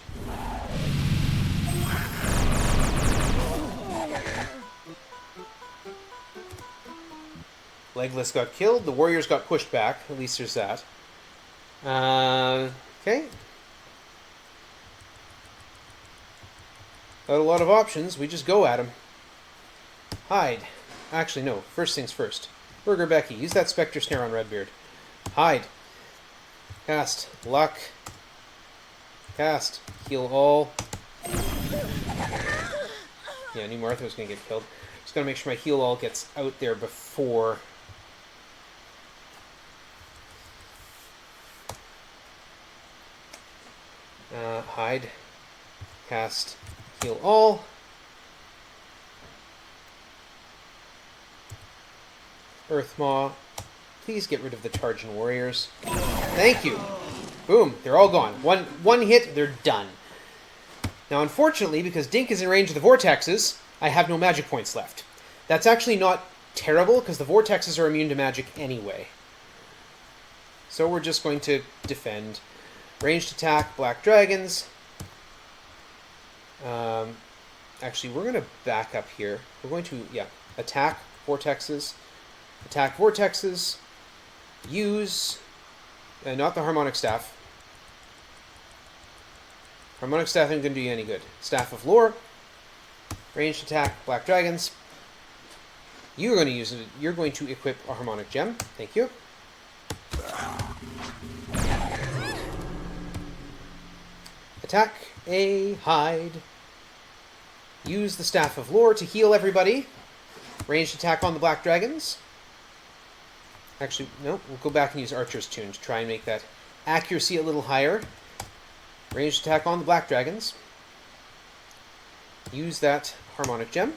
Speaker 1: Legless got killed, the Warriors got pushed back, at least there's that. Okay. Got a lot of options, we just go at them. Hide. Actually, no. First things first. Burger Becky, use that Spectre Snare on Redbeard. Hide. Cast. Luck. Cast. Heal all. Yeah, I knew Martha was going to get killed. Just got to make sure my heal all gets out there before... hide. Cast. Heal all. Earthmaw. Please get rid of the Tarjan Warriors. Thank you. Boom. They're all gone. One hit, they're done. Now, unfortunately, because Dink is in range of the Vortexes, I have no magic points left. That's actually not terrible, because the Vortexes are immune to magic anyway. So we're just going to defend. Ranged attack, Black Dragons. Actually, we're going to back up here. We're going to, attack Vortexes. Attack Vortexes. Use, not the Harmonic Staff. Harmonic Staff isn't going to do you any good. Staff of Lore. Ranged attack, Black Dragons. You're going to use it. You're going to equip a Harmonic Gem. Thank you. Attack a hide. Use the Staff of Lore to heal everybody. Ranged attack on the Black Dragons. Actually, no, we'll go back and use Archer's Tune to try and make that accuracy a little higher. Ranged attack on the Black Dragons. Use that Harmonic Gem.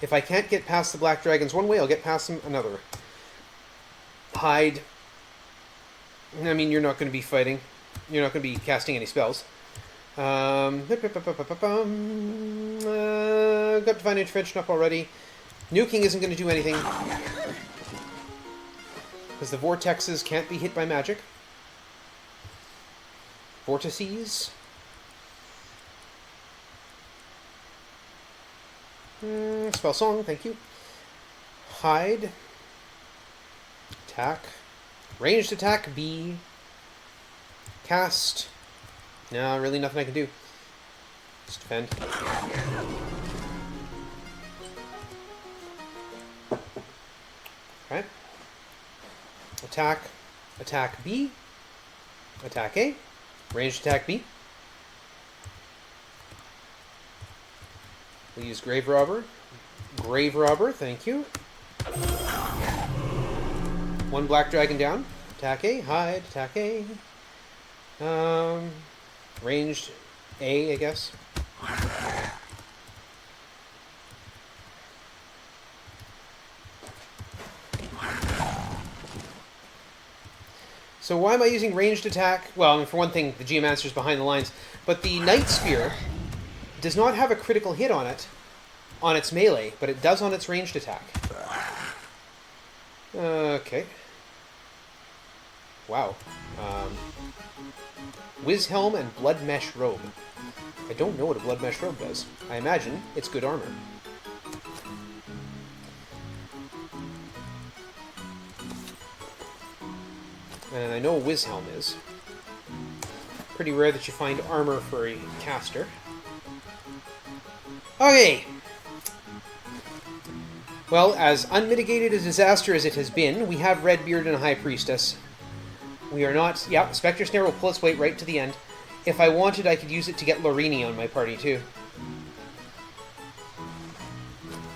Speaker 1: If I can't get past the Black Dragons one way, I'll get past them another. Hide. I mean, you're not going to be fighting. You're not going to be casting any spells. Got Divine Intervention up already. Nuking isn't going to do anything. Because the Vortexes can't be hit by magic. Vortices. Spell Song, thank you. Hide. Attack. Ranged attack, B. Cast. No, really nothing I can do. Just defend. Okay. Attack. Attack B. Attack A. Ranged attack B. We'll use Grave Robber. Grave Robber, thank you. One Black Dragon down. Attack A. Hide. Attack A. Ranged A, I guess. So why am I using ranged attack? Well, I mean, for one thing, the Geomancer's behind the lines, but the Night Spear does not have a critical hit on it, on its melee, but it does on its ranged attack. Okay. Wow. Whiz Helm and Blood Mesh Robe. I don't know what a Blood Mesh Robe does. I imagine it's good armor. And I know what Whiz Helm is. Pretty rare that you find armor for a caster. Okay! Well, as unmitigated a disaster as it has been, we have Redbeard and a High Priestess. We are not... Yeah, Spectre Snare will pull its weight right to the end. If I wanted, I could use it to get Lorini on my party, too.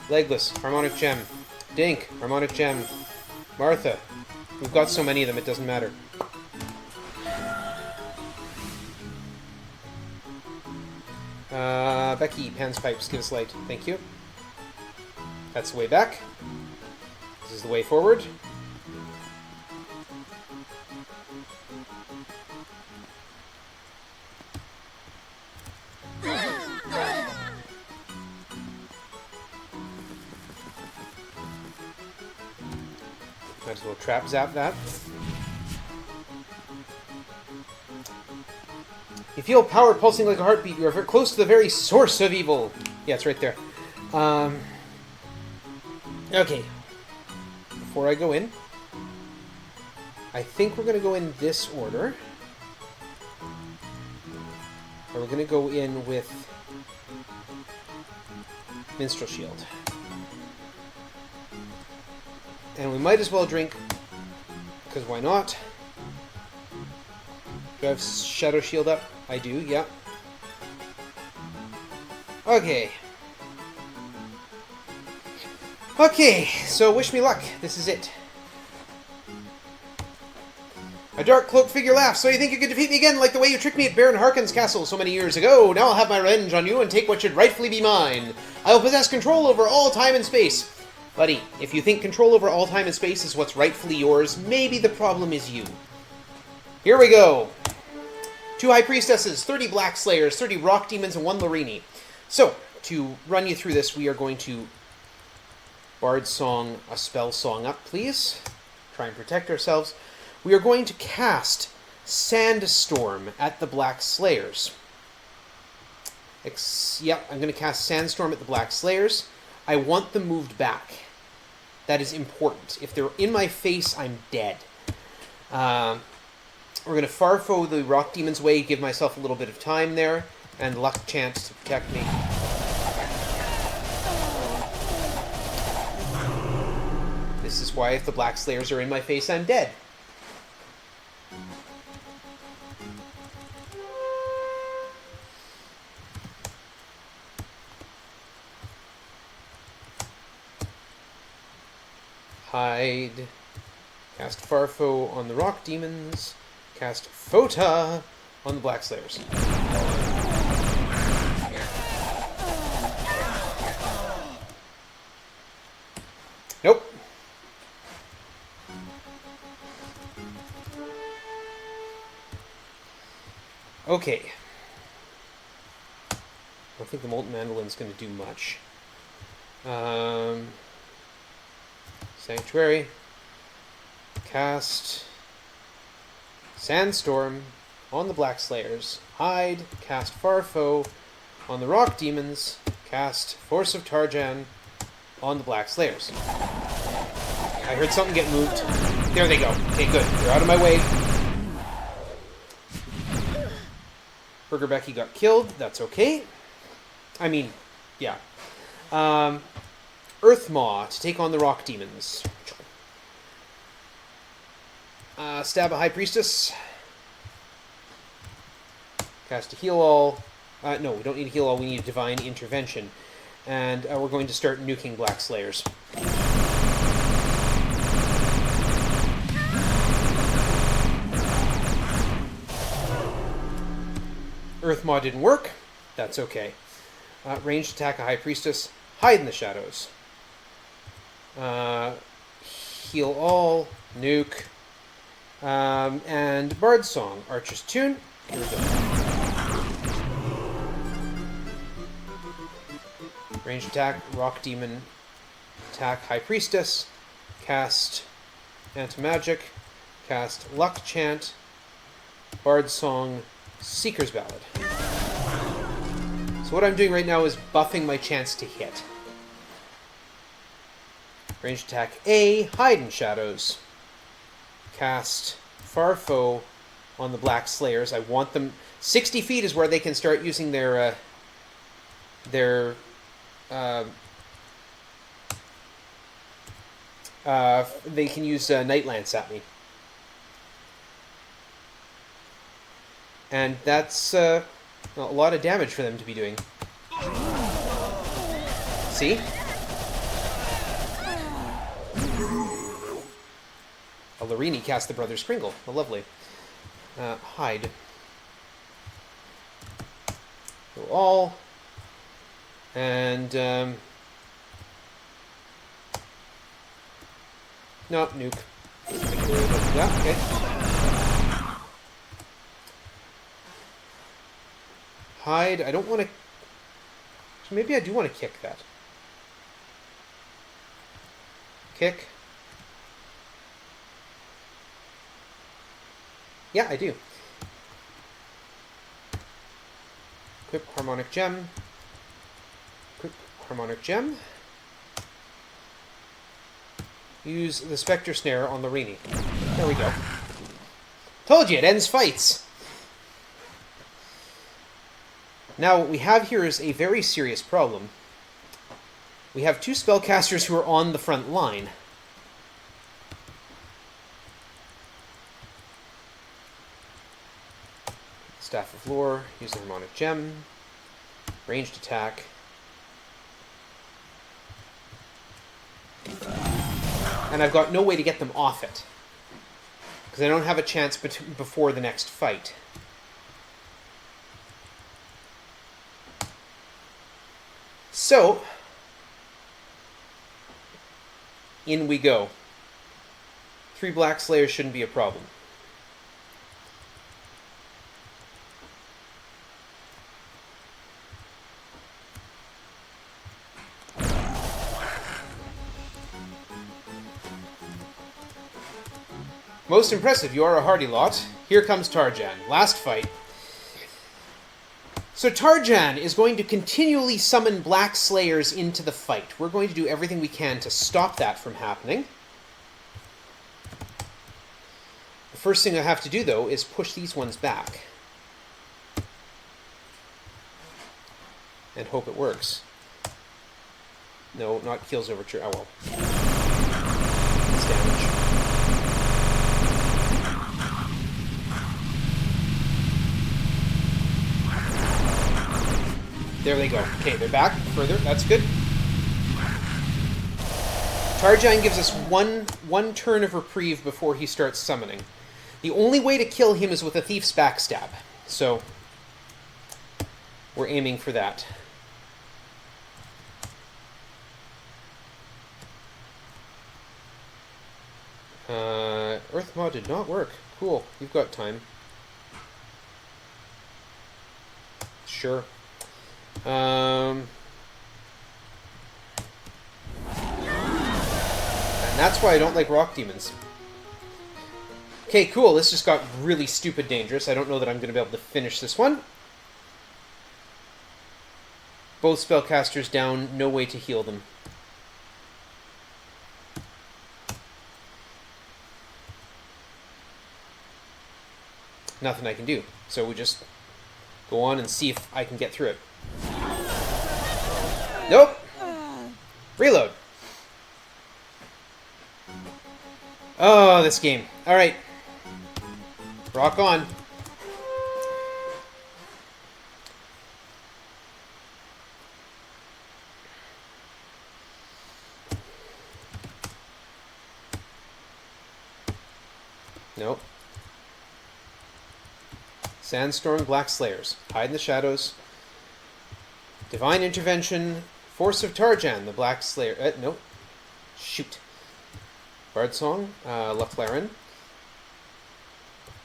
Speaker 1: Legless, Harmonic Gem. Dink, Harmonic Gem. Martha. We've got so many of them, it doesn't matter. Becky, Pan's Pipes, give us light. Thank you. That's the way back. This is the way forward. Might as well trap zap that. You feel power pulsing like a heartbeat. You are very close to the very source of evil. Yeah, it's right there. Okay. Before I go in, I think we're going to go in this order. And we're going to go in with Minstrel Shield. And we might as well drink, because why not? Do I have Shadow Shield up? I do, yeah. Okay. Okay, so wish me luck. This is it. A dark cloaked figure laughs. So you think you could defeat me again like the way you tricked me at Baron Harkon's castle so many years ago? Now I'll have my revenge on you and take what should rightfully be mine. I will possess control over all time and space. Buddy, if you think control over all time and space is what's rightfully yours, maybe the problem is you. Here we go. 2 High Priestesses, 30 Black Slayers, 30 Rock Demons, and 1 Larini. So, to run you through this, we are going to Bard Song a spell song up, please. Try and protect ourselves. We are going to cast Sandstorm at the Black Slayers. Yep, I'm going to cast Sandstorm at the Black Slayers. I want them moved back. That is important. If they're in my face, I'm dead. We're going to Farfo the Rock Demon's way, give myself a little bit of time there, and Luck Chant to protect me. This is why if the Black Slayers are in my face, I'm dead. Hide. Cast Farfo on the Rock Demons. Cast Fota on the Black Slayers. Nope. Okay. I don't think the Molten Mandolin's going to do much. Sanctuary. Cast Sandstorm on the Black Slayers. Hide. Cast Farfo on the Rock Demons. Cast Force of Tarjan on the Black Slayers. I heard something get moved. There they go. Okay, good. They're out of my way. Burger Becky got killed. That's okay. I mean, yeah. Earthmaw to take on the Rock Demons. Stab a High Priestess. Cast a Heal All. No, we don't need a Heal All. We need a Divine Intervention. And we're going to start nuking Black Slayers. Earthmaw didn't work. That's okay. Ranged attack a High Priestess. Hide in the shadows. Heal all. Nuke. And Bard Song. Archer's Tune. Here we go. Ranged attack. Rock Demon. Attack High Priestess. Cast Anti-Magic. Cast Luck Chant. Bard Song. Seeker's Ballad. So what I'm doing right now is buffing my chance to hit. Ranged attack A, Hide in Shadows. Cast Farfo on the Black Slayers. I want them... 60 feet is where they can start using their they can use Night Lance at me. And that's a lot of damage for them to be doing. See? A Larini cast the Brother Skringle. Oh, lovely. Hide. Go all. And, no, nuke. Yeah, okay. Hide. I don't want to... So maybe I do want to kick that. Kick. Yeah, I do. Equip Harmonic Gem. Equip Harmonic Gem. Use the Spectre Snare on Larini. There we go. Told you, it ends fights. Now, what we have here is a very serious problem. We have two spellcasters who are on the front line. Staff of Lore, use the Harmonic Gem, ranged attack. And I've got no way to get them off it, because I don't have a chance before the next fight. So, in we go. 3 Black Slayers shouldn't be a problem. Most impressive, you are a hardy lot. Here comes Tarjan. Last fight. So Tarjan is going to continually summon Black Slayers into the fight. We're going to do everything we can to stop that from happening. The first thing I have to do, though, is push these ones back. And hope it works. No, not Keel's Overture. Oh well. It's damage. There they go. Okay, they're back further. That's good. Tarjan gives us one turn of reprieve before he starts summoning. The only way to kill him is with a Thief's Backstab. So, we're aiming for that. Earth Maw did not work. Cool. You've got time. Sure. And that's why I don't like rock demons. Okay, cool. This just got really stupid dangerous. I don't know that I'm going to be able to finish this one. Both spellcasters down. No way to heal them. Nothing I can do. So we just go on and see if I can get through it. Nope. Reload. Oh, this game. All right. Rock on. Nope. Sandstorm, Black Slayers. Hide in the shadows. Divine Intervention. Force of Tarjan, the Black Slayer. Nope. Shoot. Bardsong, LaClaren.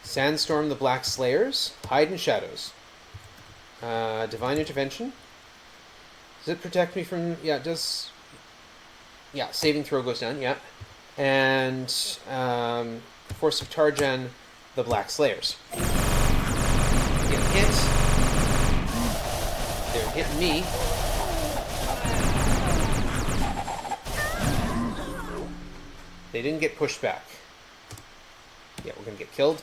Speaker 1: Sandstorm, the Black Slayers. Hide in shadows. Divine Intervention. Does it protect me from... Yeah, it does... Yeah, saving throw goes down, yeah. And Force of Tarjan, the Black Slayers. Get hit. They're hitting me. They didn't get pushed back. Yeah, we're going to get killed.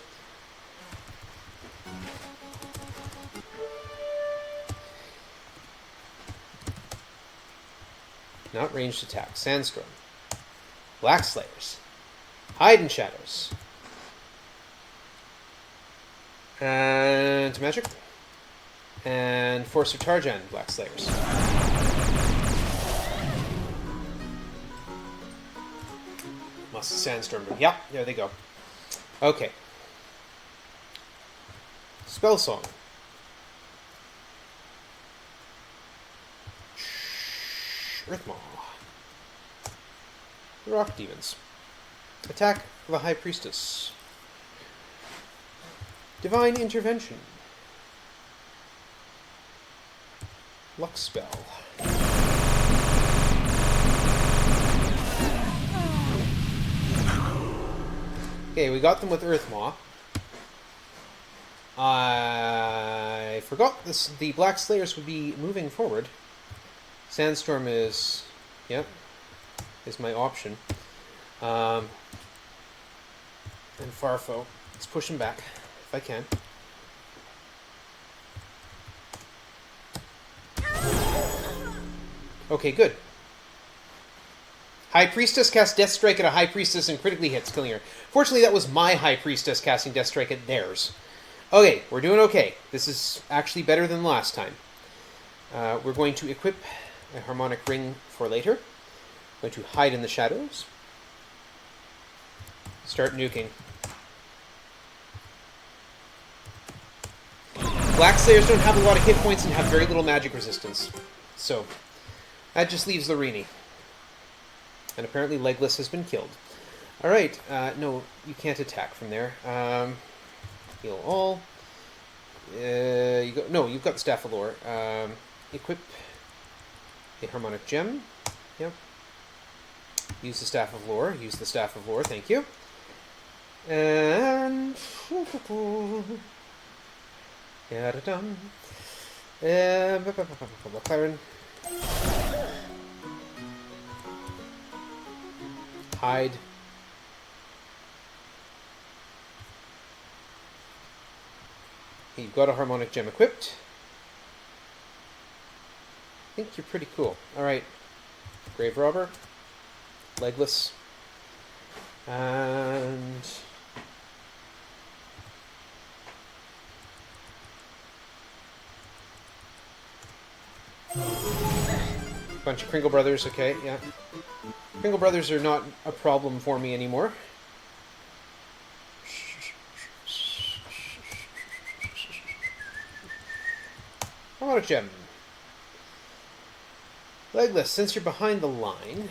Speaker 1: Not ranged attack. Sandstorm. Black Slayers. Hide in shadows. And magic. And Force of Tarjan, Black Slayers. Must Sandstorm. Yep, there they go. Okay. Spell Song. Earth Maw. Rock Demons. Attack of the High Priestess. Divine Intervention. Luck Spell. Okay, we got them with Earth Maw. I forgot this. The Black Slayers would be moving forward. Sandstorm is... Yep. Is my option. And Farfo. Let's push him back, if I can. Okay, good. High Priestess casts Death Strike at a High Priestess and critically hits, killing her. Fortunately, that was my High Priestess casting Death Strike at theirs. Okay, we're doing okay. This is actually better than last time. We're going to equip a Harmonic Ring for later. Going to hide in the shadows. Start nuking. Black Slayers don't have a lot of hit points and have very little magic resistance. So, that just leaves Larini. And apparently Legless has been killed. Alright, no, you can't attack from there. Heal all. You've got the Staff of Lore. Equip a Harmonic Gem. Yep. Use the Staff of Lore. Use the Staff of Lore, thank you. And... Claren. Hide. You've got a Harmonic Gem equipped. I think you're pretty cool. Alright. Grave Robber. Legless. And... bunch of Kringle Brothers, okay, yeah. Kringle Brothers are not a problem for me anymore. Harmonic Gem. Legless, since you're behind the line,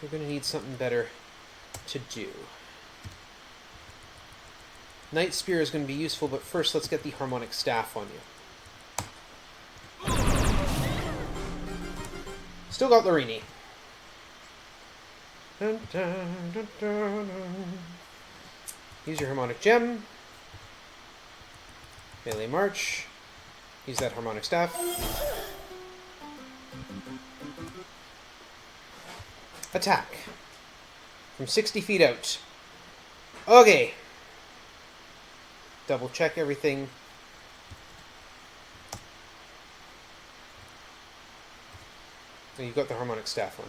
Speaker 1: you're going to need something better to do. Night Spear is going to be useful, but first let's get the Harmonic Staff on you. Still got Larini. Dun, dun, dun, dun, dun. Use your Harmonic Gem. Melee March. Use that Harmonic Staff. Attack. From 60 feet out. Okay. Double check everything. So you've got the Harmonic Staff on.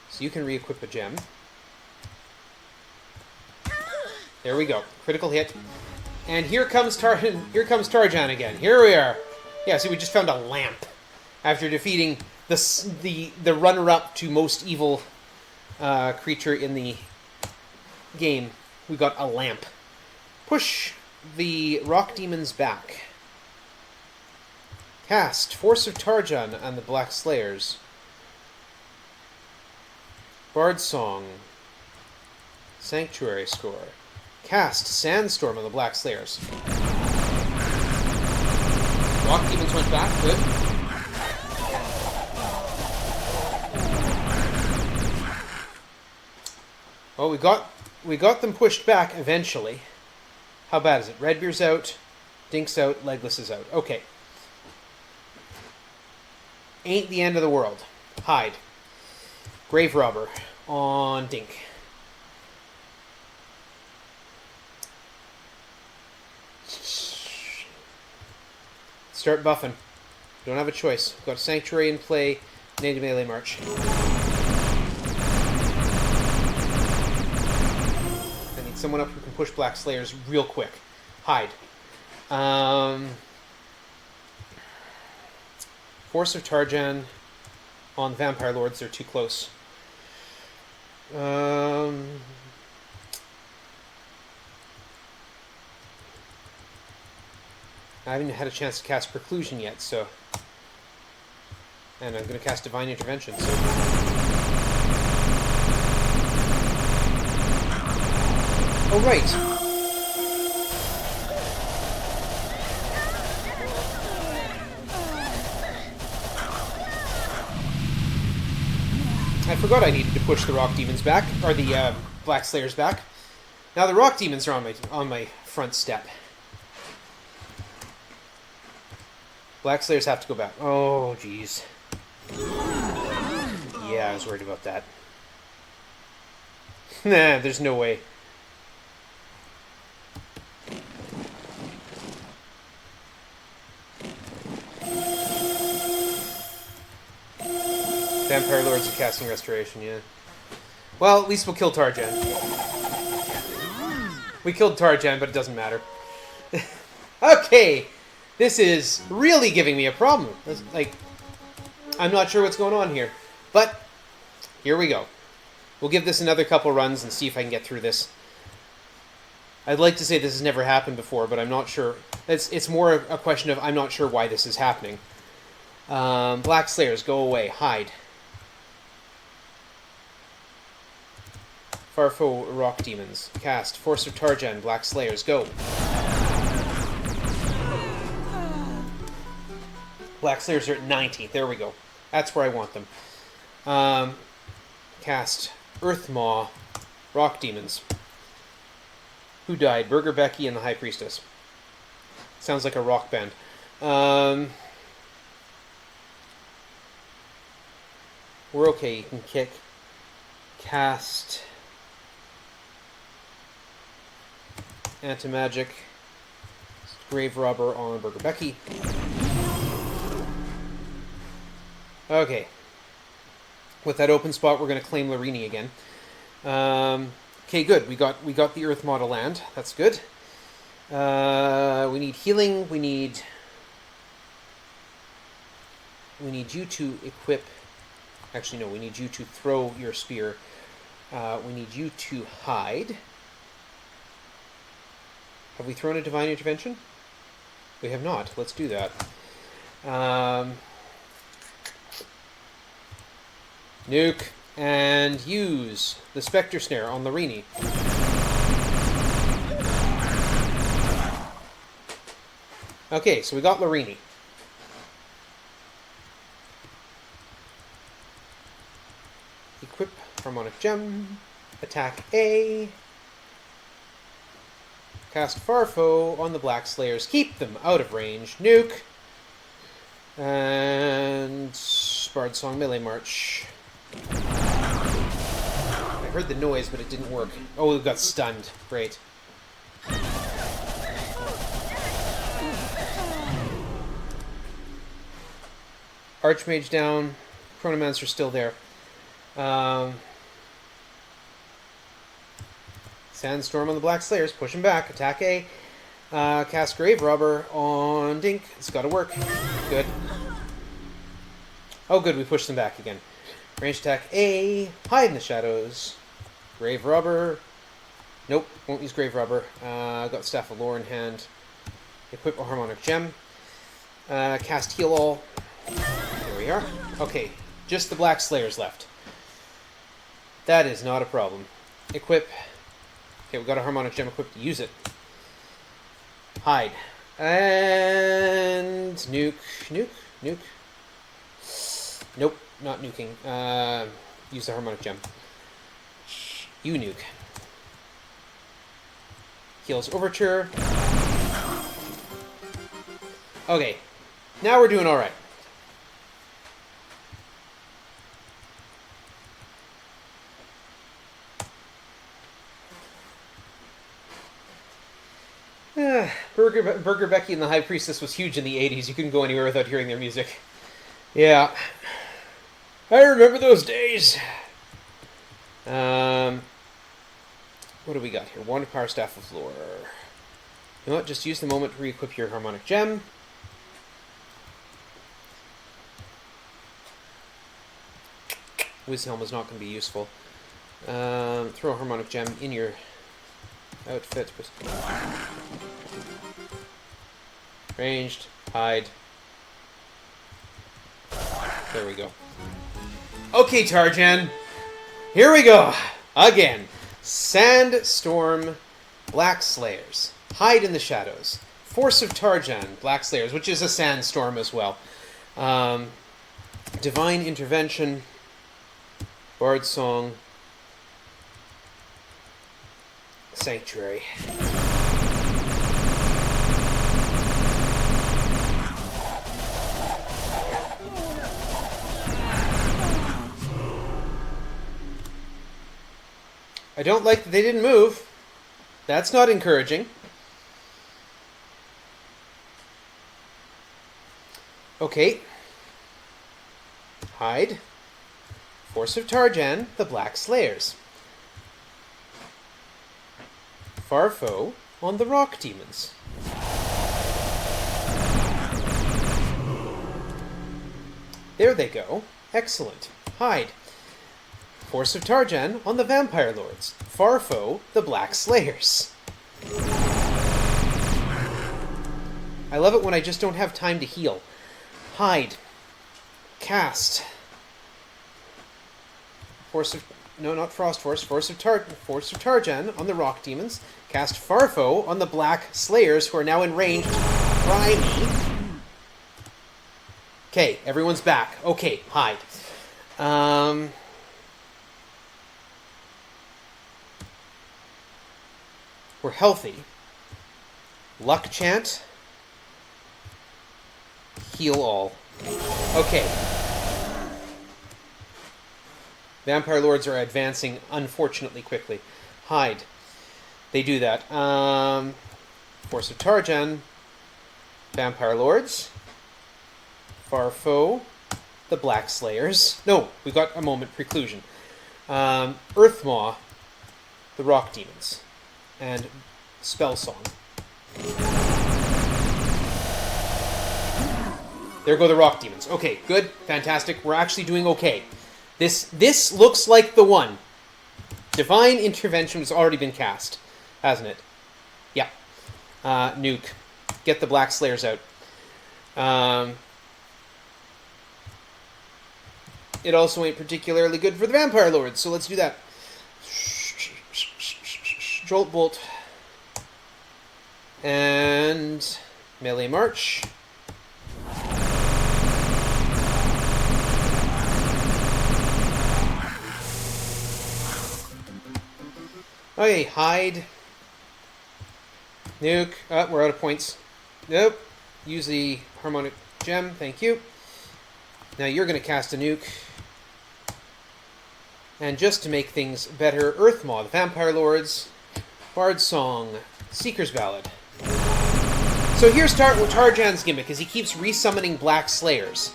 Speaker 1: So you can re-equip a gem. There we go. Critical hit. And here comes Tarjan again. Here we are. Yeah, see, we just found a lamp. After defeating the runner-up to most evil creature in the game, we got a lamp. Push the rock demons back. Cast Force of Tarjan on the Black Slayers. Bard Song. Sanctuary Score. Cast Sandstorm on the Black Slayers. Rock demons went back. Good. Well, we got them pushed back eventually. How bad is it? Redbeard's out, Dink's out, Legless is out. Okay. Ain't the end of the world. Hide. Grave Robber on Dink. Start buffing. Don't have a choice. Got Sanctuary in play. Native Melee March. I need someone up who can push Black Slayers real quick. Hide. Force of Tarjan on the Vampire Lords. They're too close. I haven't had a chance to cast Preclusion yet, so... And I'm going to cast Divine Intervention, so... Oh, right! I forgot I needed to push the Rock Demons back, or the Black Slayers back. Now the Rock Demons are on my front step. Black Slayers have to go back. Oh, jeez. Yeah, I was worried about that. Nah, there's no way. Vampire Lords of Casting Restoration, yeah. Well, at least we'll kill Tarjan. We killed Tarjan, but it doesn't matter. Okay, this is really giving me a problem. Like, I'm not sure what's going on here. But, here we go. We'll give this another couple runs and see if I can get through this. I'd like to say this has never happened before, but I'm not sure. It's more a question of I'm not sure why this is happening. Black Slayers, go away. Hide. Farfo Rock Demons. Cast. Force of Tarjan. Black Slayers. Go. Black Slayers are at 90. There we go. That's where I want them. Cast. Earth Maw. Rock Demons. Who died? Burger Becky and the High Priestess. Sounds like a rock band. We're okay. You can kick. Cast. Anti-magic. Grave Robber on Burger Becky. Okay. With that open spot, we're going to claim Larini again. Okay, good. We got the Earth Model land. That's good. We need healing. We need you to equip. Actually, no. We need you to throw your spear. We need you to hide. Have we thrown a Divine Intervention? We have not. Let's do that. Nuke. And use the Spectre Snare on Larini. Okay, so we got Larini. Equip Harmonic Gem. Attack A. Cast Farfo on the Black Slayers. Keep them out of range. Nuke. And Bard Song Melee March. I heard the noise, but it didn't work. Oh, we got stunned. Great. Archmage down. Chronomancer still there. Sandstorm on the Black Slayers. Push him back. Attack A. Cast Grave Robber on Dink. It's got to work. Good. Oh, good. We pushed them back again. Range attack A. Hide in the shadows. Grave Robber. Nope. Won't use Grave Robber. Got Staff of Lore in hand. Equip a Harmonic Gem. Cast Heal All. There we are. Okay. Just the Black Slayers left. That is not a problem. Equip. Okay, we got a Harmonic Gem equipped to use it. Hide. And nuke. Nuke. Nuke. Nope, not nuking. Use the Harmonic Gem. You nuke. Heals Overture. Okay, now we're doing alright. Burger Becky and the High Priestess was huge in the 80s. You couldn't go anywhere without hearing their music. Yeah. I remember those days. What do we got here? One Power Staff of Lore. You know what? Just use the moment to re-equip your Harmonic Gem. Wisdom Helm is not going to be useful. Throw a Harmonic Gem in your outfit. Ranged. Hide. There we go. Okay, Tarjan. Here we go. Again. Sandstorm, Black Slayers. Hide in the shadows. Force of Tarjan, Black Slayers, which is a sandstorm as well. Divine Intervention. Bard Song. Sanctuary. I don't like that they didn't move. That's not encouraging. Okay. Hide. Force of Tarjan, the Black Slayers. Farfo on the Rock Demons. There they go. Excellent. Hide. Force of Tarjan on the Vampire Lords. Farfo, the Black Slayers. I love it when I just don't have time to heal. Hide. Cast. Force of... No, not Frost Force. Force of Tarjan on the Rock Demons. Cast Farfo on the Black Slayers, who are now in range to try me. Okay, everyone's back. Okay, hide. We're healthy. Luck chant. Heal all. Okay. Vampire Lords are advancing unfortunately quickly. Hide. They do that. Force of Tarjan. Vampire Lords. Farfo. The Black Slayers. No, we got a moment. Preclusion. Earthmaw. The Rock Demons. And Spell Song. There go the Rock Demons. Okay, good. Fantastic. We're actually doing okay. This looks like the one. Divine Intervention has already been cast, hasn't it? Yeah. Nuke. Get the Black Slayers out. It also ain't particularly good for the Vampire Lords, so let's do that. Jolt Bolt. And Melee March. Okay, hide. Nuke. We're out of points. Nope. Use the Harmonic Gem. Thank you. Now you're going to cast a nuke. And just to make things better, Earthmaw, the Vampire Lords, Bard Song, Seeker's Ballad. So here's Tarjan's gimmick, is he keeps resummoning Black Slayers.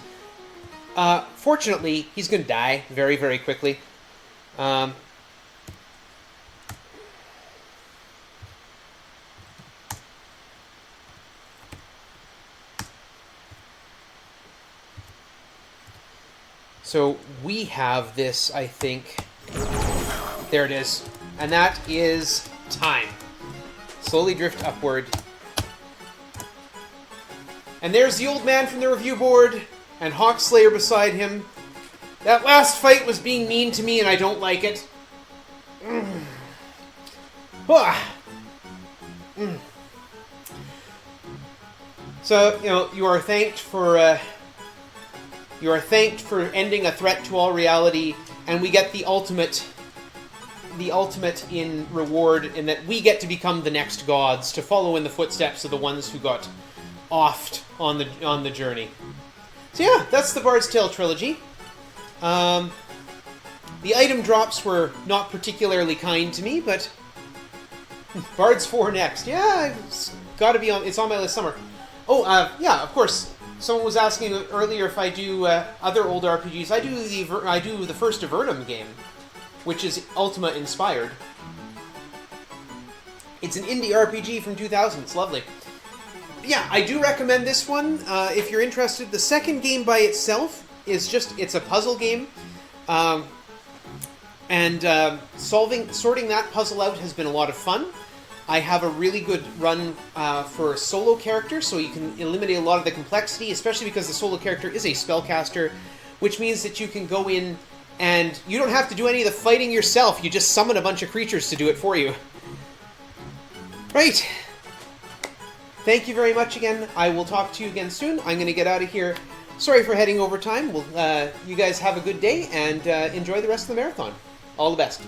Speaker 1: Fortunately, he's going to die very, very quickly. So we have this, I think. There it is. And that is time. Slowly drift upward. And there's the old man from the review board, and Hawkslayer beside him. That last fight was being mean to me, and I don't like it. So, you are thanked for... You are thanked for ending a threat to all reality, and we get the ultimate in reward in that we get to become the next gods, to follow in the footsteps of the ones who got offed on the journey. So yeah, that's the Bard's Tale trilogy. The item drops were not particularly kind to me, but Bard's 4 next. Yeah, it's got to be on. It's on my list somewhere. Oh, yeah, of course. Someone was asking earlier if I do other old RPGs. I do the first Avernum game, which is Ultima inspired. It's an indie RPG from 2000. It's lovely. Yeah, I do recommend this one if you're interested. The second game by itself is it's a puzzle game, and sorting that puzzle out has been a lot of fun. I have a really good run for a solo character, so you can eliminate a lot of the complexity, especially because the solo character is a spellcaster, which means that you can go in and you don't have to do any of the fighting yourself. You just summon a bunch of creatures to do it for you. Right. Thank you very much again. I will talk to you again soon. I'm going to get out of here. Sorry for heading over time. You guys have a good day and enjoy the rest of the marathon. All the best.